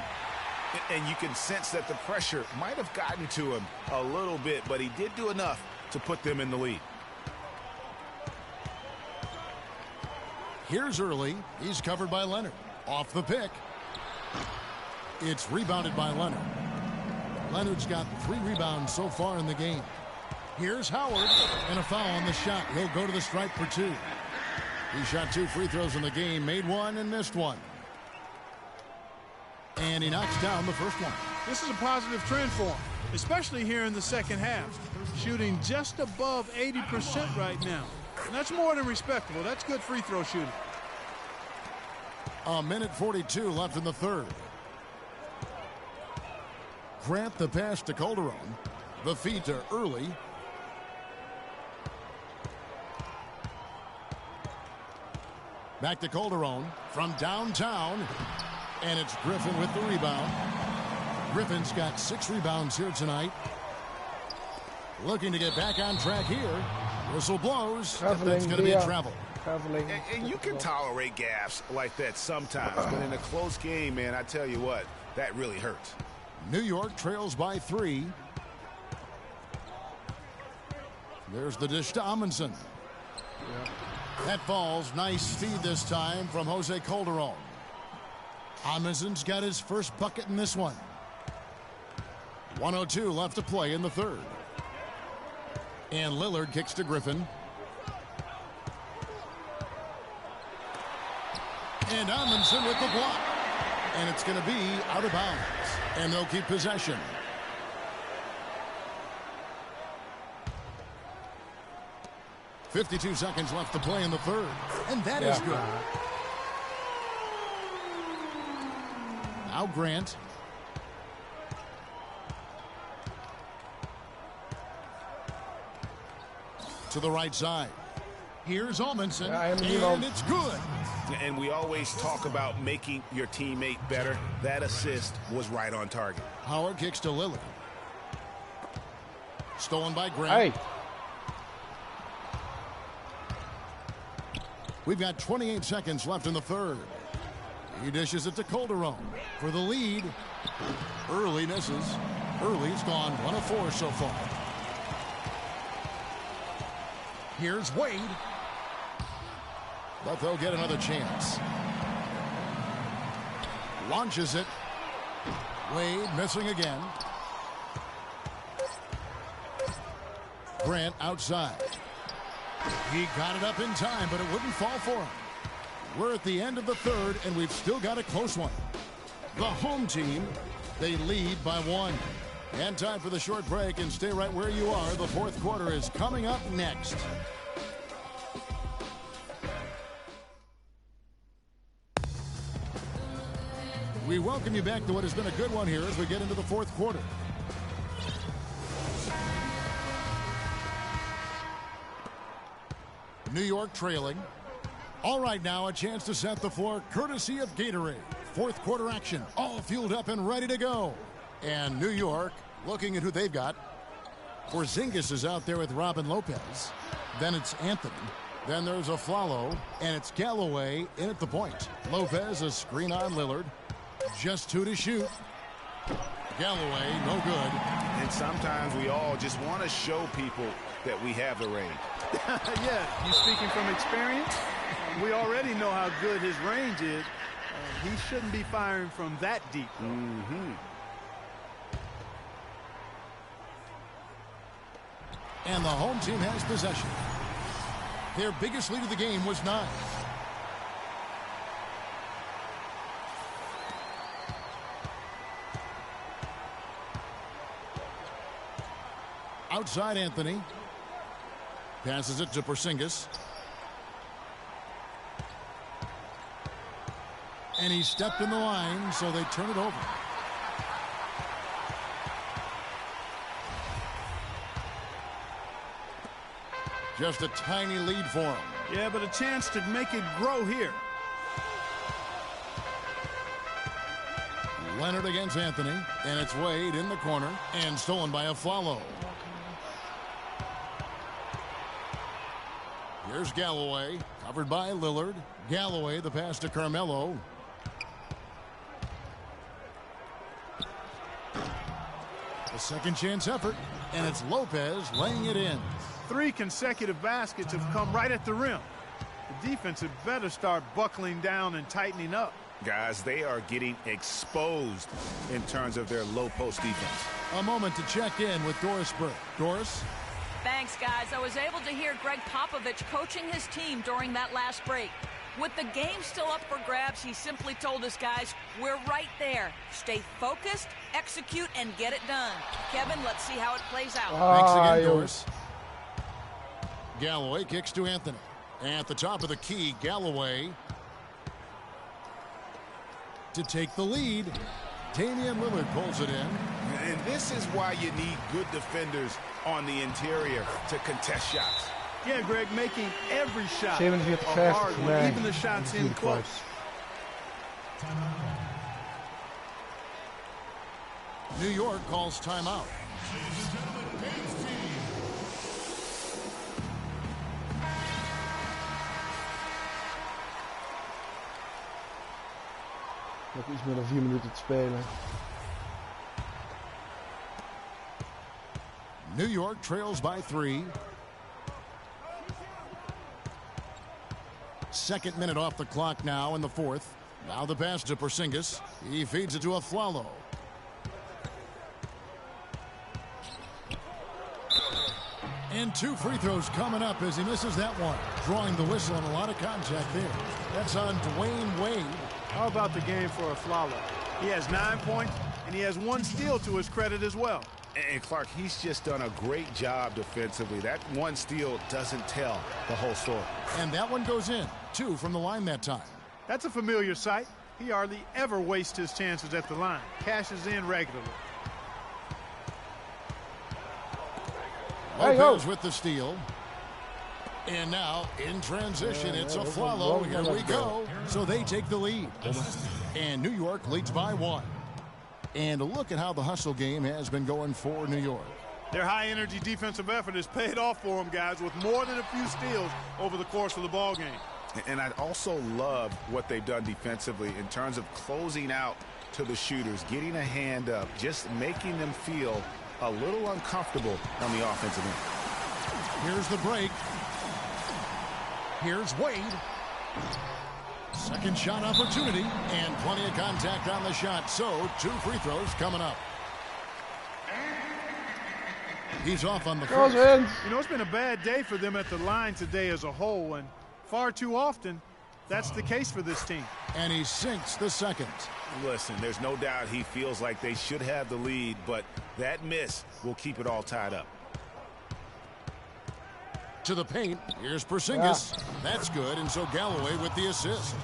[SPEAKER 6] And you can sense that the pressure might have gotten to him a little bit, but he did do enough to put them in the lead.
[SPEAKER 4] Here's Early. He's covered by Leonard. Off the pick. It's rebounded by Leonard. Leonard's got 3 rebounds so far in the game. Here's Howard, and a foul on the shot. He'll go to the stripe for 2. He shot 2 free throws in the game, made 1 and missed 1. And he knocks down the first one.
[SPEAKER 5] This is a positive trend for him, especially here in the second half. Shooting just above 80% right now. And that's more than respectable. That's good free throw shooting.
[SPEAKER 4] A minute 42 left in the third. Grant the pass to Calderon. The feed to Early. Back to Calderon from downtown. And it's Griffin with the rebound. Griffin's got 6 rebounds here tonight. Looking to get back on track here. Whistle blows.
[SPEAKER 9] Traveling,
[SPEAKER 4] That's going to be a travel.
[SPEAKER 9] Traveling.
[SPEAKER 6] And you can tolerate gaffes like that sometimes, but in a close game, man, I tell you what, that really hurts.
[SPEAKER 4] New York trails by 3. There's the dish to Amundsen. That falls. Nice feed this time from Jose Calderon. Amundsen's got his first bucket in this one. 1:02 left to play in the third. And Lillard kicks to Griffin. And Amundsen with the block. And it's going to be out of bounds. And they'll keep possession. .52 seconds left to play in the third. And that is good. Now Grant. To the right side. Here's Amundsen. And it's good.
[SPEAKER 6] And we always talk about making your teammate better. That assist was right on target.
[SPEAKER 4] Howard kicks to Lillard. Stolen by Grant.
[SPEAKER 9] Hey.
[SPEAKER 4] We've got 28 seconds left in the third. He dishes it to Calderon for the lead. Early misses. Early's gone 1 of 4 so far. Here's Wade. But they'll get another chance. Launches it. Wade missing again. Grant outside. He got it up in time, but it wouldn't fall for him. We're at the end of the third, and we've still got a close one. The home team, they lead by 1. And time for the short break, and stay right where you are. The fourth quarter is coming up next. We welcome you back to what has been a good one here as we get into the fourth quarter. New York trailing. All right, now a chance to set the floor courtesy of Gatorade. Fourth quarter action, all fueled up and ready to go. And New York looking at who they've got. Porzingis is out there with Robin Lopez. Then it's Anthony. Then there's Aflalo, and it's Galloway in at the point. Lopez, a screen on Lillard. Just 2 to shoot. Galloway, no good.
[SPEAKER 6] And sometimes we all just want to show people that we have the range.
[SPEAKER 5] Yeah, you speaking from experience? We already know how good his range is. He shouldn't be firing from that deep.
[SPEAKER 4] And the home team has possession. Their biggest lead of the game was 9. Outside Anthony. Passes it to Porzingis. And he stepped in the line, so they turn it over. Just a tiny lead for him.
[SPEAKER 5] Yeah, but a chance to make it grow here.
[SPEAKER 4] Leonard against Anthony, and it's Wade in the corner, and stolen by Aflalo. Here's Galloway, covered by Lillard. Galloway, the pass to Carmelo. A second chance effort, and it's Lopez laying it in.
[SPEAKER 5] 3 consecutive baskets have come right at the rim. The defense had better start buckling down and tightening up.
[SPEAKER 6] Guys, they are getting exposed in terms of their low post defense.
[SPEAKER 4] A moment to check in with Doris Burke. Doris?
[SPEAKER 10] Thanks, guys. I was able to hear Greg Popovich coaching his team during that last break. With the game still up for grabs, he simply told us, guys, we're right there. Stay focused, execute, and get it done. Kevin, let's see how it plays out.
[SPEAKER 4] Thanks again, Doris. Galloway kicks to Anthony. At the top of the key, Galloway to take the lead. Damian Lillard pulls it in.
[SPEAKER 6] And this is why you need good defenders on the interior to contest shots.
[SPEAKER 5] Yeah, Greg, making every shot
[SPEAKER 9] 47
[SPEAKER 5] a hard one, even the shots in close.
[SPEAKER 4] New York calls timeout.
[SPEAKER 9] Nog iets meer dan 4 minuten te spelen.
[SPEAKER 4] New York trails by 3. Second minute off the clock now in the fourth. Now the pass to Porzingis. He feeds it to Afflalo. And 2 free throws coming up as he misses that one. Drawing the whistle and a lot of contact there. That's on Dwayne Wade.
[SPEAKER 5] How about the game for Afflalo? He has 9 points, and he has 1 steal to his credit as well.
[SPEAKER 6] And Clark, he's just done a great job defensively. That 1 steal doesn't tell the whole story.
[SPEAKER 4] And that one goes in. 2 from the line that time.
[SPEAKER 5] That's a familiar sight. He hardly ever wastes his chances at the line. Cashes in regularly.
[SPEAKER 4] Lopez with the steal. And now in transition, it's Afflalo. Here we go. So they take the lead. And New York leads by 1. And look at how the hustle game has been going for New York.
[SPEAKER 5] Their high-energy defensive effort has paid off for them, guys, with more than a few steals over the course of the ball game.
[SPEAKER 6] And I also love what they've done defensively in terms of closing out to the shooters, getting a hand up, just making them feel a little uncomfortable on the offensive end.
[SPEAKER 4] Here's the break. Here's Wade. Second shot opportunity and plenty of contact on the shot. So 2 free throws coming up. He's off on the first.
[SPEAKER 5] You know, it's been a bad day for them at the line today as a whole, and far too often that's the case for this team.
[SPEAKER 4] And he sinks the second.
[SPEAKER 6] Listen, there's no doubt he feels like they should have the lead, but that miss will keep it all tied up.
[SPEAKER 4] To the paint. Here's Porzingis. That's good, and so Galloway with the assist.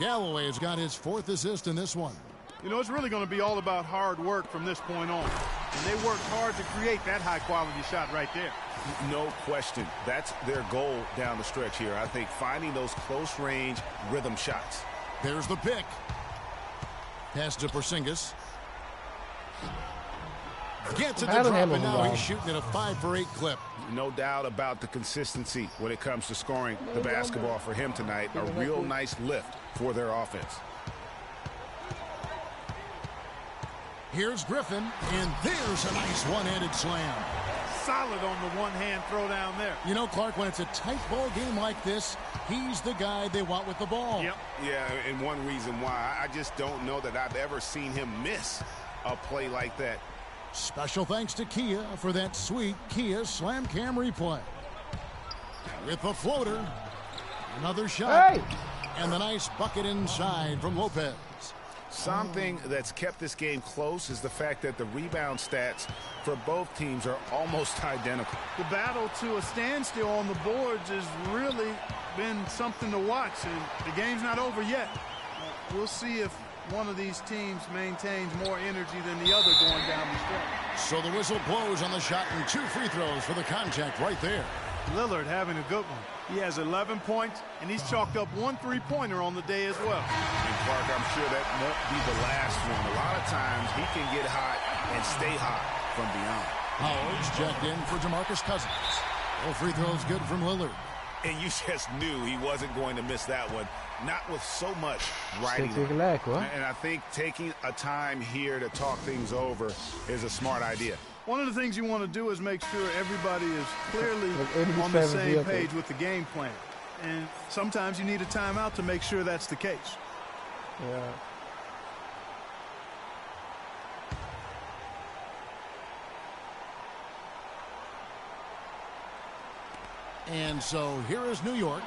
[SPEAKER 4] Galloway has got his 4th assist in this one.
[SPEAKER 5] You know, it's really going to be all about hard work from this point on. And they worked hard to create that high-quality shot right there.
[SPEAKER 6] No question. That's their goal down the stretch here. I think finding those close-range rhythm shots.
[SPEAKER 4] There's the pick. Pass to Porzingis. Gets it to drop, and now he's shooting at a 5 for 8 clip.
[SPEAKER 6] No doubt about the consistency when it comes to scoring the basketball for him tonight. A real nice lift for their offense.
[SPEAKER 4] Here's Griffin, and there's a nice one-handed slam.
[SPEAKER 5] Solid on the one-hand throw down there.
[SPEAKER 4] You know, Clark, when it's a tight ball game like this, he's the guy they want with the ball.
[SPEAKER 5] Yep.
[SPEAKER 6] Yeah, and one reason why, I just don't know that I've ever seen him miss a play like that.
[SPEAKER 4] Special thanks to Kia for that sweet Kia Slam Cam replay. With the floater, another shot, and the nice bucket inside from Lopez.
[SPEAKER 6] Something that's kept this game close is the fact that the rebound stats for both teams are almost identical.
[SPEAKER 5] The battle to a standstill on the boards has really been something to watch, and the game's not over yet. We'll see if one of these teams maintains more energy than the other going down the stretch.
[SPEAKER 4] So the whistle blows on the shot and 2 free throws for the contact right there.
[SPEAKER 5] Lillard having a good one. He has 11 points, and he's chalked up 1 3-pointer on the day as well.
[SPEAKER 6] And Clark, I'm sure that won't be the last one. A lot of times he can get hot and stay hot from beyond.
[SPEAKER 4] Howard's checked in for DeMarcus Cousins. All free throws good from Lillard.
[SPEAKER 6] And you just knew he wasn't going to miss that one. Not with so much riding. And I think taking a time here to talk things over is a smart idea.
[SPEAKER 5] One of the things you want to do is make sure everybody is clearly on the same page with the game plan. And sometimes you need a timeout to make sure that's the case.
[SPEAKER 9] Yeah.
[SPEAKER 4] And so here is New York.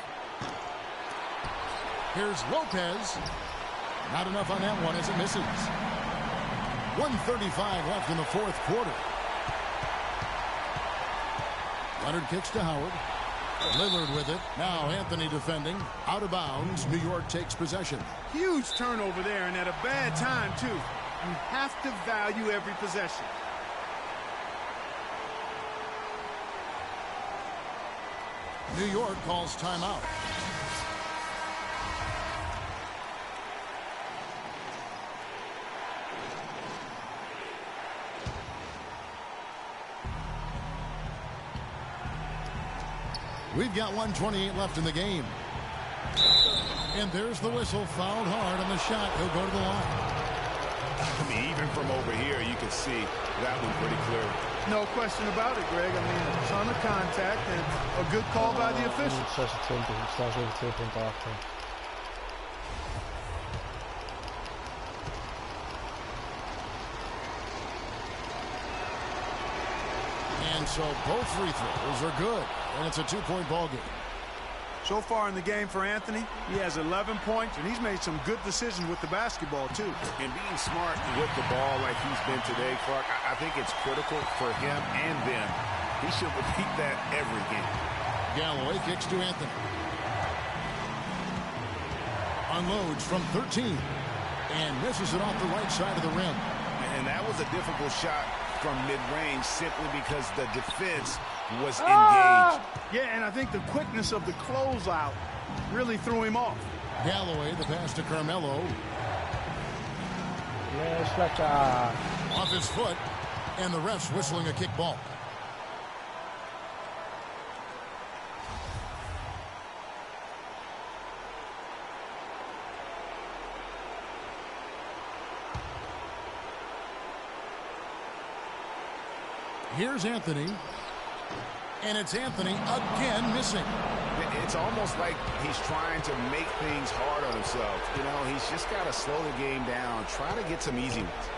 [SPEAKER 4] Here's Lopez. Not enough on that one as it misses. 1:35 left in the 4th quarter. Leonard kicks to Howard. Lillard with it. Now Anthony defending. Out of bounds. New York takes possession.
[SPEAKER 5] Huge turnover there, and at a bad time, too. You have to value every possession.
[SPEAKER 4] New York calls timeout. We've got 1:28 left in the game. And there's the whistle, fouled hard on the shot. He'll go to the line.
[SPEAKER 6] I mean, even from over here, you can see that one pretty clearly.
[SPEAKER 5] No question about it, Greg. I mean, a ton of contact and a good call by the official.
[SPEAKER 9] 26, ik sta zo 2 punten achter.
[SPEAKER 4] And so both free throws are good. And it's a 2-point ball game.
[SPEAKER 5] So far in the game for Anthony, he has 11 points, and he's made some good decisions with the basketball, too.
[SPEAKER 6] And being smart with the ball like he's been today, Clark, I think it's critical for him and them. He should repeat that every game.
[SPEAKER 4] Galloway kicks to Anthony. Unloads from 13. And misses it off the right side of the rim.
[SPEAKER 6] And that was a difficult shot from mid-range simply because the defense was engaged.
[SPEAKER 5] Yeah, and I think the quickness of the closeout really threw him off.
[SPEAKER 4] Galloway, the pass to Carmelo.
[SPEAKER 9] Yes, lekker.
[SPEAKER 4] Off his foot, and the ref's whistling a kick ball. Here's Anthony. And it's Anthony again missing.
[SPEAKER 6] It's almost like he's trying to make things hard on himself. You know, he's just got to slow the game down, try to get some easy ones.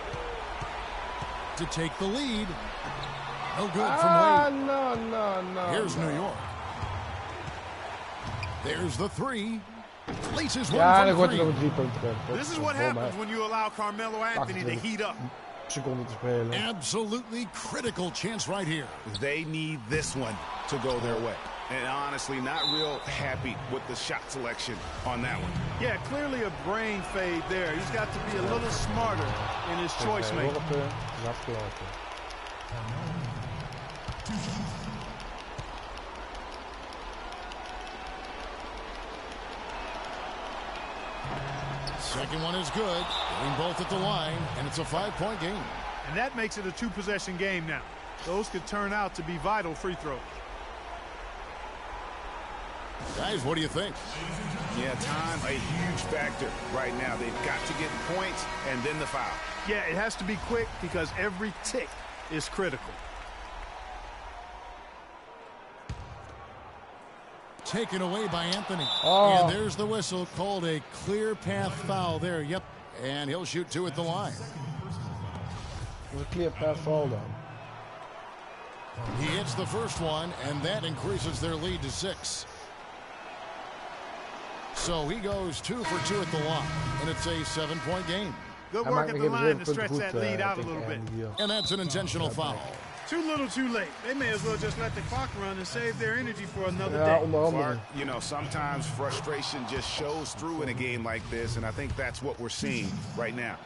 [SPEAKER 4] To take the lead. No good from Wade.
[SPEAKER 9] No.
[SPEAKER 4] Here's New York. There's the three. Laces one
[SPEAKER 9] Ja,
[SPEAKER 4] from
[SPEAKER 9] dan wordt hij
[SPEAKER 4] three.
[SPEAKER 9] nog 3 punten terug.
[SPEAKER 5] This is what happens when you allow Carmelo Anthony to heat up.
[SPEAKER 9] Seconden te spelen.
[SPEAKER 4] Absolutely critical chance right here.
[SPEAKER 6] They need this one to go their way. And honestly, not real happy with the shot selection on that one.
[SPEAKER 5] Yeah, clearly a brain fade there. He's got to be a little smarter in his choice making.
[SPEAKER 9] Is afgelopen.
[SPEAKER 4] Second one is good. Getting both at the line, and it's a 5-point game.
[SPEAKER 5] And that makes it a 2-possession game now. Those could turn out to be vital free throws.
[SPEAKER 4] Guys, what do you think?
[SPEAKER 6] Yeah, time, a huge factor right now. They've got to get points and then the foul.
[SPEAKER 5] Yeah, it has to be quick because every tick is critical.
[SPEAKER 4] Taken away by Anthony.
[SPEAKER 9] Oh.
[SPEAKER 4] And there's the whistle, called a clear path foul there. Yep, and he'll shoot 2 at the line.
[SPEAKER 9] Een clear path foul dan.
[SPEAKER 4] He hits the first one, and that increases their lead to 6. So he goes 2 for 2 at the line, and it's a 7-point game.
[SPEAKER 5] Good work at the line to stretch that lead out a little bit.
[SPEAKER 4] And that's an intentional foul.
[SPEAKER 5] Too little, too late. They may as well just let the clock run and save their energy for another
[SPEAKER 9] Ja,
[SPEAKER 5] day.
[SPEAKER 9] onder andere.
[SPEAKER 6] Clark, you know, sometimes frustration just shows through in a game like this, and I think that's what we're seeing right now.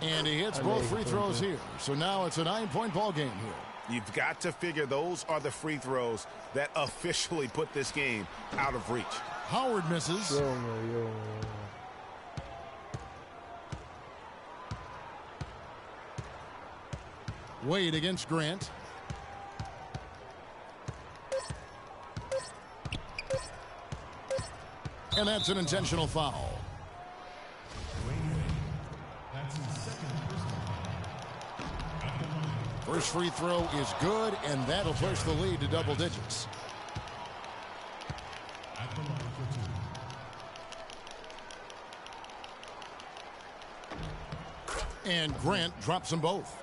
[SPEAKER 4] And he hits both free throws here. So now it's a 9-point ball game here.
[SPEAKER 6] You've got to figure those are the free throws that officially put this game out of reach.
[SPEAKER 4] Howard misses.
[SPEAKER 9] Jongen.
[SPEAKER 4] Wade against Grant. And that's an intentional foul. First free throw is good, and that'll push the lead to double digits. And Grant drops them both.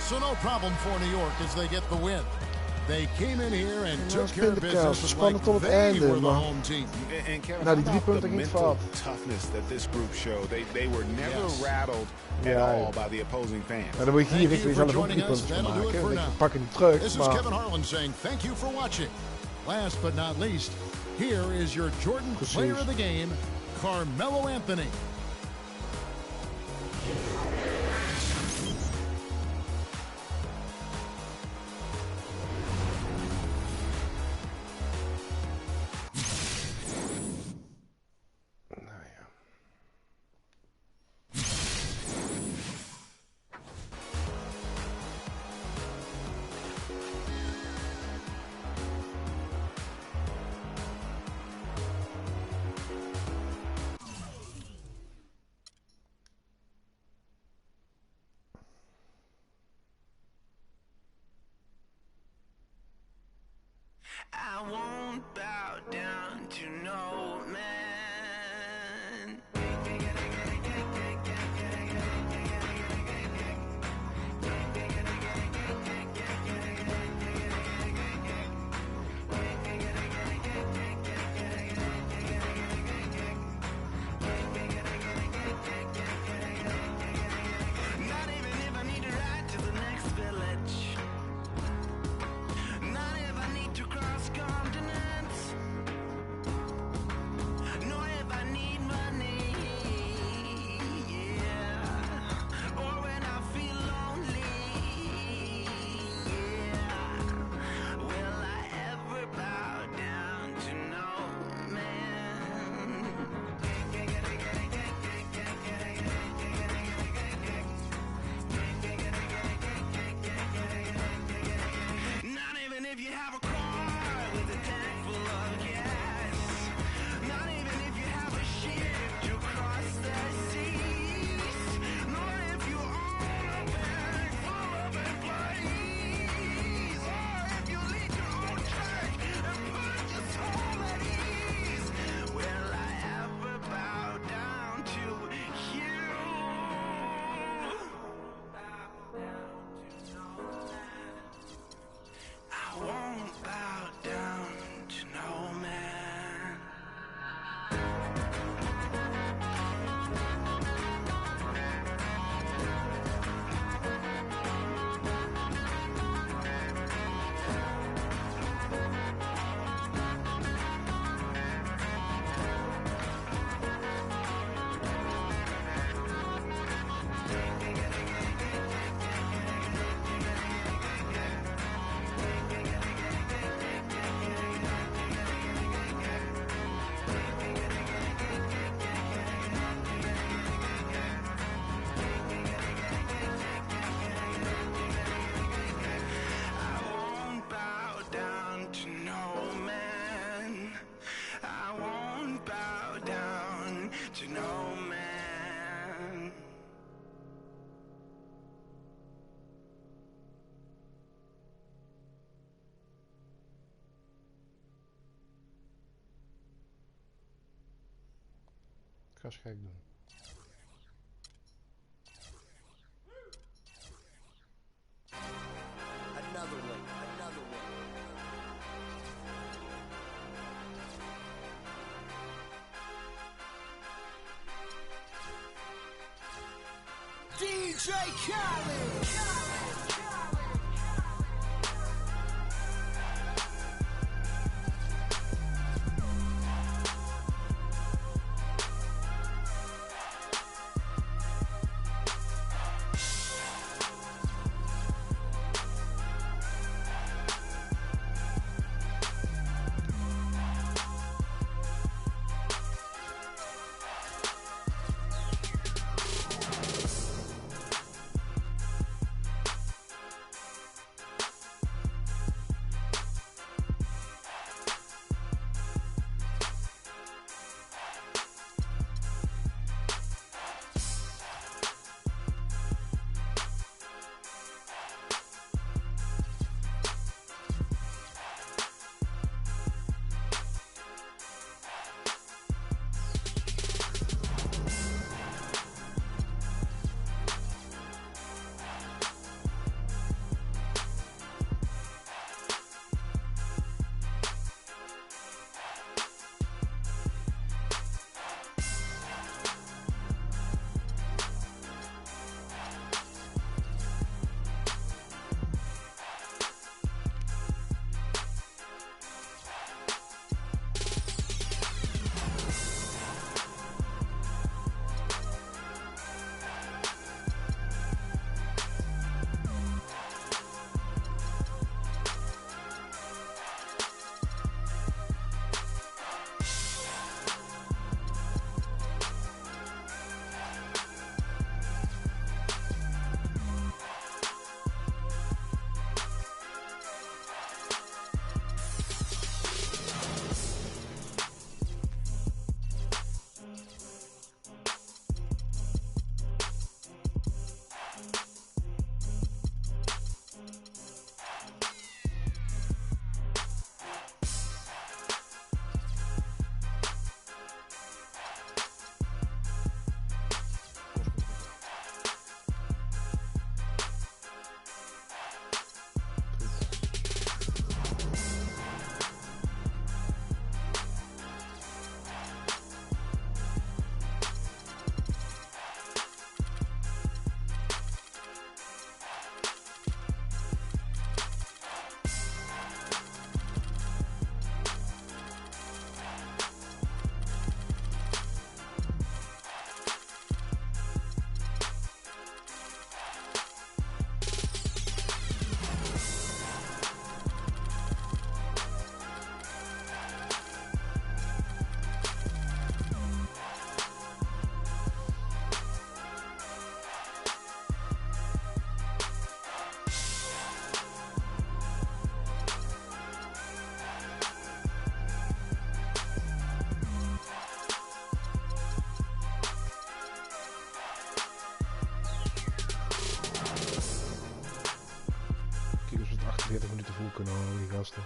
[SPEAKER 4] So no problem for New York as they get the win. They came in here and took care of business like they were the home team.
[SPEAKER 6] And Kevin,
[SPEAKER 9] Nou, die
[SPEAKER 6] how
[SPEAKER 9] 3
[SPEAKER 6] about the
[SPEAKER 9] punten ging
[SPEAKER 6] mental
[SPEAKER 9] fout.
[SPEAKER 6] toughness that this group showed? They were never rattled at
[SPEAKER 9] Ja,
[SPEAKER 6] all by the opposing fans.
[SPEAKER 9] Maar dan moet je hier
[SPEAKER 4] Thank you
[SPEAKER 9] weer
[SPEAKER 4] for
[SPEAKER 9] zelf ook 3
[SPEAKER 4] joining us.
[SPEAKER 9] punten van
[SPEAKER 4] That'll do it
[SPEAKER 9] maken.
[SPEAKER 4] for
[SPEAKER 9] Dan
[SPEAKER 4] now.
[SPEAKER 9] pak je die terug.
[SPEAKER 4] This is
[SPEAKER 9] Maar
[SPEAKER 4] Kevin Harlan saying thank you for watching. Last but not least, here is your Jordan Player of the Game, Carmelo Anthony.
[SPEAKER 15] to no man. I won't bow down to no man.
[SPEAKER 9] Ik ga eens gek doen.
[SPEAKER 11] Another one, another one. DJ Khaled.
[SPEAKER 9] kunnen halen, die gasten.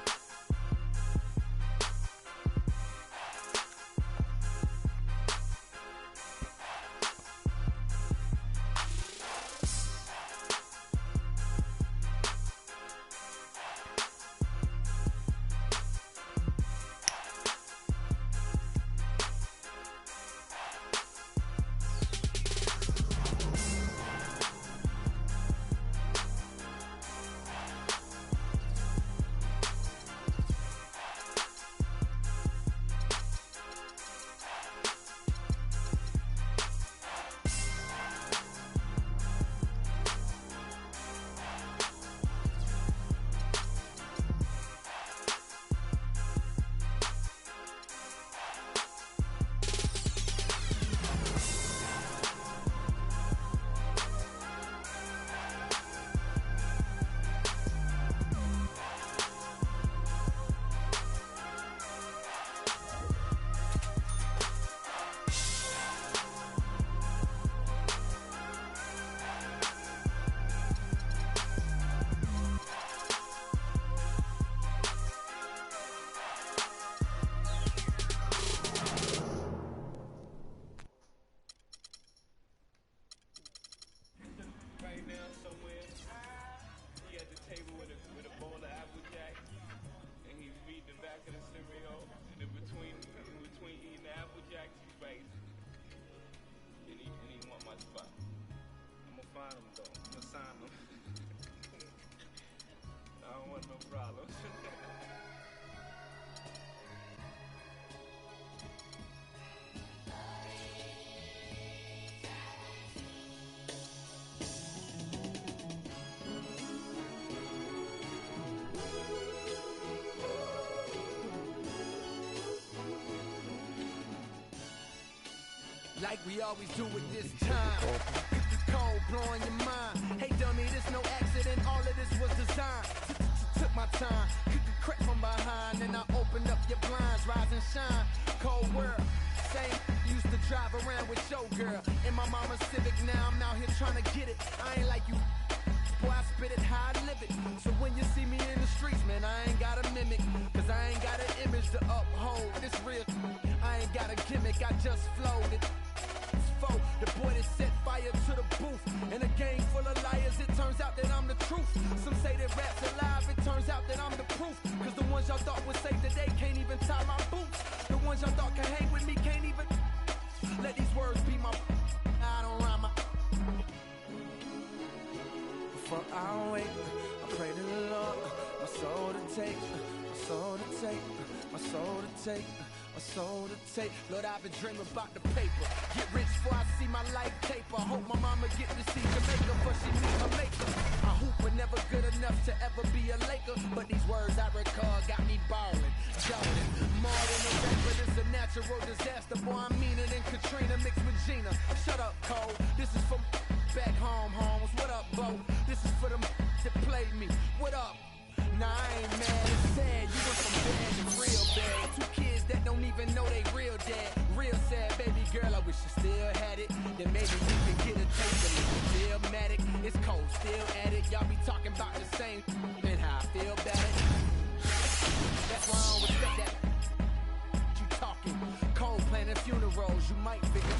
[SPEAKER 18] find them, though. I'm gonna sign them. I don't want no problems.
[SPEAKER 15] Like we always do it this time. Cold blowing your mind. Hey dummy, this no accident. All of this was designed. Took my time. Crept from behind and I opened up your blinds. Rise and shine. Cold world. Same used to drive around with your girl. In my mama's Civic, now I'm out here trying to get it. I ain't like you. Boy, I spit it how I live it. So when you see me in the streets, man, I ain't got a mimic. Cause I ain't got an image to uphold. This real. I ain't got a gimmick. I just flowed it. The boy that set fire to the booth. In a gang full of liars, it turns out that I'm the truth. Some say that rap's alive, it turns out that I'm the proof. Cause the ones y'all thought would save the day can't even tie my boots. The ones y'all thought can hang with me can't even let these words be my I don't rhyme my before I wake, I pray to the Lord, my soul to take, my soul to take, my soul to take, my soul to take. Lord, I've been dreaming about the paper. Get rich before I see my life taper. Hope my mama get to see Jamaica, but she meet her maker. I hoop but never good enough to ever be a Laker. But these words I recall got me ballin', Jordan. More than a record, it's a natural disaster. Boy, I mean it in Katrina mixed with Gina. Shut up, Cole. This is for back home, homes. What up, Bo? This is for them that played me. What up? Nah, I ain't mad, it's sad. You went from bad to real bad. Two kids that don't even know they real dad. Real sad, baby girl, I wish you still had it. Then maybe you can get a taste of it. Still matic, it's cold, still at it. Y'all be talking about the same and how I feel about it. That's why I don't respect that. You talking, cold planning funerals, you might figure.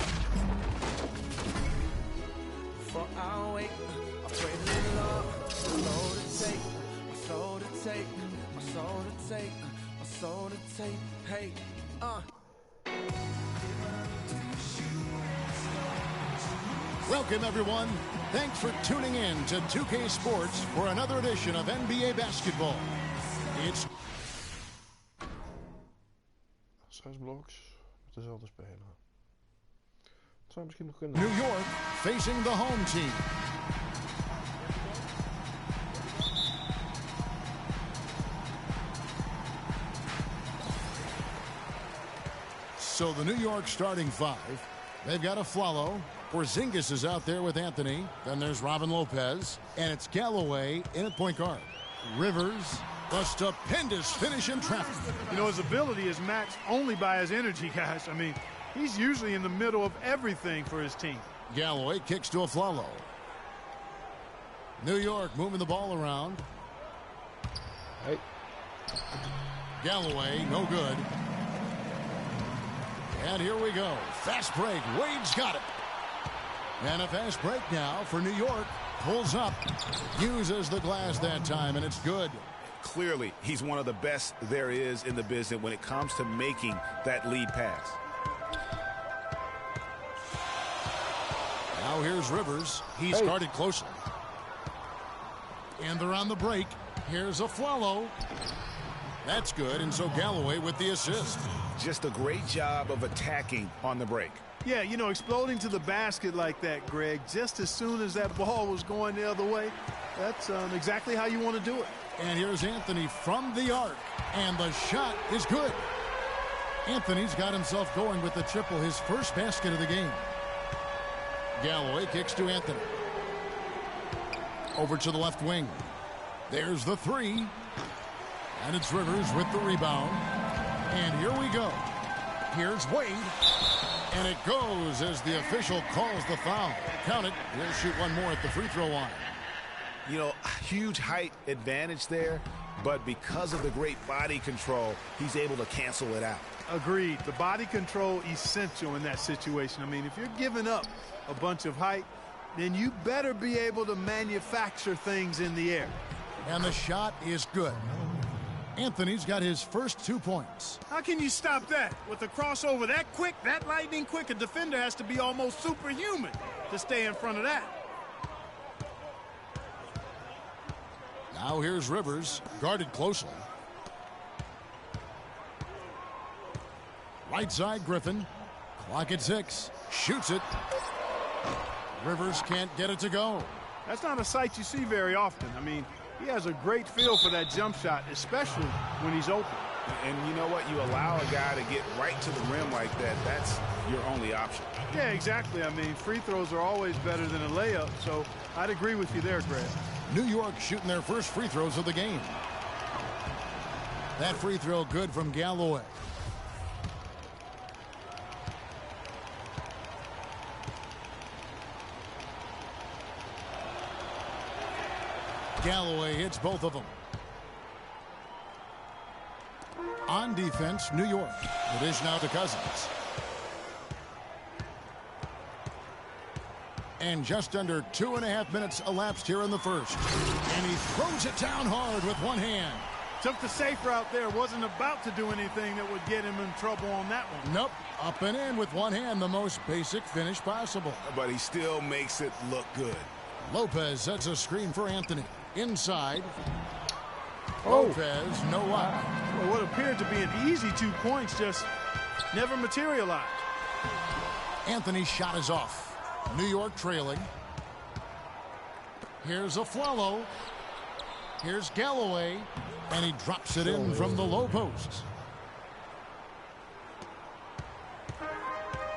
[SPEAKER 15] Before I wake, I pray to the Lord, the Lord to take. Soul to take, my soul to take, my soul to take, hey,
[SPEAKER 4] Welcome, everyone. Thanks for tuning in to 2K Sports for another edition of NBA Basketball. It's
[SPEAKER 9] 6 bloks met dezelfde speler. Het zou misschien nog kunnen.
[SPEAKER 4] New York facing the home team. So the New York starting 5, they've got Aflalo. Porzingis is out there with Anthony. Then there's Robin Lopez. And it's Galloway in at point guard. Rivers, a stupendous finish in traffic.
[SPEAKER 5] You know, his ability is matched only by his energy, guys. I mean, he's usually in the middle of everything for his team.
[SPEAKER 4] Galloway kicks to Aflalo. New York moving the ball around.
[SPEAKER 9] Hey.
[SPEAKER 4] Galloway, no good. And here we go. Fast break. Wade's got it. And a fast break now for New York. Pulls up. Uses the glass that time, and it's good.
[SPEAKER 6] Clearly, he's one of the best there is in the business when it comes to making that lead pass.
[SPEAKER 4] Now here's Rivers. He's guarded closely. And they're on the break. Here's Aflalo. That's good, and so Galloway with the assist.
[SPEAKER 6] Just a great job of attacking on the break.
[SPEAKER 5] Yeah, you know, exploding to the basket like that, Greg, just as soon as that ball was going the other way, that's exactly how you want to do it.
[SPEAKER 4] And here's Anthony from the arc, and the shot is good. Anthony's got himself going with the triple, his first basket of the game. Galloway kicks to Anthony. Over to the left wing. There's the three. And it's Rivers with the rebound. And here we go. Here's Wade. And it goes as the official calls the foul. Count it. He'll shoot one more at the free throw line.
[SPEAKER 6] You know, huge height advantage there, but because of the great body control, he's able to cancel it out.
[SPEAKER 5] Agreed. The body control essential in that situation. I mean, if you're giving up a bunch of height, then you better be able to manufacture things in the air.
[SPEAKER 4] And the shot is good. Anthony's got his first 2 points.
[SPEAKER 5] How can you stop that? With a crossover that quick, that lightning quick, a defender has to be almost superhuman to stay in front of that.
[SPEAKER 4] Now here's Rivers, guarded closely. Right side, Griffin. Clock at 6. Shoots it. Rivers can't get it to go.
[SPEAKER 5] That's not a sight you see very often. I mean, he has a great feel for that jump shot, especially when he's open.
[SPEAKER 6] And you know what? You allow a guy to get right to the rim like that. That's your only option.
[SPEAKER 5] Yeah, exactly. I mean, free throws are always better than a layup, so I'd agree with you there, Greg.
[SPEAKER 4] New York shooting their first free throws of the game. That free throw good from Galloway. Galloway hits both of them. On defense, New York. The dish now to Cousins. And just under 2.5 minutes elapsed here in the first. And he throws it down hard with one hand.
[SPEAKER 5] Took the safe route there. Wasn't about to do anything that would get him in trouble on that one.
[SPEAKER 4] Nope. Up and in with one hand, the most basic finish possible.
[SPEAKER 6] But he still makes it look good.
[SPEAKER 4] Lopez sets a screen for Anthony. Inside.
[SPEAKER 9] Oh.
[SPEAKER 4] Lopez, no luck.
[SPEAKER 5] Well, what appeared to be an easy 2 points just never materialized.
[SPEAKER 4] Anthony's shot is off. New York trailing. Here's Aflalo. Here's Galloway. And he drops it in from the low post.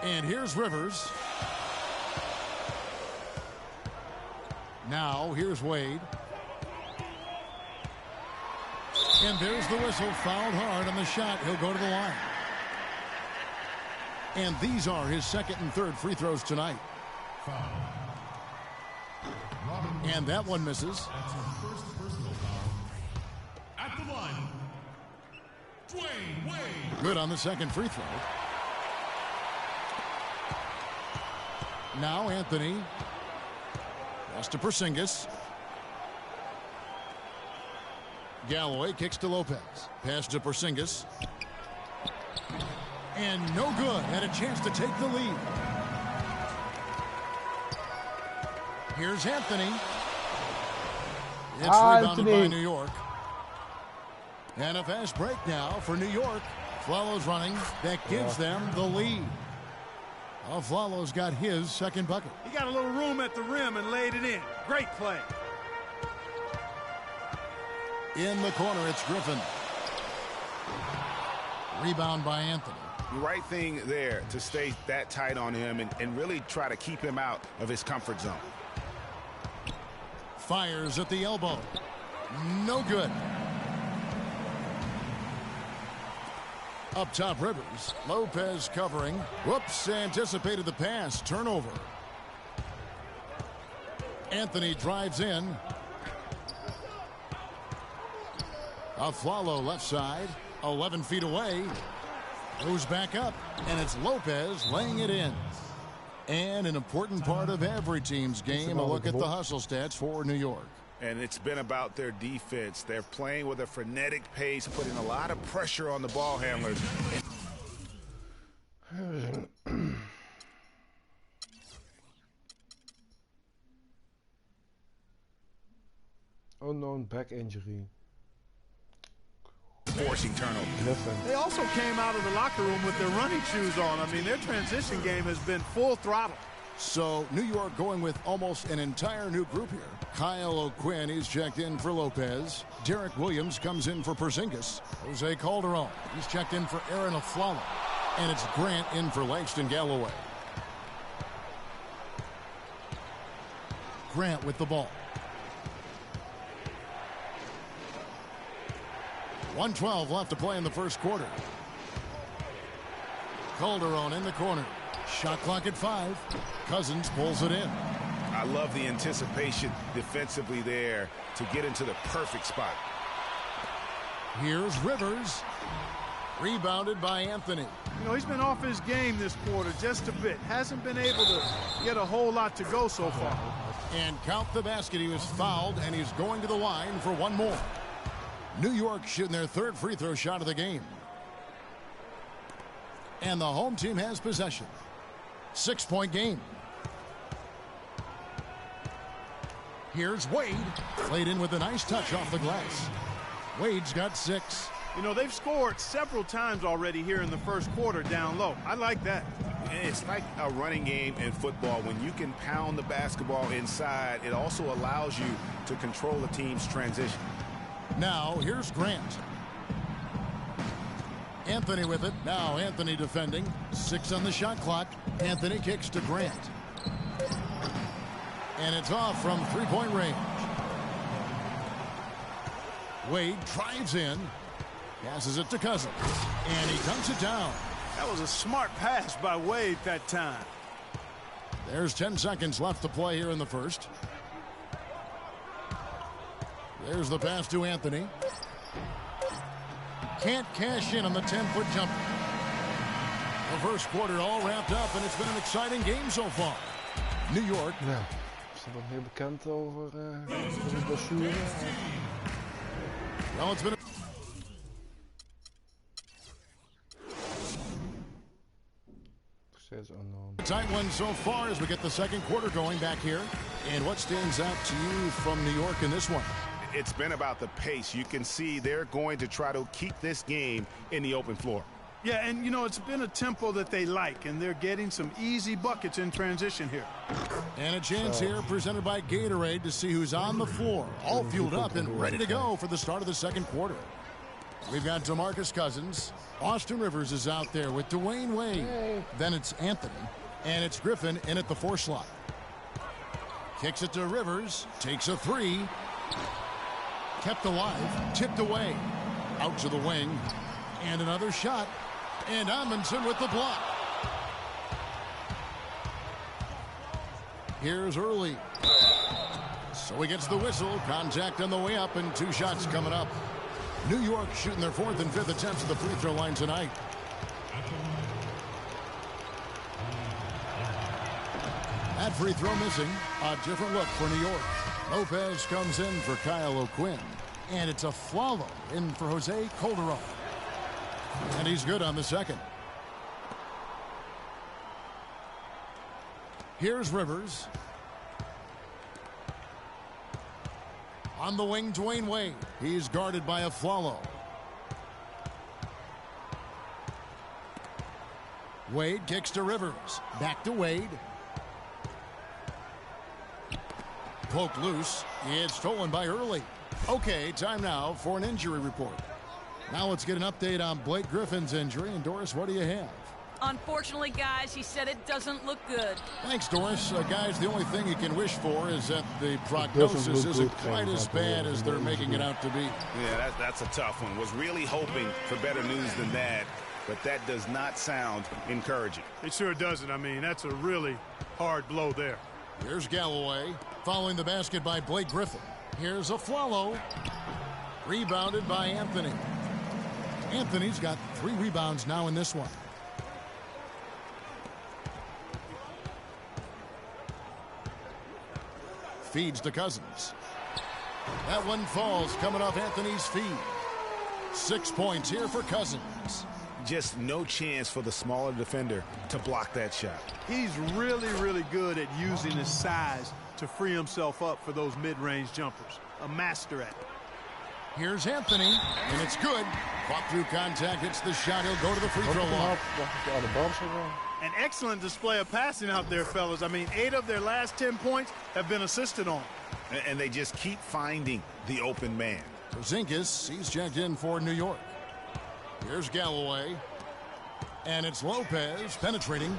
[SPEAKER 4] And here's Rivers. Now here's Wade. And there's the whistle, fouled hard on the shot. He'll go to the line. And these are his second and third free throws tonight. And that one misses.
[SPEAKER 7] That's his first personal foul. At the line, Dwayne Wade.
[SPEAKER 4] Good on the second free throw. Now Anthony. Pass to Porzingis. Galloway kicks to Lopez. Pass to Porzingis. And no good. Had a chance to take the lead. Here's Anthony. It's rebounded by New York. And a fast break now for New York. Flalo's running. That gives them the lead. Well, Flalo's got his second bucket.
[SPEAKER 5] He got a little room at the rim and laid it in. Great play.
[SPEAKER 4] In the corner, it's Griffin. Rebound by Anthony.
[SPEAKER 6] The right thing there to stay that tight on him and really try to keep him out of his comfort zone.
[SPEAKER 4] Fires at the elbow. No good. Up top, Rivers. Lopez covering. Whoops, anticipated the pass. Turnover. Anthony drives in. Aflalo left side. 11 feet away. Goes back up. And it's Lopez laying it in. And an important part of every team's game, a look at the hustle stats for New York.
[SPEAKER 6] And it's been about their defense. They're playing with a frenetic pace, putting a lot of pressure on the ball handlers.
[SPEAKER 9] Unknown back injury.
[SPEAKER 6] Forcing turnover.
[SPEAKER 5] They also came out of the locker room with their running shoes on. I mean, their transition game has been full throttle.
[SPEAKER 4] So New York going with almost an entire new group here. Kyle O'Quinn is checked in for Lopez. Derek Williams comes in for Porzingis. Jose Calderon, he's checked in for Aaron Aflalo. And it's Grant in for Langston Galloway. Grant with the ball. 1:12 left to play in the first quarter. Calderon in the corner. Shot clock at 5. Cousins pulls it in.
[SPEAKER 6] I love the anticipation defensively there to get into the perfect spot.
[SPEAKER 4] Here's Rivers. Rebounded by Anthony.
[SPEAKER 5] You know, he's been off his game this quarter just a bit. Hasn't been able to get a whole lot to go so far.
[SPEAKER 4] And count the basket. He was fouled, and he's going to the line for one more. New York shooting their third free throw shot of the game. And the home team has possession. 6-point game. Here's Wade. Played in with a nice touch off the glass. Wade's got 6.
[SPEAKER 5] You know, they've scored several times already here in the first quarter down low. I like that.
[SPEAKER 6] It's like a running game in football. When you can pound the basketball inside, it also allows you to control the team's transition.
[SPEAKER 4] Now, here's Grant. Anthony with it. Now Anthony defending. 6 on the shot clock. Anthony kicks to Grant. And it's off from three-point range. Wade drives in. Passes it to Cousins. And he dunks it down.
[SPEAKER 5] That was a smart pass by Wade that time.
[SPEAKER 4] There's 10 seconds left to play here in the first. There's the pass to Anthony. Can't cash in on the 10-foot jumper. The first quarter all wrapped up, and it's been an exciting game so far. New York.
[SPEAKER 9] Ja, is dat dan heel bekend over de blessure?
[SPEAKER 4] Well, it's been a tight one so far as we get the second quarter going back here. And what stands out to you from New York in this one?
[SPEAKER 6] It's been about the pace. You can see they're going to try to keep this game in the open floor.
[SPEAKER 5] Yeah, and you know, it's been a tempo that they like, and they're getting some easy buckets in transition here.
[SPEAKER 4] And a chance here presented by Gatorade to see who's on the floor, all fueled up and ready to go for the start of the second quarter. We've got DeMarcus Cousins. Austin Rivers is out there with Dwayne Wade. Hey. Then it's Anthony. And it's Griffin in at the 4 slot. Kicks it to Rivers. Takes a 3. Kept alive. Tipped away. Out to the wing. And another shot. And Amundsen with the block. Here's Early. So he gets the whistle. Contact on the way up and 2 shots coming up. New York shooting their 4th and 5th attempts at the free throw line tonight. That free throw missing. A different look for New York. Lopez comes in for Kyle O'Quinn. And it's a Flalo in for Jose Calderon. And he's good on the second. Here's Rivers. On the wing, Dwayne Wade. He's guarded by a Flalo. Wade kicks to Rivers. Back to Wade. Poked loose. It's stolen by Early. Okay, time now for an injury report. Now let's get an update on Blake Griffin's injury. And Doris, what do you have?
[SPEAKER 10] Unfortunately, guys, he said it doesn't look good.
[SPEAKER 4] Thanks, Doris. Guys, the only thing you can wish for is that the prognosis isn't quite as bad as they're making it out to be.
[SPEAKER 6] Yeah, that's a tough one. Was really hoping for better news than that, but that does not sound encouraging.
[SPEAKER 5] It sure doesn't. I mean, that's a really hard blow there.
[SPEAKER 4] Here's Galloway following the basket by Blake Griffin. Here's a Flalo. Rebounded by Anthony. Anthony's got 3 rebounds now in this one. Feeds to Cousins. That one falls coming off Anthony's feet. 6 points here for Cousins.
[SPEAKER 6] Just no chance for the smaller defender to block that shot.
[SPEAKER 5] He's really, really good at using his size to free himself up for those mid-range jumpers. A master at it.
[SPEAKER 4] Here's Anthony, and it's good. Caught through contact, hits the shot. He'll go to the free throw line.
[SPEAKER 5] An excellent display of passing out there, fellas. I mean, 8 of their last 10 points have been assisted on.
[SPEAKER 6] And they just keep finding the open man.
[SPEAKER 4] Porzingis, he's checked in for New York. Here's Galloway. And it's Lopez penetrating.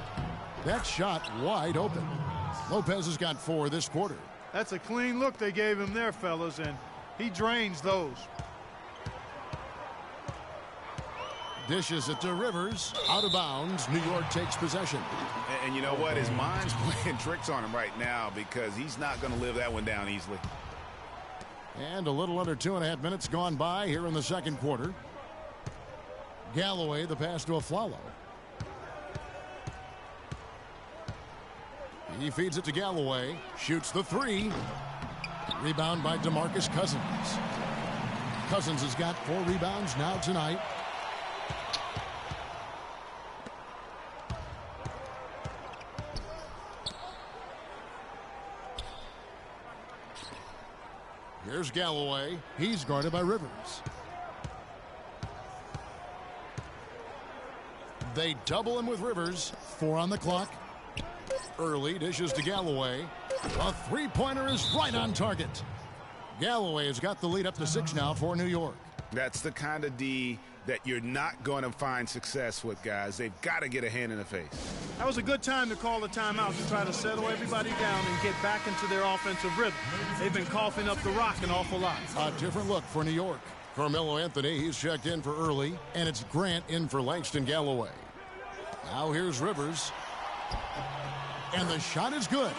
[SPEAKER 4] That shot wide open. Lopez has got 4 this quarter.
[SPEAKER 5] That's a clean look they gave him there, fellas, and he drains those.
[SPEAKER 4] Dishes it to Rivers. Out of bounds. New York takes possession.
[SPEAKER 6] And you know what? His mind's playing tricks on him right now because he's not going to live that one down easily.
[SPEAKER 4] And a little under 2.5 minutes gone by here in the second quarter. Galloway, the pass to Aflalo. He feeds it to Galloway. Shoots the 3. Rebound by DeMarcus Cousins. Cousins has got 4 rebounds now tonight. Here's Galloway. He's guarded by Rivers. They double him with Rivers. 4 on the clock. Early dishes to Galloway. A three-pointer is right on target. Galloway has got the lead up to 6 now for New York.
[SPEAKER 6] That's the kind of D that you're not going to find success with, guys. They've got to get a hand in the face.
[SPEAKER 5] That was a good time to call the timeout to try to settle everybody down and get back into their offensive rhythm. They've been coughing up the rock an awful lot.
[SPEAKER 4] A different look for New York. Carmelo Anthony, he's checked in for Early, and it's Grant in for Langston Galloway. Now here's Rivers. And the shot is good.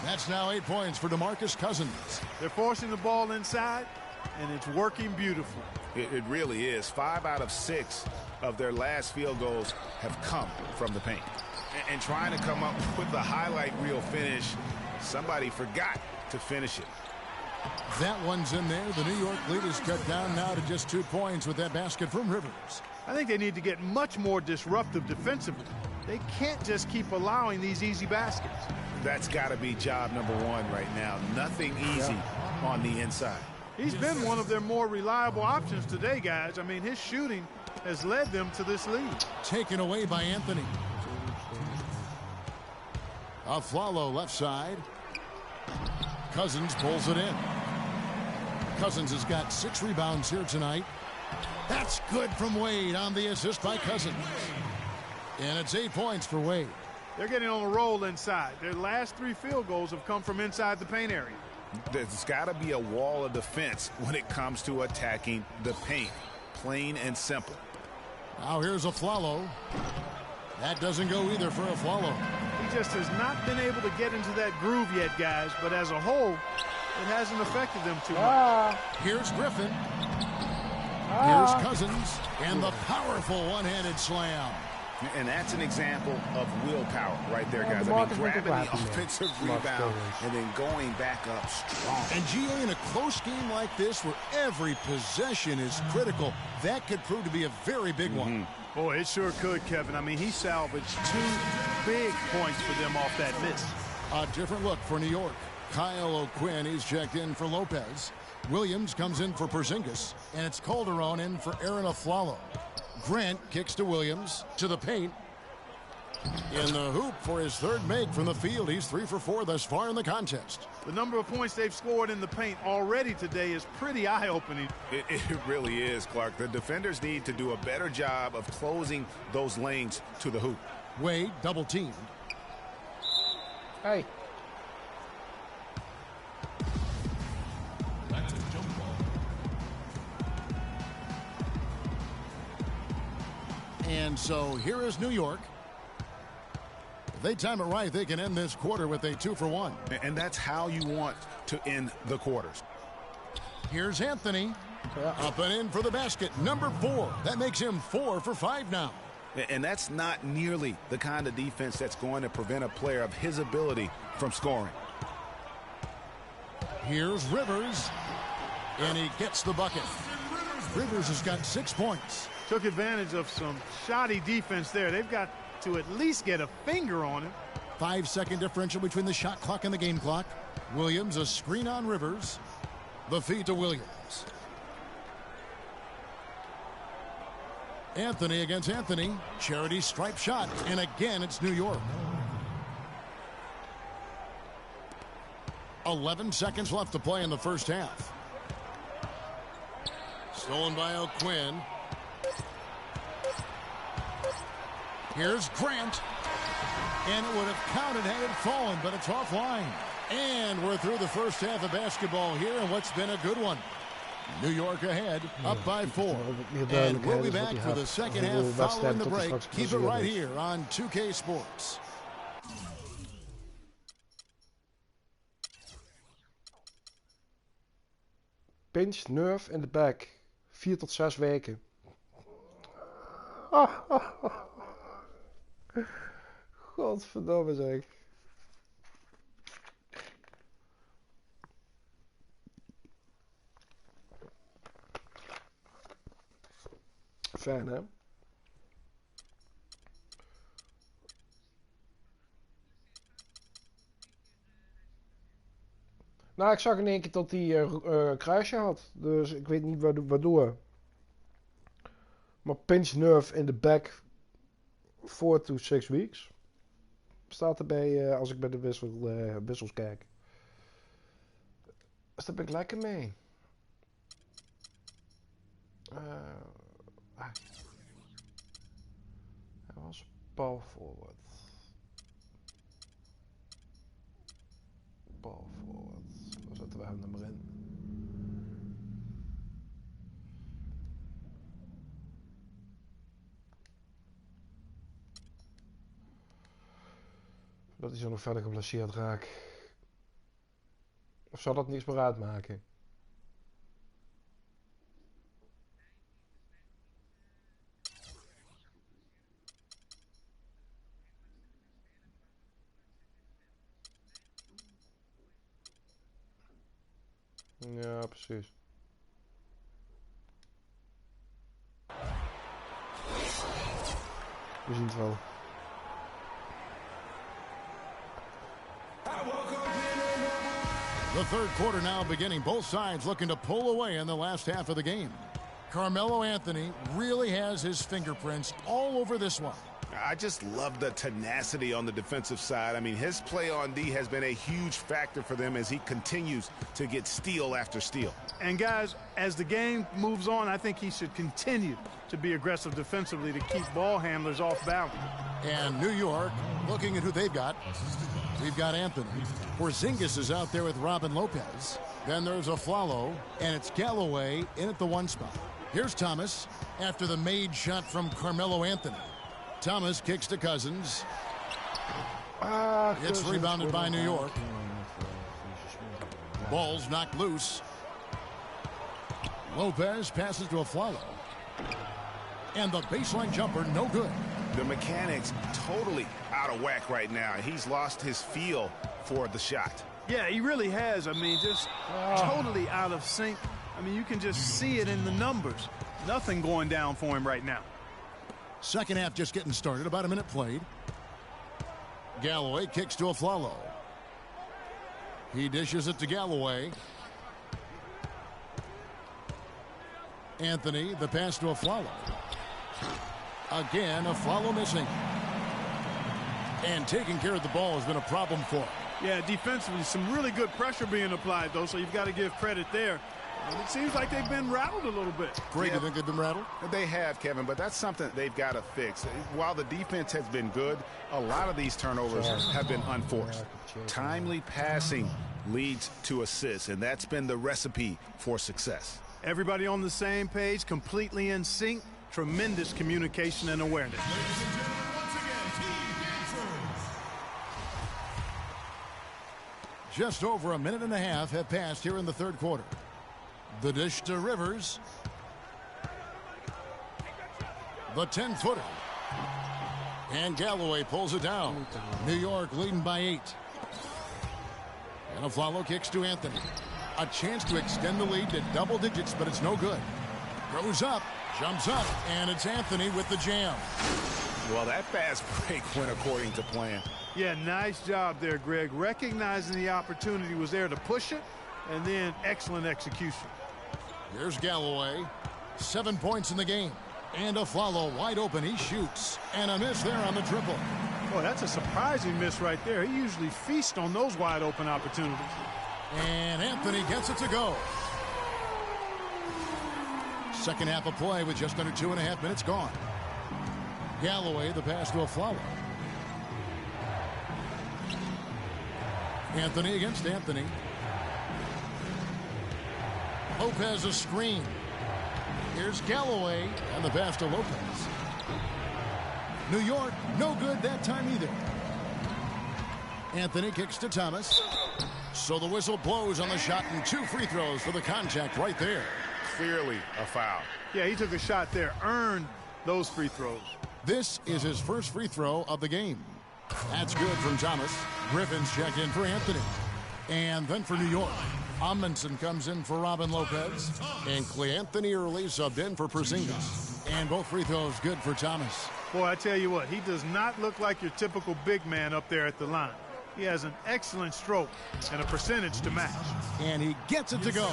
[SPEAKER 4] That's now 8 points for DeMarcus Cousins.
[SPEAKER 5] They're forcing the ball inside, and it's working beautifully.
[SPEAKER 6] It really is. 5 out of 6 of their last field goals have come from the paint. And trying to come up with the highlight reel finish, somebody forgot to finish it.
[SPEAKER 4] That one's in there. The New York lead is cut down now to just 2 points with that basket from Rivers.
[SPEAKER 5] I think they need to get much more disruptive defensively. They can't just keep allowing these easy baskets.
[SPEAKER 6] That's got to be job number 1 right now. Nothing easy on the inside.
[SPEAKER 5] He's been one of their more reliable options today, guys. I mean, his shooting has led them to this lead.
[SPEAKER 4] Taken away by Anthony. Aflalo left side. Cousins pulls it in. Cousins has got 6 rebounds here tonight. That's good from Wade on the assist by Cousins. And it's 8 points for Wade.
[SPEAKER 5] They're getting on a roll inside. Their last 3 field goals have come from inside the paint area.
[SPEAKER 6] There's got to be a wall of defense when it comes to attacking the paint. Plain and simple.
[SPEAKER 4] Now here's Aflalo. That doesn't go either for Aflalo.
[SPEAKER 5] He just has not been able to get into that groove yet, guys. But as a whole, it hasn't affected them too much.
[SPEAKER 4] Here's Griffin. Here's Cousins. And the powerful one-handed slam.
[SPEAKER 6] And that's an example of willpower right there, guys. I mean, grabbing the offensive rebound and then going back up strong.
[SPEAKER 4] And Gio, in a close game like this where every possession is critical, that could prove to be a very big one.
[SPEAKER 5] Boy, it sure could, Kevin. I mean, he salvaged 2 big points for them off that miss.
[SPEAKER 4] A different look for New York. Kyle O'Quinn, he's checked in for Lopez. Williams comes in for Porzingis. And it's Calderon in for Aaron Aflalo. Grant kicks to Williams, to the paint. In the hoop for his 3rd make from the field. He's 3 for 4 thus far in the contest.
[SPEAKER 5] The number of points they've scored in the paint already today is pretty eye-opening.
[SPEAKER 6] It really is, Clark. The defenders need to do a better job of closing those lanes to the hoop.
[SPEAKER 4] Wade double-teamed.
[SPEAKER 9] Hey.
[SPEAKER 7] That's a jump ball.
[SPEAKER 4] And so here is New York. If they time it right, they can end this quarter with a 2 for 1.
[SPEAKER 6] And that's how you want to end the quarters.
[SPEAKER 4] Here's Anthony. Up and in for the basket. Number 4. That makes him 4 for 5 now.
[SPEAKER 6] And that's not nearly the kind of defense that's going to prevent a player of his ability from scoring.
[SPEAKER 4] Here's Rivers. And he gets the bucket. Rivers has got 6 points.
[SPEAKER 5] Took advantage of some shoddy defense there. They've got to at least get a finger on him.
[SPEAKER 4] 5-second differential between the shot clock and the game clock. Williams, a screen on Rivers. The feed to Williams. Anthony against Anthony. Charity stripe shot. And again, it's New York. 11 seconds left to play in the first half. Stolen by O'Quinn. Here's Grant. And it would have counted had it fallen, but it's offline. And we're through the first half of basketball here, and what's been a good one. New York ahead, up by 4. And we'll be back for the second half following the break. Keep it right here on 2K Sports.
[SPEAKER 9] Pinch, nerve in de back. 4 tot 6 weken. Godverdomme zeg. Fijn hè? Nou, ik zag in één keer dat hij kruisje had. Dus ik weet niet waardoor. Maar pinch nerve in the back 4 to 6 weeks. Staat erbij als ik bij de wissels kijk. Dus daar ben ik lekker mee. Hij was ball forward. Ball forward. Waar zetten we hem er maar in? Dat hij zo nog verder geblesseerd raakt. Of zal dat niks meer uitmaken? Ja, precies. We zien het wel.
[SPEAKER 4] The third quarter now beginning. Both sides looking to pull away in the last half of the game. Carmelo Anthony really has his fingerprints all over this one.
[SPEAKER 6] I just love the tenacity on the defensive side. I mean, his play on D has been a huge factor for them as he continues to get steal after steal.
[SPEAKER 5] And guys, as the game moves on, I think he should continue to be aggressive defensively to keep ball handlers off balance.
[SPEAKER 4] And New York, looking at who they've got. We've got Anthony. Porzingis is out there with Robin Lopez. Then there's Aflalo, and it's Galloway in at the 1 spot. Here's Thomas after the made shot from Carmelo Anthony. Thomas kicks to Cousins. It's rebounded by New York. Ball's knocked loose. Lopez passes to Aflalo. And the baseline jumper, no good.
[SPEAKER 6] The mechanics totally out of whack right now. He's lost his feel for the shot.
[SPEAKER 5] Yeah, he really has. I mean, just totally out of sync. I mean, you can just see it in the numbers. Nothing going down for him right now.
[SPEAKER 4] Second half just getting started. About a minute played. Galloway kicks to Aflalo. He dishes it to Galloway. Anthony, the pass to Aflalo. Again, Aflalo missing. And taking care of the ball has been a problem for him.
[SPEAKER 5] Yeah, defensively, some really good pressure being applied, though, so you've got to give credit there. And it seems like they've been rattled a little bit.
[SPEAKER 4] Greg, you think they've been rattled?
[SPEAKER 6] They have, Kevin, but that's something they've got to fix. While the defense has been good, a lot of these turnovers have been unforced. Timely passing leads to assists, and that's been the recipe for success.
[SPEAKER 5] Everybody on the same page, completely in sync, tremendous communication and awareness.
[SPEAKER 4] Just over a minute and a half have passed here in the third quarter. The dish to Rivers. The 10-footer. And Galloway pulls it down. New York leading by 8. And Aflalo kicks to Anthony. A chance to extend the lead to double digits, but it's no good. Goes up, jumps up, and it's Anthony with the jam.
[SPEAKER 6] Well, that fast break went according to plan.
[SPEAKER 5] Yeah, nice job there, Greg. Recognizing the opportunity was there to push it, and then excellent execution.
[SPEAKER 4] Here's Galloway. 7 points in the game. And Aflalo wide open. He shoots. And a miss there on the triple.
[SPEAKER 5] Boy, that's a surprising miss right there. He usually feasts on those wide open opportunities.
[SPEAKER 4] And Anthony gets it to go. Second half of play with just under 2.5 minutes gone. Galloway, the pass to Aflalo. Anthony against Anthony. Lopez a screen. Here's Galloway and the pass to Lopez. New York, no good that time either. Anthony kicks to Thomas. So the whistle blows on the shot and 2 free throws for the contact right there.
[SPEAKER 6] Clearly a foul.
[SPEAKER 5] Yeah, he took a shot there, earned those free throws.
[SPEAKER 4] This is his first free throw of the game. That's good from Thomas. Griffin's checked in for Anthony. And then for New York, Amundsen comes in for Robin Lopez. And Anthony early subbed in for Porzingis. And both free throws good for Thomas.
[SPEAKER 5] Boy, I tell you what, he does not look like your typical big man up there at the line. He has an excellent stroke and a percentage to match.
[SPEAKER 4] And he gets it to go.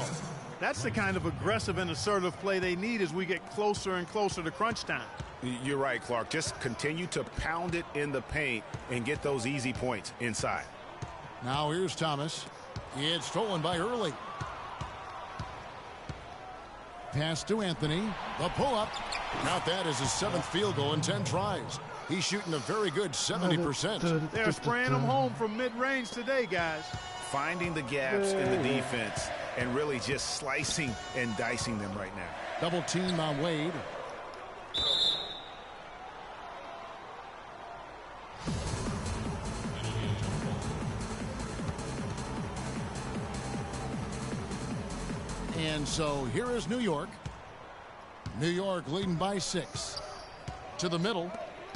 [SPEAKER 5] That's the kind of aggressive and assertive play they need as we get closer and closer to crunch time.
[SPEAKER 6] You're right, Clark. Just continue to pound it in the paint and get those easy points inside.
[SPEAKER 4] Now here's Thomas. It's stolen by Early. Pass to Anthony. The pull-up. Count that as his 7th field goal in 10 tries. He's shooting a very good 70%.
[SPEAKER 5] They're spraying them home from mid-range today, guys.
[SPEAKER 6] Finding the gaps in the defense and really just slicing and dicing them right now.
[SPEAKER 4] Double team on Wade. And so here is New York. New York leading by 6. To the middle.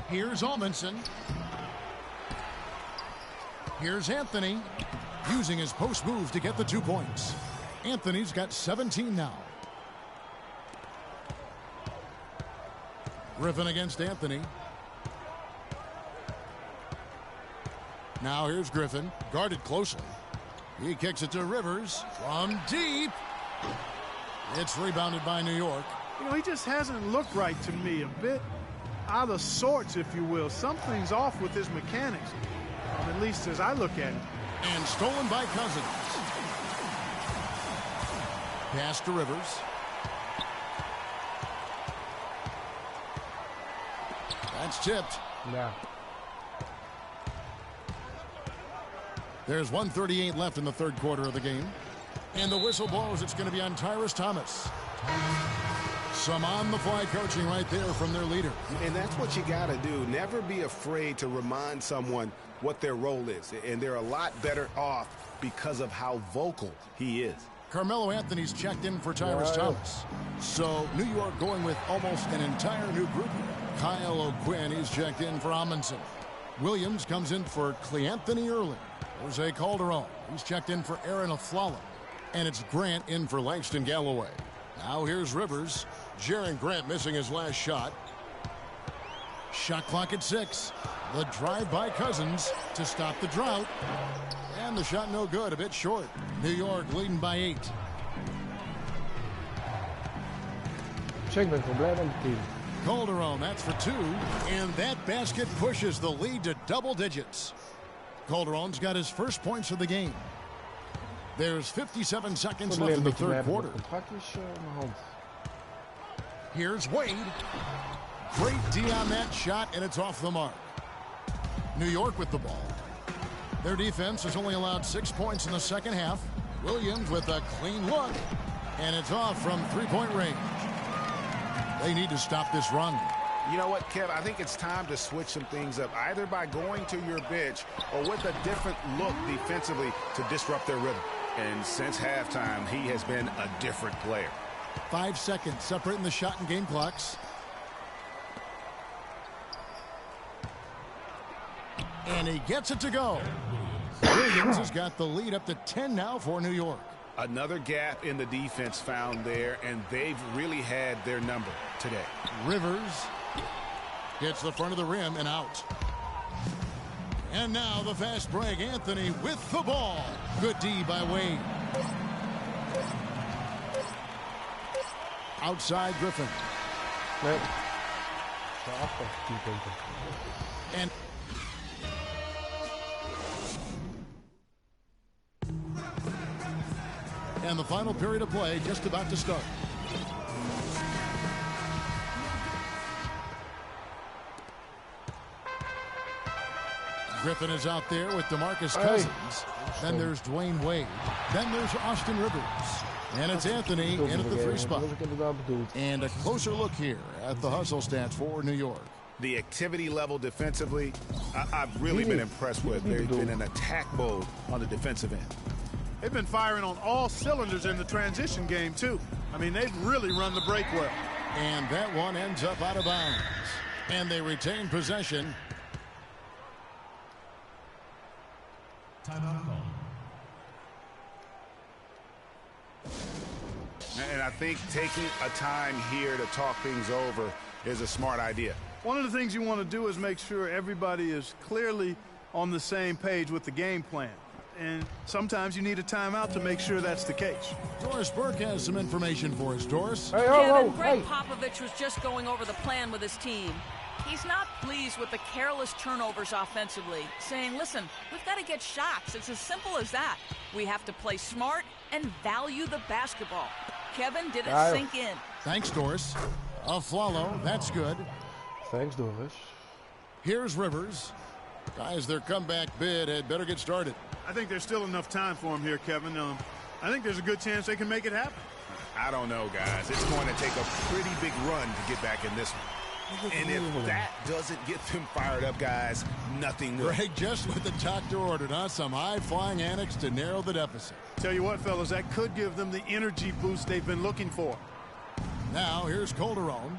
[SPEAKER 4] Here's Almanson. Here's Anthony. Using his post move to get the 2 points. Anthony's got 17 now. Griffin against Anthony. Now here's Griffin. Guarded closely. He kicks it to Rivers from deep. It's rebounded by New York.
[SPEAKER 5] You know, he just hasn't looked right to me. A bit out of sorts, if you will. Something's off with his mechanics, at least as I look at it.
[SPEAKER 4] And stolen by Cousins. Pass to Rivers. That's tipped.
[SPEAKER 9] Yeah.
[SPEAKER 4] There's 1:38 left in the 3rd quarter of the game. And the whistle blows. It's going to be on Tyrus Thomas. Some on-the-fly coaching right there from their leader.
[SPEAKER 6] And that's what you got to do. Never be afraid to remind someone what their role is. And they're a lot better off because of how vocal he is.
[SPEAKER 4] Carmelo Anthony's checked in for Tyrus Thomas. So New York going with almost an entire new group here. Kyle O'Quinn, he's checked in for Amundsen. Williams comes in for Cleanthony Early. Jose Calderon, he's checked in for Aaron Aflalo. And it's Grant in for Langston Galloway. Now here's Rivers. Jaren Grant missing his last shot. Shot clock at 6. The drive by Cousins to stop the drought. And the shot no good, a bit short. New York leading by 8.
[SPEAKER 9] Ik ben gewoon blij met het team.
[SPEAKER 4] Calderon, that's for 2. And that basket pushes the lead to double digits. Calderon's got his first points of the game. There's 57 seconds left in the 3rd quarter. Here's Wade. Great D on that shot, and it's off the mark. New York with the ball. Their defense has only allowed 6 points in the 2nd half. Williams with a clean look, and it's off from 3-point range. They need to stop this run.
[SPEAKER 6] You know what, Kev? I think it's time to switch some things up, either by going to your bench or with a different look defensively to disrupt their rhythm. And since halftime, he has been a different player.
[SPEAKER 4] 5 seconds separating the shot and game clocks. And he gets it to go. Williams has got the lead up to 10 now for New York.
[SPEAKER 6] Another gap in the defense found there, and they've really had their number today.
[SPEAKER 4] Rivers hits the front of the rim and out. And now the fast break. Anthony with the ball. Good D by Wade. Outside Griffin.
[SPEAKER 9] Nee.
[SPEAKER 4] And the final period of play just about to start. Griffin is out there with DeMarcus Cousins. Then there's Dwayne Wade. Then there's Austin Rivers. And it's Anthony in at the 3 spot. And a closer look here at the hustle stats for New York.
[SPEAKER 6] The activity level defensively, I've really been impressed with. There's been an attack mode on the defensive end.
[SPEAKER 5] They've been firing on all cylinders in the transition game, too. I mean, they've really run the break well.
[SPEAKER 4] And that one ends up out of bounds. And they retain possession.
[SPEAKER 7] Timeout call.
[SPEAKER 6] And I think taking a time here to talk things over is a smart idea.
[SPEAKER 5] One of the things you want to do is make sure everybody is clearly on the same page with the game plan. And sometimes you need a timeout to make sure that's the case.
[SPEAKER 4] Doris Burke has some information for us. Doris?
[SPEAKER 9] Hey,
[SPEAKER 10] Kevin, Greg Popovich was just going over the plan with his team. He's not pleased with the careless turnovers offensively, saying, listen, we've got to get shots. It's as simple as that. We have to play smart and value the basketball. Kevin, did it sink in?
[SPEAKER 4] Thanks, Doris. Aflalo, that's good.
[SPEAKER 9] Thanks, Doris.
[SPEAKER 4] Here's Rivers. Guys, their comeback bid had better get started.
[SPEAKER 5] I think there's still enough time for him here, Kevin. I think there's a good chance they can make it happen.
[SPEAKER 6] I don't know, guys. It's going to take a pretty big run to get back in this one. And if that doesn't get them fired up, guys, nothing will.
[SPEAKER 4] Greg, just what the doctor ordered, huh? Some high-flying annex to narrow the deficit.
[SPEAKER 5] Tell you what, fellas, that could give them the energy boost they've been looking for.
[SPEAKER 4] Now, here's Calderon.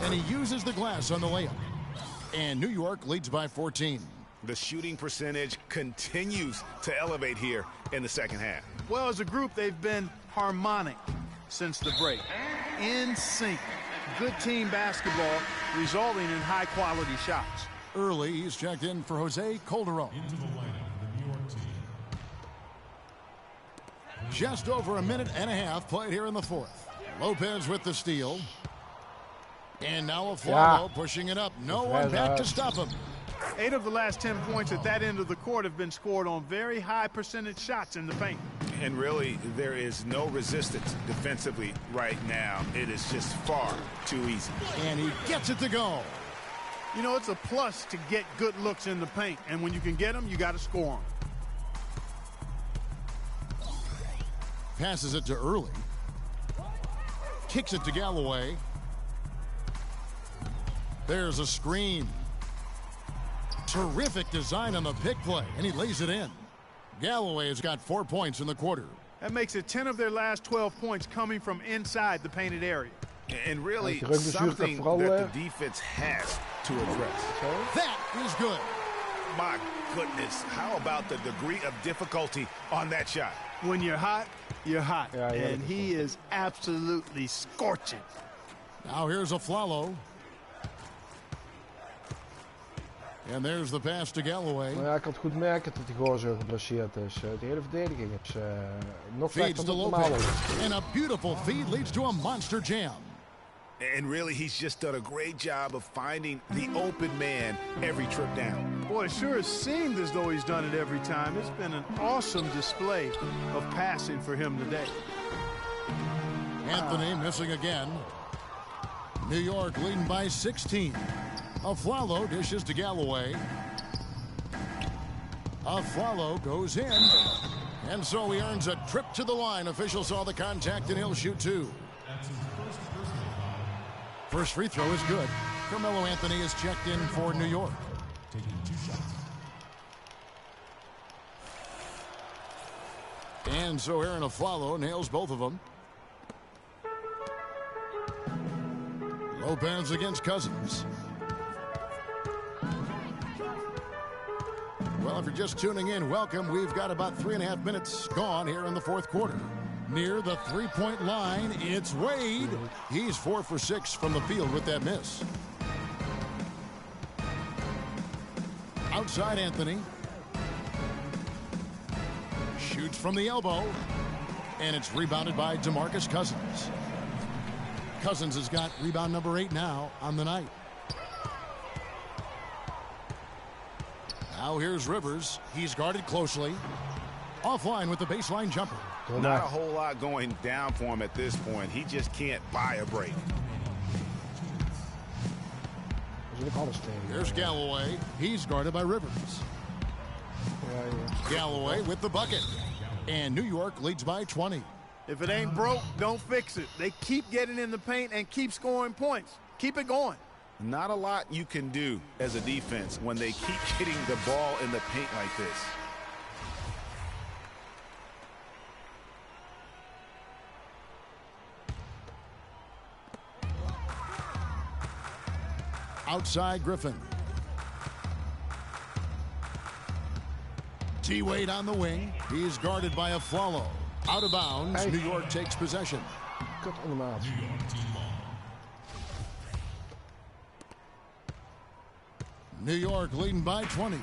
[SPEAKER 4] And he uses the glass on the layup. And New York leads by 14.
[SPEAKER 6] The shooting percentage continues to elevate here in the second half.
[SPEAKER 5] Well, as a group, they've been harmonic since the break. In sync. Good team basketball resulting in high-quality shots.
[SPEAKER 4] Early, he's checked in for Jose Calderon.
[SPEAKER 7] Into the lineup for the New York team.
[SPEAKER 4] Just over a minute and a half played here in the fourth. Lopez with the steal. And now Aflalo pushing it up. No one back to stop him.
[SPEAKER 5] 8 of the last 10 points at that end of the court have been scored on very high percentage shots in the paint.
[SPEAKER 6] And really, there is no resistance defensively right now. It is just far too easy.
[SPEAKER 4] And he gets it to go.
[SPEAKER 5] You know, it's a plus to get good looks in the paint. And when you can get them, you got to score them.
[SPEAKER 4] Passes it to Early. Kicks it to Galloway. There's a screen. Terrific design on the pick play, and he lays it in. Galloway has got 4 points in the quarter.
[SPEAKER 5] That makes it 10 of their last 12 points coming from inside the painted area.
[SPEAKER 6] And really something that the defense has to address.
[SPEAKER 4] That is good.
[SPEAKER 6] My goodness, how about the degree of difficulty on that shot?
[SPEAKER 5] When you're hot, you're hot. And he is absolutely scorching.
[SPEAKER 4] Now here's Aflalo. En there's the pass to Galloway.
[SPEAKER 9] Nou ja, ik kan het goed merken dat hij gewoon zo geblesseerd is. De hele verdediging is nog slechter dan normaal.
[SPEAKER 4] And a beautiful feed leads to a monster jam.
[SPEAKER 6] And really, he's just done a great job of finding the open man every trip down.
[SPEAKER 5] Boy, it sure has seemed as though he's done it every time. It's been an awesome display of passing for him today.
[SPEAKER 4] Anthony missing again. New York leading by 16. Aflalo dishes to Galloway. Aflalo goes in. And so he earns a trip to the line. Official saw the contact and he'll shoot 2. First free throw is good. Carmelo Anthony is checked in for New York.
[SPEAKER 7] Taking 2 shots.
[SPEAKER 4] And so Aaron Aflalo nails both of them. Lopez against Cousins. Well, if you're just tuning in, welcome. We've got about 3.5 minutes gone here in the fourth quarter. Near the three-point line, it's Wade. He's 4 for 6 from the field with that miss. Outside Anthony. Shoots from the elbow. And it's rebounded by DeMarcus Cousins. Cousins has got rebound number 8 now on the night. Now here's Rivers. He's guarded closely. Offline with the baseline jumper.
[SPEAKER 6] Not a whole lot going down for him at this point. He just can't buy a break.
[SPEAKER 4] Here's Galloway. He's guarded by Rivers. Galloway with the bucket. And New York leads by 20.
[SPEAKER 5] If it ain't broke, don't fix it. They keep getting in the paint and keep scoring points. Keep it going.
[SPEAKER 6] Not a lot you can do as a defense when they keep hitting the ball in the paint like this.
[SPEAKER 4] Outside Griffin. T-Wade on the wing. He's guarded by Aflalo. Out of bounds. New York takes possession.
[SPEAKER 9] Kut ondermaat.
[SPEAKER 4] New York leading by 20.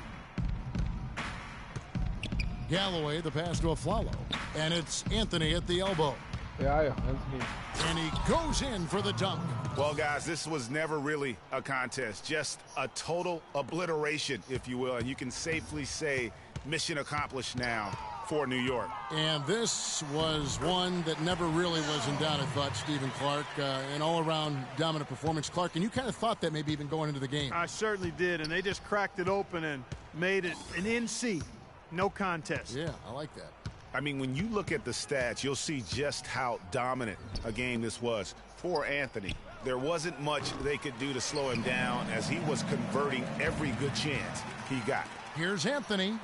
[SPEAKER 4] Galloway, the pass to Aflalo. And it's Anthony at the elbow.
[SPEAKER 9] Ja, Anthony.
[SPEAKER 4] And he goes in for the dunk.
[SPEAKER 6] Well, guys, this was never really a contest. Just a total obliteration, if you will. And you can safely say mission accomplished now for New York.
[SPEAKER 4] And this was one that never really was in doubt, I thought, Stephen Clark. An all-around dominant performance. Clark, and you kind of thought that maybe even going into the game.
[SPEAKER 5] I certainly did, and they just cracked it open and made it an NC. No contest.
[SPEAKER 4] Yeah, I like that.
[SPEAKER 6] I mean, when you look at the stats, you'll see just how dominant a game this was for Anthony. There wasn't much they could do to slow him down as he was converting every good chance he got.
[SPEAKER 4] Here's Anthony.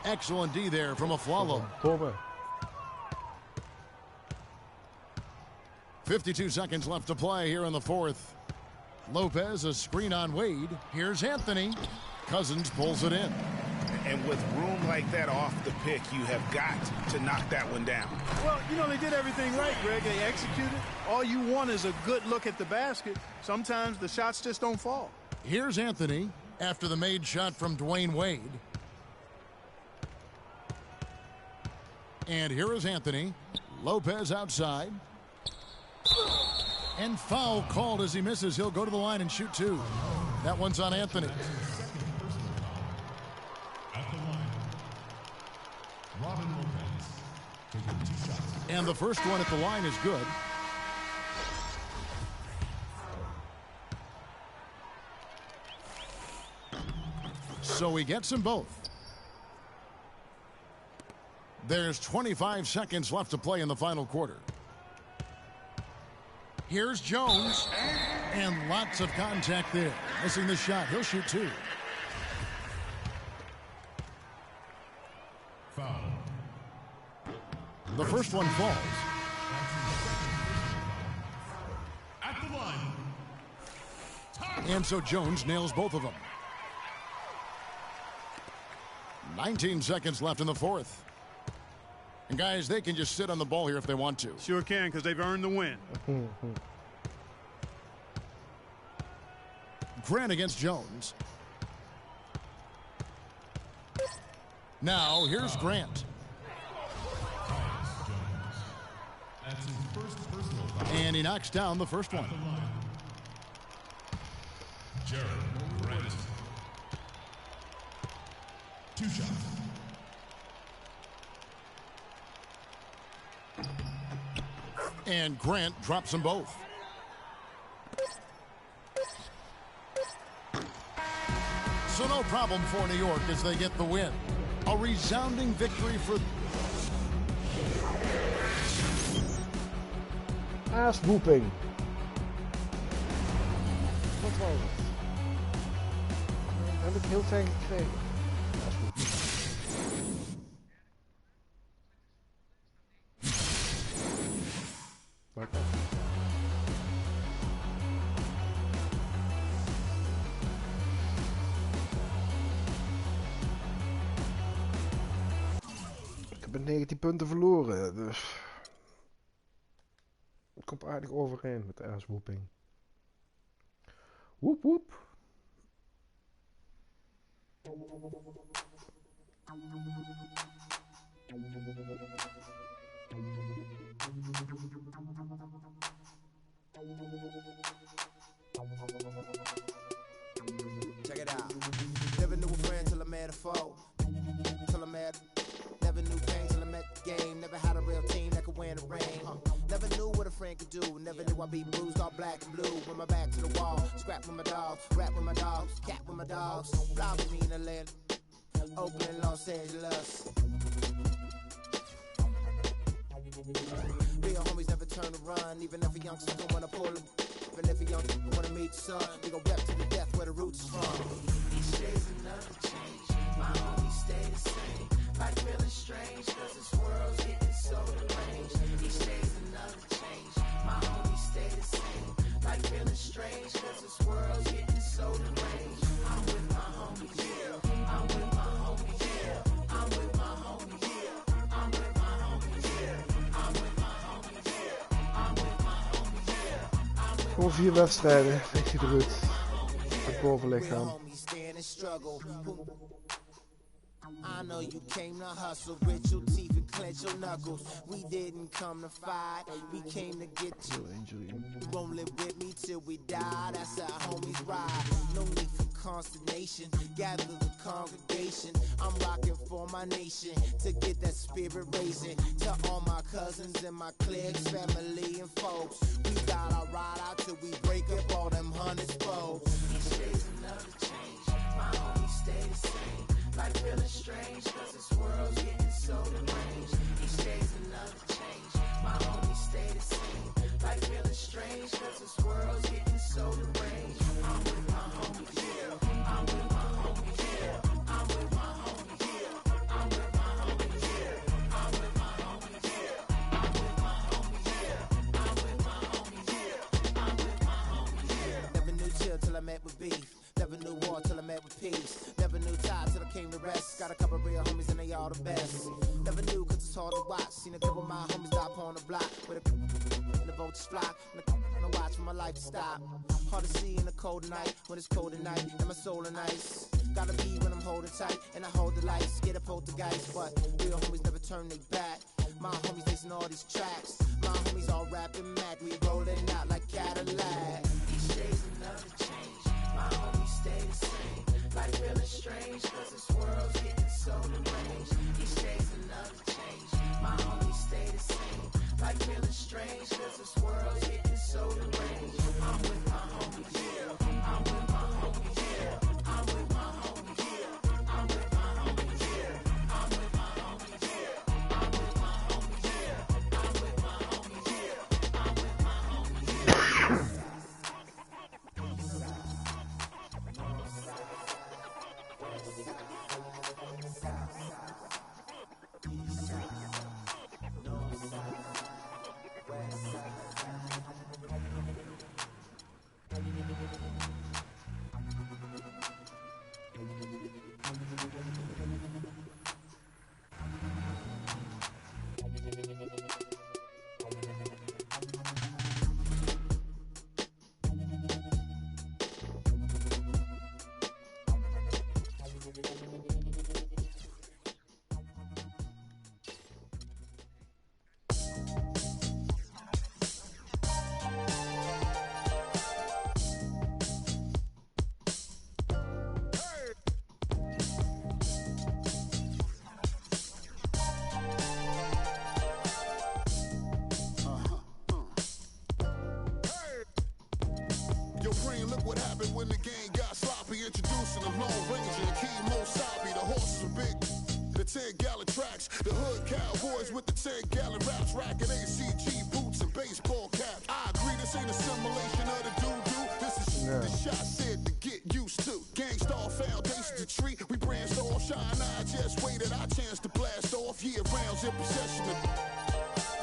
[SPEAKER 4] Excellent D there from Aflalo. 52 seconds left to play here in the fourth. Lopez, a screen on Wade. Here's Anthony. Cousins pulls it in.
[SPEAKER 6] And with room like that off the pick, you have got to knock that one down.
[SPEAKER 5] Well, you know, they did everything right, Greg. They executed. All you want is a good look at the basket. Sometimes the shots just don't fall.
[SPEAKER 4] Here's Anthony after the made shot from Dwayne Wade. And here is Anthony. Lopez outside. And foul called as he misses. He'll go to the line and shoot two. That one's on Anthony. And the first one at the line is good. So he gets them both. There's 25 seconds left to play in the final quarter. Here's Jones. And lots of contact there. Missing the shot. He'll shoot two.
[SPEAKER 7] Foul.
[SPEAKER 4] The first one falls.
[SPEAKER 7] At the line.
[SPEAKER 4] And so Jones nails both of them. 19 seconds left in the fourth. And guys, they can just sit on the ball here if they want to.
[SPEAKER 5] Sure can, because they've earned the win.
[SPEAKER 4] Grant against Jones. Now, here's Grant.
[SPEAKER 7] That's his first personal foul.
[SPEAKER 4] And he knocks down the first one.
[SPEAKER 7] Jared Grant. 2 shots.
[SPEAKER 4] And Grant drops them both. So no problem for New York as they get the win. A resounding victory for...
[SPEAKER 9] Aaswoeping. Wat was het? Dat heb ik heel fijn gekregen. Ik heb 19 punten verloren, dus het komt aardig overeen met de aaswoeping. Woep woep.
[SPEAKER 11] Check it out. Never knew a friend till I met a foe. Till I met. Never knew pain till I met the game. Never had a real team that could win the rain. Never knew what a friend could do. Never knew I'd be bruised all black and blue. With my back to the wall. Scrap with my dogs. Rap with my dogs. Cat with my dogs. Fly with me in Atlanta. Oakland, Los Angeles. Real homies never turn to run. Even if a youngster don't wanna pull them. Even if a youngster wanna meet the sun. We gon' rep to the death where the roots is from. Each day's another change. My homies stay the same. Like feeling strange, cause this world's getting so deranged. Each day's another change. My homies stay the same. Like feeling strange, cause this world's getting so deranged. I'm with my homies, yeah. I'm with my homies, yeah. I'm with my homies, yeah. I'm with my homies, yeah. I'm with my homies, yeah. I'm with my homies, yeah.
[SPEAKER 9] Gewoon 4 wedstrijden, ik zie eruit. Het bovenlichaam.
[SPEAKER 11] didn't struggle. I know you came to hustle, grit your teeth and clench your knuckles. We didn't come to fight, we came to get you. Won't live with me till we die, that's how homies ride. No need for consternation, gather the congregation. I'm rocking for my nation, to get that spirit raising. To all my cousins and my cliques, family and folks. We got our ride out till we break up all them hundreds folks. Each day's another change, my homies stay the same. Like feeling strange, cause this world's getting so deranged. Each day's another change, my homies stay the same. Like feeling strange, cause this world's getting so deranged. I'm with my homies, yeah. I'm with my homies, yeah. I'm with my homies, yeah. I'm with my homies, yeah. I'm with my homies, yeah. I'm with my homies, yeah. I'm with my homies, yeah. I'm with my homies, yeah. Never knew chill till I met with beef. Never knew war till I met with peace. Never knew tie till I came to rest. Got a couple real homies and they all the best. Never knew cause it's hard to watch. Seen a couple of my homies die on the block. With a and the vultures fly. And I watch for my life to stop. Hard to see in the cold night. When it's cold at night and my soul is nice. Gotta be when I'm holding tight. And I hold the lights. Get a poltergeist. But real homies never turn they back. My homies listen all these tracks. My homies all rapping mad. We rolling out like Cadillac. Each day's another change. My homies stay the same. Like feeling strange, cause this world's getting so deranged. Each day's another change. My homies stay the same. Like feeling strange, cause this world's getting so deranged. I'm with my homies, yeah. I'm with my homies, yeah. I'm with my homies, yeah. I'm with my homies, yeah. I'm with my homies, yeah. I'm with my homies, yeah. I'm with my homies, yeah. I'm with my homies, yeah.
[SPEAKER 19] Look what happened when the game got sloppy. Introducing the Lone Ranger and Kimo Sabi. The horses are big, the 10-gallon tracks. The hood cowboys with the 10-gallon raps. Rocking ACG boots and baseball caps. I agree, this ain't a simulation of the doo-doo. This is the shot said to get used to. Gangstar foundation to treat. We branched off, shine. I just waited our chance to blast off. Year rounds in possession of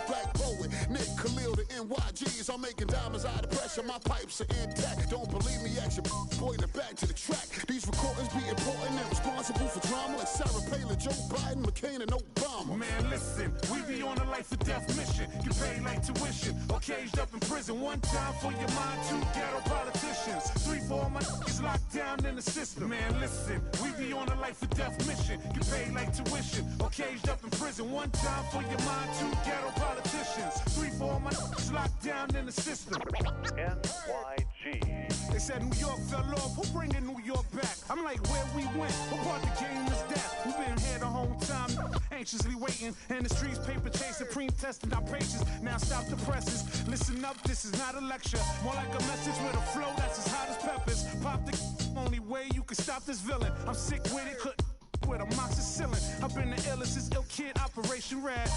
[SPEAKER 19] Black Poet, Nick Khalil, the NYGs. I'm making diamonds out of pressure. My pipes are intact. Don't believe me? Action, boy, the back to the track. These recordings be important and responsible for drama like Sarah Palin, Joe Biden, McCain, and Obama.
[SPEAKER 7] Man, listen, we be on a life or death mission. You pay like tuition or caged up in prison. One time for your mind, two ghetto politicians. 3 for all my niggas locked down in the system. Man, listen, we be on a life or death mission. You pay like tuition or caged up in prison. One time for your mind, two ghetto politicians. 3 for all my niggas locked down in the system. NYG. They said New York fell off. Who bringing New York back? I'm like, where we went? What part the game is that? We've been here the whole time, anxiously waiting. And the streets paper chase, supreme testing our patience. Now stop the presses. Listen up, this is not a lecture. More like a message with a flow that's as hot as peppers. Pop the only way you can stop this villain. I'm sick with it, couldn't with amoxicillin. I've been the illest, this ill kid, Operation Red.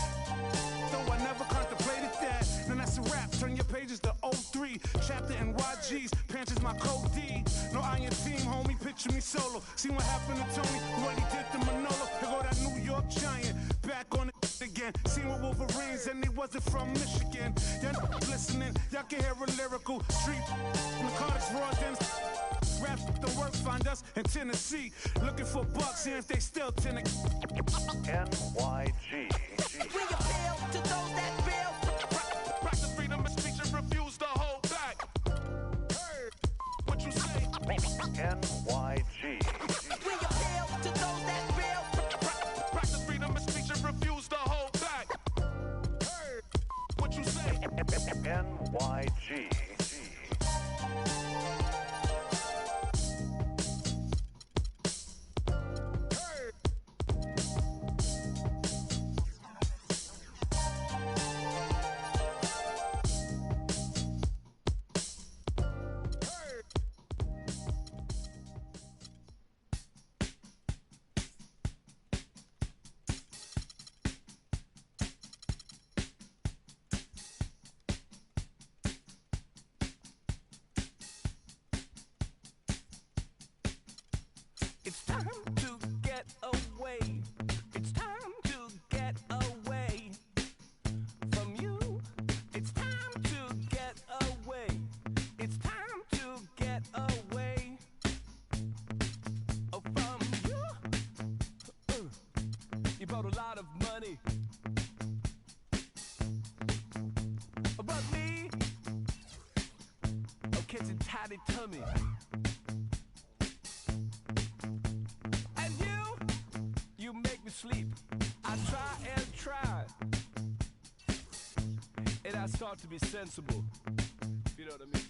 [SPEAKER 7] Though I never contemplated that. Then that's a wrap, turn your pages to 03. Chapter NYG's, pants is my code D. No iron team, homie, picture me solo. See what happened to Tony, what he did to Manolo. Here go that New York Giant, back on it again. Seen with Wolverines and they wasn't from Michigan. Y'all listening, y'all can hear a lyrical street. Narcotics, raw dens. Rap the work, find us in Tennessee. Looking for bucks, see if they still NYG.
[SPEAKER 15] We appeal to those that feel.
[SPEAKER 7] Practice freedom of speech and refuse to hold back. Hey, what you say? NYG.
[SPEAKER 20] YG.
[SPEAKER 15] It's time to get away. It's time to get away from you. It's time to get away. It's time to get away from you. You brought a lot of money, but me, I'm catching tiny tummy. Sleep. I try and try, and I start to be sensible. You know what I mean?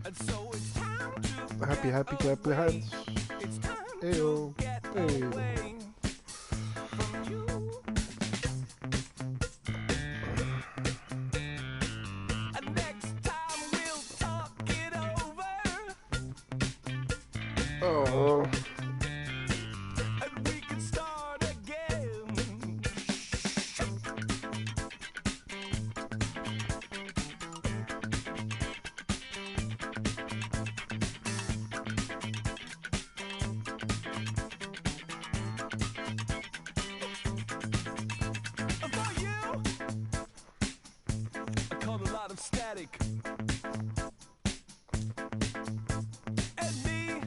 [SPEAKER 15] And so it's time to
[SPEAKER 9] Happy, happy, clap your hands.
[SPEAKER 15] It's time
[SPEAKER 9] Eyo.
[SPEAKER 15] to get
[SPEAKER 9] Eyo.
[SPEAKER 15] away from you. And next time we'll talk it over.
[SPEAKER 9] Oh.
[SPEAKER 15] Static. And me,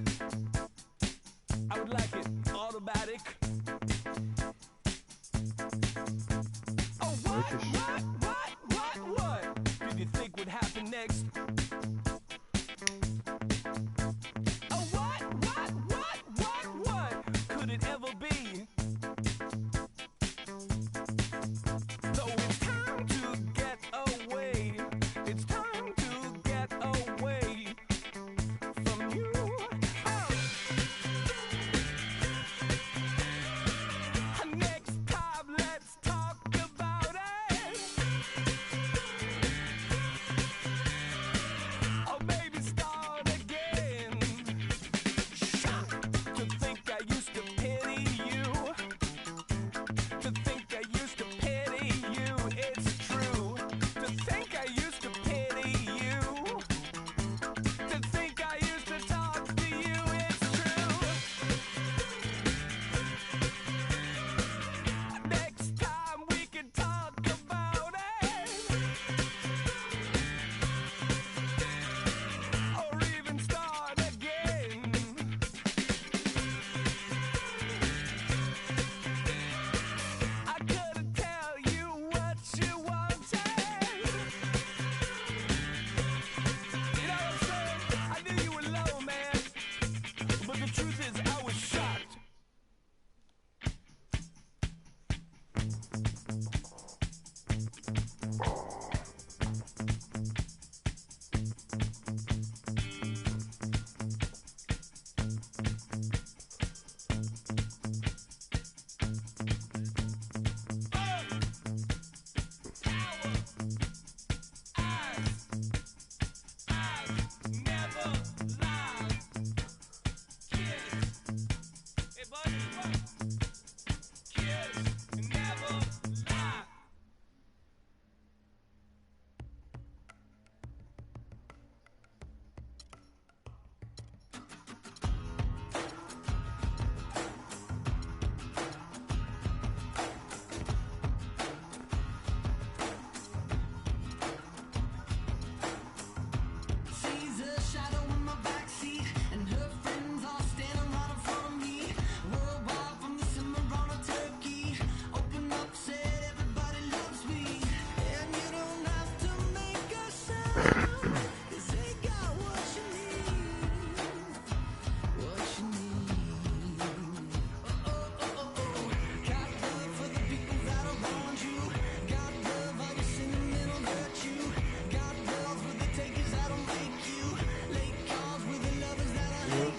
[SPEAKER 15] I would like it automatic. Oh, what did you think would happen next? Oh, what could it ever be? So it's time to get away. It's time to get away from you. Next time, let's talk about it.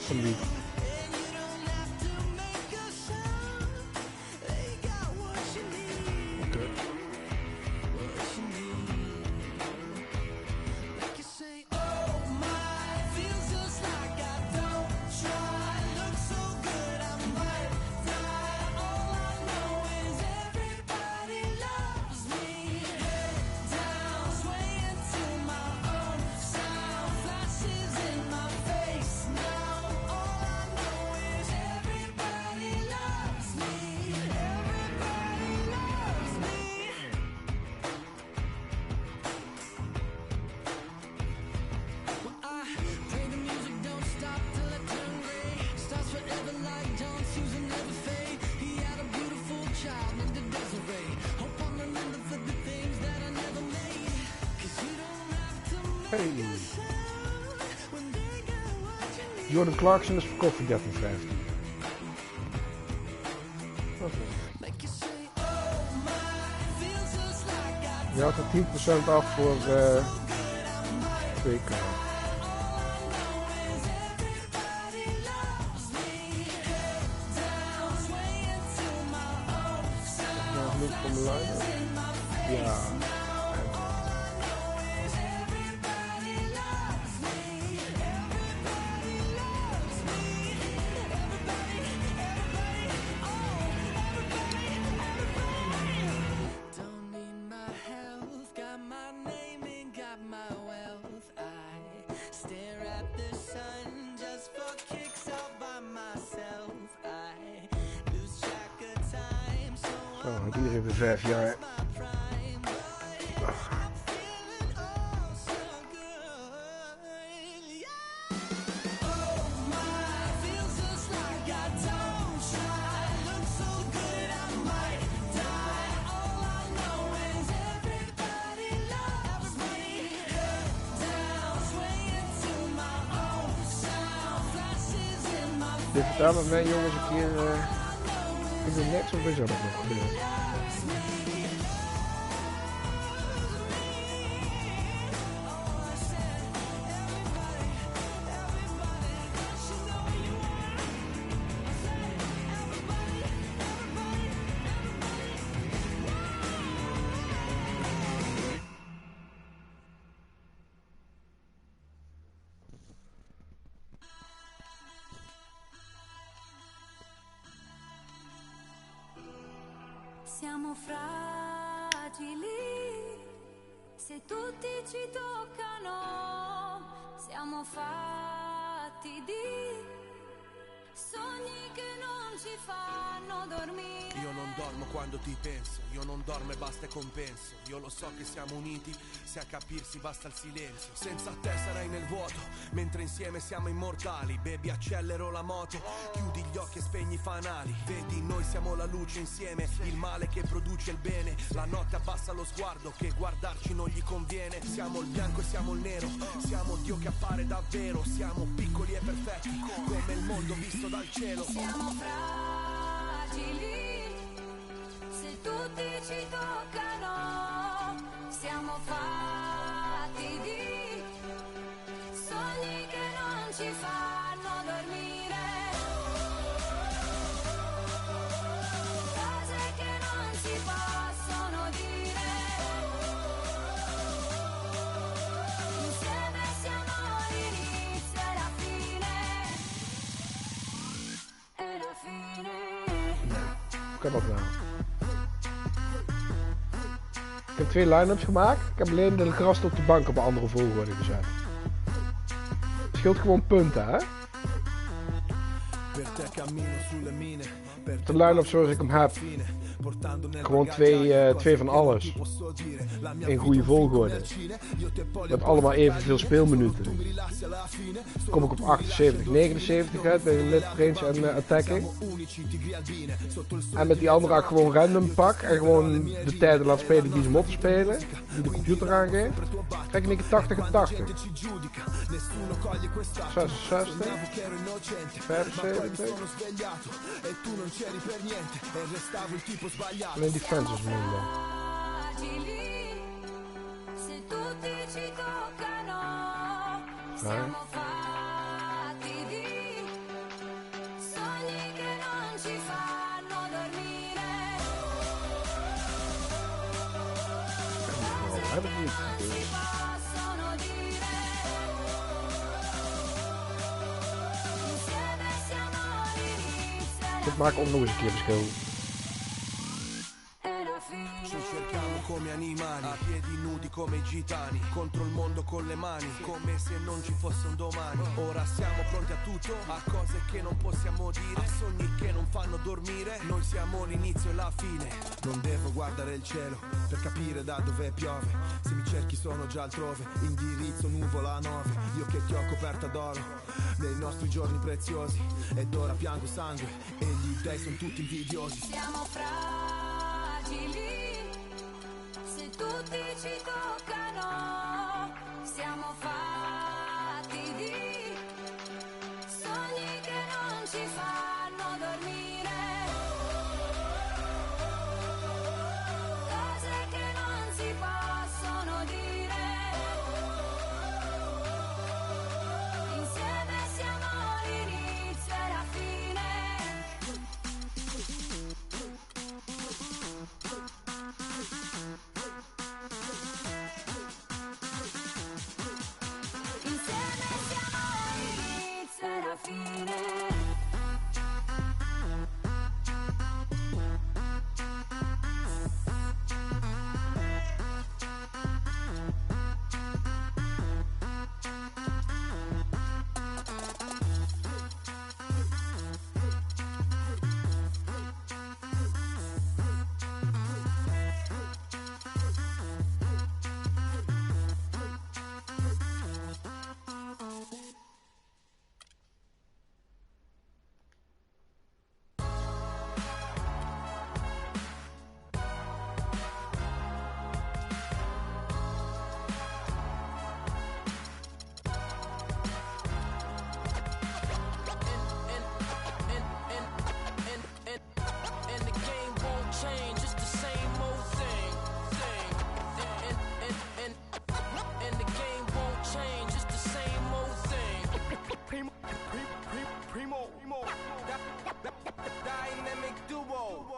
[SPEAKER 9] Van die. Oké. Hey. Jordan Clarkson is verkocht voor 13,50. Je had er 10% af voor 2K. Nog genoeg voor mijn line-up? Ja. Zo, iedereen weer 5 jaar. Dit vertellen met mij jongens een keer. Ik doe niks of is dat nog gebeurd?
[SPEAKER 12] Siamo fragili, se tutti ci toccano, siamo fatti di sogni che non ci fanno dormire.
[SPEAKER 13] Io non dormo quando ti penso, io non dormo e basta e compenso. Io lo so che siamo uniti, se a capirsi basta il silenzio. Senza te sarai nel vuoto, mentre insieme siamo immortali. Baby, accelero la moto, chiudi gli occhi e spegni i fanali. Vedi, noi siamo la luce insieme, il male che produce il bene. La notte abbassa lo sguardo, che guardarci non gli conviene. Siamo il bianco e siamo il nero, siamo Dio che appare davvero. Siamo piccoli e perfetti, come il mondo visto dal cielo.
[SPEAKER 12] Siamo fragili, se tutti ci toccano, siamo fatti di sogni che non ci fanno dormire, cose che non si possono dire, insieme siamo l'inizio e la fine, e la fine.
[SPEAKER 9] Kan dat nou? Ik heb 2 line-ups gemaakt. Ik heb alleen de gast op de bank op een andere volgorde gezet. Het scheelt gewoon punten, hè? De line-up zoals ik hem heb. Gewoon twee van alles. In goede volgorde. Met allemaal evenveel speelminuten. Dan kom ik op 78, 79 uit bij midrange en attacking. En met die andere ik gewoon random pak en gewoon de tijden laat spelen die ze moeten spelen. Die de computer aangeeft. Krijg ik een 80 en 80. 66. 75. Alleen die fans is minder. Ja.
[SPEAKER 14] heb ik niet.
[SPEAKER 8] Dit maakt om nog eens een keer verschil.
[SPEAKER 13] Ci cerchiamo come animali, a piedi nudi come i gitani, contro il mondo con le mani, come se non ci fosse un domani. Ora siamo pronti a tutto, a cose che non possiamo dire, a sogni che non fanno dormire. Noi siamo l'inizio e la fine. Non devo guardare il cielo per capire da dove piove. Se mi cerchi sono già altrove, indirizzo nuvola 9. Io che ti ho coperta d'oro nei nostri giorni preziosi, ed ora piango sangue e gli dei sono tutti invidiosi.
[SPEAKER 12] Siamo fragili, se tutti ci toccano, siamo fatti di sogni che non ci fanno dormire, cose che non si possono dire, insieme siamo l'inizio e la fine. Insieme siamo l'inizio e la fine.
[SPEAKER 15] And the game won't change, it's the same old thing. And the game won't change, it's the same old thing. Primo, dynamic duo.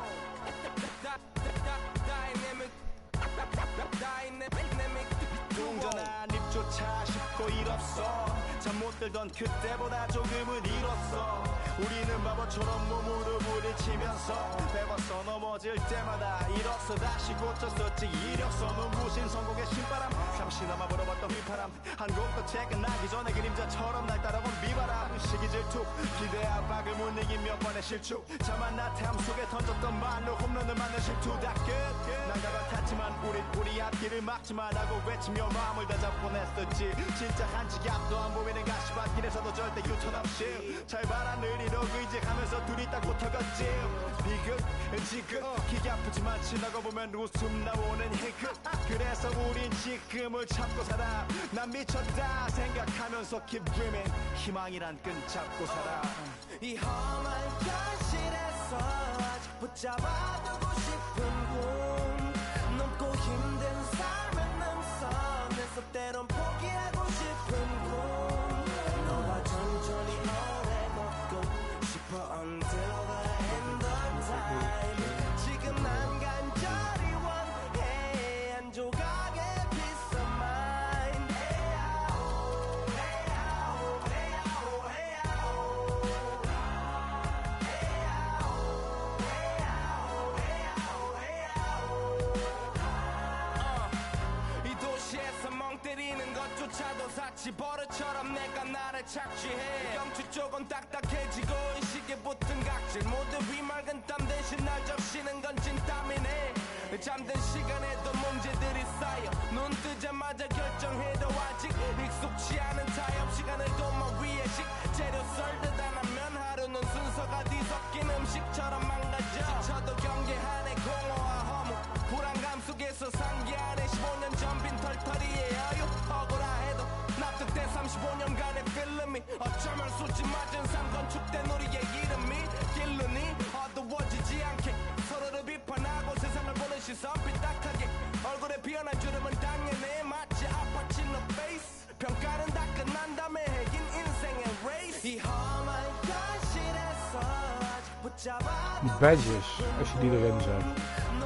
[SPEAKER 15] Dynamic
[SPEAKER 18] 동전한 입조차 쉽고 일 없어. 잠 못 들던 그때보다 조금은 일었어. 우리는 바보처럼 몸으로 부딪히면서 배웠어. 넘어질 때마다 일어서 다시 고쳤었지. 이력서 눈부신 성공의 신바람, 잠시나마 불어봤던 휘파람. 한 곡도 퇴근하기 전에 그림자처럼 날 따라온 비바람. 시기 질투, 기대 압박을 못 이긴 몇 번의 실축. 자만 나태함 속에 던졌던 말로 홈런을 맞는 실투 다 끝. 난가 같았지만 우리 앞길을 막지 말라고 외치며 마음을 다잡곤 했었지. 진짜 한치 앞도 안 보이는 가시밭길에서도 절대 유턴 없이 잘 봐라 늘 이러고 의지하면서 둘이 딱 붙어갔지. 비극 기가 아프지만 지나고 보면 웃음 나오는 희극. 그래서 우린 지금을 참고 살아. 난 미쳤다 생각하면서 keep dreaming. 희망이란 끈 잡고 살아.
[SPEAKER 15] 이 험한 현실에서 아직 붙잡아두고 싶은 꿈, 넘고 힘든 삶의 능선에서 때론 포기하고 싶은 꿈, 너와 천천히 오래 걷고 싶어 until the end of time. 지금 난 간절히 원해 한 조각의 peace of mind. 이 도시에서 멍 때리는 것조차도 사치. 버릇처럼 내가 나를 착취해. 경치 쪽은 딱딱해지고 인식에 붙은 각질. 모두 비맑은 땀 대신 날 적시는 건 진땀이네. 잠든 시간에도 문제들이 쌓여 눈 뜨자마자 결정해도 아직 익숙치 않은 타협. 시간을 도마 위에 식재료 썰듯 안 하면 하루는 순서가 뒤섞인 음식처럼 망가져. 지쳐도 경계하네 공허와 허무. 불안감 속에서 상기하네 15년 전 빈 털터리의 여유. 억울해도 납득된 35년간의 필름이 어쩌면 수치 맞은 삶 건축된 우리의 이름이 길르니 어두워지지 않게 서로를 비판하고 세상을 보는 시선 삐딱하게. 얼굴에 피어난 주름은 당연해 마치 아파치 no face. 평가는 다 끝난 다음에 해긴 인생의 race. 이 험한 현실에서 아직 붙잡아.
[SPEAKER 8] Die badges, als je die erin zet.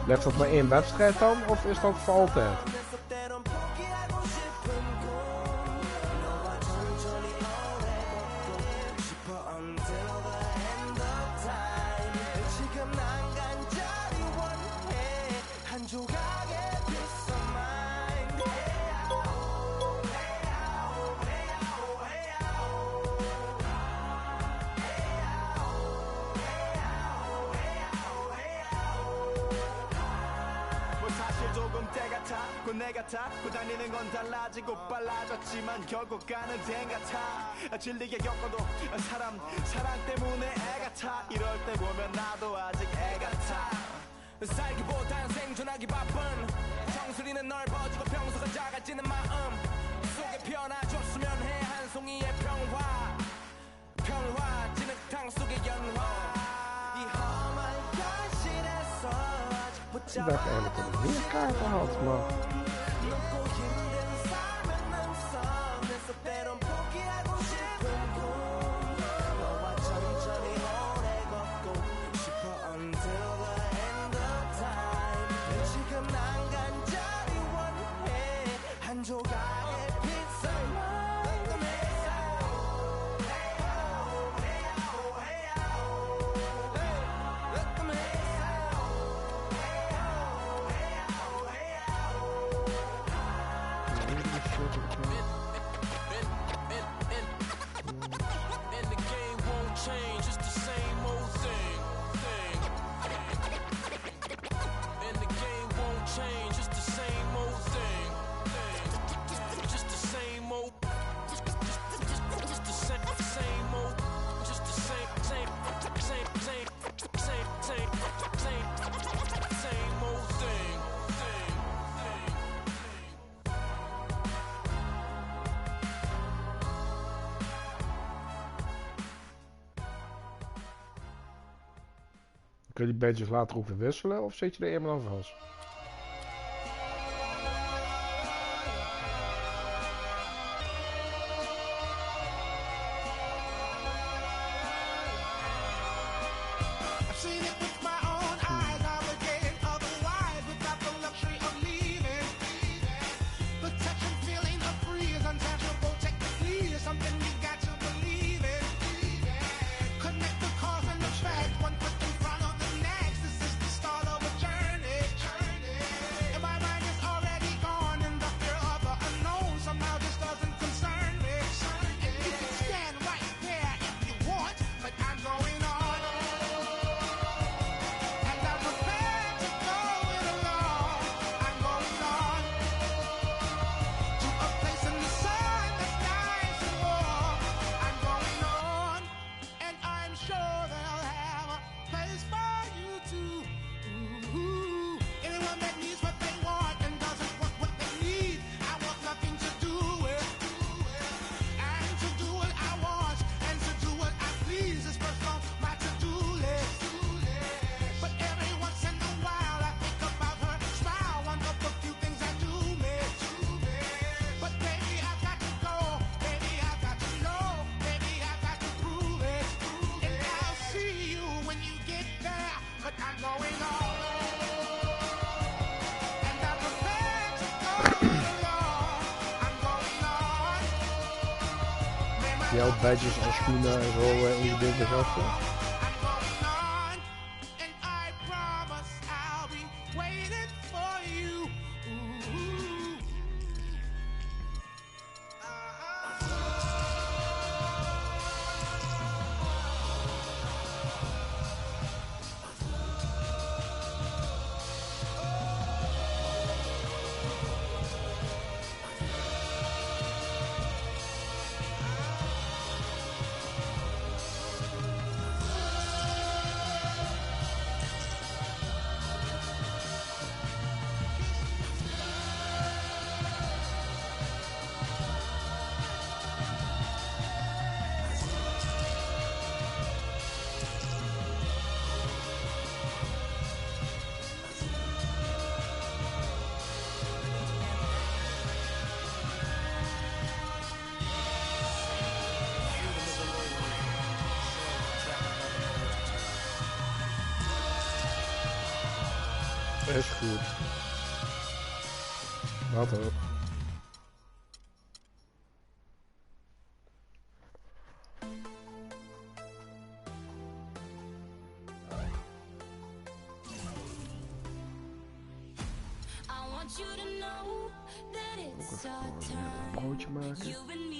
[SPEAKER 8] Legt dat maar één wedstrijd dan, of is dat voor altijd?
[SPEAKER 18] 같아 고다니는 건 달라지고 빨라졌지만 결국 가는 데 같아 질리게 겪어도 사랑 때문에 애 같아 이럴 때 보면 나도 아직 애 같아 살기보단 생존하기 바쁜 정수리는 넓어지고 평소가 작아지는 마음 속에 피어나줬으면 해 한 송이의 평화 진흙탕 속의 연화 이 험한 현실에서 아직
[SPEAKER 8] Ik dacht eigenlijk dat ik meer kaarten had, maar...
[SPEAKER 18] 높고 힘든 삶의 남성에서 때론 포기하고 싶은 꿈 너와 천천히 오래 걷고 싶어 until the end of time 지금 난 간절히 원해 한 조각의 빛을
[SPEAKER 9] Kun je die badges later ook weer wisselen of zet je er eenmaal aan vast? Jouw badges en schoenen en zo in je ding gasten. Is goed. Wat ook. Broodje maken.